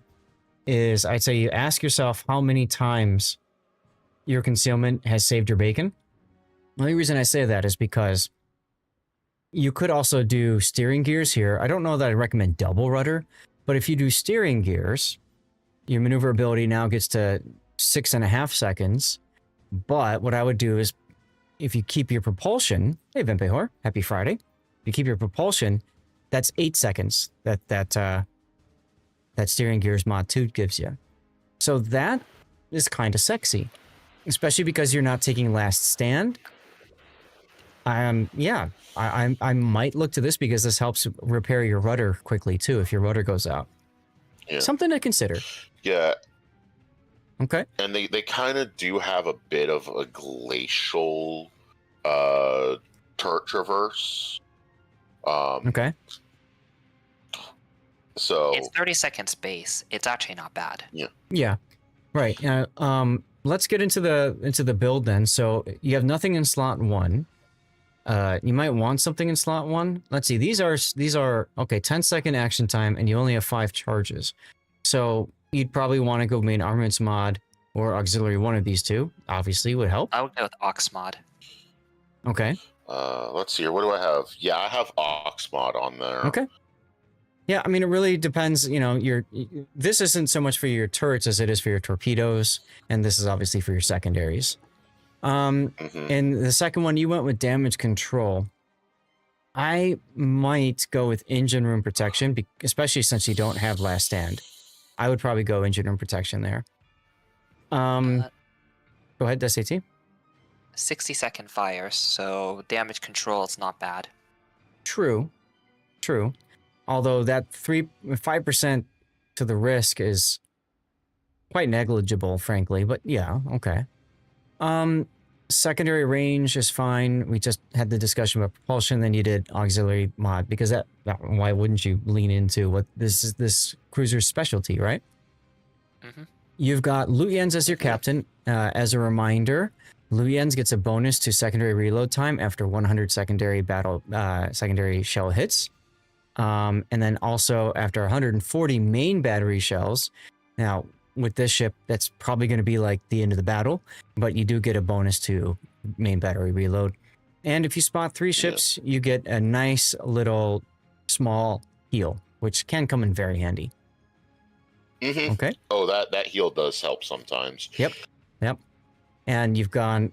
is, I'd say you ask yourself how many times your concealment has saved your bacon. The only reason I say that is because you could also do steering gears here. I don't know that I recommend double rudder, but if you do steering gears, your maneuverability now gets to 6.5 seconds. But what I would do is, if you keep your propulsion, hey Vimpehor, happy Friday. If you keep your propulsion, that's 8 seconds that steering gears mod 2 gives you. So that is kind of sexy, especially because you're not taking last stand. Yeah, I might look to this because this helps repair your rudder quickly too if your rudder goes out. Yeah. Something to consider. Yeah. Okay. And they kind of do have a bit of a glacial turret traverse. Okay. So it's 30 seconds base. It's actually not bad. Yeah. Yeah. Right. Let's get into the build then. So you have nothing in slot 1. You might want something in slot 1. Let's see. These are okay. 10-second action time, and you only have 5 charges. So you'd probably want to go main armaments mod or auxiliary. One of these two, obviously, would help. I would go with Ox mod. Okay. Let's see here. What do I have? Yeah, I have Ox mod on there. Okay. Yeah, I mean, it really depends. You know, this isn't so much for your turrets as it is for your torpedoes, and this is obviously for your secondaries. And the second one, you went with damage control. I might go with engine room protection, especially since you don't have last stand. I would probably go engine room protection there. Go ahead, SAT. 60-second fires, so damage control is not bad. True. Although that 5% to the risk is quite negligible, frankly. But yeah, okay. secondary range is fine. We just had the discussion about propulsion, then you did auxiliary mod, because why wouldn't you lean into what this cruiser's specialty, right? You've got Luyens as your captain. As a reminder, Luyens gets a bonus to secondary reload time after 100 secondary shell hits. And then also after 140 main battery shells. Now, with this ship, that's probably going to be like the end of the battle, but you do get a bonus to main battery reload. And if you spot 3 ships, you get a nice little small heal, which can come in very handy. Okay. Oh, that heal does help sometimes. Yep. And you've got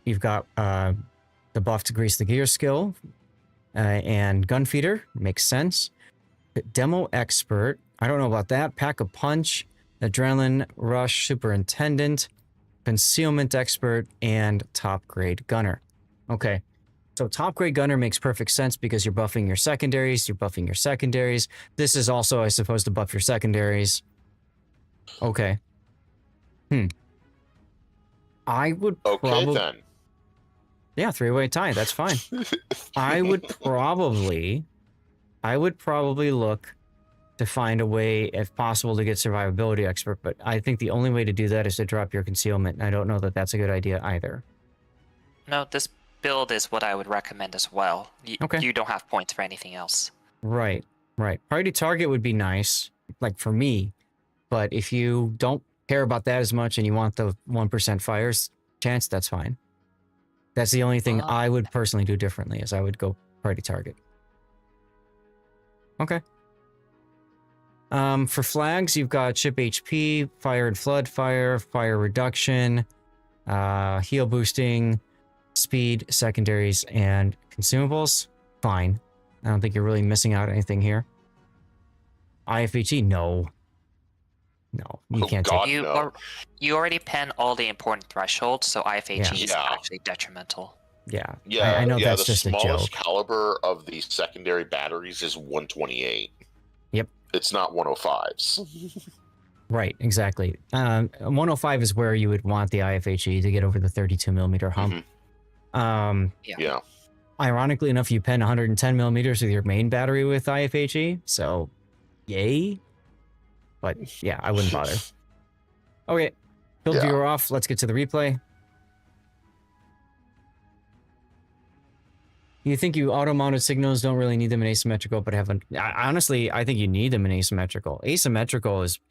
the buff to grease the gear skill, and gun feeder makes sense. Demo expert, I don't know about that. Pack a punch, adrenaline rush superintendent, concealment expert, and top grade gunner. Okay. So top grade gunner makes perfect sense because you're buffing your secondaries. This is also, I suppose, to buff your secondaries. Okay. I would probably... then. Yeah, 3-way tie. That's fine. I would probably look to find a way, if possible, to get survivability expert, but I think the only way to do that is to drop your concealment, and I don't know that that's a good idea either. No, this build is what I would recommend as well. Okay. You don't have points for anything else. Right. Priority target would be nice, like for me, but if you don't care about that as much and you want the 1% fires chance, that's fine. That's the only thing I would personally do differently, is I would go priority target. Okay. For flags, you've got ship HP, fire and flood fire reduction, heal boosting, speed, secondaries, and consumables. Fine. I don't think you're really missing out on anything here. IFHE, no. No, you can't take it. You already pen all the important thresholds, so IFHE is actually detrimental. Yeah. Yeah, I know that's the just a joke. smallest caliber of the secondary batteries is 128. Yep. It's not 105s. Right, exactly. 105 is where you would want the IFHE to get over the 32 millimeter hump. Yeah. Ironically enough, you pen 110 millimeters with your main battery with IFHE, so yay. But yeah, I wouldn't bother. Okay, build viewer off. Let's get to the replay. You think you auto-mounted signals don't really need them in asymmetrical, but honestly, I think you need them in asymmetrical. Asymmetrical is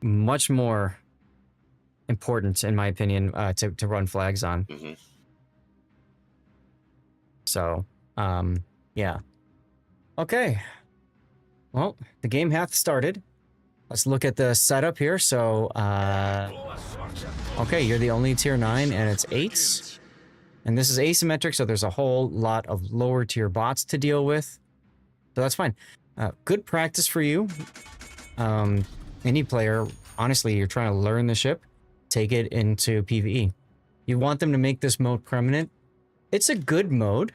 much more important, in my opinion, to run flags on. So, yeah. Okay. Well, the game hath started. Let's look at the setup here. So, okay, you're the only tier 9, and it's 8s. And this is asymmetric, so there's a whole lot of lower tier bots to deal with. So that's fine. Good practice for you. Any player, honestly, you're trying to learn the ship, take it into PvE. You want them to make this mode permanent. It's a good mode.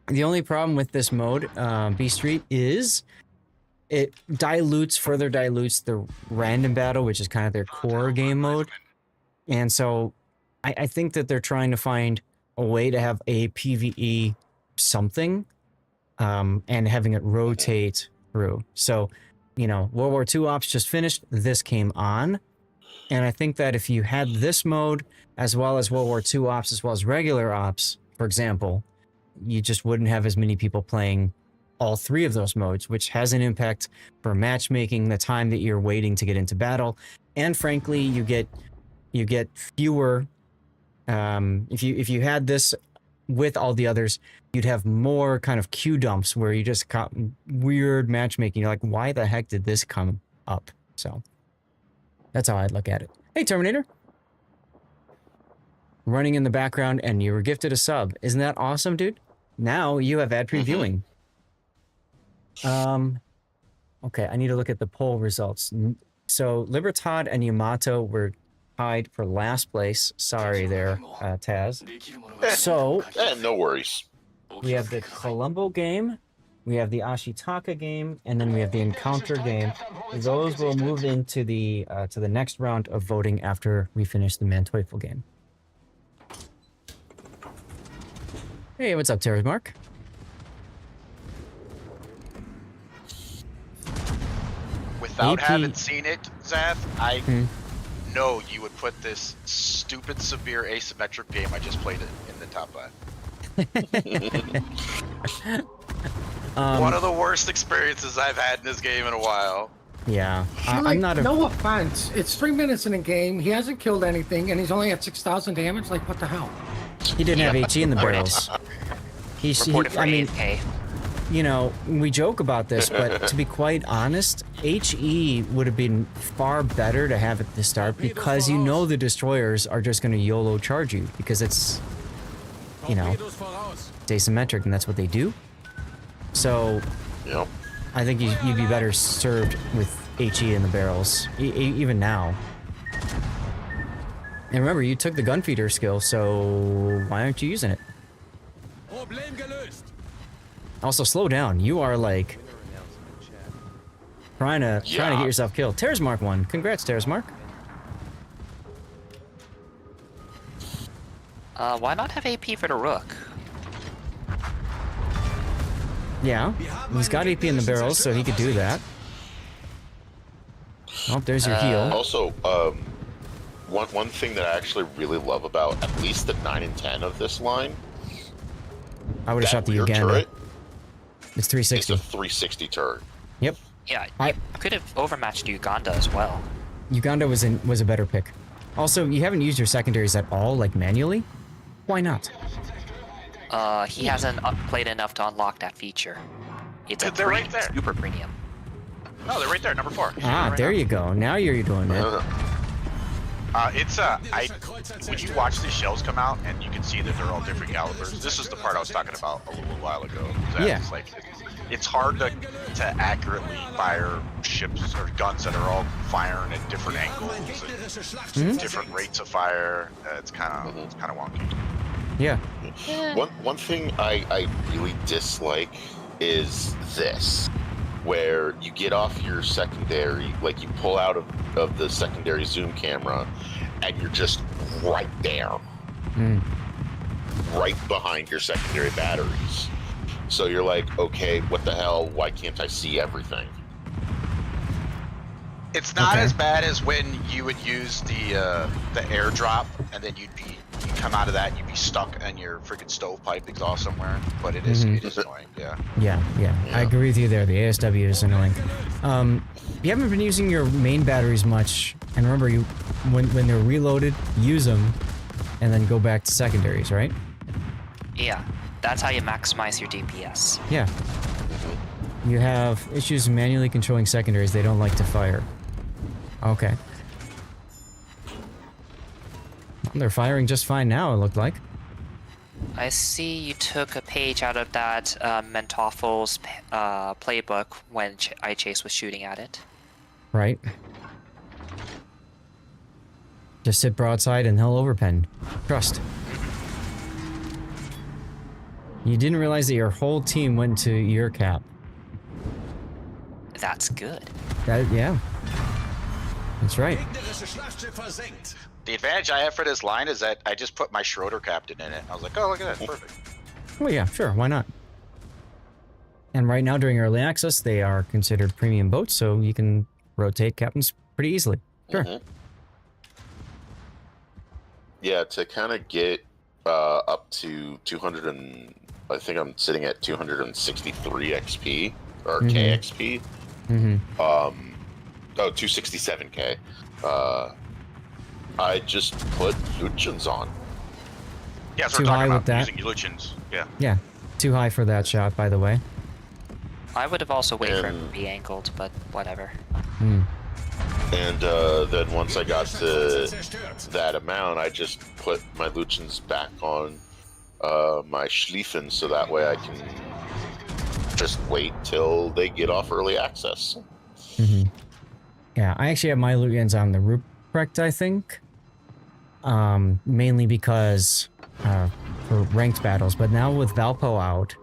The only problem with this mode, B Street, is it further dilutes the random battle, which is kind of their core game mode. And so I think that they're trying to find a way to have a PvE something, and having it rotate through. So, you know, World War II ops just finished, this came on. And I think that if you had this mode, as well as World War II ops, as well as regular ops, for example, you just wouldn't have as many people playing all 3 of those modes, which has an impact for matchmaking, the time that you're waiting to get into battle. And frankly, you get fewer. If you had this with all the others, you'd have more kind of queue dumps where you just got weird matchmaking. You're like, why the heck did this come up? So that's how I'd look at it. Hey, Terminator. Running in the background, and you were gifted a sub. Isn't that awesome, dude? Now you have ad previewing. Okay, I need to look at the poll results. So Libertad and Yamato were tied for last place. Sorry there, Taz. So no worries. We have the Colombo game, we have the Ashitaka game, and then we have the Encounter game. Those will move into the to the next round of voting after we finish the Manteuffel game. Hey, what's up, Terror Mark? Without AP. having seen it, Zath, I know you would put this stupid, severe asymmetric game I just played in the top 5. One of the worst experiences I've had in this game in a while. Yeah, Like, I'm not a... No offense. It's 3 minutes in a game. He hasn't killed anything, and he's only at 6,000 damage. Like, what the hell? He didn't have HE in the barrels. I mean, you know, we joke about this, but to be quite honest, HE would have been far better to have at the start because you know the destroyers are just going to YOLO charge you because it's, you know, it's asymmetric and that's what they do. So, yep. I think you'd be better served with HE in the barrels, even now. And remember, you took the gunfeeder skill, so why aren't you using it? Also, slow down. You are like trying to get yourself killed. Terra's Mark won. Congrats, Terra's Mark. Why not have AP for the Rook? Yeah, he's got AP in the barrels, so he could do that. Oh, there's your heal. Also, one thing that I actually really love about at least the 9 and 10 of this line. I would have shot the rear Uganda. turret, it's 360. It's a 360 turret. Yep. Yeah, I could have overmatched Uganda as well. Uganda was a better pick. Also, you haven't used your secondaries at all, like manually. Why not? He hasn't played enough to unlock that feature. It's a They're right there. super premium. No, they're right there, number 4. Ah, right there now. you go. Now you're doing it. When you watch these shells come out and you can see that they're all different calibers. This is the part I was talking about a little while ago. Yeah. It's like it's hard to accurately fire ships or guns that are all firing at different angles and different rates of fire. It's kind of wonky. Yeah. One thing I really dislike is this, where you get off your secondary, like you pull out of the secondary zoom camera, and you're just right there, right behind your secondary batteries. So you're like, okay, what the hell? Why can't I see everything? It's not as bad as when you would use the airdrop, and then you'd come out of that and you'd be stuck in your freaking stovepipe exhaust somewhere. But it is annoying, yeah. Yeah. I agree with you there. The ASW is annoying. You haven't been using your main batteries much, and remember, when they're reloaded, use them, and then go back to secondaries, right? Yeah, that's how you maximize your DPS. Yeah. You have issues manually controlling secondaries. They don't like to fire. Okay. They're firing just fine now, it looked like. I see you took a page out of that Mentoffel's playbook when iChase was shooting at it. Right. Just sit broadside and he'll overpen. Trust. You didn't realize that your whole team went to your cap. That's good. Yeah. That's right. The advantage I have for this line is that I just put my Schroeder captain in it. I was like, oh, look at that, perfect. Well, yeah, sure, why not? And right now, during early access, they are considered premium boats, so you can rotate captains pretty easily. Sure. Yeah, to kind of get up to 200 and I think I'm sitting at 263 XP or KXP. 267K. I just put Lucians on. Yeah, so Too we're high talking with about that. using Lucians. Yeah. Yeah, too high for that shot, by the way. I would have also waited for him to be angled, but whatever. And then once I got to that amount, I just put my Lucians back on my Schlieffen, so that way I can just wait till they get off early access. Yeah, I actually have my Lucians on the Ruprecht, I think. Mainly because for ranked battles, but now with Valpo out,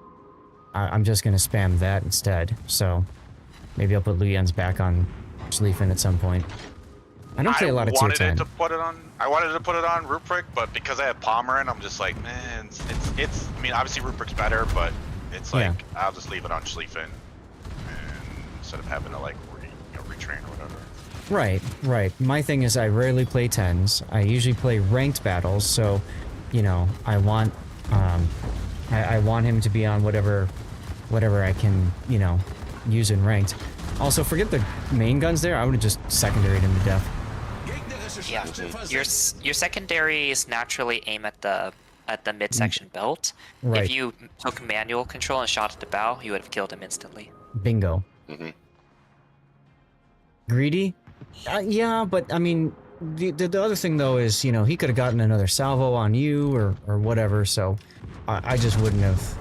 I'm just gonna spam that instead. So maybe I'll put Lucians back on Schlieffen at some point. I don't play a lot of tier 10. I wanted to put it on Ruprecht, but because I have Palmer in, I'm just like, man, it's. I mean, obviously Ruprecht's better, but it's like I'll just leave it on Schlieffen instead of having to like retrain or whatever. Right. My thing is I rarely play 10s. I usually play ranked battles, so you know I want I want him to be on whatever I can use in ranked. Also, forget the main guns there. I would have just secondaried him to death. Yeah, your secondaries naturally aim at the midsection belt. Right. If you took manual control and shot at the bow, you would have killed him instantly. Bingo. Greedy? Yeah, but I mean, the other thing though is he could have gotten another salvo on you or whatever. So I just wouldn't have.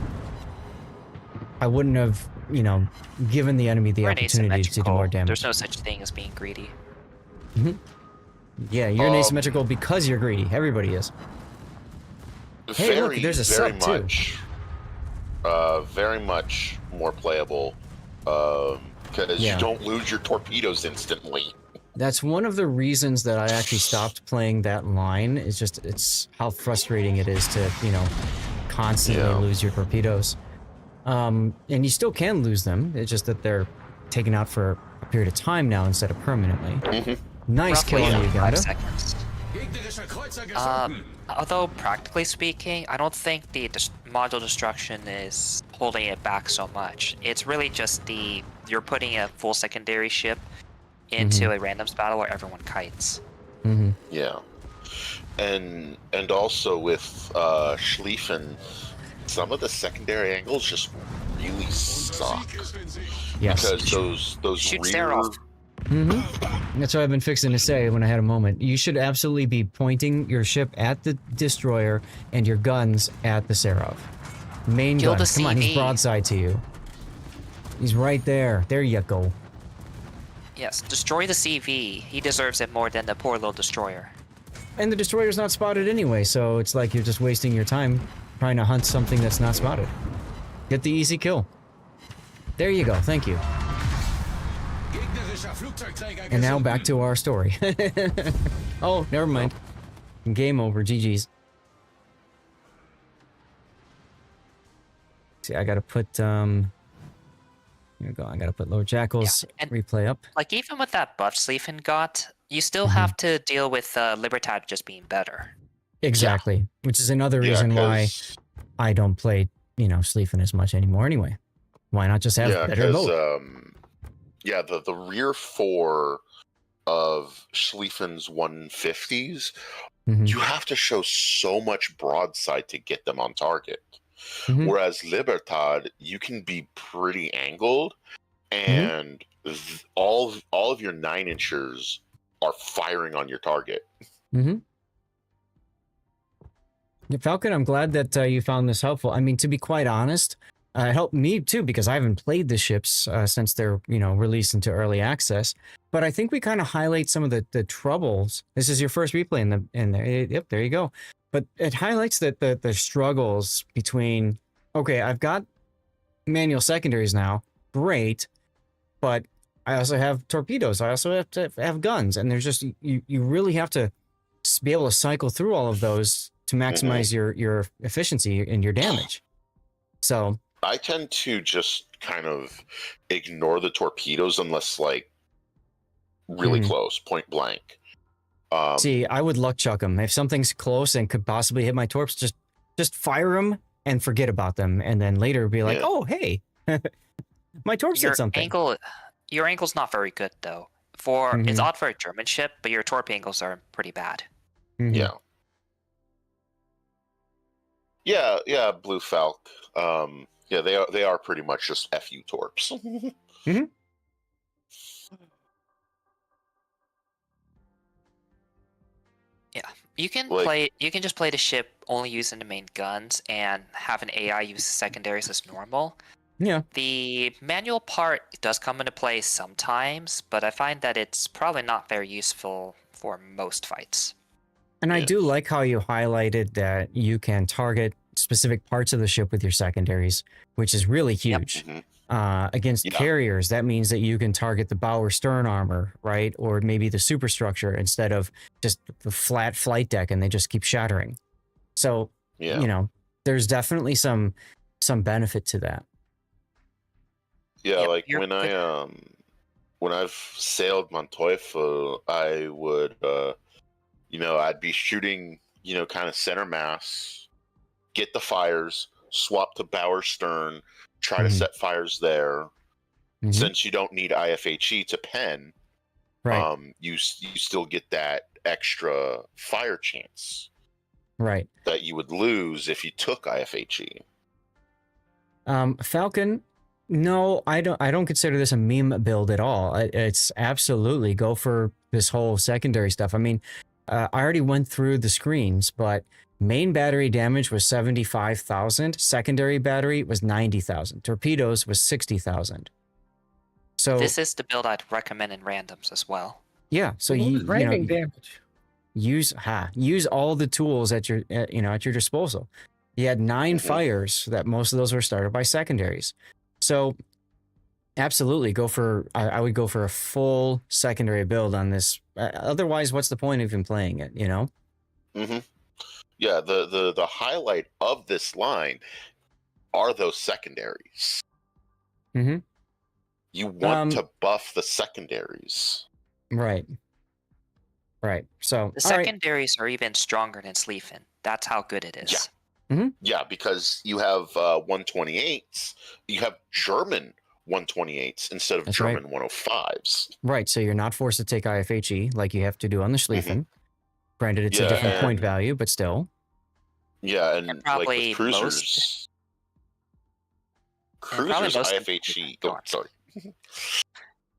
I wouldn't have given the enemy the opportunity to do more damage. There's no such thing as being greedy. Yeah, you're an asymmetrical because you're greedy. Everybody is. Hey, look, there's a sub too. Very much more playable because you don't lose your torpedoes instantly. That's one of the reasons that I actually stopped playing that line. It's how frustrating it is to constantly lose your torpedoes. And you still can lose them. It's just that they're taken out for a period of time now instead of permanently. Nice kill on you, Uganda. 5 seconds. Although practically speaking, I don't think the module destruction is holding it back so much. It's really just you're putting a full secondary ship into a randoms battle where everyone kites. Yeah, and also with Schlieffen, some of the secondary angles just really suck. Yes. Because those rear. That's what I've been fixing to say when I had a moment. You should absolutely be pointing your ship at the destroyer and your guns at the Seraph. Main gun. Come on, he's broadside to you. He's right there. There you go. Yes, destroy the CV. He deserves it more than the poor little destroyer. And the destroyer's not spotted anyway, so it's like you're just wasting your time trying to hunt something that's not spotted. Get the easy kill. There you go. Thank you. And now back to our story. Oh, never mind. Game over. GG's. See, I gotta put here we go. I gotta put Lord Jackal's replay up. Like even with that buff Schlieffen got, you still have to deal with Libertad just being better. Exactly, which is another reason why I don't play Schlieffen as much anymore. Anyway, why not just have better load? The rear 4 of Schlieffen's 150s, you have to show so much broadside to get them on target. Whereas Libertad, you can be pretty angled, and all of your 9-inchers are firing on your target. Falcon, I'm glad that you found this helpful. I mean, to be quite honest, it helped me too because I haven't played the ships since they're released into early access. But I think we kind of highlight some of the troubles. This is your first replay yep, there you go. But it highlights that the struggles between I've got manual secondaries now, great, but I also have torpedoes. I also have to have guns, and there's just you really have to be able to cycle through all of those to maximize your efficiency and your damage. So I tend to just kind of ignore the torpedoes unless like really close, point blank. See, I would luck chuck them if something's close and could possibly hit my torps. Just fire them and forget about them, and then later be like, "Oh, hey, my torps did something." Your angle's not very good though. It's odd for a German ship, but your torp angles are pretty bad. Yeah, Blue Falc. They are pretty much just FU torps. Yeah, you can just play the ship only using the main guns and have an AI use secondaries as normal. Yeah. The manual part does come into play sometimes, but I find that it's probably not very useful for most fights. And I do like how you highlighted that you can target specific parts of the ship with your secondaries, which is really huge. Against carriers, that means that you can target the bow or stern armor, right? Or maybe the superstructure instead of just the flat flight deck, and they just keep shattering. So, you know, there's definitely some benefit to that. Yeah, like when I've sailed Monteufel, I would, you know, I'd be shooting, you know, kind of center mass, get the fires, swap to bow or stern, try to set fires there. Since you don't need IFHE to pen, right? You still get that extra fire chance, right? That you would lose if you took IFHE. Falcon, no, I don't consider this a meme build at all. It's absolutely go for this whole secondary stuff. I mean, I already went through the screens, but main battery damage was 75,000. Secondary battery was 90,000. Torpedoes was 60,000. So this is the build I'd recommend in randoms as well. Yeah, so you know, damage. Use all the tools at your at your disposal. You had 9 fires that most of those were started by secondaries. So absolutely go for I would go for a full secondary build on this. Otherwise, what's the point of even playing it, you know? Yeah, the highlight of this line are those secondaries. You want to buff the secondaries. Right. So the secondaries are even stronger than Sleefen. That's how good it is. Yeah. Yeah, because you have 128s. You have German 128s instead of German 105s. Right. So you're not forced to take IFHE like you have to do on the Schlieffen. Granted, it's a different point value, but still. Yeah, and like with cruisers. Cruisers IFHE. Oh, sorry.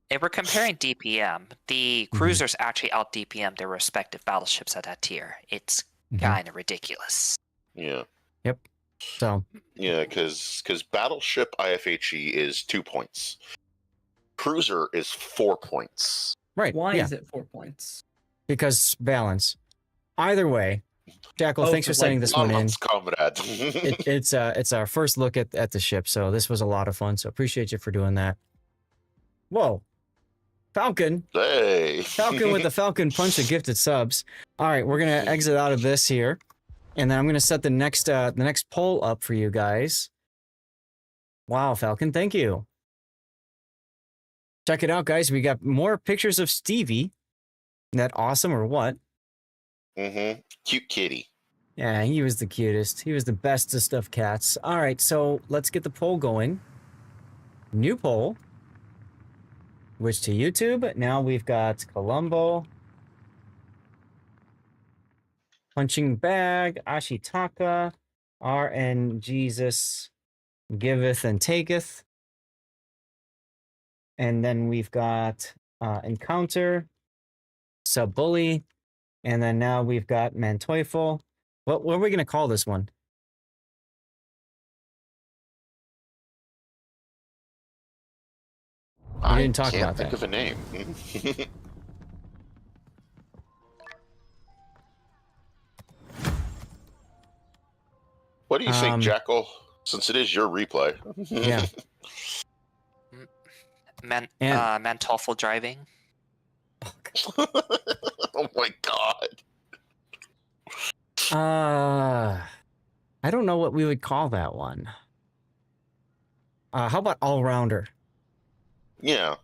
If we're comparing DPM, the cruisers actually out DPM their respective battleships at that tier. It's kind of ridiculous. Yeah. Yep. So. Yeah, because battleship IFHE is 2 points. Cruiser is 4 points. Right. Why is it 4 points? Because balance. Either way, Jackal, thanks for sending this one in. Comrade. It's our first look at the ship, so this was a lot of fun. So appreciate you for doing that. Whoa. Falcon. Hey. Falcon with the Falcon Punch of gifted subs. All right, we're going to exit out of this here. And then I'm going to set the next poll up for you guys. Wow, Falcon, thank you. Check it out, guys. We got more pictures of Stevie. Isn't that awesome or what? Cute kitty. Yeah, he was the cutest. He was the bestest of cats. All right, so let's get the poll going. New poll. Which to YouTube. Now we've got Colombo. Punching Bag. Ashitaka. RN Jesus. Giveth and Taketh. And then we've got Encounter. Sub-Bully. And then now we've got Manteuffel. What are we going to call this one? We didn't talk about that. I can't think of a name. What do you think, Jackal? Since it is your replay. Yeah. Manteuffel driving. Oh my god. I don't know what we would call that one. How about all-rounder? Yeah.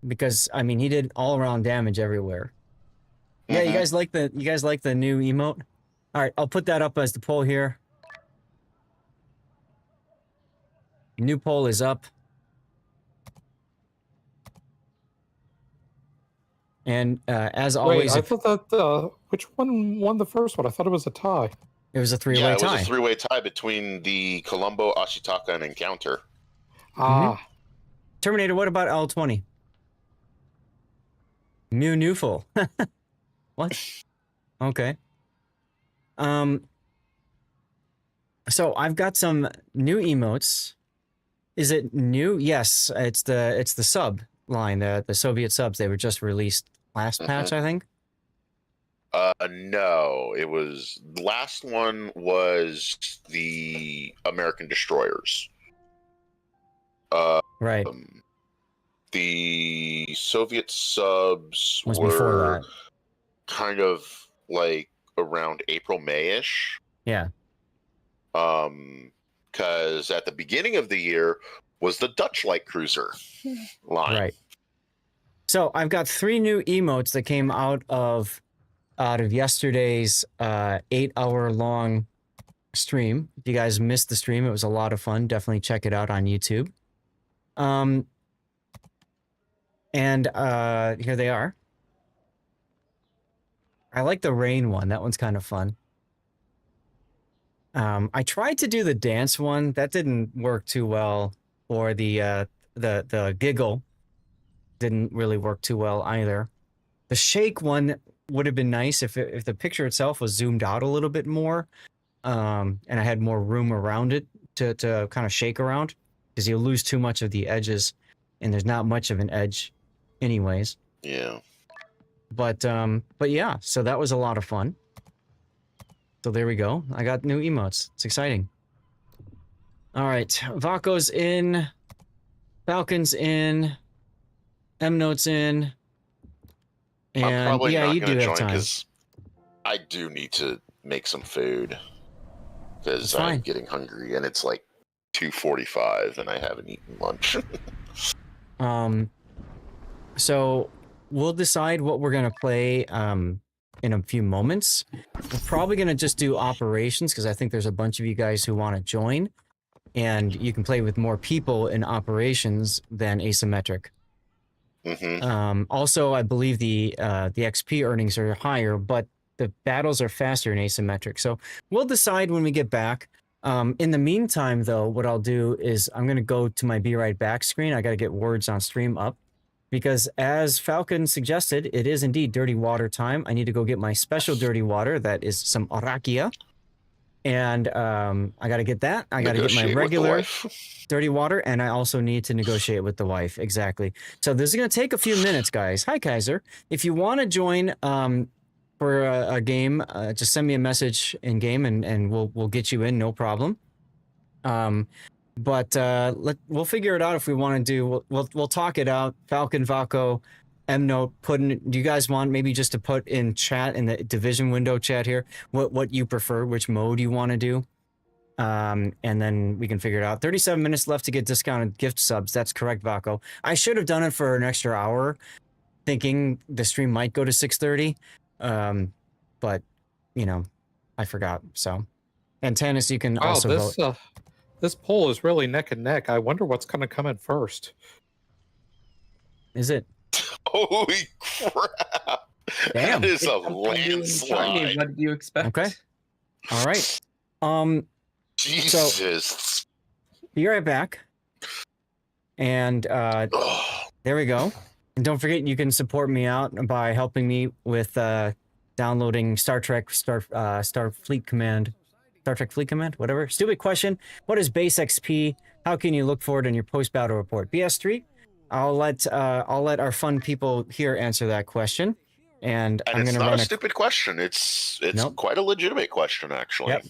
Because I mean, he did all-around damage everywhere. Yeah, you guys like the new emote? All right, I'll put that up as the poll here. New poll is up. And as always, I thought that which one won the first one? I thought it was a tie. It was a three-way tie. Yeah, it was a three-way tie between the Colombo, Ashitaka, and Encounter. Terminator, what about L20? Newful. What? Okay. So I've got some new emotes. Is it new? Yes, it's the sub line, the Soviet subs. They were just released last patch, I think. No, it was the last one was the American destroyers. Right. The Soviet subs Was before were that. kind of like around April, May-ish. Yeah. Because at the beginning of the year was the Dutch light cruiser line. Right. So I've got 3 new emotes that came out of yesterday's 8-hour-long stream. If you guys missed the stream, it was a lot of fun. Definitely check it out on YouTube. And here they are. I like the rain one. That one's kind of fun. I tried to do the dance one. That didn't work too well. Or the giggle didn't really work too well either. The shake one would have been nice if the picture itself was zoomed out a little bit more, and I had more room around it to kind of shake around, because you lose too much of the edges, and there's not much of an edge, anyways. Yeah. But yeah, so that was a lot of fun. So there we go. I got new emotes. It's exciting. All right, Vaco's in, Falcon's in, M-Note's in. And I'm probably yeah, not you going do to have join time. because I do need to make some food because fine. I'm getting hungry and it's like 2:45 and I haven't eaten lunch. So we'll decide what we're gonna play in a few moments. We're probably gonna just do operations because I think there's a bunch of you guys who want to join, and you can play with more people in operations than asymmetric. Also, I believe the XP earnings are higher, but the battles are faster in asymmetric. So we'll decide when we get back. In the meantime, though, what I'll do is I'm going to go to my Be Right Back screen. I got to get words on stream up because, as Falcon suggested, it is indeed dirty water time. I need to go get my special dirty water. That is some Arakia. And I got to get that. I got to get my regular dirty water, and I also need to negotiate with the wife. Exactly. So this is going to take a few minutes, guys. Hi, Kaiser. If you want to join for a game, just send me a message in game, and we'll get you in, no problem. But we'll figure it out if we want to do. We'll talk it out. Falcon, Vaco, M-Note, do you guys want maybe just to put in chat, in the division window chat here, what you prefer, which mode you want to do? And then we can figure it out. 37 minutes left to get discounted gift subs. That's correct, Vaco. I should have done it for an extra hour, thinking the stream might go to 6:30. But, you know, I forgot. So, and Tannis, you can also vote. This poll is really neck and neck. I wonder what's going to come in first. Is it? Holy crap! Damn. That is a landslide. What do you expect? Okay. All right. Jesus. So, be right back. And there we go. And don't forget, you can support me out by helping me with downloading Star Trek Fleet Command, whatever. Stupid question. What is base XP? How can you look for it in your post-battle report? BS3. I'll let our fun people here answer that question. And I'm it's going to not run a stupid question. It's quite a legitimate question, actually.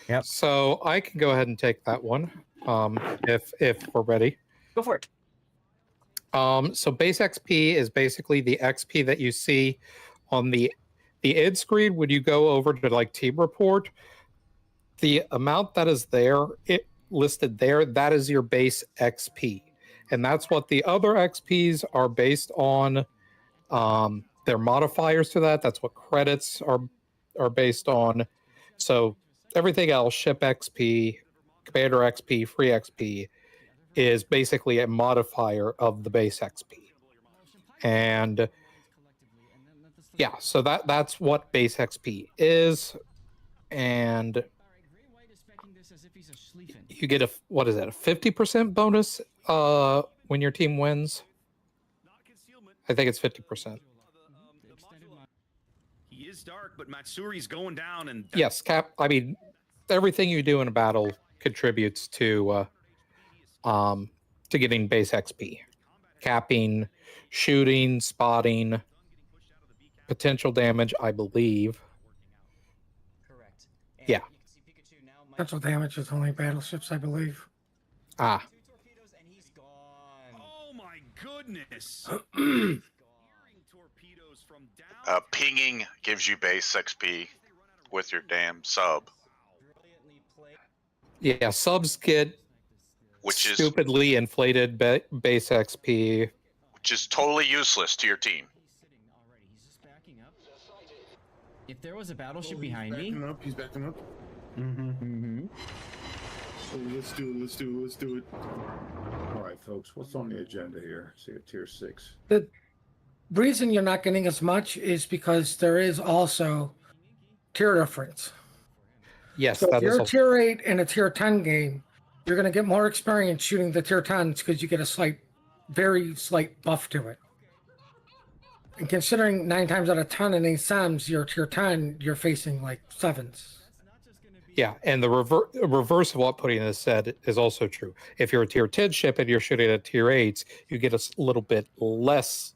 Yep. So I can go ahead and take that one, if we're ready. Go for it. So base XP is basically the XP that you see on the id screen when you go over to like team report. The amount that is there, it listed there, that is your base XP. And that's what the other XPs are based on. Their modifiers to that. That's what credits are based on. So everything else, ship XP, commander XP, free XP, is basically a modifier of the base XP. And yeah, so that's what base XP is. And you get a 50% bonus when your team wins. I think it's 50%. He is dark, but Matsuri's going down, and yes, I mean, everything you do in a battle contributes to getting base XP. Capping, shooting, spotting, potential damage, I believe. Correct. Yeah. Potential damage is only battleships, I believe. Ah. goodness. Pinging gives you base XP with your damn sub. Yeah, subs get which is stupidly inflated base XP, which is totally useless to your team. If there was a battleship behind me, He's backing up. So let's do it. All right, folks, what's on the agenda here? See a tier 6. The reason you're not getting as much is because there is also tier difference. Yes, so if that you're is a tier 8 and a tier 10 game, you're going to get more experience shooting the tier 10s because you get a very slight buff to it. And considering 9 times out of 10 in Asyms, you're tier 10, you're facing like 7s. Yeah, and the reverse of what Pudding has said is also true. If you're a tier 10 ship and you're shooting at tier 8s, you get a little bit less.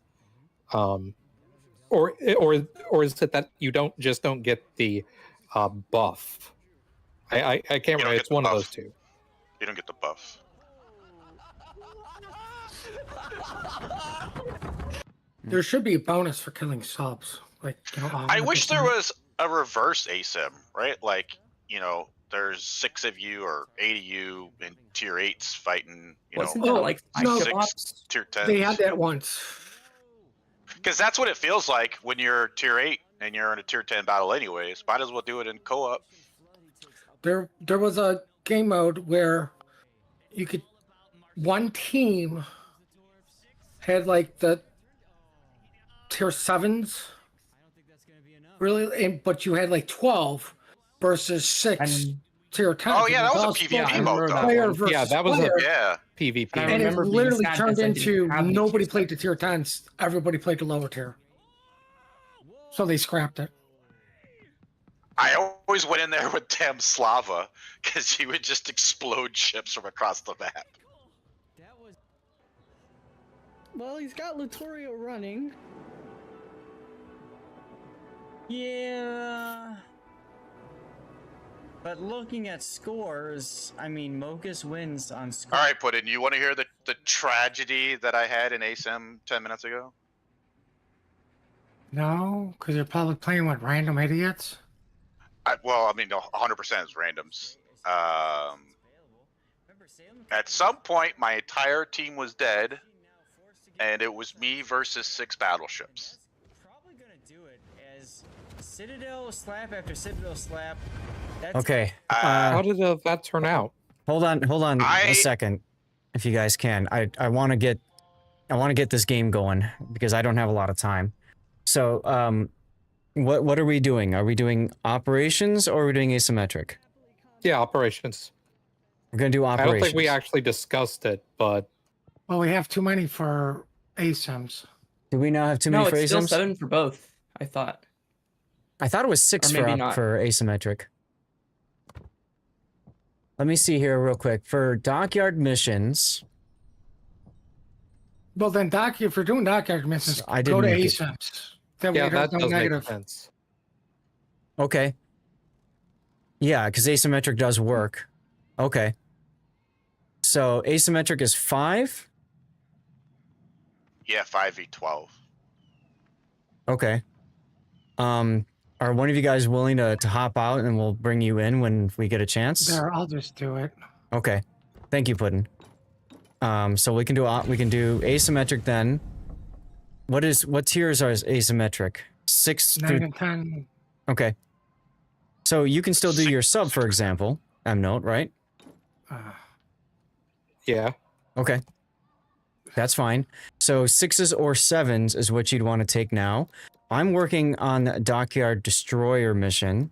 Or is it that you don't get the buff? I can't remember. It's one of those two. You don't get the buff. There should be a bonus for killing subs. I wish there was a reverse Asym, right? Like, there's 6 of you or 8 of you in tier 8s fighting, Wasn't there like 6 tier 10s? They had that once. Because that's what it feels like when you're tier 8 and you're in a tier 10 battle anyways. Might as well do it in co-op. There was a game mode where you could one team had like the tier 7s really, but you had like 12 versus 6 tier 10. Oh yeah, that was a PvP mode though. Yeah, that was a PvP. And it literally turned into nobody played the tier 10s, everybody played the lower tier. So they scrapped it. I always went in there with damn Slava because he would just explode ships from across the map. Well, he's got Latorio running. yeah. But looking at scores, I mean, Mokus wins on score. All right, Puddin, you want to hear the tragedy that I had in Asym 10 minutes ago? No, because you're probably playing with random idiots. Well, I mean, 100% is randoms. At some point, my entire team was dead, and it was me versus 6 battleships. Probably gonna do it as Citadel slap after Citadel slap. That's Okay. How did that turn out? Hold on a second, if you guys can. I want to get this game going because I don't have a lot of time. So, what are we doing? Are we doing operations or are we doing asymmetric? Yeah, operations. We're gonna do operations. I don't think we actually discussed it, but Well, we have too many for Asyms. Do we now have too many for it's still Asyms? 7 for both, I thought. I thought it was 6 Or maybe for not. asymmetric. Let me see here real quick. For dockyard missions, Well, then if you're doing dockyard missions, I go to didn't make it. Asyms. That yeah, way there's that no does make negative. sense. okay. Yeah, because asymmetric does work. Okay. So asymmetric is 5? Yeah, 5v12. Okay. Are one of you guys willing to hop out and we'll bring you in when we get a chance? There, I'll just do it. Okay. Thank you, Puddin. So we can do asymmetric then. What tiers are asymmetric? 6 9 through... and 10. Okay. So you can still do your sub, for example. M-Note, right? Yeah. Okay. That's fine. So 6s or 7s is what you'd want to take now. I'm working on the Dockyard Destroyer mission.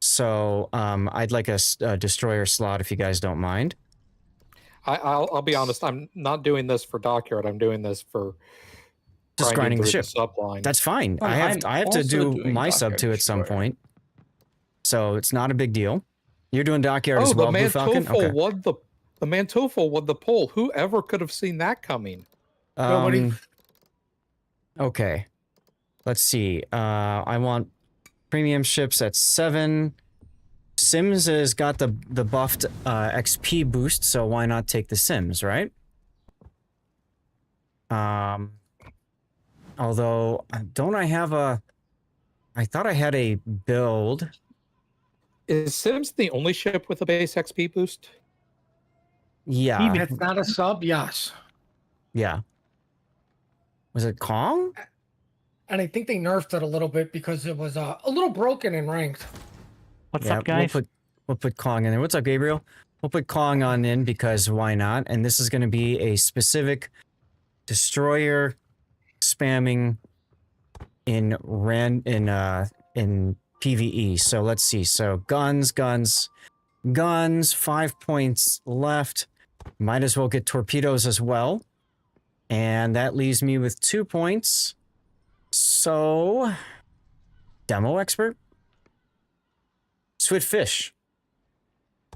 So I'd like a destroyer slot if you guys don't mind. I'll be honest. I'm not doing this for Dockyard. I'm doing this for Just grinding the through ship. subline. That's fine. Well, I have to also do doing my sub Dockyard too at some Destroyer. point. So it's not a big deal. You're doing Dockyard as the well, Blue Falcon? Manteuffel Okay. won the Manteuffel won the poll. Whoever could have seen that coming? Nobody. Okay. Let's see. I want premium ships at 7. Sims has got the buffed XP boost, so why not take the Sims, right? Although, don't I have a... I thought I had a build. Is Sims the only ship with a base XP boost? Yeah. It's not a sub, yes. Yeah. Was it Kong? And I think they nerfed it a little bit because it was a little broken in ranked. What's up, guys? We'll put Kong in there. What's up, Gabriel? We'll put Kong on in because why not? And this is going to be a specific destroyer spamming in PvE. So let's see. So guns, 5 points left. Might as well get torpedoes as well. And that leaves me with 2 points. So demo expert. Squid fish.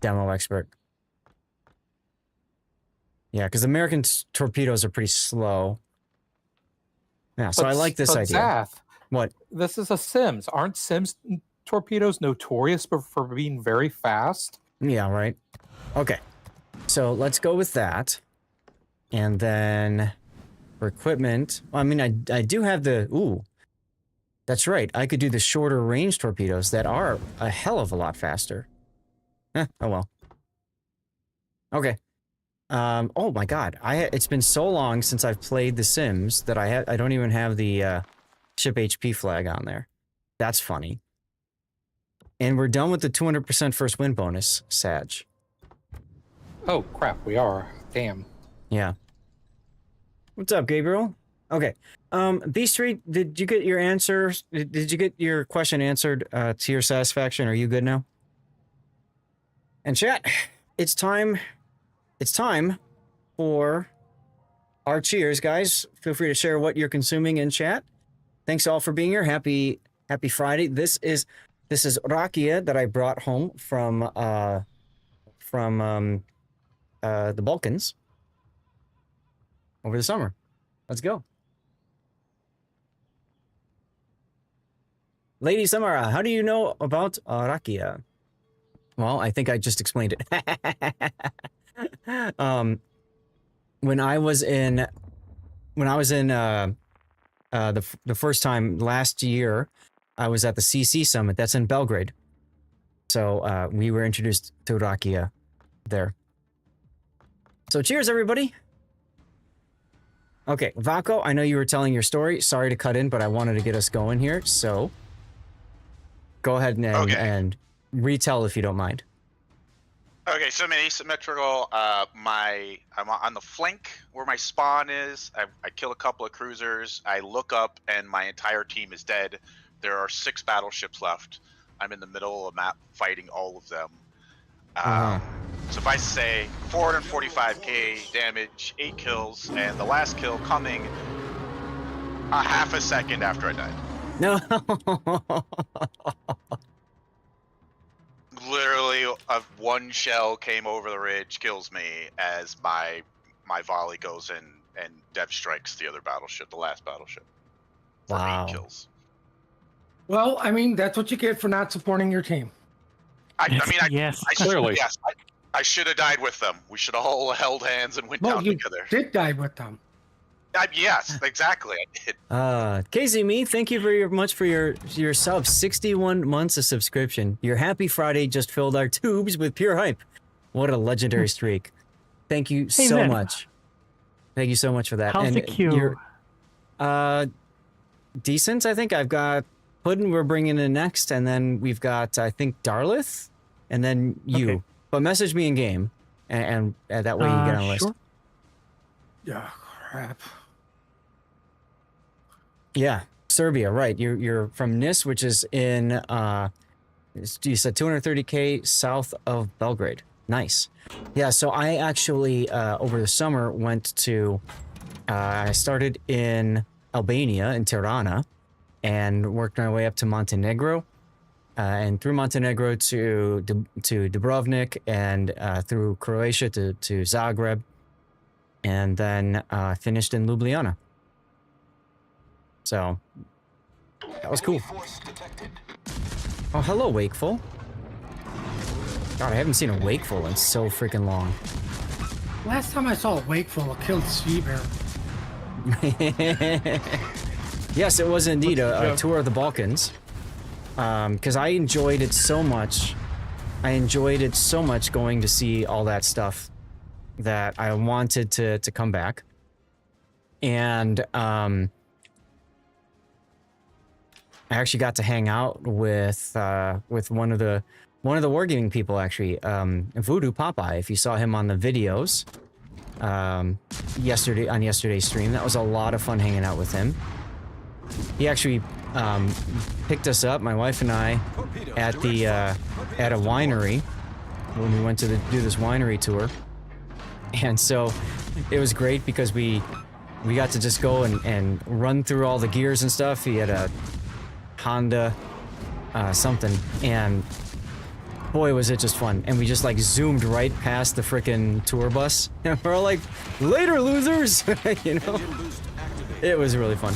Demo expert. Yeah, because American torpedoes are pretty slow. Yeah, so I like this idea. Zath, what? This is a Sims. Aren't Sims torpedoes notorious for being very fast? Yeah, right. Okay. So let's go with that. And then for equipment, I mean, I do have the... Ooh. That's right. I could do the shorter range torpedoes that are a hell of a lot faster. Oh well. Okay. Oh my god. It's been so long since I've played The Sims that I don't even have the ship HP flag on there. That's funny. And we're done with the 200% first win bonus, Sag. Oh crap, we are. Damn. Yeah. What's up, Gabriel? Okay. B Street, did you get your answer? Did you get your question answered to your satisfaction? Are you good now? And chat, it's time for our cheers, guys. Feel free to share what you're consuming in chat. Thanks all for being here. Happy Friday. This is rakia that I brought home from the Balkans over the summer. Let's go. Lady Samara, how do you know about rakia? Well, I think I just explained it. When I was in the first time last year, I was at the CC Summit. That's in Belgrade. So we were introduced to rakia there. So cheers, everybody. Okay, Vaco, I know you were telling your story. Sorry to cut in, but I wanted to get us going here. So go ahead and retell if you don't mind. Okay, so I'm in asymmetrical. I'm on the flank where my spawn is. I kill a couple of cruisers. I look up and my entire team is dead. There are 6 battleships left. I'm in the middle of the map fighting all of them. So if I say 445k damage, 8 kills, and the last kill coming a half a second after I died. No. Literally, one shell came over the ridge, kills me as my volley goes in and dev strikes the other battleship, the last battleship. For 8 kills. Well, I mean, that's what you get for not supporting your team. Clearly. Yes, I should have died with them. We should have all held hands and went down together. Did die with them. Yes, exactly. I did. Casey, thank you very much for your sub. 61 months of subscription. Your happy Friday just filled our tubes with pure hype. What a legendary streak. Thank you so much. Thank you so much for that. How's the queue? Decent, I think. I've got Puddin' we're bringing in next, and then we've got, I think, Darlith, and then you. Okay. But message me in game, and that way you get on the list. Sure. Yeah, crap. Yeah, Serbia, right. You're from Nis, which is in, you said 230k south of Belgrade. Nice. Yeah, so I actually, over the summer, went to, I started in Albania, in Tirana, and worked my way up to Montenegro, and through Montenegro to Dubrovnik, and through Croatia to Zagreb, and then finished in Ljubljana. So that was cool. Oh, hello, Wakeful. God, I haven't seen a Wakeful in so freaking long. Last time I saw a Wakeful, I killed Sea Bear. Yes, it was indeed a tour of the Balkans. Because I enjoyed it so much. I enjoyed it so much going to see all that stuff that I wanted to come back. And I actually got to hang out with one of the wargaming people, actually, Voodoo Popeye. If you saw him on the videos yesterday's stream, that was a lot of fun hanging out with him. He actually picked us up, my wife and I, at a winery when we went to do this winery tour, and so it was great because we got to just go and run through all the gears and stuff. He had a Honda something, and boy was it just fun. And we just like zoomed right past the frickin' tour bus, and we're all like, later losers. You know, it was really fun.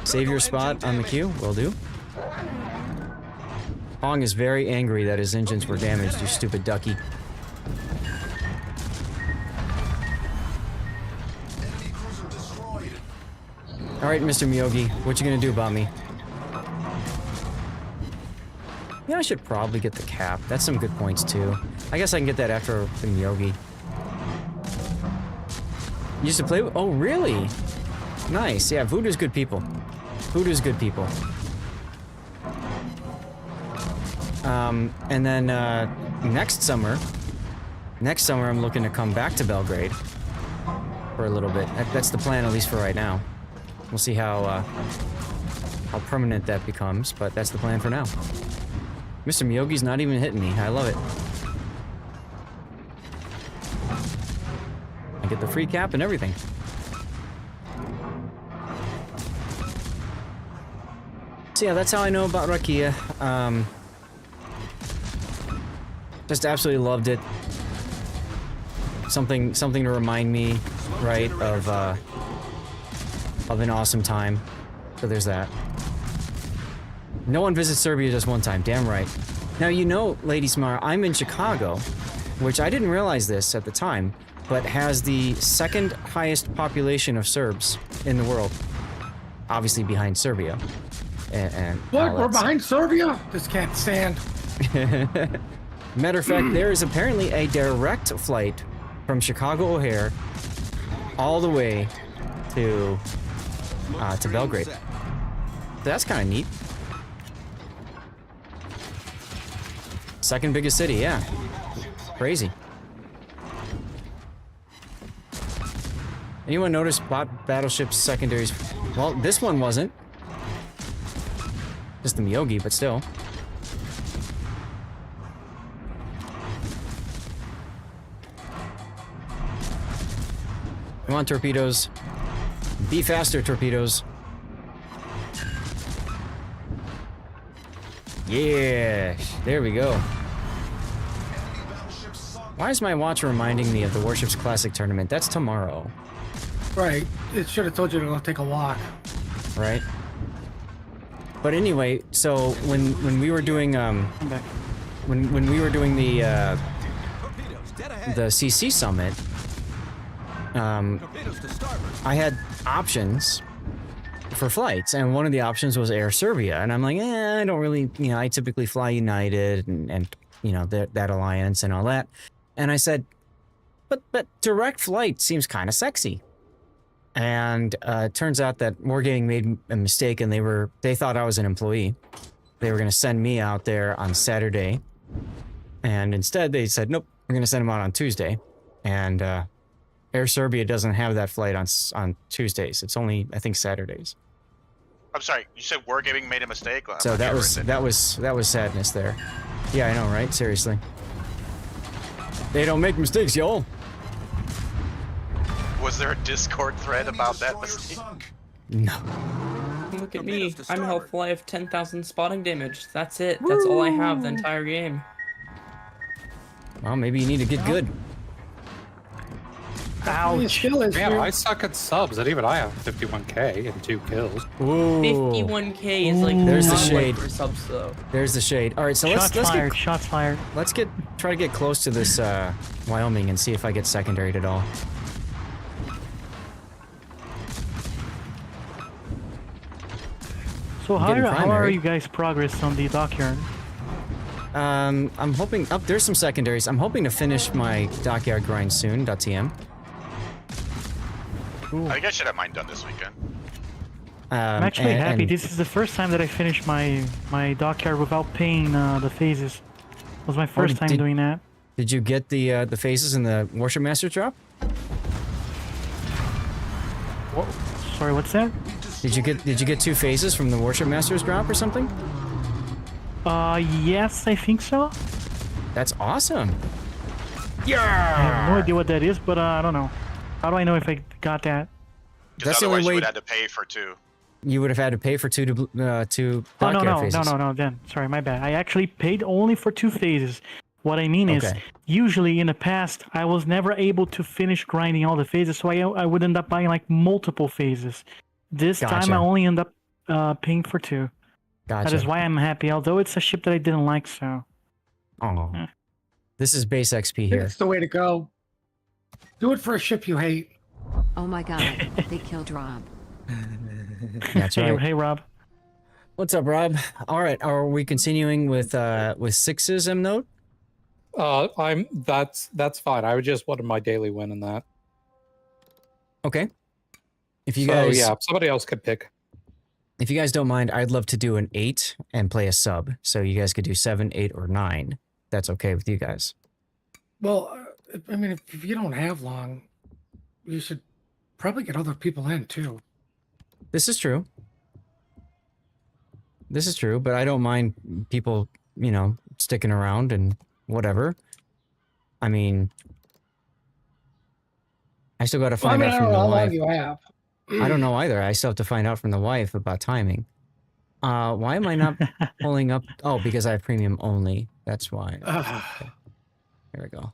Save your spot on the queue, will do. Pong is very angry that his engines were damaged, you stupid ducky. Alright, Mr. Miyogi, what you gonna do about me? Yeah, I should probably get the cap. That's some good points, too. I guess I can get that after the Miyogi. You used to play with... Oh, really? Nice. Yeah, Voodoo's good people. Voodoo's good people. And then, next summer I'm looking to come back to Belgrade for a little bit. That's the plan, at least for right now. We'll see how permanent that becomes, but that's the plan for now. Mr. Miyogi's not even hitting me. I love it. I get the free cap and everything. So yeah, that's how I know about Rakia. Just absolutely loved it. Something to remind me, right, of an awesome time. So there's that. No one visits Serbia just one time. Damn right. Now, you know, Lady Smar, I'm in Chicago, which I didn't realize this at the time, but has the second highest population of Serbs in the world. Obviously behind Serbia. And what? We're behind Serbia? This can't stand. Matter of fact, there is apparently a direct flight from Chicago O'Hare all the way to Belgrade. So that's kind of neat. Second biggest city, yeah. Crazy. Anyone notice battleship's secondaries? Well, this one wasn't. Just the Miyogi, but still. Come on, torpedoes. Be faster, torpedoes. Yeah, there we go. Why is my watch reminding me of the Warships Classic tournament? That's tomorrow. Right. It should have told you to go take a walk. Right. But anyway, so when we were doing when we were doing the CC summit, I had options for flights, and one of the options was Air Serbia, and I'm like, I don't really, you know, I typically fly United and you know that alliance and all that, and I said, but direct flight seems kind of sexy, and it turns out that Wargaming made a mistake, and they thought I was an employee. They were going to send me out there on Saturday, and instead they said, nope, we're going to send them out on Tuesday, and Air Serbia doesn't have that flight on Tuesdays. It's only, I think, Saturdays. I'm sorry, you said Wargaming made a mistake? So that was sadness there. Yeah, I know, right? Seriously. They don't make mistakes, y'all. Was there a Discord thread about that mistake? No. Look at me. I'm helpful. I have 10,000 spotting damage. That's it. That's all I have the entire game. Well, maybe you need to get good. Ouch. Man, I suck at subs, and even I have 51k and 2 kills. Ooh. 51k is like there's the not shade for subs though. There's the shade. All right, so let's fired. Shots fired. Let's try to get close to this Wyoming and see if I get secondaried at all. So how are you guys progress on the dockyard? I'm hoping. Oh, there's some secondaries. I'm hoping to finish my dockyard grind soon. .tm. I think I should have mine done this weekend. I'm actually happy. This is the first time that I finished my dockyard without paying the phases. It was my first time doing that. Did you get the phases in the Worship Master drop? Sorry, what's that? Did you get 2 phases from the Worship Master's drop or something? Yes, I think so. That's awesome. Yeah. I have no idea what that is, but I don't know. How do I know if I got that? Because otherwise you would have to pay for 2. You would have had to pay for 2 dockyard phases. No, then. Sorry, my bad. I actually paid only for 2 phases. What I mean is, usually in the past, I was never able to finish grinding all the phases, so I would end up buying like multiple phases. This time I only end up paying for 2. Gotcha. That is why I'm happy, although it's a ship that I didn't like, so... Oh. This is base XP here. It's the way to go. Do it for a ship you hate. Oh my god, they killed Rob. That's right. Hey, Rob. What's up, Rob? All right, are we continuing with 6's M-Note? That's fine. I just wanted my daily win in that. Okay. If you guys... yeah, somebody else could pick. If you guys don't mind, I'd love to do an 8 and play a sub. So you guys could do 7, 8, or 9. That's okay with you guys. Well, I mean, if you don't have long, you should probably get other people in, too. This is true. This is true, but I don't mind people, you know, sticking around and whatever. I mean... I still got to find out from the wife. You have. I don't know either. I still have to find out from the wife about timing. Why am I not pulling up? Oh, because I have premium only. That's why. Okay. Here we go.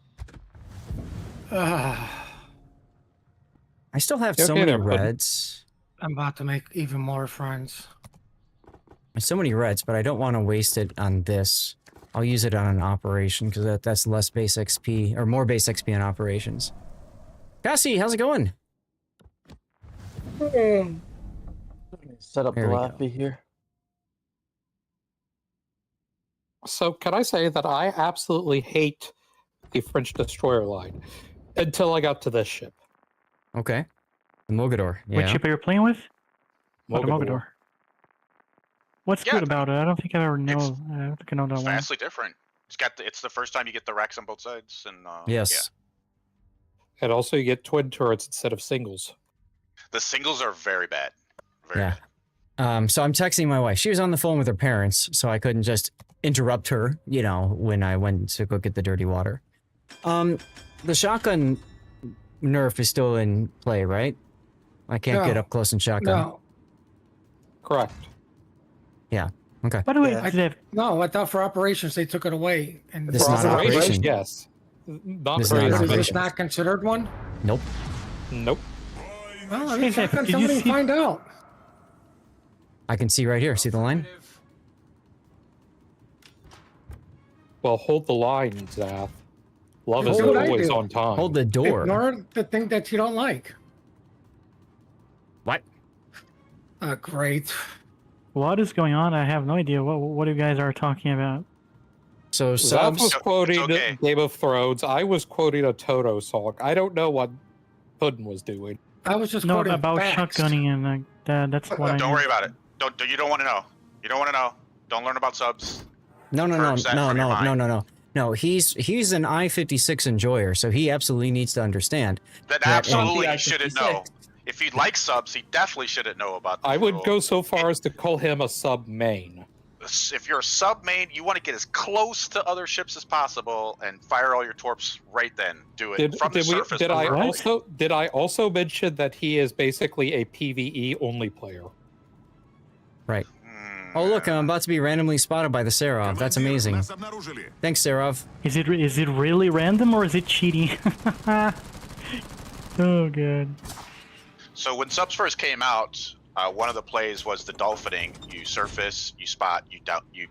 I still have so many reds. I'm about to make even more friends. So many reds, but I don't want to waste it on this. I'll use it on an operation because that's less base XP or more base XP on operations. Cassie, how's it going? Set up the lappy here. So can I say that I absolutely hate the French destroyer line until I got to this ship. Okay. The Mogador. Yeah. What ship are you playing with? Mogador. What's good about it? I don't think I ever know. I don't think I know that It's one. vastly different. It's the first time you get the racks on both sides, and yes. Yeah. And also you get twin turrets instead of singles. The singles are very bad. Very bad. So I'm texting my wife. She was on the phone with her parents, so I couldn't just interrupt her, you know, when I went to go get the dirty water. The shotgun nerf is still in play, right? I can't get up close and shotgun. No. Correct. Yeah. Okay. By the way, no, I thought for operations they took it away. And this is not operation. Yes. Not this is this not considered one? Nope. Nope. Well, I mean, somebody find out. I can see right here. See the line? Well, hold the line, Zath. Love is always on time. Hold the door. Ignore the thing that you don't like. What? Great. What is going on? I have no idea what you guys are talking about. So Zath was quoting Game of Thrones. I was quoting a Toto song. I don't know what Puddin was doing. I was just quoting about shotgunning and that's what Don't worry about it. You don't want to know. You don't want to know. Don't learn about subs. No. No, he's an I-56 enjoyer, so he absolutely needs to understand. That absolutely he shouldn't know. If he likes subs, he definitely shouldn't know about them. I would go so far as to call him a sub main. If you're a sub main, you want to get as close to other ships as possible and fire all your torps right then. Do it from the surface. Did I also mention that he is basically a PvE only player? Right. Oh look, I'm about to be randomly spotted by the Serov. That's amazing. Thanks, Serov. Is it really random or is it cheating? Oh god. So when subs first came out, one of the plays was the dolphining. You surface, you spot, you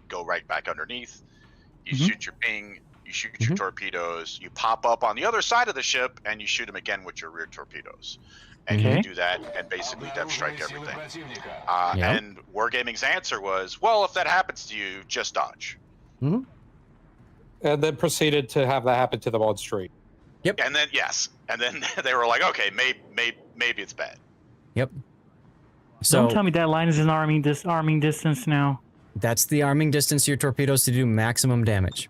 go right back underneath. You shoot your ping, you shoot your torpedoes, you pop up on the other side of the ship, and you shoot them again with your rear torpedoes. and you can do that and basically depth strike everything. And Wargaming's answer was, well, if that happens to you, just dodge. Mm-hmm. And then proceeded to have that happen to them on street. Yep. And then and then they were like, okay, maybe it's bad. Yep. So don't tell me that line is an arming distance now. That's the arming distance of your torpedoes to do maximum damage.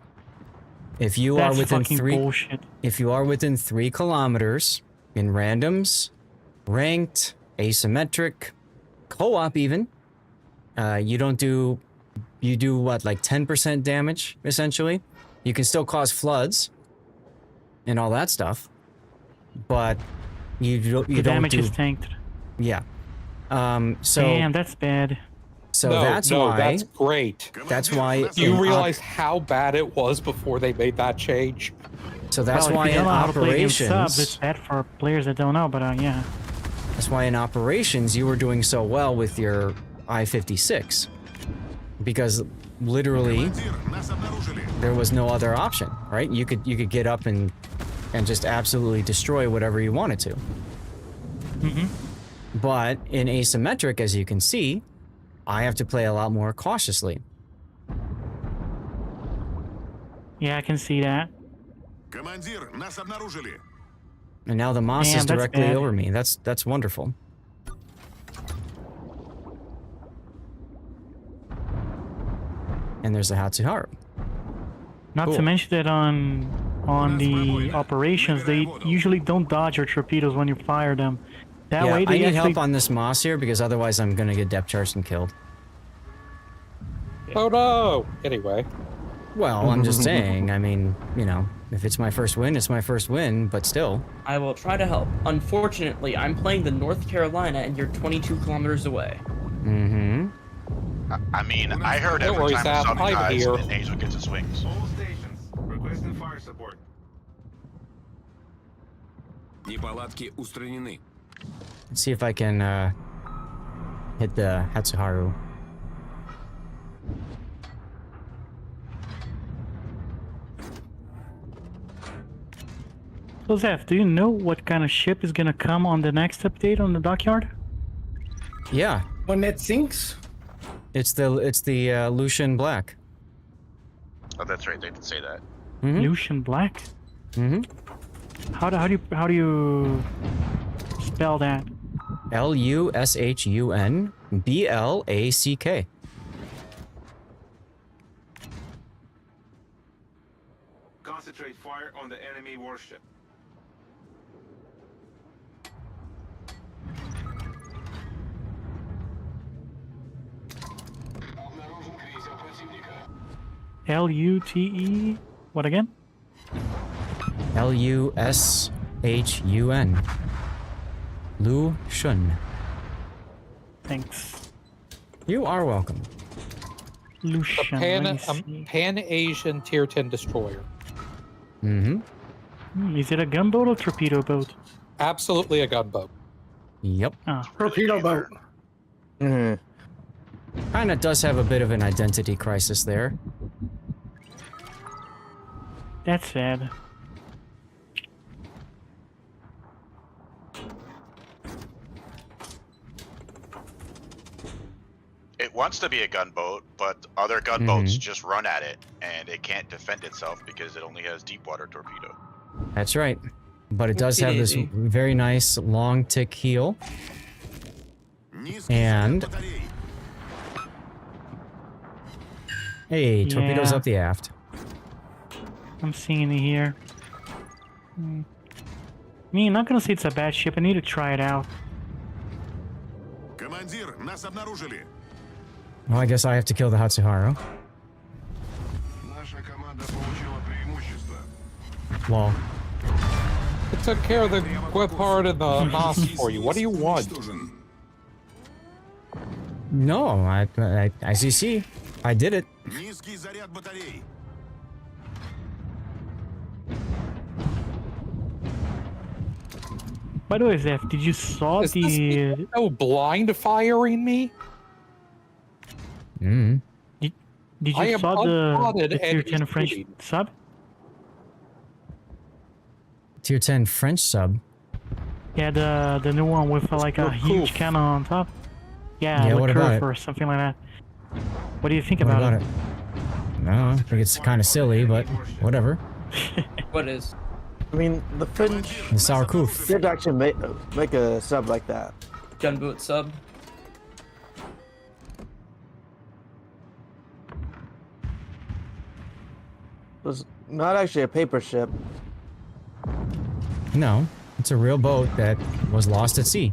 If you are within bullshit. If you are within 3 kilometers in randoms, ranked, asymmetric, co-op even, you do what, like 10% damage essentially. You can still cause floods and all that stuff, but the damage is tanked. Yeah. So damn, that's bad. So that's why. That's great. That's why. Do you realize how bad it was before they made that change? So that's why in operations, subs, it's bad for players that don't know. But yeah, that's why in operations you were doing so well with your I-56, because literally there was no other option, right? You could get up and just absolutely destroy whatever you wanted to. But in asymmetric, as you can see, I have to play a lot more cautiously. Yeah, I can see that. And now the Moss is directly over me. That's wonderful. And there's the Hatsuharu. Not to mention that on the operations, they usually don't dodge your torpedoes when you fire them. That way they I need help on this Moss here, because otherwise I'm gonna get depth charged and killed. Oh no! Anyway. Well, I'm just saying, I mean, you know, if it's my first win, it's my first win, but still. I will try to help. Unfortunately, I'm playing the North Carolina and you're 22 kilometers away. Mm-hmm. I mean, I heard every time somebody dies, an angel gets its wings. All stations, requesting fire support. Неполадки устранены. Let's see if I can hit the Hatsuharu. So Zeph, do you know what kind of ship is gonna come on the next update on the dockyard? Yeah. When it sinks? It's the Lucian Black. Oh, that's right. They did say that. Lucian Black? How do you spell that? Lushun Black. Concentrate fire on the enemy warship. Lute? What again? Lushun. Lushun. Thanks. You are welcome. Lucian. Pan-Asian Tier 10 destroyer. Is it a gunboat or torpedo boat? Absolutely a gunboat. Yep. Torpedo boat. Kinda does have a bit of an identity crisis there. That's sad. It wants to be a gunboat, but other gunboats just run at it, and it can't defend itself because it only has deep water torpedo. That's right. But it does have this very nice long tick heel. And... hey, torpedoes up the aft. I'm seeing it here. I'm not gonna say it's a bad ship. I need to try it out. Well, I guess I have to kill the Hatsuharu. Lol. It took care of the web part and the Moss for you. What do you want? No, as you see, I did it. By the way, Zeph, did you saw the... no blind firing me? Did you saw the Tier 10 French sub? Tier 10 French sub? Yeah, the new one with like a huge cannon on top. Yeah, what about it? or something like that. What do you think What about it? No, I think it's kind of silly, but whatever. What is? I mean, the Finch. The sour coof. Did actually make a sub like that. Gunboat sub. It was not actually a paper ship. No, it's a real boat that was lost at sea.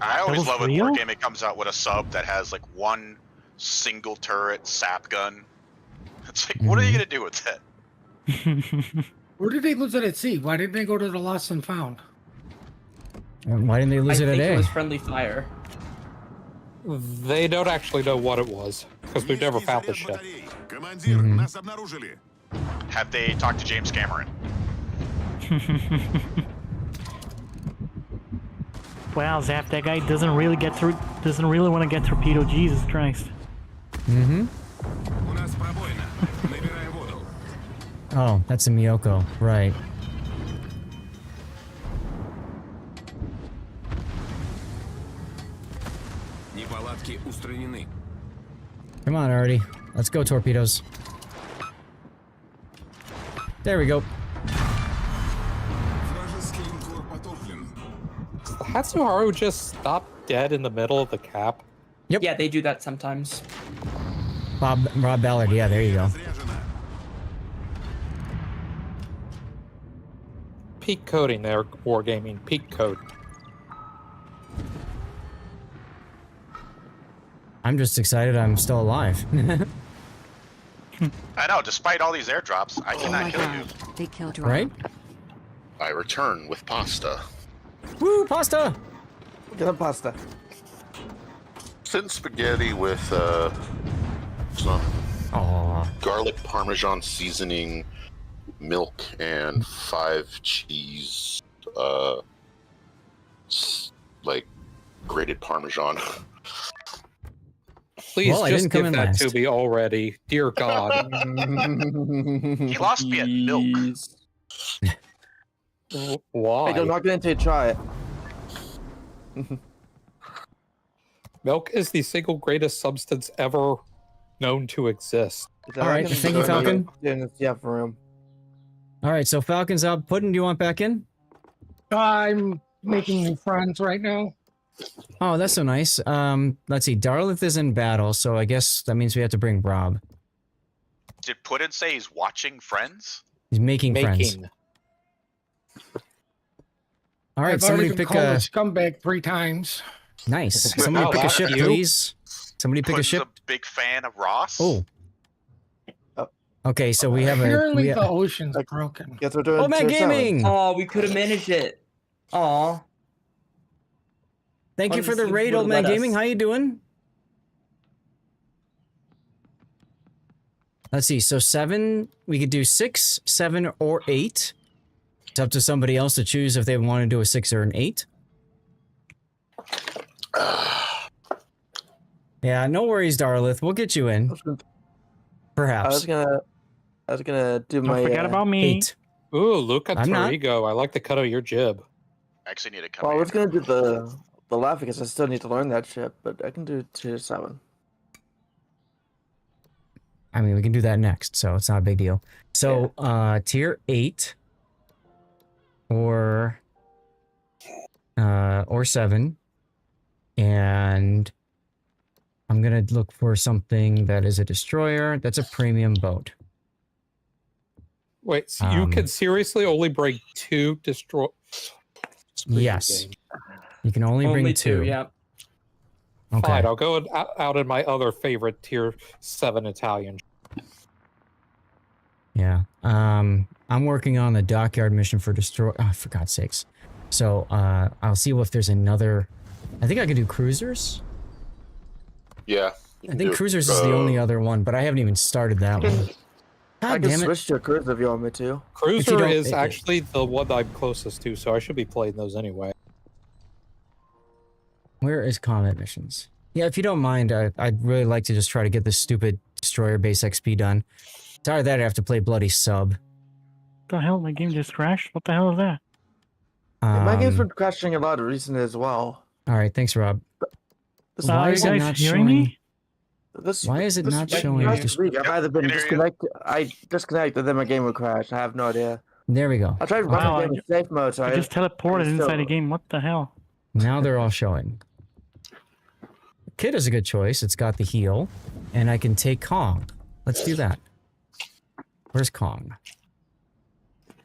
I always love it when real? Wargaming comes out with a sub that has like one single turret sap gun. It's like, what are you gonna do with that? Where did they lose it at sea? Why didn't they go to the lost and found? And why didn't they lose it at I think A? it was friendly fire. They don't actually know what it was because we've never found the ship. Have they talked to James Cameron? Wow, Zap, that guy doesn't really want to get torpedoed. Jesus Christ. Mm-hmm. Oh, that's a Miyoko, right. Come on, Artie. Let's go, torpedoes. There we go. Hatsuharu just stopped dead in the middle of the cap. Yep. Yeah, they do that sometimes. Rob Ballard, yeah, there you go. Peak coding there, Wargaming. Peak code. I'm just excited I'm still alive. I know, despite all these airdrops, I cannot kill you. They killed Right? I return with pasta. Woo, pasta! Get a pasta. Send spaghetti with some garlic parmesan seasoning, milk, and 5 cheese, like grated parmesan. Please Well, I just didn't come give in that last. to me already. Dear God. He lost me at milk. Why? Hey, I'm not going to try it. Milk is the single greatest substance ever known to exist. All right, thank you, Falcon. Yeah, for him. All right, so Falcon's out. Puddin', do you want back in? I'm making new friends right now. Oh, that's so nice. Let's see. Darlith is in battle, so I guess that means we have to bring Rob. Did Puddin say he's watching Friends? He's making friends. All right, I've somebody already been pick called a... a scumbag 3 times. Nice. Somebody pick a ship, please. Somebody pick a Puddin's ship. a big fan of Ross. Oh. Okay, so we have a... Apparently we the ocean's broken. Guess we're doing Oh, man, gaming! Oh, we could have managed it. Aw. Thank you Wanted for to the see if raid, you Old would Man let Gaming. us. How you doing? Let's see. So 7, we could do 6, 7, or 8. It's up to somebody else to choose if they want to do a 6 or an 8. Yeah, no worries, Darlith. We'll get you in. Perhaps. I was gonna do Don't my. forget about me. 8. Ooh, Luca I'm not. Torigo. I like the cut of your jib. I actually need to come Well, I was in. gonna do the laugh because I still need to learn that shit, but I can do tier 7. I mean, we can do that next, so it's not a big deal. So, tier 8 or 7, and I'm gonna look for something that is a destroyer. That's a premium boat. Wait, so you can seriously only bring 2 destroy? Yes, you can only bring 2. Yeah. Okay. Fine, I'll go out in my other favorite tier 7 Italian. Yeah. I'm working on the dockyard mission for destroy. Oh, for God's sakes. So I'll see if there's another. I think I can do cruisers. Yeah. I think cruisers is the only other one, but I haven't even started that one. I God can damn it. switch to a cruiser if you want me to. Cruiser don't- is actually the one I'm closest to, so I should be playing those anyway. Where is combat missions? Yeah, if you don't mind, I'd really like to just try to get this stupid destroyer base XP done. Sorry that I have to play bloody sub. What the hell? My game just crashed? What the hell is that? My game's been crashing a lot recently as well. All right, thanks, Rob. Why is it not showing me? Why is it not showing? Last week, I've either been disconnected. I disconnected, then my game would crash. I have no idea. There we go. I tried running the game in safe mode. So I just teleported inside the game. What the hell? Now they're all showing. Kid is a good choice. It's got the heal, and I can take Kong. Let's do that. Where's Kong?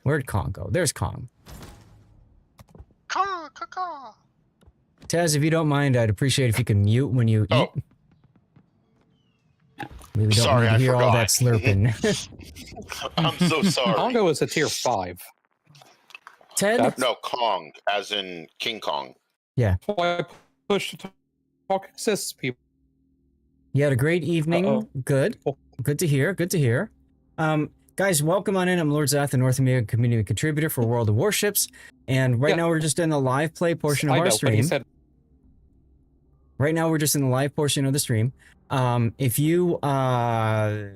Where'd Kong go? There's Kong. Kong. Taz, if you don't mind, I'd appreciate if you can mute when you eat. We don't Sorry, need to I hear all forgot. that slurping. I'm so sorry. Kongo is a tier 5. Ted? No, Kong, as in King Kong. Yeah. Why push to talk exists, people? You had a great evening. Good. Good to hear. Good to hear. Guys, welcome on in. I'm Lord Zath, the North American community contributor for World of Warships. And right now we're just in the live play portion of our stream. Right now we're just in the live portion of the stream. If you are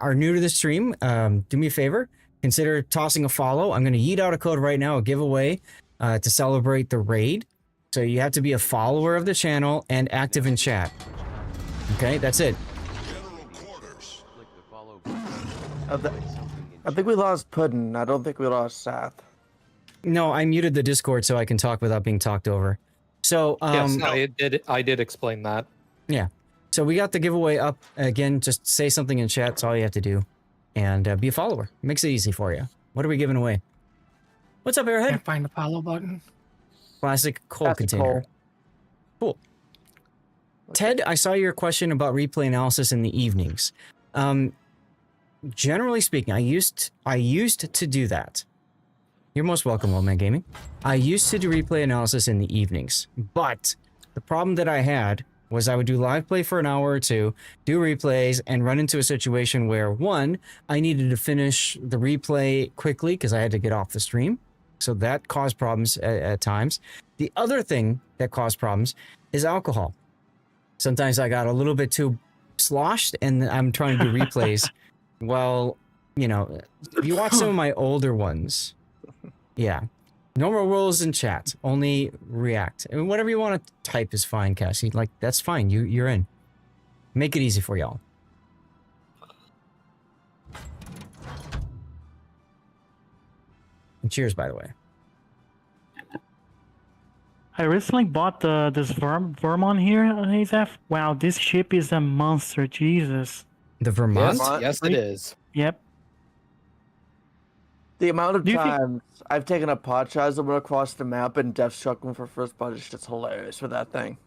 new to the stream, do me a favor. Consider tossing a follow. I'm going to yeet out a code right now, a giveaway to celebrate the raid. So you have to be a follower of the channel and active in chat. Okay, that's it. I think we lost Puddin'. I don't think we lost Sath. No, I muted the Discord so I can talk without being talked over. So, yes, I did explain that. Yeah. So we got the giveaway up. Again, just say something in chat. That's all you have to do. And be a follower. Makes it easy for you. What are we giving away? What's up, Airhead? Can't find the follow button. Classic coal container. Cool. Ted, I saw your question about replay analysis in the evenings. Generally speaking, I used to do that. You're most welcome, Old Man Gaming. I used to do replay analysis in the evenings, but the problem that I had was I would do live play for an hour or two, do replays, and run into a situation where, one, I needed to finish the replay quickly because I had to get off the stream. So that caused problems at times. The other thing that caused problems is alcohol. Sometimes I got a little bit too sloshed and I'm trying to do replays. Well, you know, if you watch some of my older ones, yeah. Normal rules in chat. Only react. I mean, whatever you want to type is fine, Cassie. Like, that's fine. You're in. Make it easy for y'all. And cheers, by the way. I recently bought this Vermont here, Azaf. Wow, this ship is a monster. Jesus. The Vermont? Yes, it is. Yep. The amount of times I've taken a pod Chasm across the map and death struck them for first blood is just hilarious for that thing.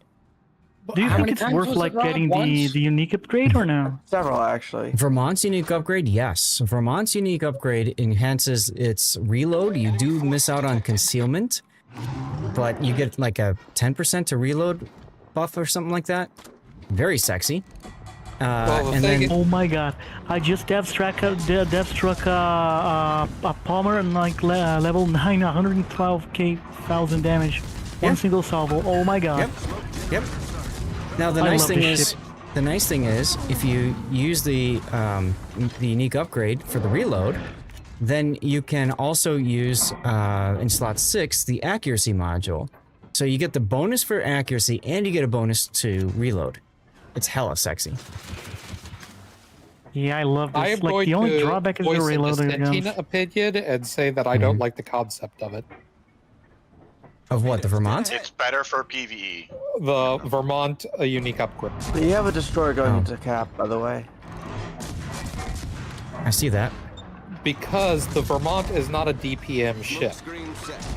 Do you think it's worth like getting the unique upgrade or no? Several actually. Vermont's unique upgrade, yes. Vermont's unique upgrade enhances its reload. You do miss out on concealment, but you get like a 10% to reload buff or something like that. Very sexy. Oh my god! I just death struck a Palmer and like level 9, 112,000 damage. One single salvo. Oh my god. Yep. Now the nice thing is, if you use the unique upgrade for the reload, then you can also use in slot 6 the accuracy module. So you get the bonus for accuracy and you get a bonus to reload. It's hella sexy. Yeah, I love this. I am like going the only to drawback is the voice reloading a dissenting opinion and say that I don't like the concept of it. Of what, the Vermont? It's better for PvE. The Vermont unique upgrade. You have a destroyer going into cap, by the way. I see that. Because the Vermont is not a DPM ship.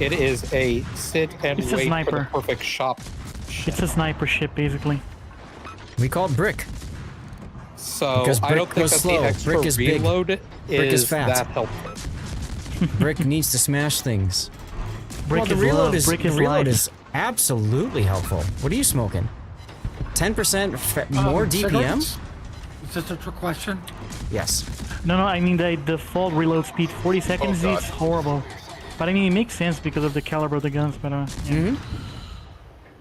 It is a sit and It's a wait for sniper. the perfect shop. It's a sniper ship, basically. We call it brick. So Because I brick don't think goes that slow. the extra Brick is big. reload Brick is is fat. that helpful. Brick needs to smash things. Brick well, the is reload love. is Brick the is reload life. is absolutely helpful. What are you smoking? 10% more DPM? Cigarettes? Is this a trick question? Yes. No, I mean the default reload speed 40 seconds God. is horrible. But I mean it makes sense because of the caliber of the guns. But yeah.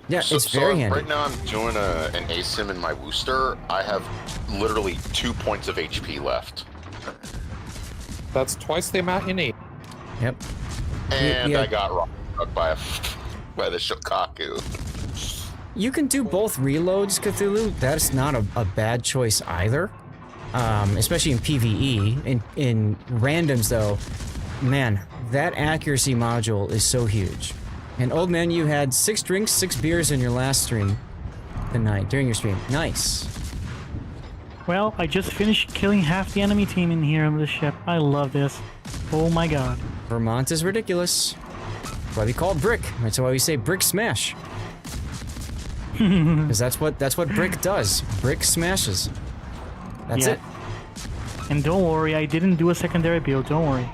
Yeah, it's very handy. Right now I'm doing an Asym in my Wooster. I have literally 2 points of HP left. That's twice the amount you need. Yep. And Yeah. I got rocked. struck by the Shokaku. You can do both reloads, Cthulhu. That's not a bad choice either. Especially in PvE. In randoms, though, man, that accuracy module is so huge. And Old Man, you had 6 drinks, 6 beers in your last stream tonight, during your stream. Nice. Well, I just finished killing half the enemy team in here on the ship. I love this. Oh my god. Vermont is ridiculous. That's why we call it Brick. That's why we say Brick Smash. Because that's what Brick does. Brick smashes. That's it. And don't worry, I didn't do a secondary build. Don't worry.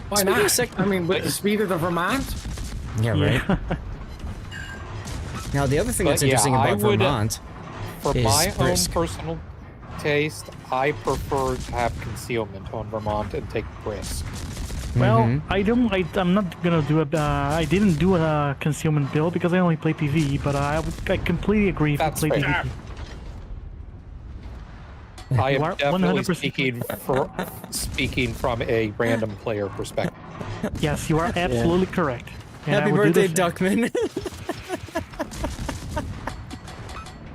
Why not? I mean, with the speed of the Vermont? Yeah, right. Now, the other thing that's interesting about Vermont for is my Brisk. own personal taste, I prefer to have concealment on Vermont and take Brisk. Well, I'm not gonna do I didn't do a concealment build because I only play PvE, but I completely agree if That's you play fair. PvE. I am You are definitely 100% speaking from a random player perspective. Yes, you are absolutely correct. And Happy I would do birthday, the same. Duckman.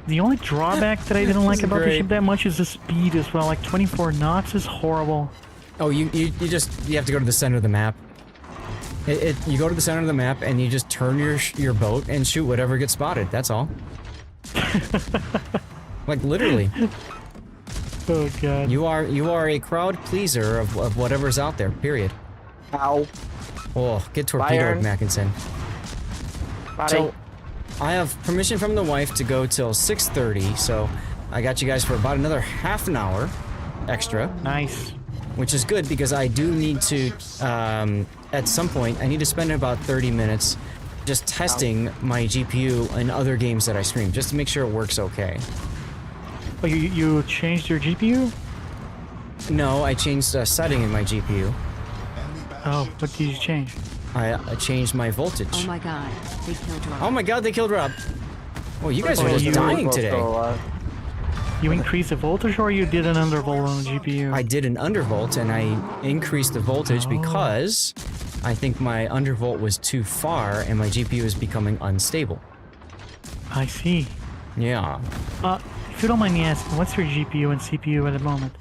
The only drawback that I didn't like about the great. ship that much is the speed as well. Like 24 knots is horrible. Oh, you have to go to the center of the map. You go to the center of the map and you just turn your boat and shoot whatever gets spotted. That's all. Like literally. Oh god. You are a crowd pleaser of whatever's out there. Period. Ow. Oh, get torpedoed, Byron. Mackinson. Body. So, I have permission from the wife to go till 6:30. So, I got you guys for about another half an hour extra. Nice. Which is good because I do need to, at some point, I need to spend about 30 minutes just testing my GPU in other games that I stream, just to make sure it works okay. Oh, you changed your GPU? No, I changed a setting in my GPU. Oh, what did you change? I changed my voltage. Oh my god, they killed Rob. Oh my god, they killed Rob. Oh, you guys are just dying today. You increased the voltage or you did an undervolt on the GPU? I did an undervolt and I increased the voltage because I think my undervolt was too far and my GPU is becoming unstable. I see. Yeah. If you don't mind me asking, what's your GPU and CPU at the moment?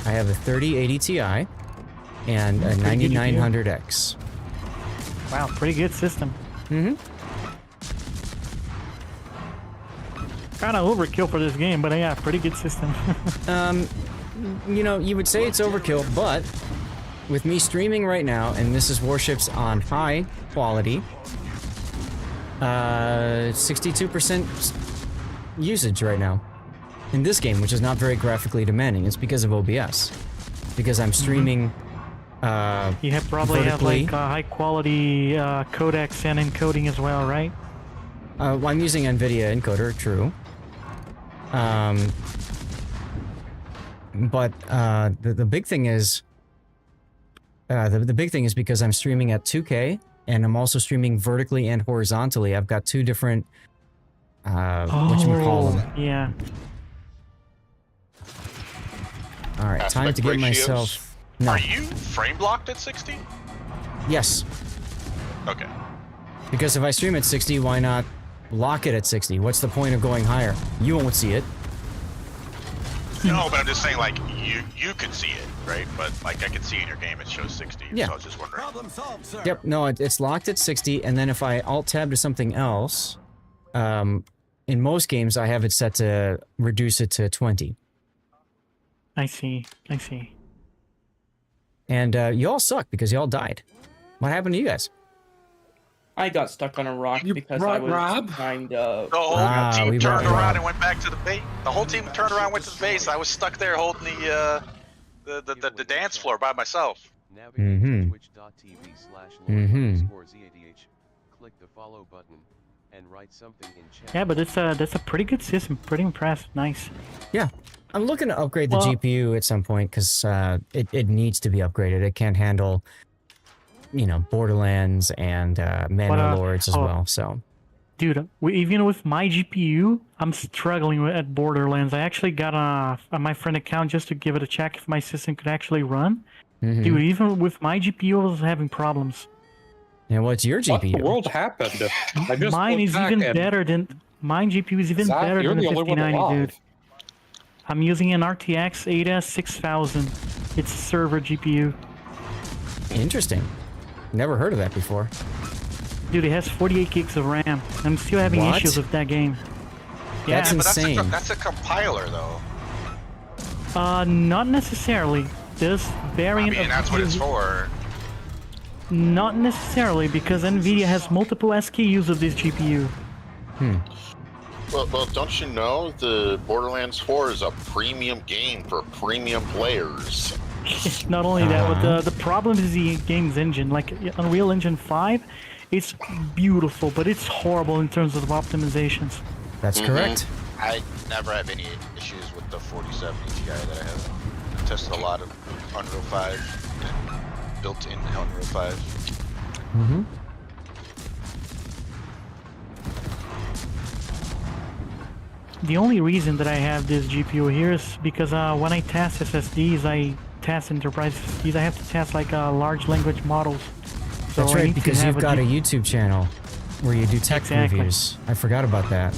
I have a 3080 Ti and a 9900X. Wow, pretty good system. Mm-hmm. Kind of overkill for this game, but yeah, pretty good system. You know, you would say it's overkill, but with me streaming right now, and this is Warships on high quality, 62% usage right now in this game, which is not very graphically demanding. It's because of OBS, because I'm streaming. You probably have like high quality codecs and encoding as well, right? Well, I'm using NVIDIA encoder, true. But the big thing is, the big thing is because I'm streaming at 2K and I'm also streaming vertically and horizontally. I've got two different, whatchamacallit. Yeah. All right, time Aspect to get ratios? myself. No. Are you frame blocked at 60? Yes, Okay. because if I stream at 60, why not lock it at 60? What's the point of going higher? You won't see it. No, but I'm just saying, like, you can see it, right? But, like, I can see in your game it shows 60, Yeah. so I was just wondering. Problem solved, sir. Yep, no, it's locked at 60, and then if I alt-tab to something else, in most games I have it set to reduce it to 20. I see. I see. And you all suck because you all died. What happened to you guys? I got stuck on a rock because I was trying to. The whole team turned around and went back to the base. The whole team turned around and went to the base. I was stuck there holding the dance floor by myself. Mm-hmm. Mm-hmm. Click the follow button and write something in chat. Yeah, but that's a pretty good system. Pretty impressed. Nice. Yeah. I'm looking to upgrade the Well- GPU at some point because it needs to be upgraded. It can't handle, you know, Borderlands and Mandalords as well. So, Dude, even with my GPU, I'm struggling at Borderlands. I actually got my friend account just to give it a check if my system could actually run. Mhm. Dude, even with my GPU, I was having problems. And what's your What GPU? the world happened? I just Mine looked is back even and- better than mine. GPU is even Zach, better you're than the the only one 5090, dude. alive. I'm using an RTX 80 6000. It's a server GPU. Interesting. Never heard of that before. Dude, it has 48 gigs of RAM. I'm still having What? issues with that game. Yeah, That's insane. That's a compiler, though. Not necessarily. This variant I mean, of that's what GPU it's for. Not necessarily, because NVIDIA has multiple SKUs of this GPU. Well, don't you know the Borderlands 4 is a premium game for premium players? Not only that, but the problem is the game's engine. Like Unreal Engine 5, it's beautiful, but it's horrible in terms of optimizations. That's correct. I never have any issues with the 4070 Ti that I have. I tested a lot of Unreal 5 and built in Unreal 5. Mm-hmm. The only reason that I have this GPU here is because when I test SSDs, I test enterprise SSDs, I have to test like large language models. So That's I right, need to because have you've got a YouTube channel where you do tech reviews. I forgot about that.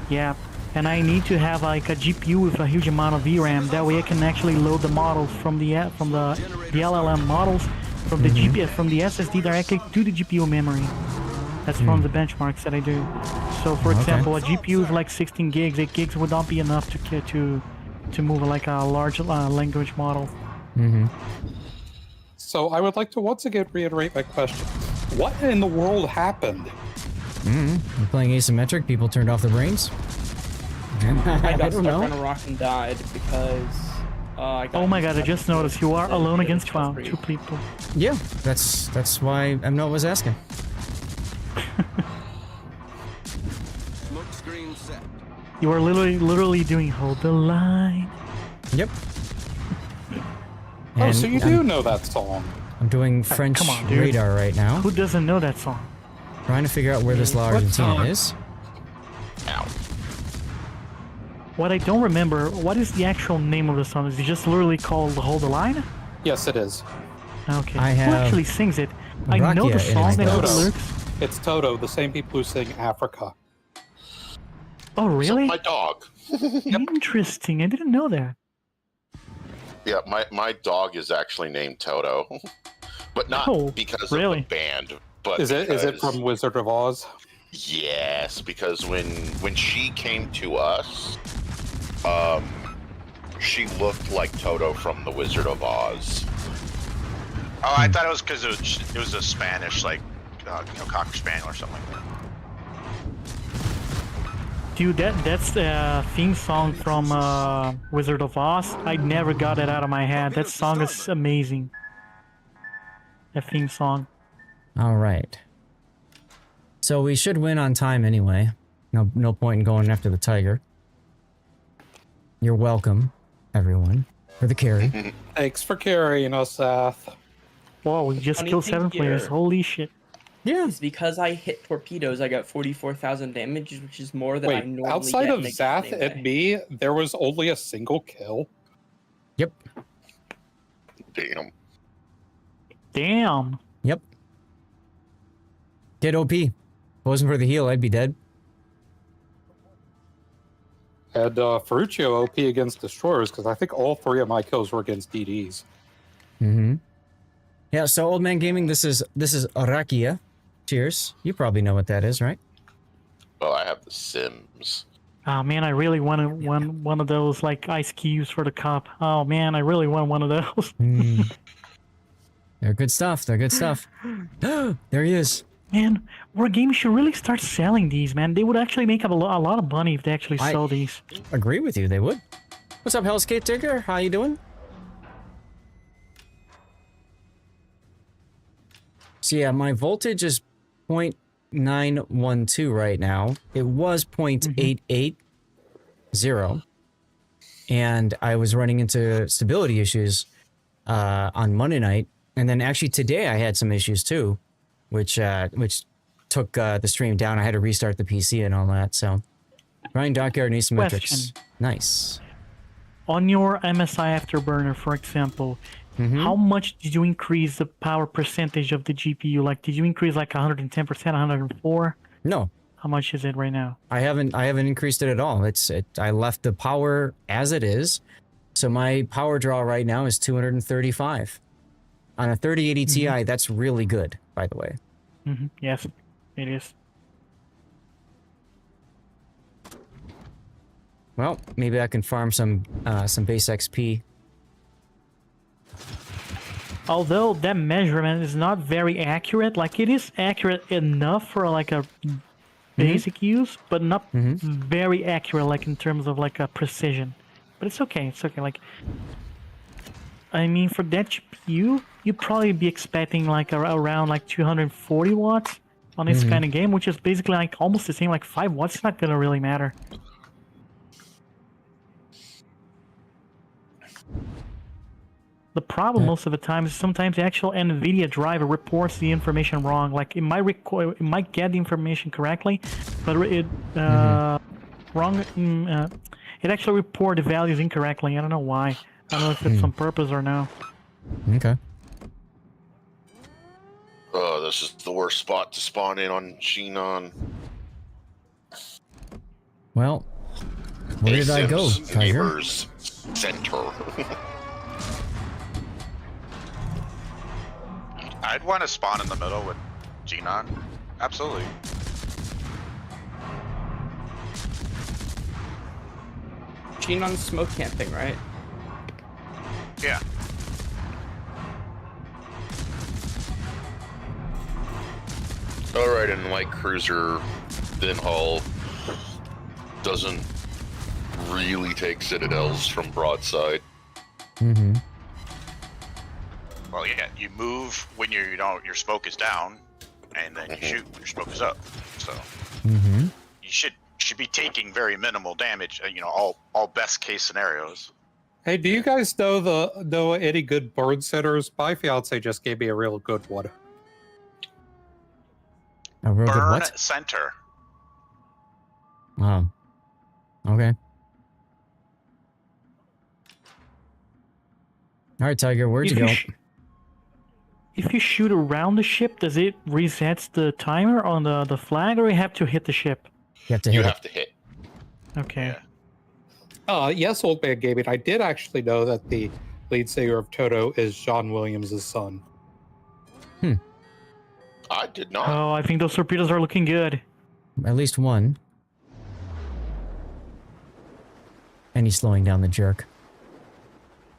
Yeah, and I need to have like a GPU with a huge amount of VRAM. That way I can actually load the models from the LLM models from the from the SSD directly to the GPU memory. That's from the benchmarks that I do. So, for example, a GPU with like 16 gigs, 8 gigs would not be enough to move like a large language model. So I would like to once again reiterate my question. What in the world happened? You're playing asymmetric, people turned off their brains? I got don't stuck know. on a rock and died because I got Oh my god, I just noticed you are alone against 2 people. Yeah, that's why Emno was asking. Smoke screen set. You are literally doing hold the line. Yep. Oh, And so you do know that song. I'm doing French come on, dude. radar right now. Who doesn't know that song? Trying to figure out where this La What Argentina song? is. What I don't remember, what is the actual name of the song? Is it just literally called Hold the Line? Yes, it is. Okay. I Who have actually sings it? I know the Rakia in song, my I know the notes. lyrics. It's Toto, the same people who sing Africa. Oh, really? My dog. Interesting. I didn't know that. Yeah, my dog is actually named Toto, but not Oh, because really? of the band. But Is it because- from Wizard of Oz? Yes, because when she came to us, she looked like Toto from the Wizard of Oz. Oh, I thought it was because it was a Spanish, like, Cocker Spaniel or something like that. Dude, that's the theme song from Wizard of Oz. I never got it out of my head. That song is amazing. That theme song. All right. So we should win on time anyway. No point in going after the tiger. You're welcome, everyone, for the carry. Thanks for carrying us, Seth. Whoa, we just Funny killed thing 7 players. here. Holy shit. Yeah. It's because I hit torpedoes, I got 44,000 damage, which is more than I Wait, normally outside get of in a game Zath anyway. and me, there was only a single kill. Yep. Damn. Damn. Yep. Get OP. If it wasn't for the heal, I'd be dead. And Ferruccio OP against Destroyers, because I think all 3 of my kills were against DDs. Yeah, so Old Man Gaming, this is Rakia. Cheers. You probably know what that is, right? Well, I have the Sims. Oh man, I really wanted one of those like ice cubes for the cup. Oh man, I really want one of those. They're good stuff. They're good stuff. There he is. Man, War Games should really start selling these, man. They would actually make a lot of money if they actually sell these. Agree with you, they would. What's up, Hellskate Digger? How you doing? So yeah, my voltage is 0.912 right now. It was 0.880. And I was running into stability issues on Monday night. And then actually today I had some issues too, which took the stream down. I had to restart the PC and all that. So Ryan Dockyard and Asymmetrics. Question. Nice. On your MSI Afterburner, for example, how much did you increase the power percentage of the GPU? Like, did you increase like 110%, 104? No. How much is it right now? I haven't increased it at all. I left the power as it is. So my power draw right now is 235. On a 3080 Ti, that's really good, by the way. Yes, it is. Well, maybe I can farm some base XP. Although that measurement is not very accurate, like it is accurate enough for like a basic use, but not very accurate, like in terms of like a precision. But it's okay. It's okay. Like, I mean, for that GPU, you'd probably be expecting like around like 240 watts on this kind of game, which is basically like almost the same. Like 5 watts is not gonna really matter. The problem most of the time is sometimes the actual NVIDIA driver reports the information wrong. Like it might get the information correctly, but it it actually report the values incorrectly. I don't know why. I don't know if it's on purpose or no. Okay. Oh, this is the worst spot to spawn in on Xenon. Well, where did I go, Tiger? Neighbors Center. I'd want to spawn in the middle with Xenon. Absolutely. Xenon's smoke camping, right? Yeah. Alright, and light cruiser Thin Hull doesn't really take citadels from broadside. Well, yeah, you move when your smoke is down, and then you shoot when your smoke is up. So you should be taking very minimal damage. All best case scenarios. Hey, do you guys know any good bird sitters? My fiance just gave me a real good one. A real good Burn what? Center. Wow. Okay. All right, Tiger, where'd you go? If you shoot around the ship, does it reset the timer on the flag, or you have to hit the ship? You have to hit. You have to hit. Okay. Yes, Old Man Gaming. I did actually know that the lead singer of Toto is John Williams' son. I did not. Oh, I think those torpedoes are looking good. At least one. And he's slowing down the jerk.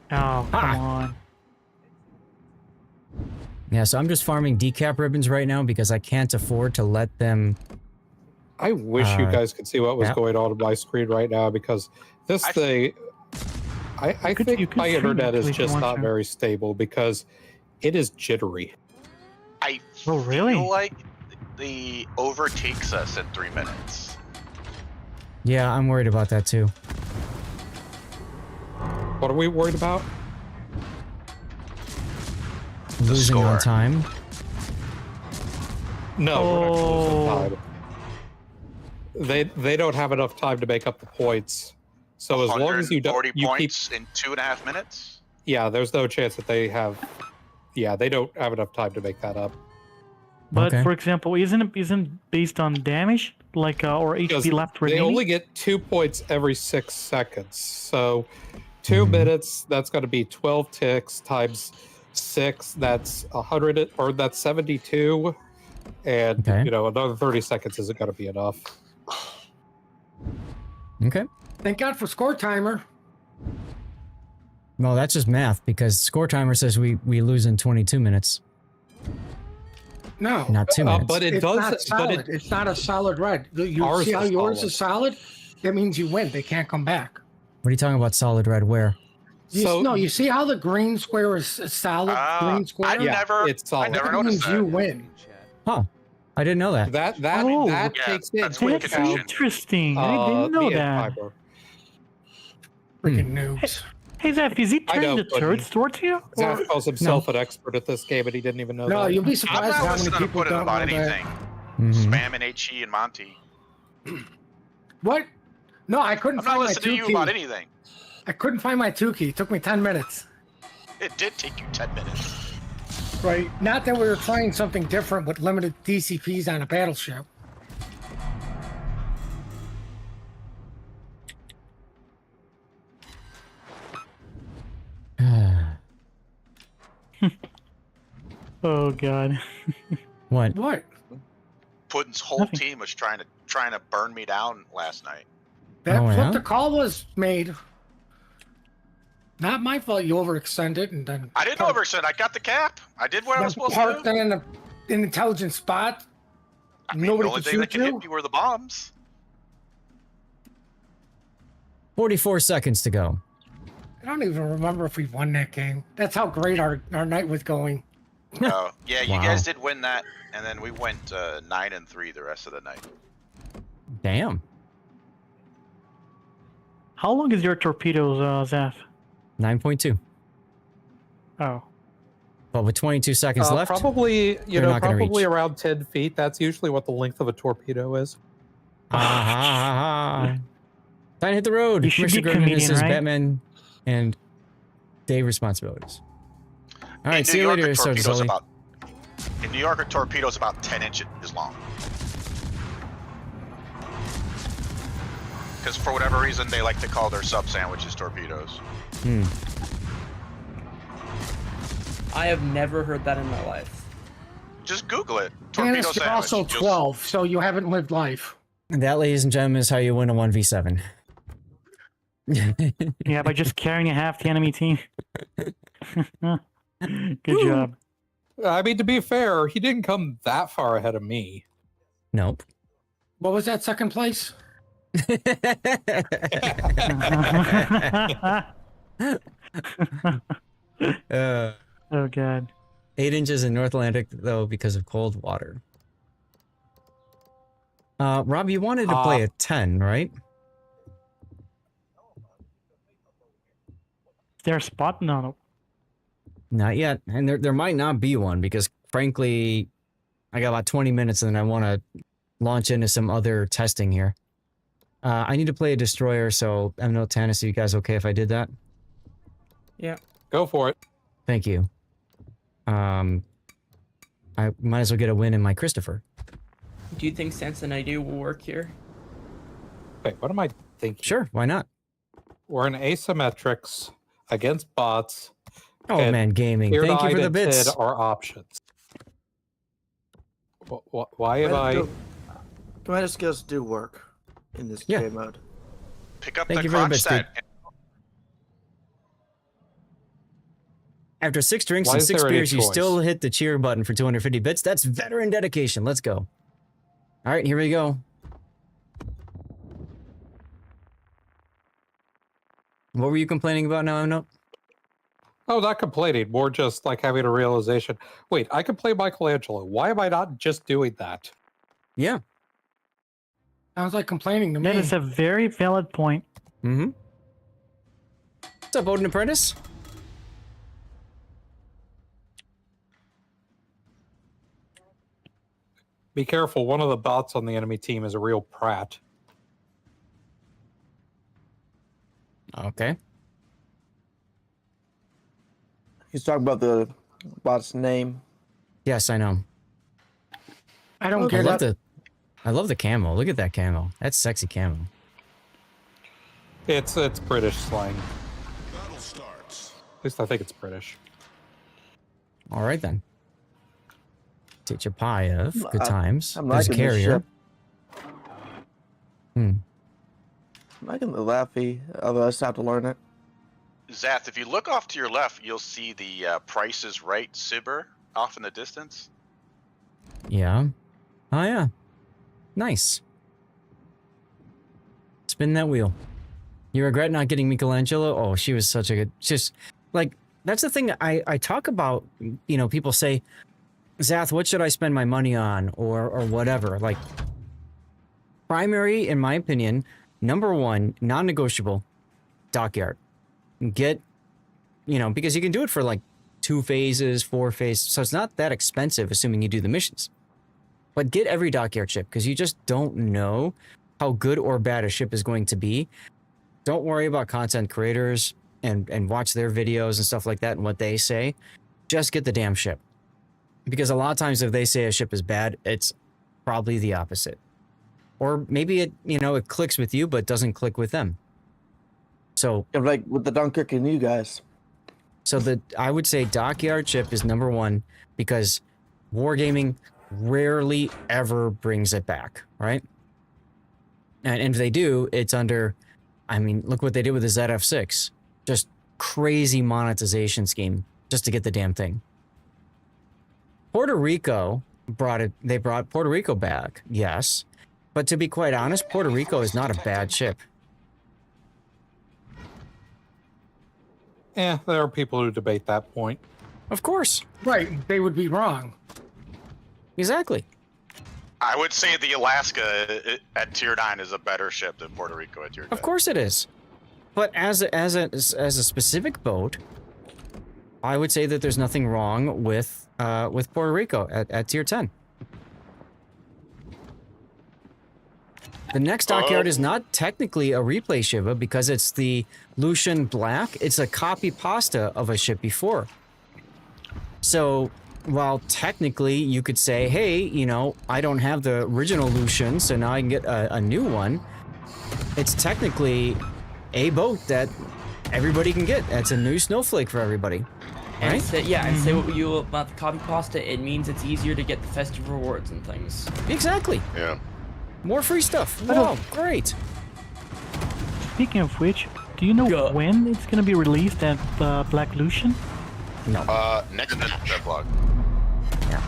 Oh, come on. Yeah, so I'm just farming decap ribbons right now because I can't afford to let them... I wish you guys could see what was going on my screen right now, because this thing... I think my internet is just not very stable because it is jittery. I really? feel like the overtakes us in 3 minutes. Yeah, I'm worried about that too. What are we worried about? Losing on time. No, we're not losing time. They don't have enough time to make up the points. So as long as you don't, 40 points in 2.5 minutes. Yeah, there's no chance that they have. Yeah, they don't have enough time to make that up. But for example, isn't based on damage, like or HP left remaining? They only get 2 points every 6 seconds. So 2 minutes, that's going to be 12 ticks times 6. That's 100, or that's 72. And another 30 seconds isn't going to be enough. Okay. Thank God for score timer. No, that's just math, because score timer says we lose in 22 minutes. No. Not 2 minutes. But It's not solid. It's not a solid red. You see how yours is solid? That means you win. They can't come back. What are you talking about solid red where? You see how the green square is a solid green square? It's solid. I never That noticed means that. you win. Huh. I didn't know that. That takes in. That's wicked That's interesting. I didn't know that. Freaking noobs. Hey, Zeph, is he turning the turrets towards you? Zeph calls himself an expert at this game, and he didn't even know that. No, you'll be I'm surprised not how many listening to people put in don't know about that. anything. Spamming HE and Monty. What? No, I couldn't I'm find not my listening to 2 you key. about anything. I couldn't find my 2 key. It took me 10 minutes. It did take you 10 minutes. Right. Not that we were trying something different with limited DCPs on a battleship. Oh god. What? What? Putin's whole team was trying to burn me down last night. That flip the call was made. Not my fault. You overextended and then. I didn't overextend. I got the cap. I did what I was supposed to Parked do. in an intelligent spot. I mean, Nobody the only could thing that shoot can you. hit me were the bombs. 44 seconds to go. I don't even remember if we won that game. That's how great our night was going. Oh, yeah, you Wow. guys did win that, and then we went 9-3 the rest of the night. Damn. How long is your torpedoes, Zaf? 9.2. Oh. But with 22 seconds left, Probably, they're not gonna probably reach. around 10 feet. That's usually what the length of a torpedo is. Time to hit the road. You should Mr. be a Gordon, this comedian, is right? Batman and Dave responsibilities. All right, In see New you York, later, a Sir torpedo's Sully. in New York, a torpedo's about 10 inches long. Because for whatever reason, they like to call their sub sandwiches torpedoes. I have never heard that in my life. Just Google it. Dennis, Torpedo you're sandwich. also You'll- 12, so you haven't lived life. And that, ladies and gentlemen, is how you win a 1v7. Yeah, by just carrying half the enemy team. Good job. I mean, to be fair, he didn't come that far ahead of me. Nope. What was that second place? Oh god. 8 inches in North Atlantic, though, because of cold water. Rob, you wanted to play a 10, right? Is there a spot? No. Not yet. And there might not be one because, frankly, I got about 20 minutes and then I want to launch into some other testing here. I need to play a destroyer, so M-Note Tannis, are you guys okay if I did that? Yeah. Go for it. Thank you. I might as well get a win in my Christopher. Do you think Sense and ID will work here? Wait, what am I thinking? Sure, why not? We're in asymmetrics against bots. Oh, and man, gaming. Thank you for the and bits. Tid are options. Why have I... Commando skills do work in this game mode. Pick up Thank the you for the crotch bits, dude. stat. After 6 drinks Why and is 6 there any beers, you choice? still hit the cheer button for 250 bits. That's veteran dedication. Let's go. All right, here we go. What were you complaining about now, No? Oh, not complaining. More just like having a realization. Wait, I can play Michelangelo. Why am I not just doing that? Yeah. Sounds like complaining to me. That is a very valid point. Mm-hmm. What's up, Odin Apprentice? Be careful. One of the bots on the enemy team is a real prat. Okay. He's talking about the bot's name. Yes, I know. I don't I get love it. I love the camo. Look at that camo. That's sexy camo. It's British slang. At least I think it's British. All right, then. Teach a pie of good times. I'm There's a liking this carrier. ship. Hmm. I'm liking the Laffy, although I still have to learn it. Zath, if you look off to your left, you'll see the Price is Right Sibber off in the distance. Yeah. Oh, yeah. Nice. Spin that wheel. You regret not getting Michelangelo? Oh, she was such a good... Just, like, that's the thing I talk about. You know, people say, Zath, what should I spend my money on? Or whatever. Like, primary, in my opinion, number one, non-negotiable, dockyard. Get, you know, because you can do it for like 2 phases, 4 phases. So it's not that expensive, assuming you do the missions. But get every dockyard ship, because you just don't know how good or bad a ship is going to be. Don't worry about content creators. and watch their videos and stuff like that and what they say, just get the damn ship. Because a lot of times if they say a ship is bad, it's probably the opposite. Or maybe it, you know, it clicks with you, but doesn't click with them. So like with the Dunkirk and you guys. So I would say Dockyard ship is number one because wargaming rarely ever brings it back, right? And if they do, it's under, I mean, look what they did with the ZF6. Just crazy monetization scheme just to get the damn thing. Puerto Rico they brought Puerto Rico back, yes. But to be quite honest, Puerto Rico is not a bad ship. Yeah, there are people who debate that point. Of course. Right, they would be wrong. Exactly. I would say the Alaska at Tier 9 is a better ship than Puerto Rico at Tier 10. Of course it is. But as a specific boat, I would say that there's nothing wrong with Puerto Rico at Tier 10. The next dockyard is not technically a replay Shiva because it's the Lucian Black. It's a copy pasta of a ship before. So while technically you could say, hey, you know, I don't have the original Lucian, so now I can get a new one. It's technically a boat that everybody can get. That's a new snowflake for everybody. And Right? say, yeah, and say what you about the copy pasta, it means it's easier to get the festive rewards and things. Exactly. Yeah. More free stuff. Wow, great. Speaking of which, do you know when it's gonna be released at Black Lucian? No. Next vlog. Yeah.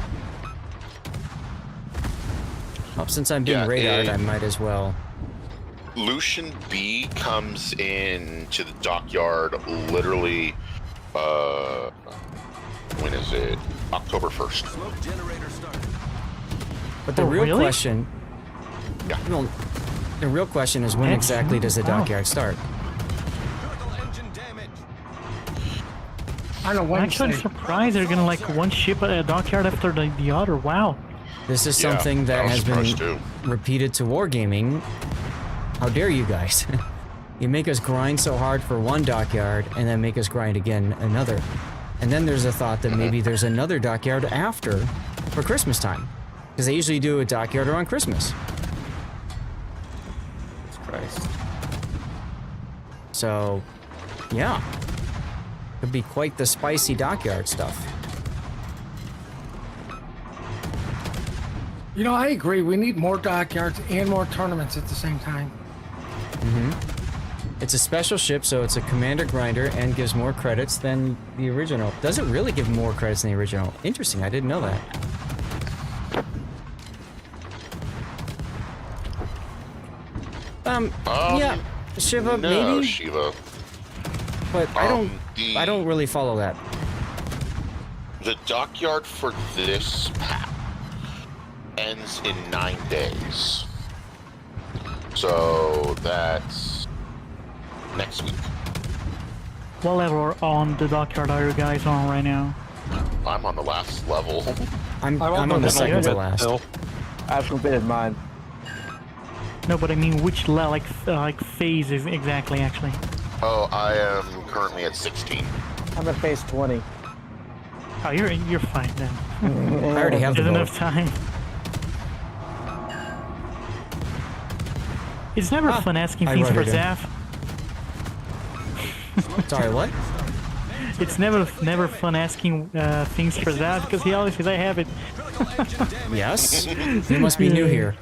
Oh, since I'm being radared, I might as well. Lucian B comes in to the dockyard literally, when is it? October 1st. Smoke generator started. But the real question... Yeah. Well, the real question is when exactly does the dockyard start? I don't know. I'm actually surprised they're gonna like one ship at a dockyard after the other. Wow. This is something that has been repeated to Wargaming. How dare you guys? You make us grind so hard for one dockyard and then make us grind again another. And then there's a thought that maybe there's another dockyard after for Christmas time. Because they usually do a dockyard around Christmas. Christ. So, yeah. Could be quite the spicy dockyard stuff. You know, I agree. We need more dockyards and more tournaments at the same time. It's a special ship, so it's a commander grinder and gives more credits than the original. Does it really give more credits than the original? Interesting, I didn't know that. Yeah, Shiva, no, maybe? Shiva. But I don't really follow that. The dockyard for this pack ends in 9 days. So that's next week. What level on the dockyard are you guys on right now? I'm on the last level. I'm on the second to last. I've completed mine. No, but I mean which like phase is exactly actually? Oh, I am currently at 16. I'm at phase 20. Oh, you're fine then. I already have the There's boat. enough time. It's never fun asking I things for wrote it in. Zaf. Sorry, what? It's never fun asking things for Zaf because he always says I have it. Yes? You must be new here.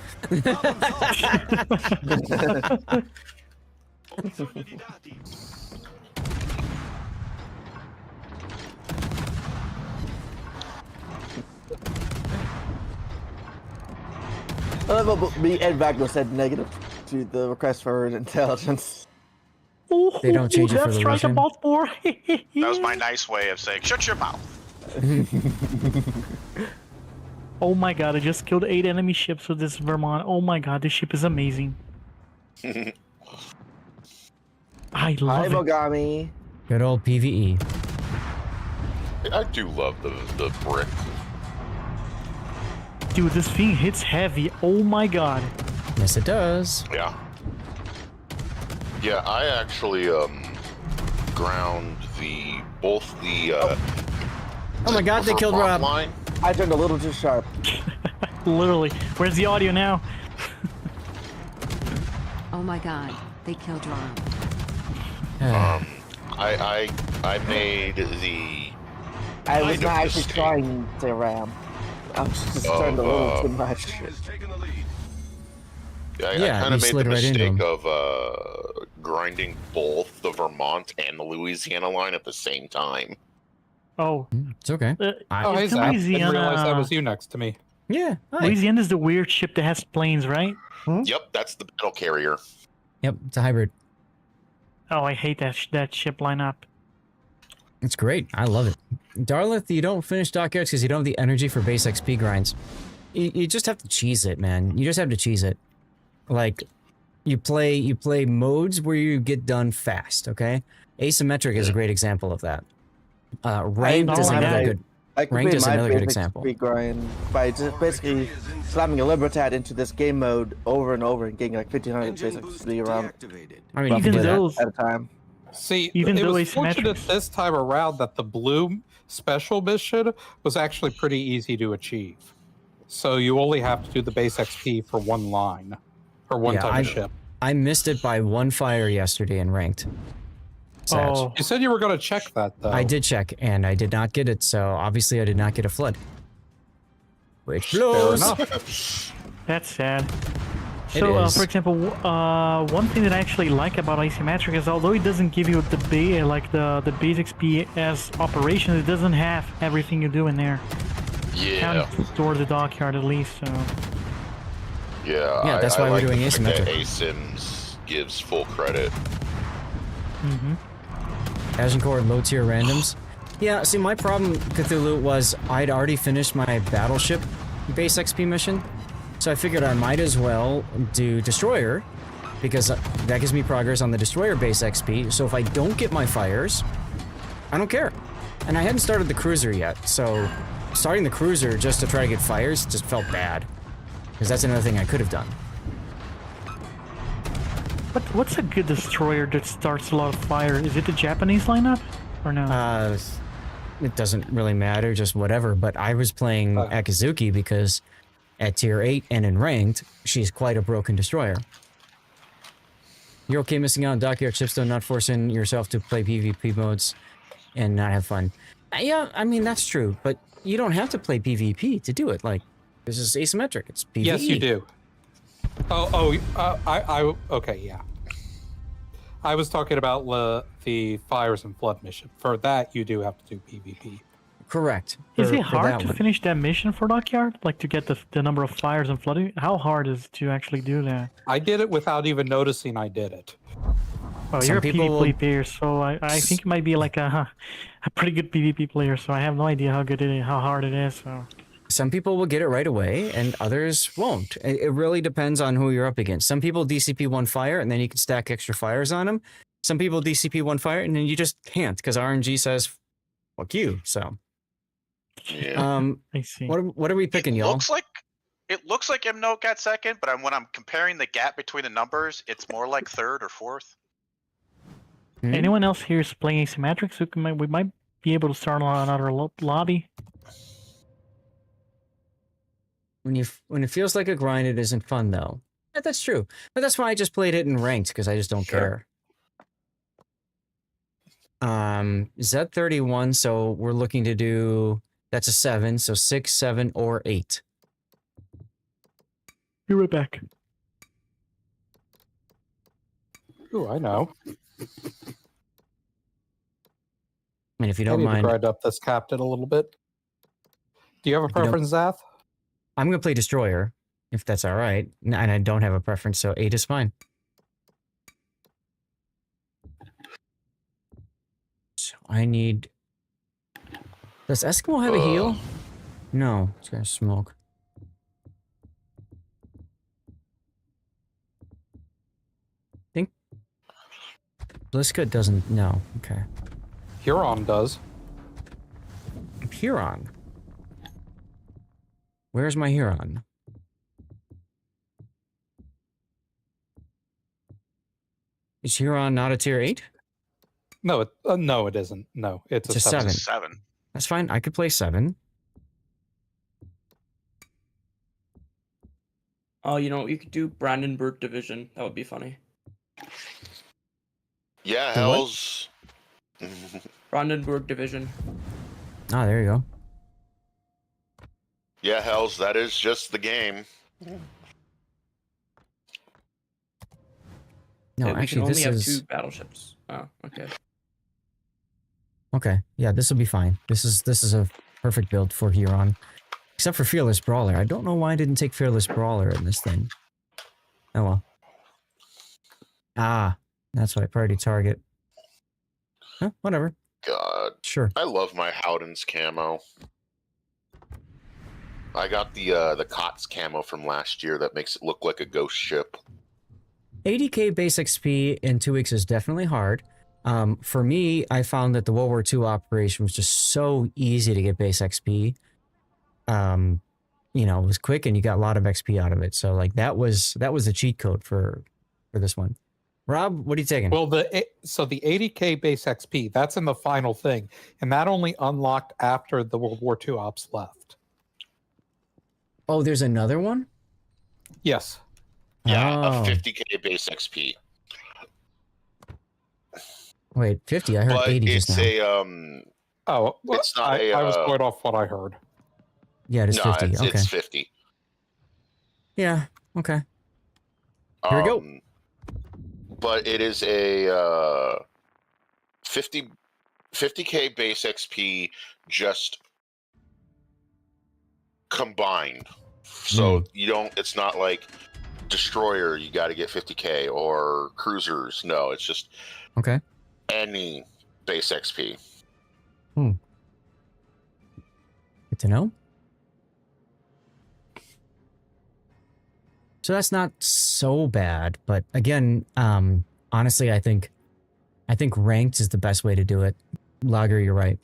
Me and Wagner said negative to the request for intelligence. They don't change it for the Russian. That was my nice way of saying, shut your mouth. Oh my god, I just killed 8 enemy ships with this Vermont. Oh my god, this ship is amazing. I love it. Mogami. Good old PvE. I do love the brick. Dude, this thing hits heavy. Oh my god. Yes, it does. Yeah. Yeah, I actually ground both the. Oh my God! They killed Rob. Line. I turned a little too sharp. Literally. Where's the audio now? Oh my God! They killed Rob. I made the. I was not actually trying to ram. I was just turned a little too much. I kind of made the mistake of grinding both the Vermont and the Louisiana line at the same time. Oh, it's okay. Hey, Zach. I didn't realize that was you next to me. Yeah. Louisiana is the weird ship that has planes, right? Yep, that's the battle carrier. Yep, it's a hybrid. Oh, I hate that ship lineup. It's great. I love it. Darlith, you don't finish dockyards because you don't have the energy for base XP grinds. You just have to cheese it, man. You just have to cheese it. Like, you play modes where you get done fast, okay? Asymmetric is a great example of that. Ranked is another good. Ranked is another good example. Grind by just basically slamming a Libertad into this game mode over and over and getting like 1500 basic XP around. I mean, even those at a time. See, even it though was fortunate this time around that the blue special mission was actually pretty easy to achieve. So you only have to do the base XP for one line, or one type of ship. I missed it by one fire yesterday in ranked. Sad. Oh, you said you were going to check that, though. I did check, and I did not get it, so obviously I did not get a flood. Which blows. Fair enough. That's sad. So, for example, one thing that I actually like about Asymmetric is although it doesn't give you the base XP as operation, it doesn't have everything you do in there. Yeah. Can't store the dockyard at least, so. Yeah, that's why we're doing asymmetric. Asym gives full credit. Agincourt low tier randoms. Yeah, see, my problem, Cthulhu, was I'd already finished my battleship base XP mission, so I figured I might as well do destroyer, because that gives me progress on the destroyer base XP. So if I don't get my fires, I don't care. And I hadn't started the cruiser yet, so starting the cruiser just to try to get fires just felt bad, because that's another thing I could have done. What's a good destroyer that starts a lot of fire? Is it the Japanese lineup or no? It doesn't really matter, just whatever. But I was playing Akizuki because at tier 8 and in ranked, she's quite a broken destroyer. You're okay missing out on dockyard ships though, not forcing yourself to play PvP modes and not have fun. Yeah, I mean, that's true, but you don't have to play PvP to do it. Like, this is asymmetric, it's PvE. Yes, you do. Okay, yeah. I was talking about the Fires and Flood mission. For that, you do have to do PvP. Correct. Is it hard to finish that mission for Dockyard? Like to get the number of fires and flooding? How hard is it to actually do that? I did it without even noticing I did it. Oh, you're a PvP player, so I think you might be like a pretty good PvP player, so I have no idea how good it is, how hard it is, so... Some people will get it right away, and others won't. It really depends on who you're up against. Some people DCP one fire, and then you can stack extra fires on them. Some people DCP one fire, and then you just can't, because RNG says, fuck you, so... Yeah. I see. What are we picking, y'all? It looks like MNO got second, but when I'm comparing the gap between the numbers, it's more like third or fourth. Anyone else here is playing asymmetric, so we might be able to start on another lobby. When it feels like a grind, it isn't fun though. Yeah, that's true. But that's why I just played it in ranked, because I just don't care. Z31, so we're looking to do, that's a 7, so 6, 7, or 8. Be right back. Ooh, I know. I mean, if you don't mind, grind up this captain a little bit. Do you have a preference, Zath? I'm gonna play destroyer, if that's all right, and I don't have a preference, so 8 is fine. So I need. Does Eskimo have a heal? No, it's gonna smoke. Think Bliska doesn't. No, okay. Huron does. Huron. Where's my Huron? Is Huron not a tier 8? No, no, it isn't. No, it's a 7. 7. That's fine. I could play 7. Oh, you could do Brandenburg Division. That would be funny. Yeah, The what? Hells. Brandenburg Division. Ah, there you go. Yeah, Hells. That is just the game. No, we actually, can only this have is 2 battleships. Oh, okay. okay. Yeah, this will be fine. This is a perfect build for Huron, except for Fearless Brawler. I don't know why I didn't take Fearless Brawler in this thing. Oh well. Ah, that's why. Priority target. Huh, whatever. God. Sure. I love my Howden's camo. I got the COTS camo from last year that makes it look like a ghost ship. 80k base XP in 2 weeks is definitely hard. For me, I found that the World War II operation was just so easy to get base XP. You know, it was quick and you got a lot of XP out of it. So like that was the cheat code for this one. Rob, what are you taking? Well, so the 80k base XP, that's in the final thing, and that only unlocked after the World War II ops left. Oh, there's another one? Yes. Yeah, Oh. a 50k base XP. Wait, 50? I heard But 80 just now. it's a Oh, well, it's not I was going off what I heard. Yeah, it is 50. Okay. It's 50. Yeah, okay. Here we go. But it is a 50k base XP just combined. So you don't, it's not like destroyer, you got to get 50k, or cruisers. No, it's just okay. Any base XP. Good to know. So that's not so bad, but again, honestly, I think ranked is the best way to do it. Lager, you're right.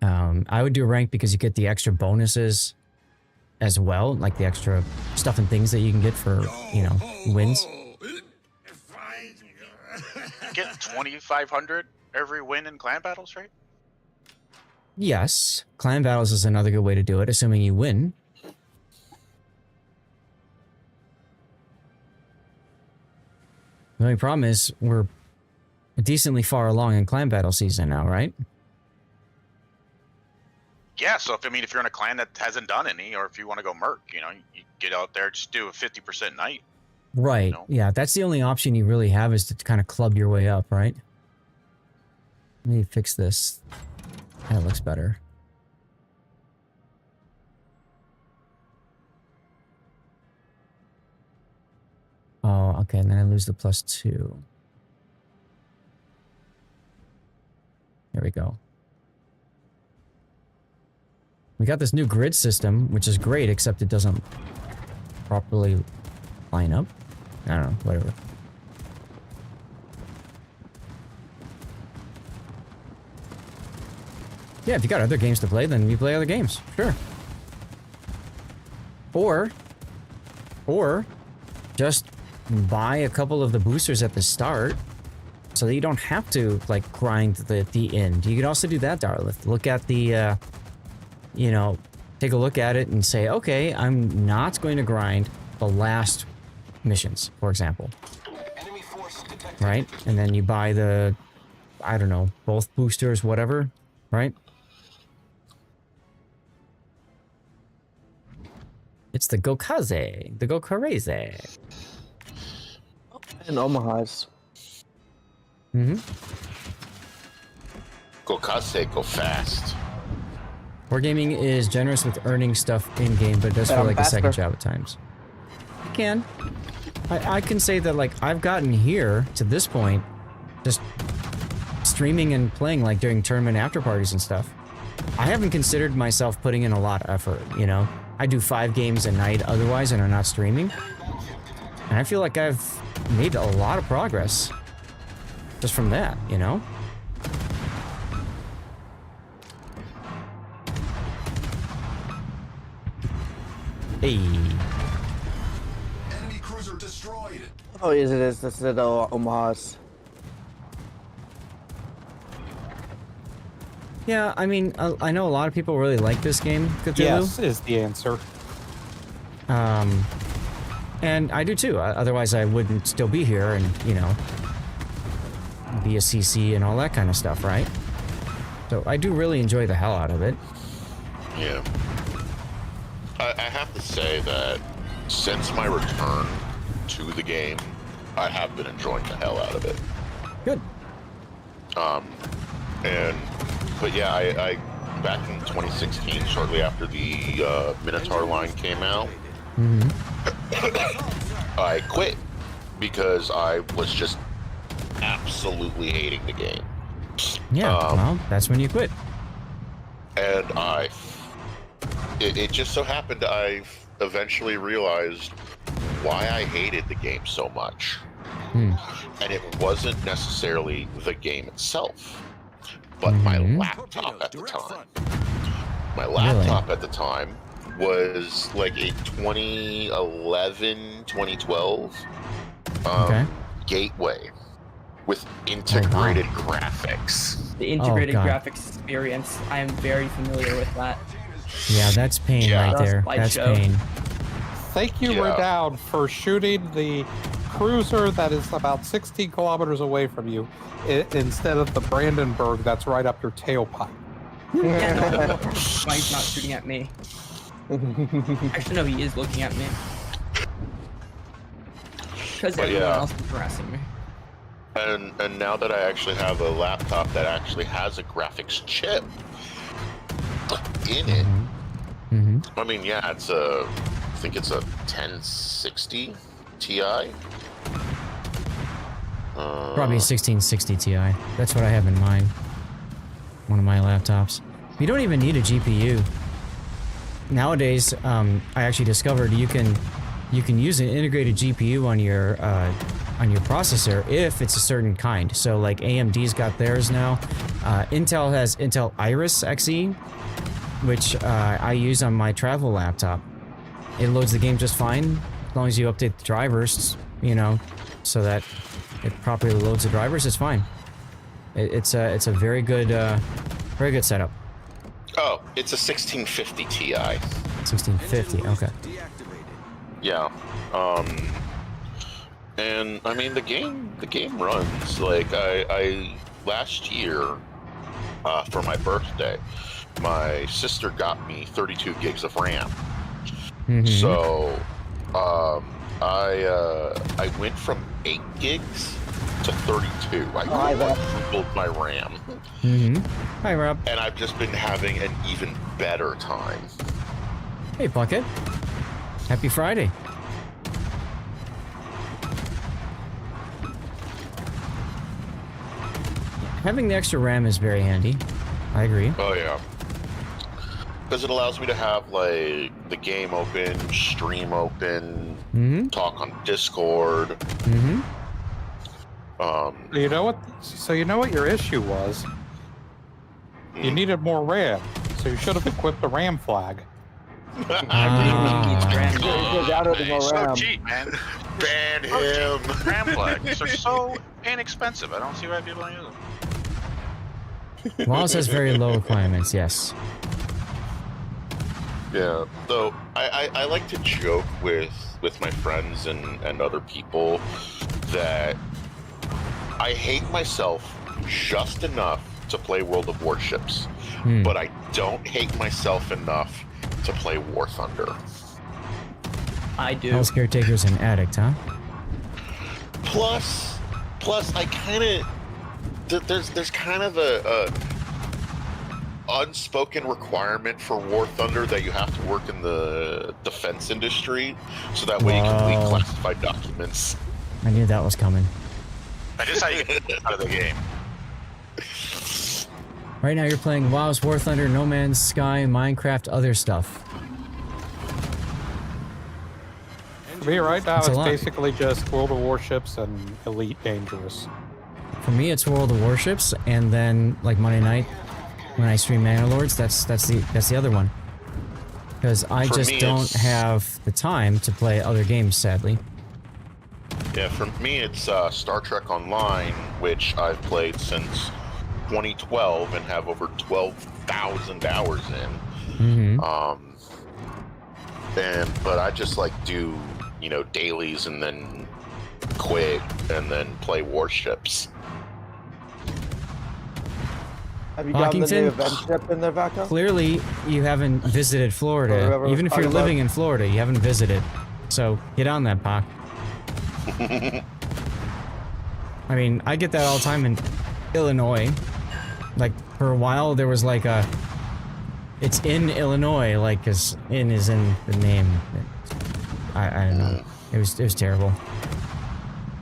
I would do ranked because you get the extra bonuses as well, like the extra stuff and things that you can get for, you know, wins. Get 2,500 every win in clan battles, right? Yes, clan battles is another good way to do it, assuming you win. The only problem is we're decently far along in clan battle season now, right? Yeah, so if you're in a clan that hasn't done any, or if you want to go merc, you get out there, just do a 50% night. Right. You know? Yeah, that's the only option you really have, is to kind of club your way up, right? Let me fix this. That looks better. Oh, okay, and then I lose the +2. There we go. We got this new grid system, which is great, except it doesn't properly line up. I don't know, whatever. Yeah, if you got other games to play, then you play other games. Sure. Or just buy a couple of the boosters at the start so that you don't have to, like, grind the end. You could also do that, Darlith. Look at the, you know, take a look at it and say, okay, I'm not going to grind the last missions, for example. Right? And then you buy the, I don't know, both boosters, whatever, right? It's the Gokaze, the Gokareze. And Omaha's. Gokaze, go fast. Wargaming is generous with earning stuff in-game, but it does feel like a second job at times. You can. I can say that, like, I've gotten here to this point just streaming and playing, like, during tournament after parties and stuff. I haven't considered myself putting in a lot of effort, you know? I do 5 games a night otherwise and are not streaming. And I feel like I've made a lot of progress just from that, you know? Hey. Enemy cruiser destroyed. Oh, yes, it is. That's the Omaha's. Yeah, I mean, I know a lot of people really like this game, Cthulhu. Yes, is the answer. And I do too. Otherwise, I wouldn't still be here and, you know, be a CC and all that kind of stuff, right? So I do really enjoy the hell out of it. Yeah. I have to say that since my return to the game, I have been enjoying the hell out of it. Good. But yeah, I back in 2016, shortly after the Minotaur line came out, I quit because I was just absolutely hating the game. Yeah, well, that's when you quit. And it just so happened I eventually realized why I hated the game so much. And it wasn't necessarily the game itself, but my laptop at the time. My laptop at the time was like a 2011, 2012 Gateway with integrated graphics. The integrated graphics experience, I am very familiar with that. Yeah, that's pain right there. That's pain. Thank you, Redound, for shooting the cruiser that is about 16 kilometers away from you instead of the Brandenburg that's right up your tailpipe. Yeah, no, why he's not shooting at me. Actually, no, he is looking at me. Because everyone else is harassing me. And now that I actually have a laptop that actually has a graphics chip in it, I mean, yeah, I think it's a 1060 Ti. Probably 1660 Ti. That's what I have in mind. One of my laptops. You don't even need a GPU. Nowadays, I actually discovered you can use an integrated GPU on your processor if it's a certain kind. So like AMD's got theirs now. Intel has Intel Iris Xe, which I use on my travel laptop. It loads the game just fine as long as you update the drivers, you know, so that it properly loads the drivers. It's fine. It's a very good setup. Oh, it's a 1650 Ti. 1650. Okay. Yeah. And I mean the game runs like I last year for my birthday, my sister got me 32 gigs of RAM. So I went from 8 gigs to 32. I quadrupled my RAM. Hi, Rob. And I've just been having an even better time. Hey, Bucket. Happy Friday. Having the extra RAM is very handy. I agree. Oh, yeah. Because it allows me to have, like, the game open, stream open, talk on Discord. You know what? So you know what your issue was? You needed more RAM, so you should have equipped a RAM flag. So cheap, man. Ban him. RAM flags are so inexpensive. I don't see why people don't use them. WoWS has very low requirements, yes. Yeah, though I like to joke with my friends and other people that I hate myself just enough to play World of Warships, but I don't hate myself enough to play War Thunder. I do. House Caretaker's an addict, huh? Plus I kind of there's kind of a unspoken requirement for War Thunder that you have to work in the defense industry, so that way you can leak classified documents. I knew that was coming. That is how you get out of the game. Right now you're playing WoW's War Thunder, No Man's Sky, Minecraft, other stuff. For me right now, That's a it's lot. basically just World of Warships and Elite Dangerous. For me, it's World of Warships, and then like Monday night when I stream Mana Lords, that's the other one. Because I For just me, don't it's- have the time to play other games, sadly. Yeah, for me it's Star Trek Online, which I've played since 2012 and have over 12,000 hours Mm-hmm. in. But I just like do, you know, dailies and then quit and then play warships. Have you gotten the Lockington? new event ship in there, Vaco? Clearly, you haven't visited Florida. Even if you're living in Florida, you haven't visited. So get on that, Pac. I mean, I get that all the time in Illinois. Like, for a while, there was like a... It's in Illinois, like, cause in is in the name. I don't know. It was terrible.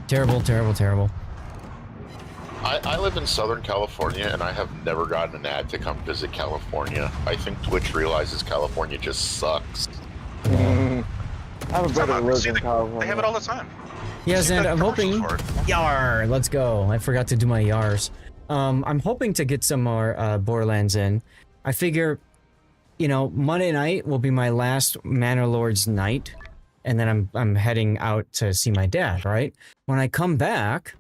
Terrible. I live in Southern California, and I have never gotten an ad to come visit California. I think Twitch realizes California just sucks. I have a brother who lives in California. They have it all the time. Yes, and I'm hoping... Yar! Let's go. I forgot to do my yars. I'm hoping to get some more Borderlands in. I figure, you know, Monday night will be my last Manor Lord's night, and then I'm heading out to see my dad, right? When I come back...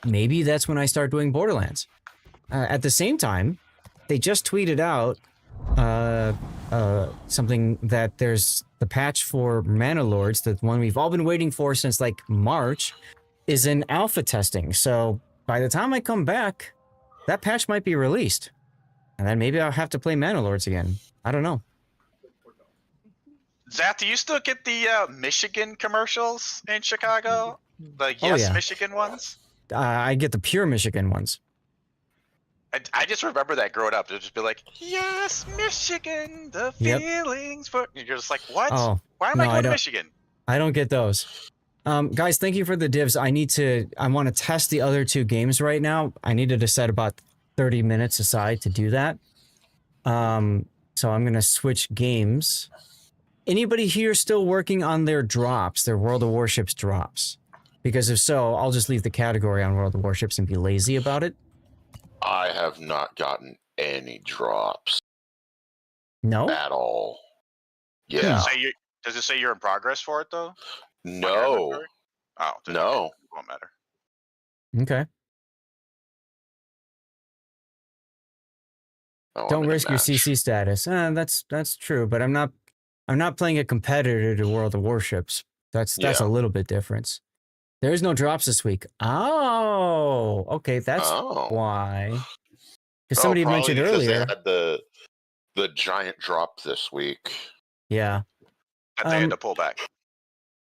Maybe that's when I start doing Borderlands. At the same time, they just tweeted out something that there's the patch for Mana Lords, the one we've all been waiting for since like March, is in alpha testing. So by the time I come back, that patch might be released. And then maybe I'll have to play Mana Lords again. I don't know. Zach, do you still get the Michigan commercials in Chicago? The Yes Michigan ones? I get the pure Michigan ones. I just remember that growing up. It would just be like, yes, Michigan, the feelings for... You're just like, what? Oh, why am I going to Michigan? I don't get those. Guys, thank you for the divs. I want to test the other two games right now. I needed to set about 30 minutes aside to do that. So I'm going to switch games. Anybody here still working on their drops, their World of Warships drops? Because if so, I'll just leave the category on World of Warships and be lazy about it. I have not gotten any drops. No? At all. Yeah. Does it say you're in progress for it, though? No. Oh, no. It won't matter. Okay. Don't risk your CC status. That's true, but I'm not playing a competitor to World of Warships. That's a little bit different. There is no drops this week. Oh, okay, that's why. Because somebody mentioned earlier. They had the giant drop this week. Yeah. That they had to pull back.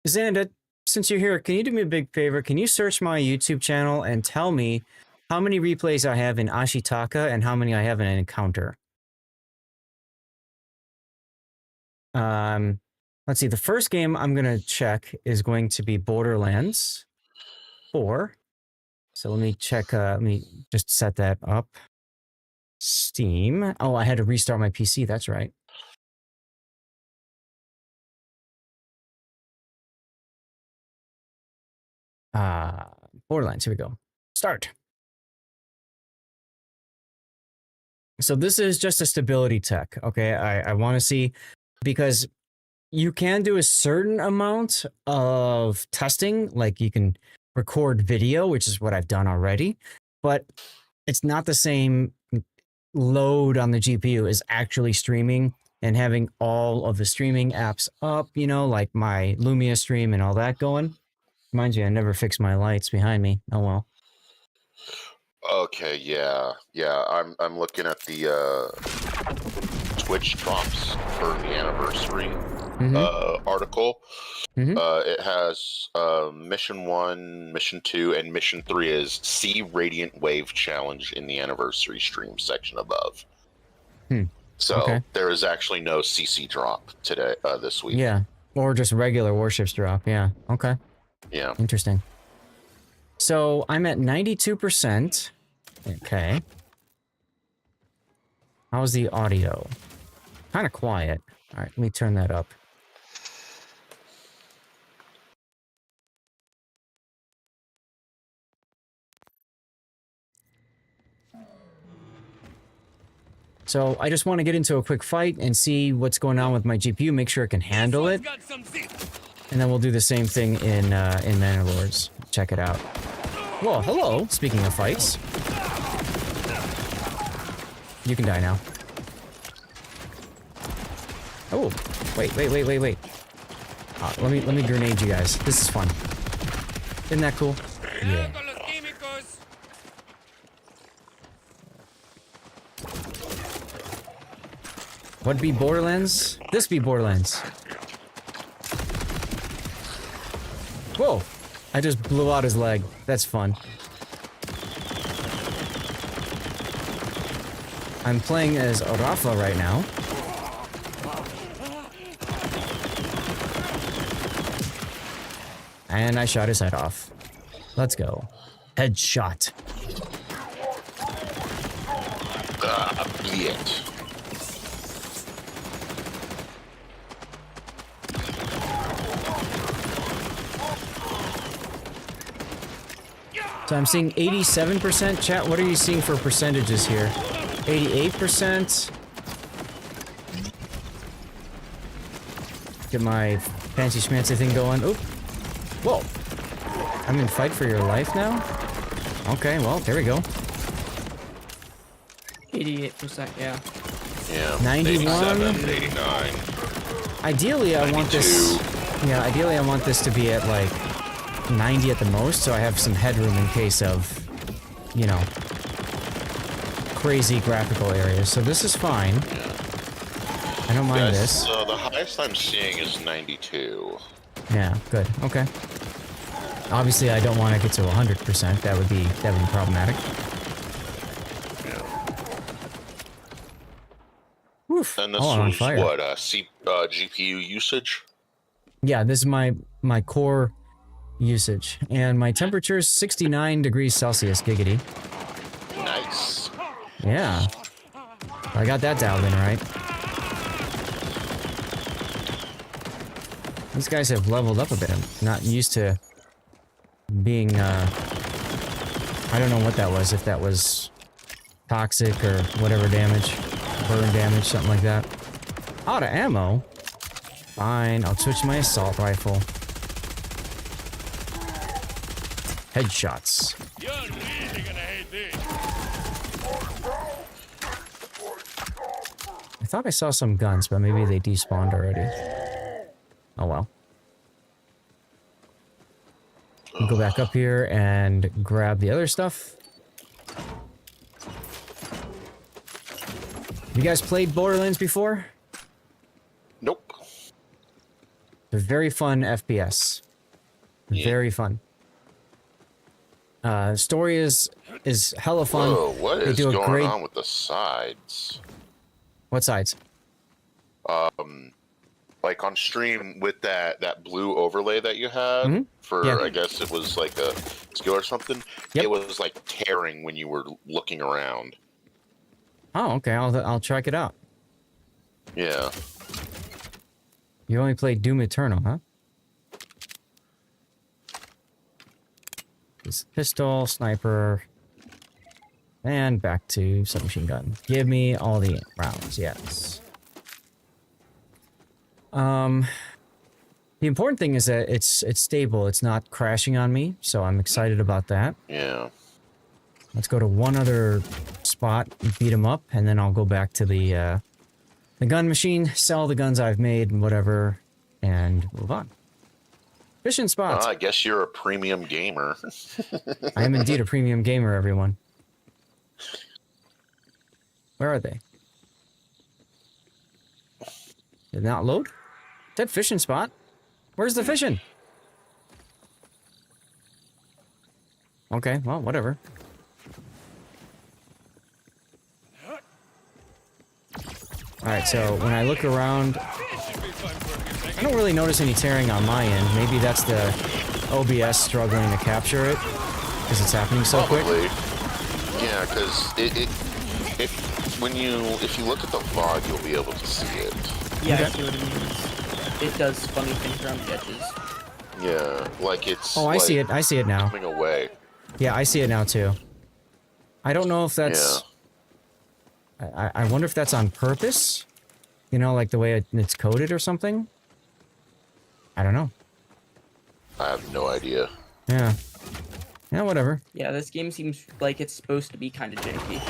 Xanda, since you're here, can you do me a big favor? Can you search my YouTube channel and tell me how many replays I have in Ashitaka and how many I have in an encounter? Let's see, the first game I'm going to check is going to be Borderlands 4. So let me check, let me just set that up. Steam. Oh, I had to restart my PC, that's right. Borderlands, here we go. Start. So this is just a stability tech, okay? I want to see, because you can do a certain amount of testing, like you can record video, which is what I've done already, but it's not the same load on the GPU as actually streaming and having all of the streaming apps up, you know, like my Lumia stream and all that going. Mind you, I never fixed my lights behind me. Oh well. Okay, yeah. I'm looking at the Twitch drops for the anniversary article. It has Mission 1, Mission 2, and Mission 3 is See Radiant Wave Challenge in the anniversary stream section above. So there is actually no CC drop today, this week. Yeah, or just regular warships drop. Yeah, okay. Yeah. Interesting. So I'm at 92%. Okay. How's the audio? Kind of quiet. All right, let me turn that up. So I just want to get into a quick fight and see what's going on with my GPU, make sure it can handle it. And then we'll do the same thing in Manor Lords. Check it out. Well, hello, speaking of fights. You can die now. Oh, wait. Let me grenade you guys. This is fun. Isn't that cool? Yeah. What be Borderlands? This be Borderlands. Whoa! I just blew out his leg. That's fun. I'm playing as Rafa right now. And I shot his head off. Let's go. Headshot. Bitch. So I'm seeing 87% chat. What are you seeing for percentages here? 88%. Get my fancy schmancy thing going. Oop. Whoa. I'm in fight for your life now? Okay, well, there we go. 88%, yeah. Yeah. 91. 89. Ideally, I want this. Yeah, ideally, I want this to be at like 90 at the most, so I have some headroom in case of, you know, crazy graphical areas. So this is fine. I don't mind this. The highest I'm seeing is 92. Yeah, good. Okay. Obviously, I don't want to get to 100%. That would be problematic. Oof. And this Oh, I'm on was fire. what GPU usage? Yeah, this is my core usage, and my temperature is 69 degrees Celsius. Giggity. Nice. Yeah. I got that dialed in right. These guys have leveled up a bit. I'm not used to being, I don't know what that was, if that was toxic or whatever damage, burn damage, something like that. Out of ammo? Fine, I'll switch my assault rifle. Headshots. You're really gonna hate this. I thought I saw some guns, but maybe they despawned already. Oh well. I'll go back up here and grab the other stuff. You guys played Borderlands before? Nope. They're very fun FPS. Very fun. Story is hella fun. Whoa, what They is do a going great... on with the sides? What sides? Like on stream with that blue overlay that you had for, Yeah. I guess it was like a skill or something. Yep. It was like tearing when you were looking around. Oh, okay. I'll check it out. Yeah. You only played Doom Eternal, huh? This pistol, sniper, and back to submachine gun. Give me all the rounds, yes. The important thing is that it's stable. It's not crashing on me, so I'm excited about that. Yeah. Let's go to one other spot, beat them up, and then I'll go back to the gun machine, sell the guns I've made and whatever, and move on. Fishing spots. I guess you're a premium gamer. I am indeed a premium gamer, everyone. Where are they? Did not load? That fishing spot? Where's the fishing? Okay, well, whatever. Alright, so when I look around, I don't really notice any tearing on my end. Maybe that's the OBS struggling to capture it, because it's happening so quick. Yeah, because if you look at the VOD, you'll be able to see it. Yeah, Okay. I see what it means. It does funny things around the edges. Yeah, like it's. Oh, I see it. I see it now. Coming away. Yeah, I see it now too. I don't know if that's... I wonder if that's on purpose? You know, like the way it's coded or something? I don't know. I have no idea. Yeah. Yeah, whatever. Yeah, this game seems like it's supposed to be kind of janky.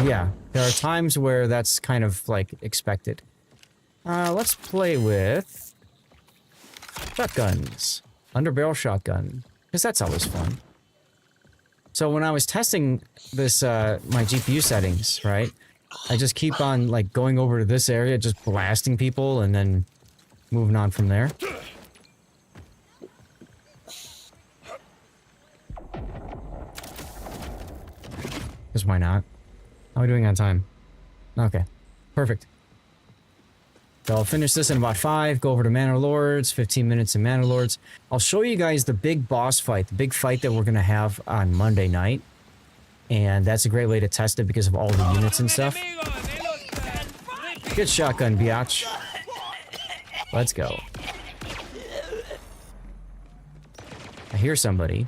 Yeah, there are times where that's kind of like expected. Let's play with shotguns. Underbarrel shotgun, because that's always fun. So when I was testing this, my GPU settings, right? I just keep on like going over to this area, just blasting people, and then moving on from there. Because why not? How are we doing on time? Okay, perfect. So I'll finish this in about 5, go over to Manor Lords, 15 minutes in Manor Lords. I'll show you guys the big boss fight, the big fight that we're going to have on Monday night. And that's a great way to test it because of all the units and stuff. Good shotgun, biatch. Let's go. I hear somebody.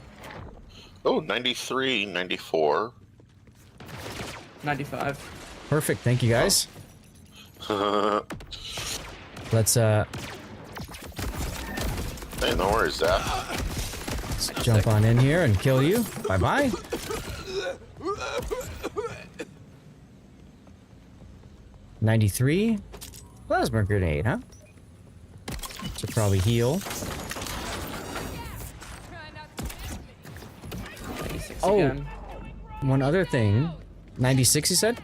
Oh, 93, 94. 95. Perfect, thank you guys. Let's Hey, no worries, Zach. Let's jump on in here and kill you. Bye-bye. $93. Plasma grenade, huh? Should probably heal. Oh, again. One other thing. 96, you said?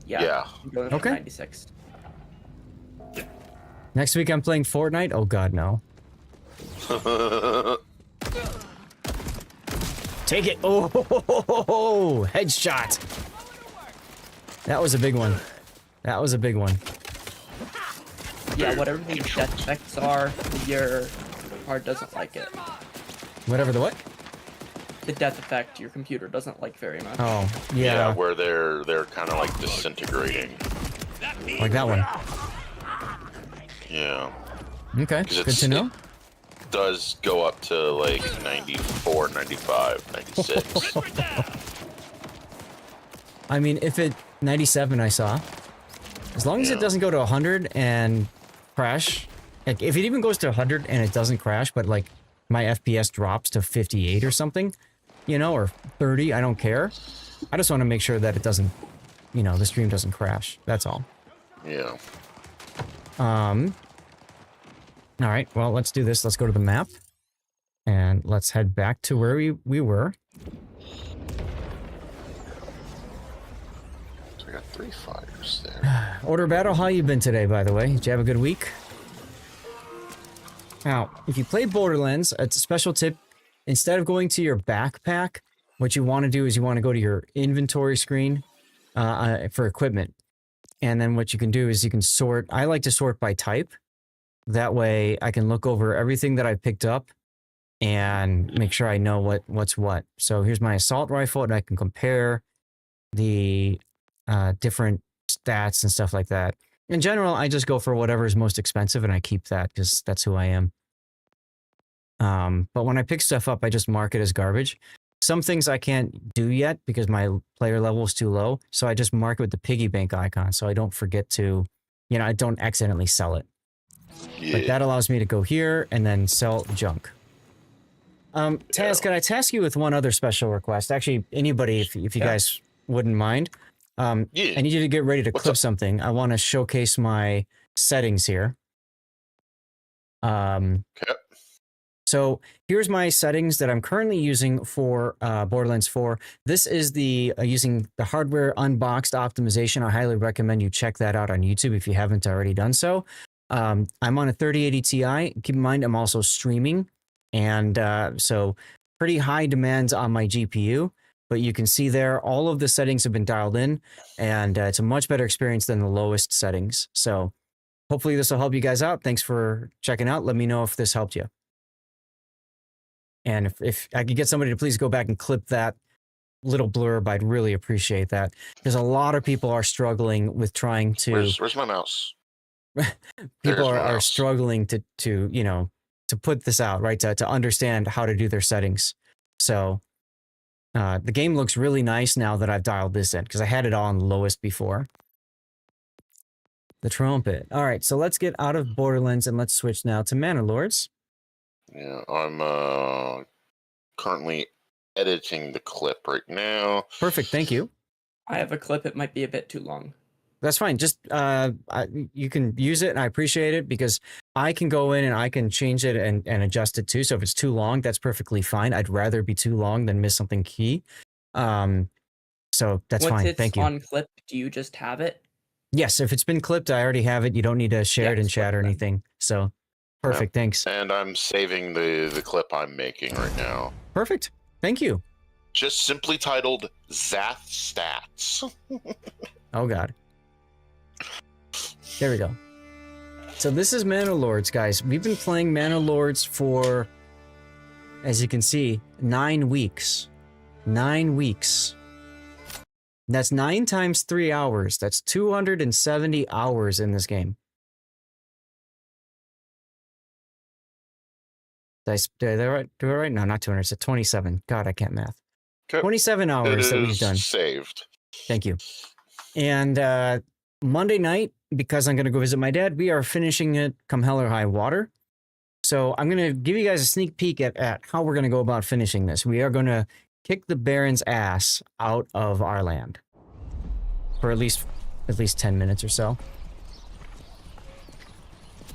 Yeah. Okay. 96. Next week I'm playing Fortnite? Oh god, no. Take it! Oh, headshot! That was a big one. That was a big one. Yeah, whatever the death effects are, your card doesn't like it. Whatever the what? The death effect your computer doesn't like very much. Oh, yeah. Where they're kind of like disintegrating. Like that one. Yeah. Okay, good to know. It does go up to like 94, 95, 96. I mean, if it 97 I saw. As long as it doesn't go to 100 and crash. Like, if it even goes to 100 and it doesn't crash, but like my FPS drops to 58 or something, you know, or 30, I don't care. I just want to make sure that it doesn't, you know, the stream doesn't crash. That's all. Yeah. All right, well, let's do this. Let's go to the map. And let's head back to where we were. So we got 3 fighters there. Order Battle, how you been today, by the way? Did you have a good week? Now, if you play Borderlands, it's a special tip. Instead of going to your backpack, what you want to do is you want to go to your inventory screen for equipment. And then what you can do is you can sort. I like to sort by type. That way I can look over everything that I picked up and make sure I know what's what. So here's my assault rifle, and I can compare the different stats and stuff like that. In general, I just go for whatever is most expensive, and I keep that because that's who I am. But when I pick stuff up, I just mark it as garbage. Some things I can't do yet because my player level is too low, so I just mark it with the piggy bank icon so I don't forget to, you know, I don't accidentally sell it. Yeah. But that allows me to go here and then sell junk. Taz, can I task you with one other special request? Actually, anybody, if you guys wouldn't mind. I need you to get ready to clip something. I want to showcase my settings here. So here's my settings that I'm currently using for Borderlands 4. This is the using the hardware unboxed optimization. I highly recommend you check that out on YouTube if you haven't already done so. I'm on a 3080 Ti. Keep in mind, I'm also streaming. And so pretty high demands on my GPU. But you can see there, all of the settings have been dialed in. And it's a much better experience than the lowest settings. So hopefully this will help you guys out. Thanks for checking out. Let me know if this helped you. And if I could get somebody to please go back and clip that little blurb, I'd really appreciate that. Because a lot of people are struggling with trying to... Where's my mouse? People are struggling to you know, to put this out, right? To understand how to do their settings. So the game looks really nice now that I've dialed this in, because I had it on lowest before. The trumpet. All right, so let's get out of Borderlands and let's switch now to Manor Lords. Yeah, I'm currently editing the clip right now. Perfect, thank you. I have a clip. It might be a bit too long. That's fine. Just you can use it, and I appreciate it because I can go in and I can change it and adjust it too. So if it's too long, that's perfectly fine. I'd rather be too long than miss something key. So that's fine. Thank you. Once it's on clip, do you just have it? Yes, if it's been clipped, I already have it. You don't need to share it in chat or anything. So perfect. Thanks. And I'm saving the clip I'm making right now. Perfect. Thank you. Just simply titled Zath Stats. Oh God. There we go. So this is Mana Lords, guys. We've been playing Mana Lords for, as you can see, 9 weeks. 9 weeks. That's 9 times 3 hours. That's 270 hours in this game. Did I do it right? No, not 200. It's 27. God, I can't math. 27 hours that we've done. Saved. Thank you. And Monday night, because I'm going to go visit my dad, we are finishing it come hell or high water. So I'm going to give you guys a sneak peek at how we're going to go about finishing this. We are going to kick the Baron's ass out of our land for at least 10 minutes or so.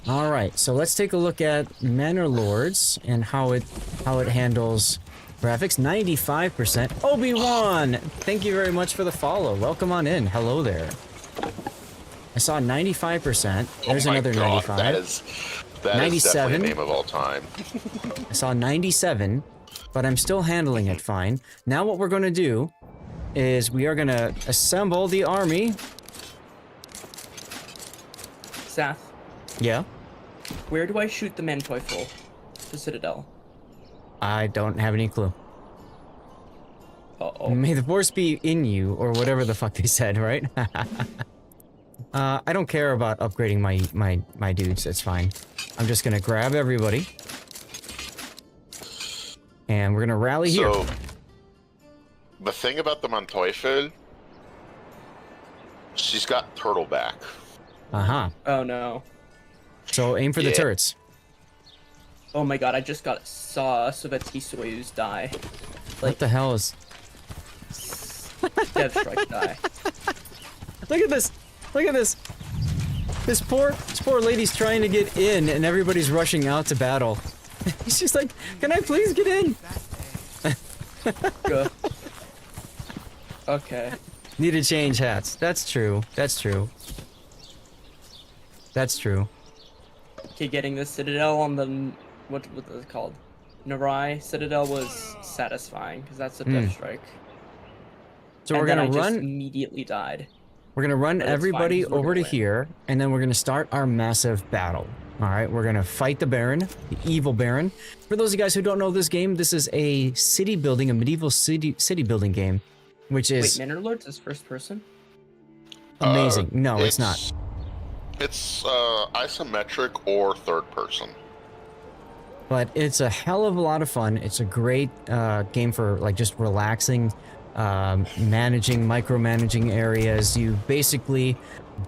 All right, so let's take a look at Manor Lords and how it handles graphics. 95%. Obi-Wan, thank you very much for the follow. Welcome on in. Hello there. I saw 95%. There's another 95. That is 97. Definitely a name of all time. I saw 97, but I'm still handling it fine. Now what we're going to do is we are going to assemble the army. Zath. Yeah? Where do I shoot the Manteuffel? The Citadel. I don't have any clue. Uh-oh. May the force be in you, or whatever the fuck they said, right? I don't care about upgrading my dudes, it's fine. I'm just gonna grab everybody. And we're gonna rally here. So, the thing about the Manteuffel, she's got turtleback. Uh-huh. Oh no. So aim for the turrets. Oh my god, I just saw Sovietsky Soyuz die. What the hell is... Dev Strike die. Look at this! Look at this! This poor lady's trying to get in and everybody's rushing out to battle. She's like, can I please get in? Good. Okay. Need to change hats. That's true. That's true. That's true. Okay, getting the Citadel on the... What was it called? Narai Citadel was satisfying, because that's a Death Strike. So and we're then gonna I run... just immediately died. We're gonna run everybody over to win. here, and then we're gonna start our massive battle. Alright, we're gonna fight the Baron, the evil Baron. For those of you guys who don't know this game, this is a city building, a medieval city building game, which is... Wait, Manor Lords is first person? Amazing. No, it's not. It's isometric or third person. But it's a hell of a lot of fun. It's a great game for like just relaxing, micromanaging areas. You basically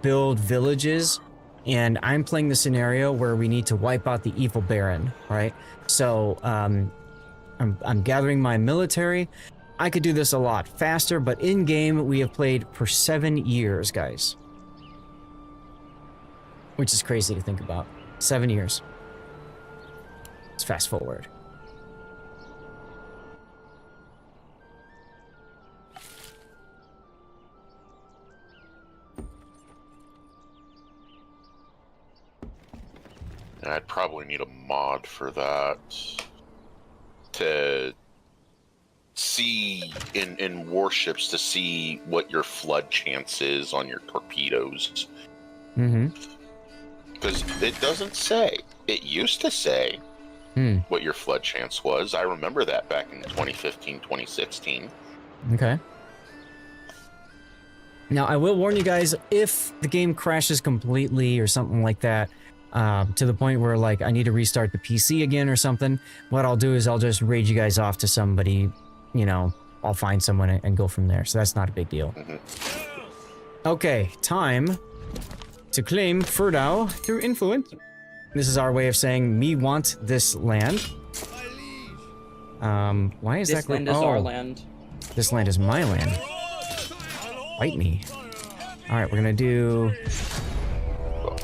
build villages, and I'm playing the scenario where we need to wipe out the evil Baron, right? So I'm gathering my military. I could do this a lot faster, but in game we have played for 7 years, guys. Which is crazy to think about. 7 years. Let's fast forward. I'd probably need a mod for that to see in warships to see what your flood chance is on your torpedoes. Mm-hmm. Because it doesn't say. It used to say what your flood chance was. I remember that back in 2015, 2016. Okay. Now, I will warn you guys, if the game crashes completely or something like that, to the point where, like, I need to restart the PC again or something, what I'll do is I'll just raid you guys off to somebody, you know, I'll find someone and go from there. So that's not a big deal. Okay, time to claim Ferdau through influence. This is our way of saying, me want this land. Why is that? This land is our land. This land is my land. Fight me. All right, we're gonna do.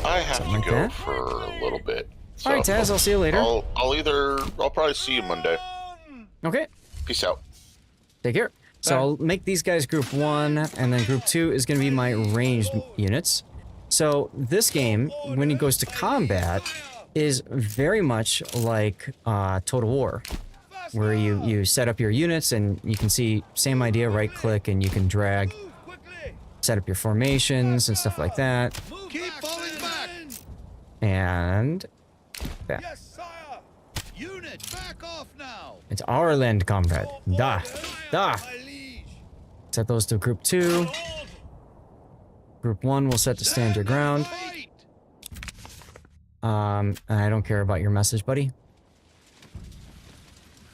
I have to like go that. for a little bit. All right, Taz. I'll see you later. I'll probably see you Monday. Okay. Peace out. Take care. So I'll make these guys group 1, and then group 2 is going to be my ranged units. So this game, when it goes to combat, is very much like Total War, where you set up your units, and you can see, same idea, right-click, and you can drag, set up your formations and stuff like that. Keep falling back. And that. Yes, sire. Unit, back off now. It's our land, comrade. Da. Da. Set those to group 2. Group 1 will set to stand your ground. I don't care about your message, buddy.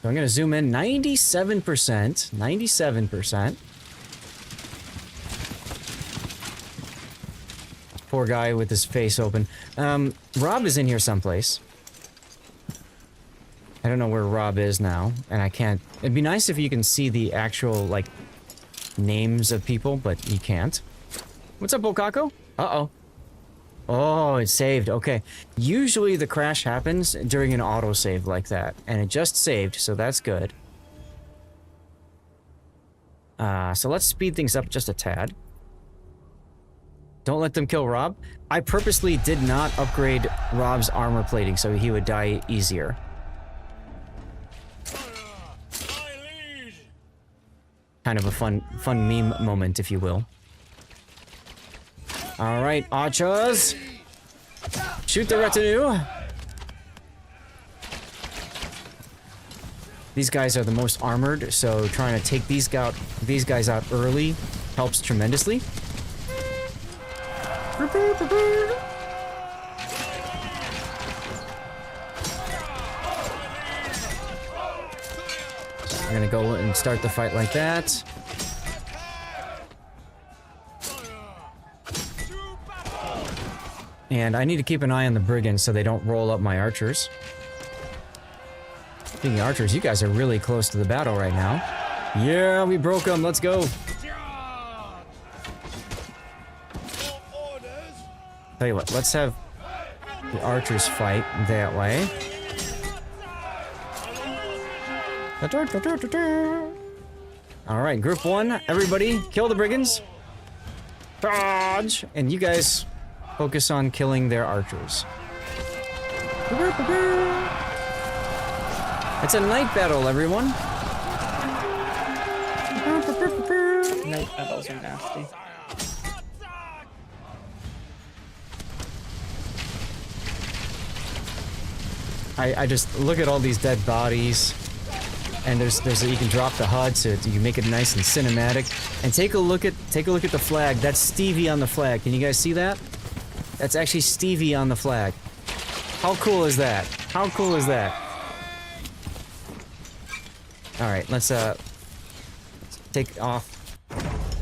So I'm gonna zoom in 97%. 97%. Poor guy with his face open. Rob is in here someplace. I don't know where Rob is now, and I can't. It'd be nice if you can see the actual, like, names of people, but you can't. What's up, Bokako? Uh-oh. Oh, it saved. Okay. Usually the crash happens during an autosave like that, and it just saved, so that's good. So let's speed things up just a tad. Don't let them kill Rob. I purposely did not upgrade Rob's armor plating so he would die easier. Kind of a fun meme moment, if you will. All right, archers, shoot the retinue. These guys are the most armored, so trying to take these guys out early helps tremendously. We're gonna go and start the fight like that. And I need to keep an eye on the brigands so they don't roll up my archers. Speaking of archers, you guys are really close to the battle right now. Yeah, we broke them. Let's go. Tell you what, let's have the archers fight that way. Alright, group 1, everybody, kill the brigands. Dodge! And you guys focus on killing their archers. It's a night battle, everyone. Night battles are nasty. I just look at all these dead bodies, and there's you can drop the HUD so you make it nice and cinematic. And take a look at the flag. That's Stevie on the flag. Can you guys see that? That's actually Stevie on the flag. How cool is that? How cool is that? All right, let's take off.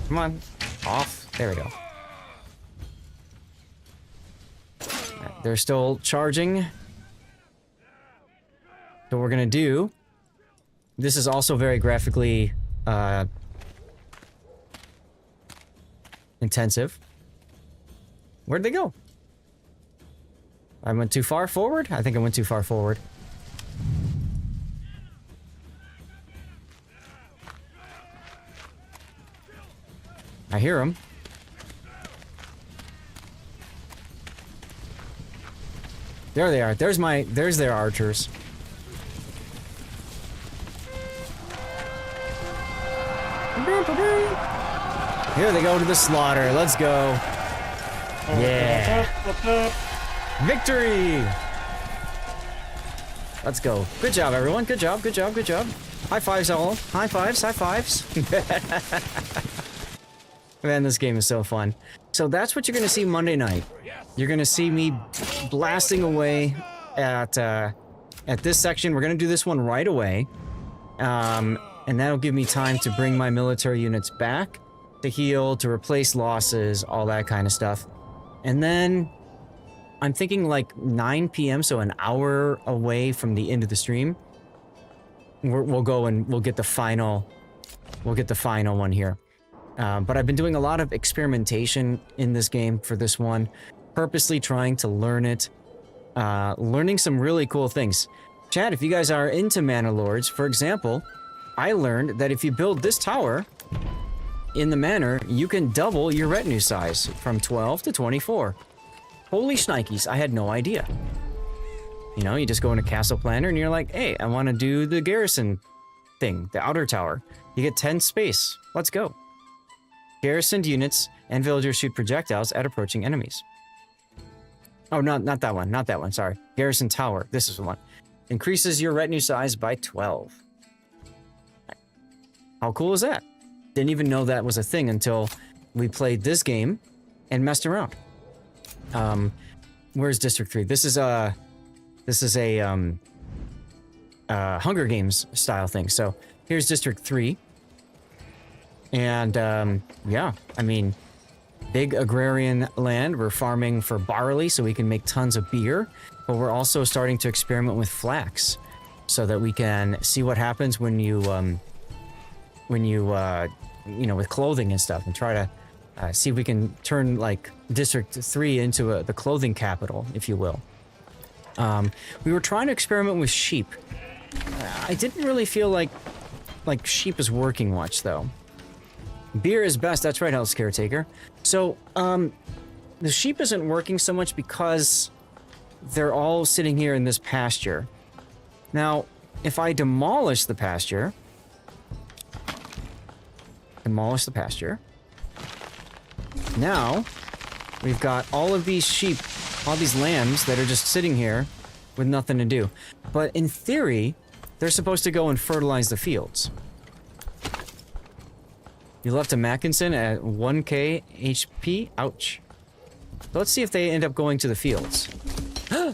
Come on, off. There we go. Right, they're still charging. So what we're gonna do. This is also very graphically intensive. Where'd they go? I went too far forward? I think I went too far forward. I hear them. There they are. There's their archers. Here they go to the slaughter. Let's go. Yeah. Victory! Let's go. Good job, everyone. Good job, good job, good job. High fives, all. High fives, high fives. Man, this game is so fun. So that's what you're going to see Monday night. You're going to see me blasting away at this section. We're going to do this one right away. And that'll give me time to bring my military units back, to heal, to replace losses, all that kind of stuff. And then I'm thinking like 9 p.m., so an hour away from the end of the stream, we'll go and we'll get the final one here. But I've been doing a lot of experimentation in this game for this one, purposely trying to learn it, learning some really cool things. Chat, if you guys are into Mana Lords, for example, I learned that if you build this tower in the manor, you can double your retinue size from 12 to 24. Holy shnikes, I had no idea. You know, you just go into Castle Planner and you're like, hey, I want to do the garrison thing, the outer tower. You get 10 space. Let's go. Garrisoned units and villagers shoot projectiles at approaching enemies. Oh, not that one. Not that one, sorry. Garrison Tower. This is the one. Increases your retinue size by 12. How cool is that? Didn't even know that was a thing until we played this game and messed around. Where's District 3? This is a Hunger Games style thing. So here's District 3. And yeah, I mean, big agrarian land. We're farming for barley so we can make tons of beer, but we're also starting to experiment with flax so that we can see what happens when you know, with clothing and stuff, and try to see if we can turn like District 3 into the clothing capital, if you will. We were trying to experiment with sheep. I didn't really feel like sheep is working much though. Beer is best, that's right, Health Caretaker. So, the sheep isn't working so much because they're all sitting here in this pasture. Now, if I demolish the pasture, now we've got all of these sheep, all these lambs that are just sitting here with nothing to do. But in theory, they're supposed to go and fertilize the fields. You left a Mackinson at 1k HP? Ouch. So let's see if they end up going to the fields.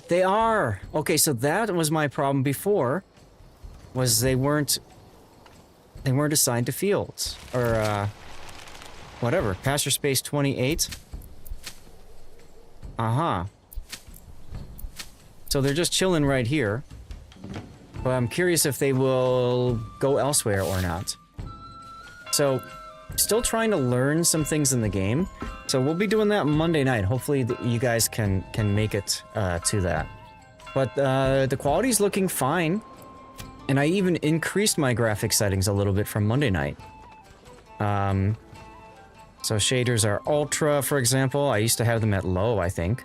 They are! Okay, so that was my problem before, was they weren't assigned to fields. Or, whatever. Pasture space 28. Uh-huh. So they're just chilling right here. But I'm curious if they will go elsewhere or not. So, still trying to learn some things in the game. So we'll be doing that Monday night. Hopefully you guys can make it to that. But the quality's looking fine. And I even increased my graphic settings a little bit from Monday night. So shaders are ultra, for example. I used to have them at low, I think.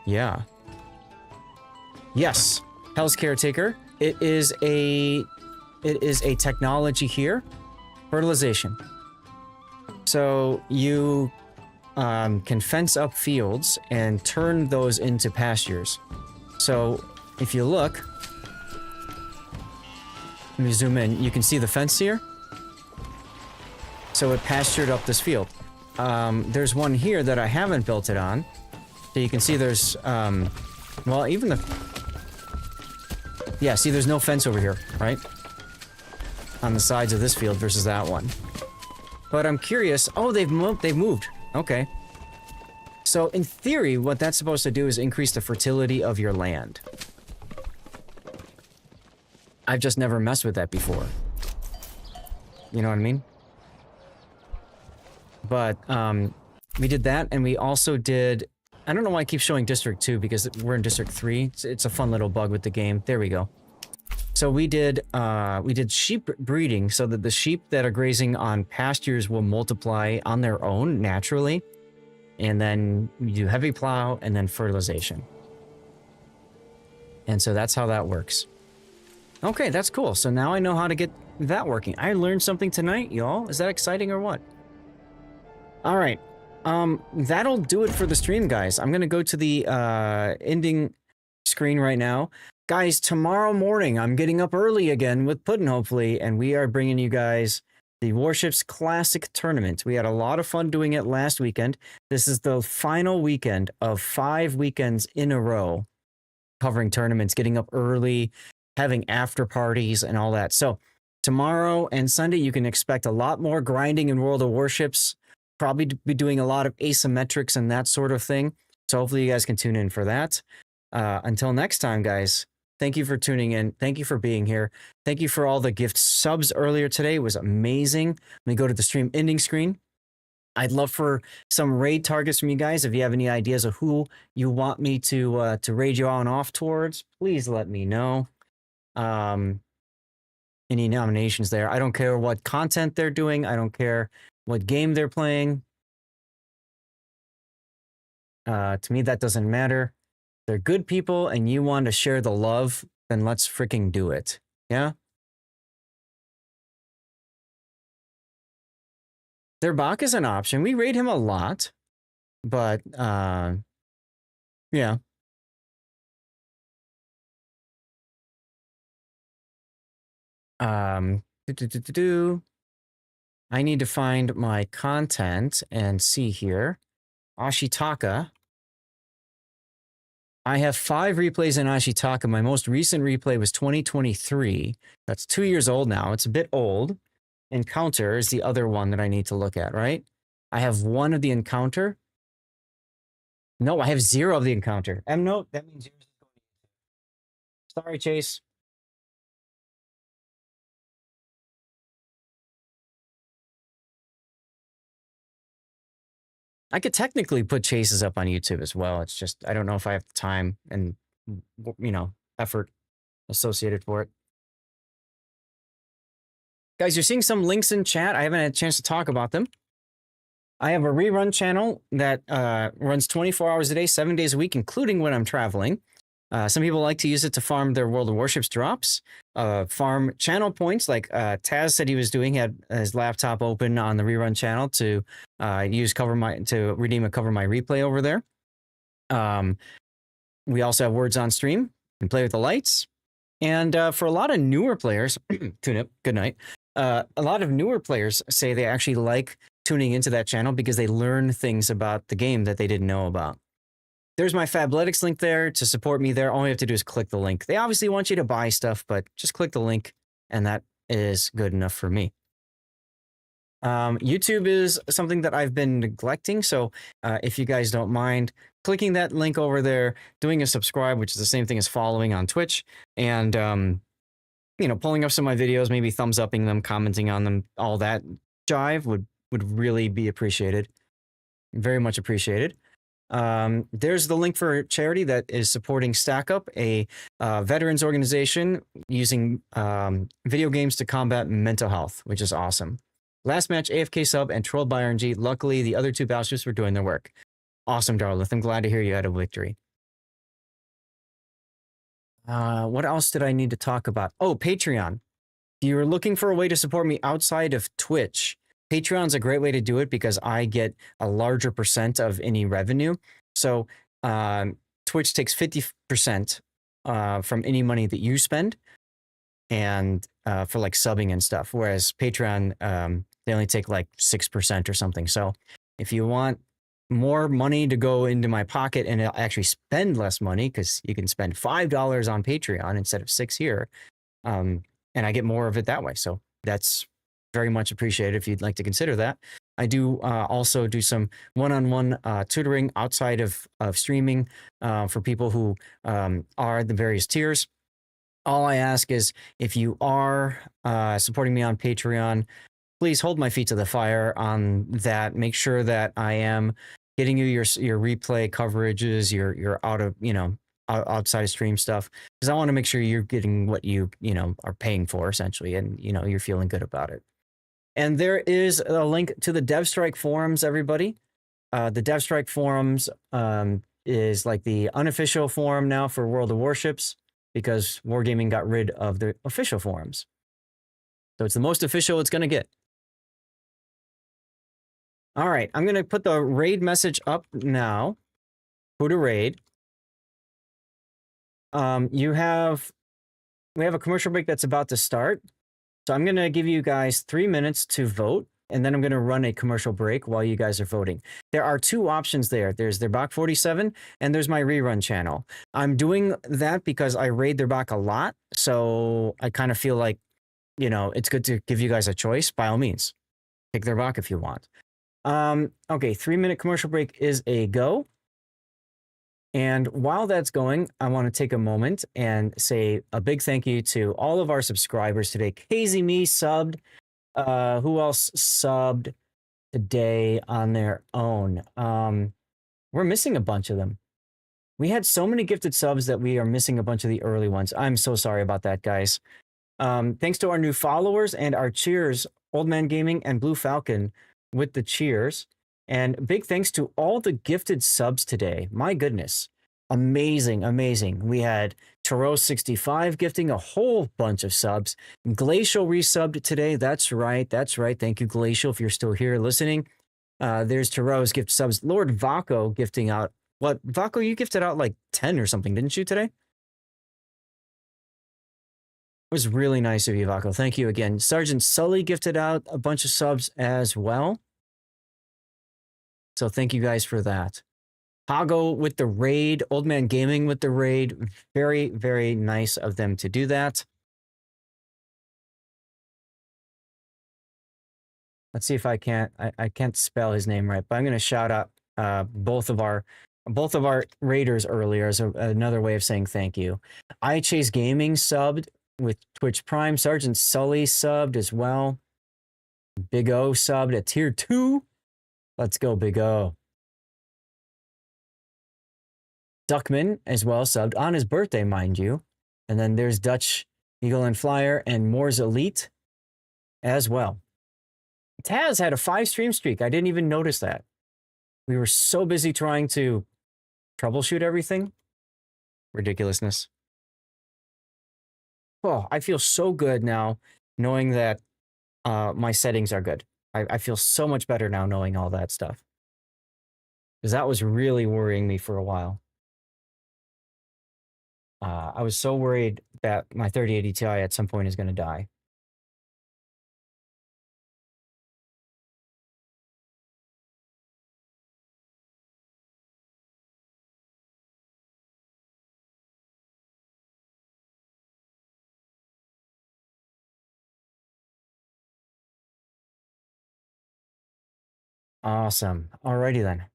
Yeah. Yes, Hell's Caretaker. It is a technology here. Fertilization. So you can fence up fields and turn those into pastures. So if you look, let me zoom in. You can see the fence here. So it pastured up this field. There's one here that I haven't built it on. So you can see there's, well, even the... Yeah, see there's no fence over here, right? On the sides of this field versus that one. But I'm curious... Oh, they've moved. Okay. So in theory, what that's supposed to do is increase the fertility of your land. I've just never messed with that before. You know what I mean? But, we did that, and we also did... I don't know why I keep showing District 2, because we're in District 3. It's a fun little bug with the game. There we go. So we did sheep breeding, so that the sheep that are grazing on pastures will multiply on their own, naturally. And then we do heavy plow, and then fertilization. And so that's how that works. Okay, that's cool. So now I know how to get that working. I learned something tonight, y'all. Is that exciting or what? All right. That'll do it for the stream, guys. I'm gonna go to the ending screen right now. Guys, tomorrow morning, I'm getting up early again with Puddin', hopefully, and we are bringing you guys the Warships Classic Tournament. We had a lot of fun doing it last weekend. This is the final weekend of 5 weekends in a row covering tournaments, getting up early, having after parties, and all that. So tomorrow and Sunday, you can expect a lot more grinding in World of Warships. Probably be doing a lot of asymmetrics and that sort of thing. So hopefully you guys can tune in for that. Until next time, guys, Thank you for tuning in. Thank you for being here. Thank you for all the gift subs earlier today. It was amazing. Let me go to the stream ending screen. I'd love for some raid targets from you guys. If you have any ideas of who you want me to raid you on off towards, please let me know. Any nominations there. I don't care what content they're doing. I don't care what game they're playing. To me, that doesn't matter. They're good people and you want to share the love, then let's freaking do it. Yeah? Their Bach is an option. We raid him a lot, but yeah. I need to find my content and see here. Ashitaka. I have 5 replays in Ashitaka. My most recent replay was 2023. That's 2 years old now. It's a bit old. Encounter is the other one that I need to look at, right? I have 1 of the encounter. No, I have 0 of the encounter. Note, that means yours is going. Sorry, Chase. I could technically put chases up on YouTube as well. It's just, I don't know if I have the time and, effort associated for it. Guys, you're seeing some links in chat. I haven't had a chance to talk about them. I have a rerun channel that runs 24 hours a day, 7 days a week, including when I'm traveling. Some people like to use it to farm their World of Warships drops, farm channel points like Taz said he was doing. He had his laptop open on the rerun channel to to redeem a Cover My Replay over there. We also have words on stream and play with the lights. And for a lot of newer players, tune up, good night. A lot of newer players say they actually like tuning into that channel because they learn things about the game that they didn't know about. There's my Fabletics link there to support me there. All you have to do is click the link. They obviously want you to buy stuff, but just click the link and that is good enough for me. YouTube is something that I've been neglecting. So if you guys don't mind clicking that link over there, doing a subscribe, which is the same thing as following on Twitch, and pulling up some of my videos, maybe thumbs upping them, commenting on them, all that jive would really be appreciated. Very much appreciated. There's the link for charity that is supporting StackUp, a veterans organization using video games to combat mental health, which is awesome. Last match, AFK sub and trolled by RNG. Luckily, the other 2 battleships were doing their work. Awesome, Darlith. I'm glad to hear you had a victory. What else did I need to talk about? Oh, Patreon. If you're looking for a way to support me outside of Twitch, Patreon's a great way to do it because I get a larger percent of any revenue. So Twitch takes 50% from any money that you spend, and for like subbing and stuff. Whereas Patreon, they only take like 6% or something. So if you want more money to go into my pocket and actually spend less money, because you can spend $5 on Patreon instead of 6 here, and I get more of it that way. So that's very much appreciated if you'd like to consider that. I do also do some one-on-one tutoring outside of streaming for people who are the various tiers. All I ask is if you are supporting me on Patreon, please hold my feet to the fire on that. Make sure that I am getting you your replay coverages, your outside of stream stuff, because I want to make sure you're getting what you are paying for essentially, and you're feeling good about it. And there is a link to the DevStrike forums, everybody. The DevStrike forums is like the unofficial forum now for World of Warships, because Wargaming got rid of the official forums. So it's the most official it's going to get. All right, I'm going to put the raid message up now. Who to raid. We have a commercial break that's about to start. So I'm going to give you guys 3 minutes to vote, and then I'm going to run a commercial break while you guys are voting. There are 2 options there. There's their Bach 47, and there's my rerun channel. I'm doing that because I raid their Bach a lot, so I kind of feel like, it's good to give you guys a choice. By all means, pick their Bach if you want. Okay, 3-minute commercial break is a go. And while that's going, I want to take a moment and say a big thank you to all of our subscribers today. KZ Me subbed. Who else subbed today on their own? We're missing a bunch of them. We had so many gifted subs that we are missing a bunch of the early ones. I'm so sorry about that, guys. Thanks to our new followers and our cheers, Old Man Gaming and Blue Falcon with the cheers. And big thanks to all the gifted subs today. My goodness. Amazing, amazing. We had Taro65 gifting a whole bunch of subs. Glacial resubbed today. That's right. That's right. Thank you, Glacial, if you're still here listening. There's Taro's gift subs. Lord Vaco gifting out. What? Vaco, you gifted out like 10 or something, didn't you, today? It was really nice of you, Vaco. Thank you again. Sergeant Sully gifted out a bunch of subs as well. So thank you guys for that. Hago with the raid, Old Man Gaming with the raid. Very, very nice of them to do that. Let's see if I can't spell his name right, but I'm going to shout out both of our raiders earlier as another way of saying thank you. I Chase Gaming subbed with Twitch Prime. Sergeant Sully subbed as well. Big O subbed at tier 2. Let's go, Big O. Duckman as well subbed on his birthday, mind you. And then there's Dutch Eagle and Flyer and Moore's Elite as well. Taz had a 5 stream streak. I didn't even notice that. We were so busy trying to troubleshoot everything. Ridiculousness. Oh, I feel so good now knowing that my settings are good. I feel so much better now knowing all that stuff. Because that was really worrying me for a while. I was so worried that my 3080 Ti at some point is going to die. Awesome. Alrighty then.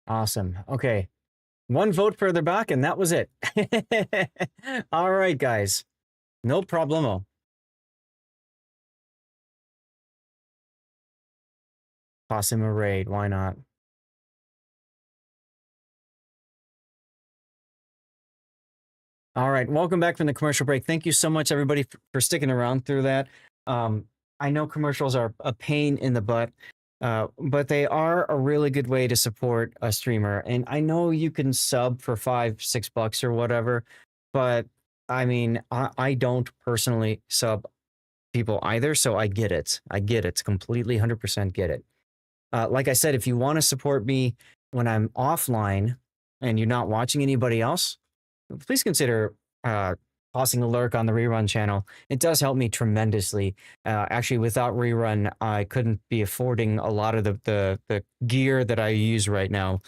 Awesome. Okay. 1 vote further back, and that was it. All right, guys. No problemo. Toss him a raid. Why not? All right. Welcome back from the commercial break. Thank you so much, everybody, for sticking around through that. I know commercials are a pain in the butt, but they are a really good way to support a streamer. And I know you can sub for $5-6 or whatever, but I mean, I don't personally sub people either, so I get it. I get it. Completely 100% get it. Like I said, if you want to support me when I'm offline and you're not watching anybody else, please consider tossing a lurk on the Rerun channel. It does help me tremendously. Actually, without Rerun, I couldn't be affording a lot of the gear that I use right now.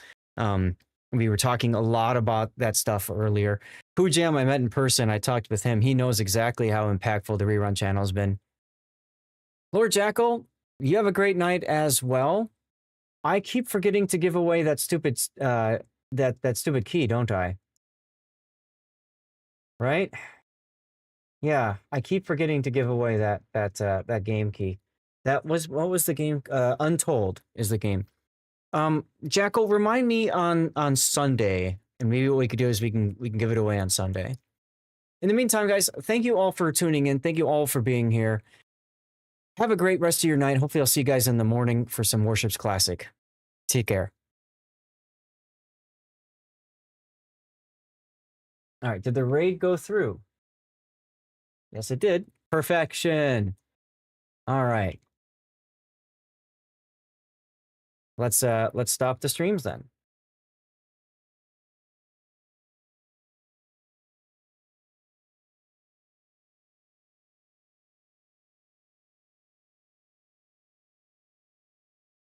We were talking a lot about that stuff earlier. Pooh Jam, I met in person. I talked with him. He knows exactly how impactful the Rerun channel has been. Lord Jackal, you have a great night as well. I keep forgetting to give away that stupid that stupid key, don't I? Right? Yeah, I keep forgetting to give away that game key. That was, what was the game? Untold is the game. Jackal, remind me on Sunday, and maybe what we could do is we can give it away on Sunday. In the meantime, guys, thank you all for tuning in. Thank you all for being here. Have a great rest of your night. Hopefully I'll see you guys in the morning for some Warships Classic. Take care. All right, did the raid go through? Yes, it did. Perfection. All right. Let's stop the streams then.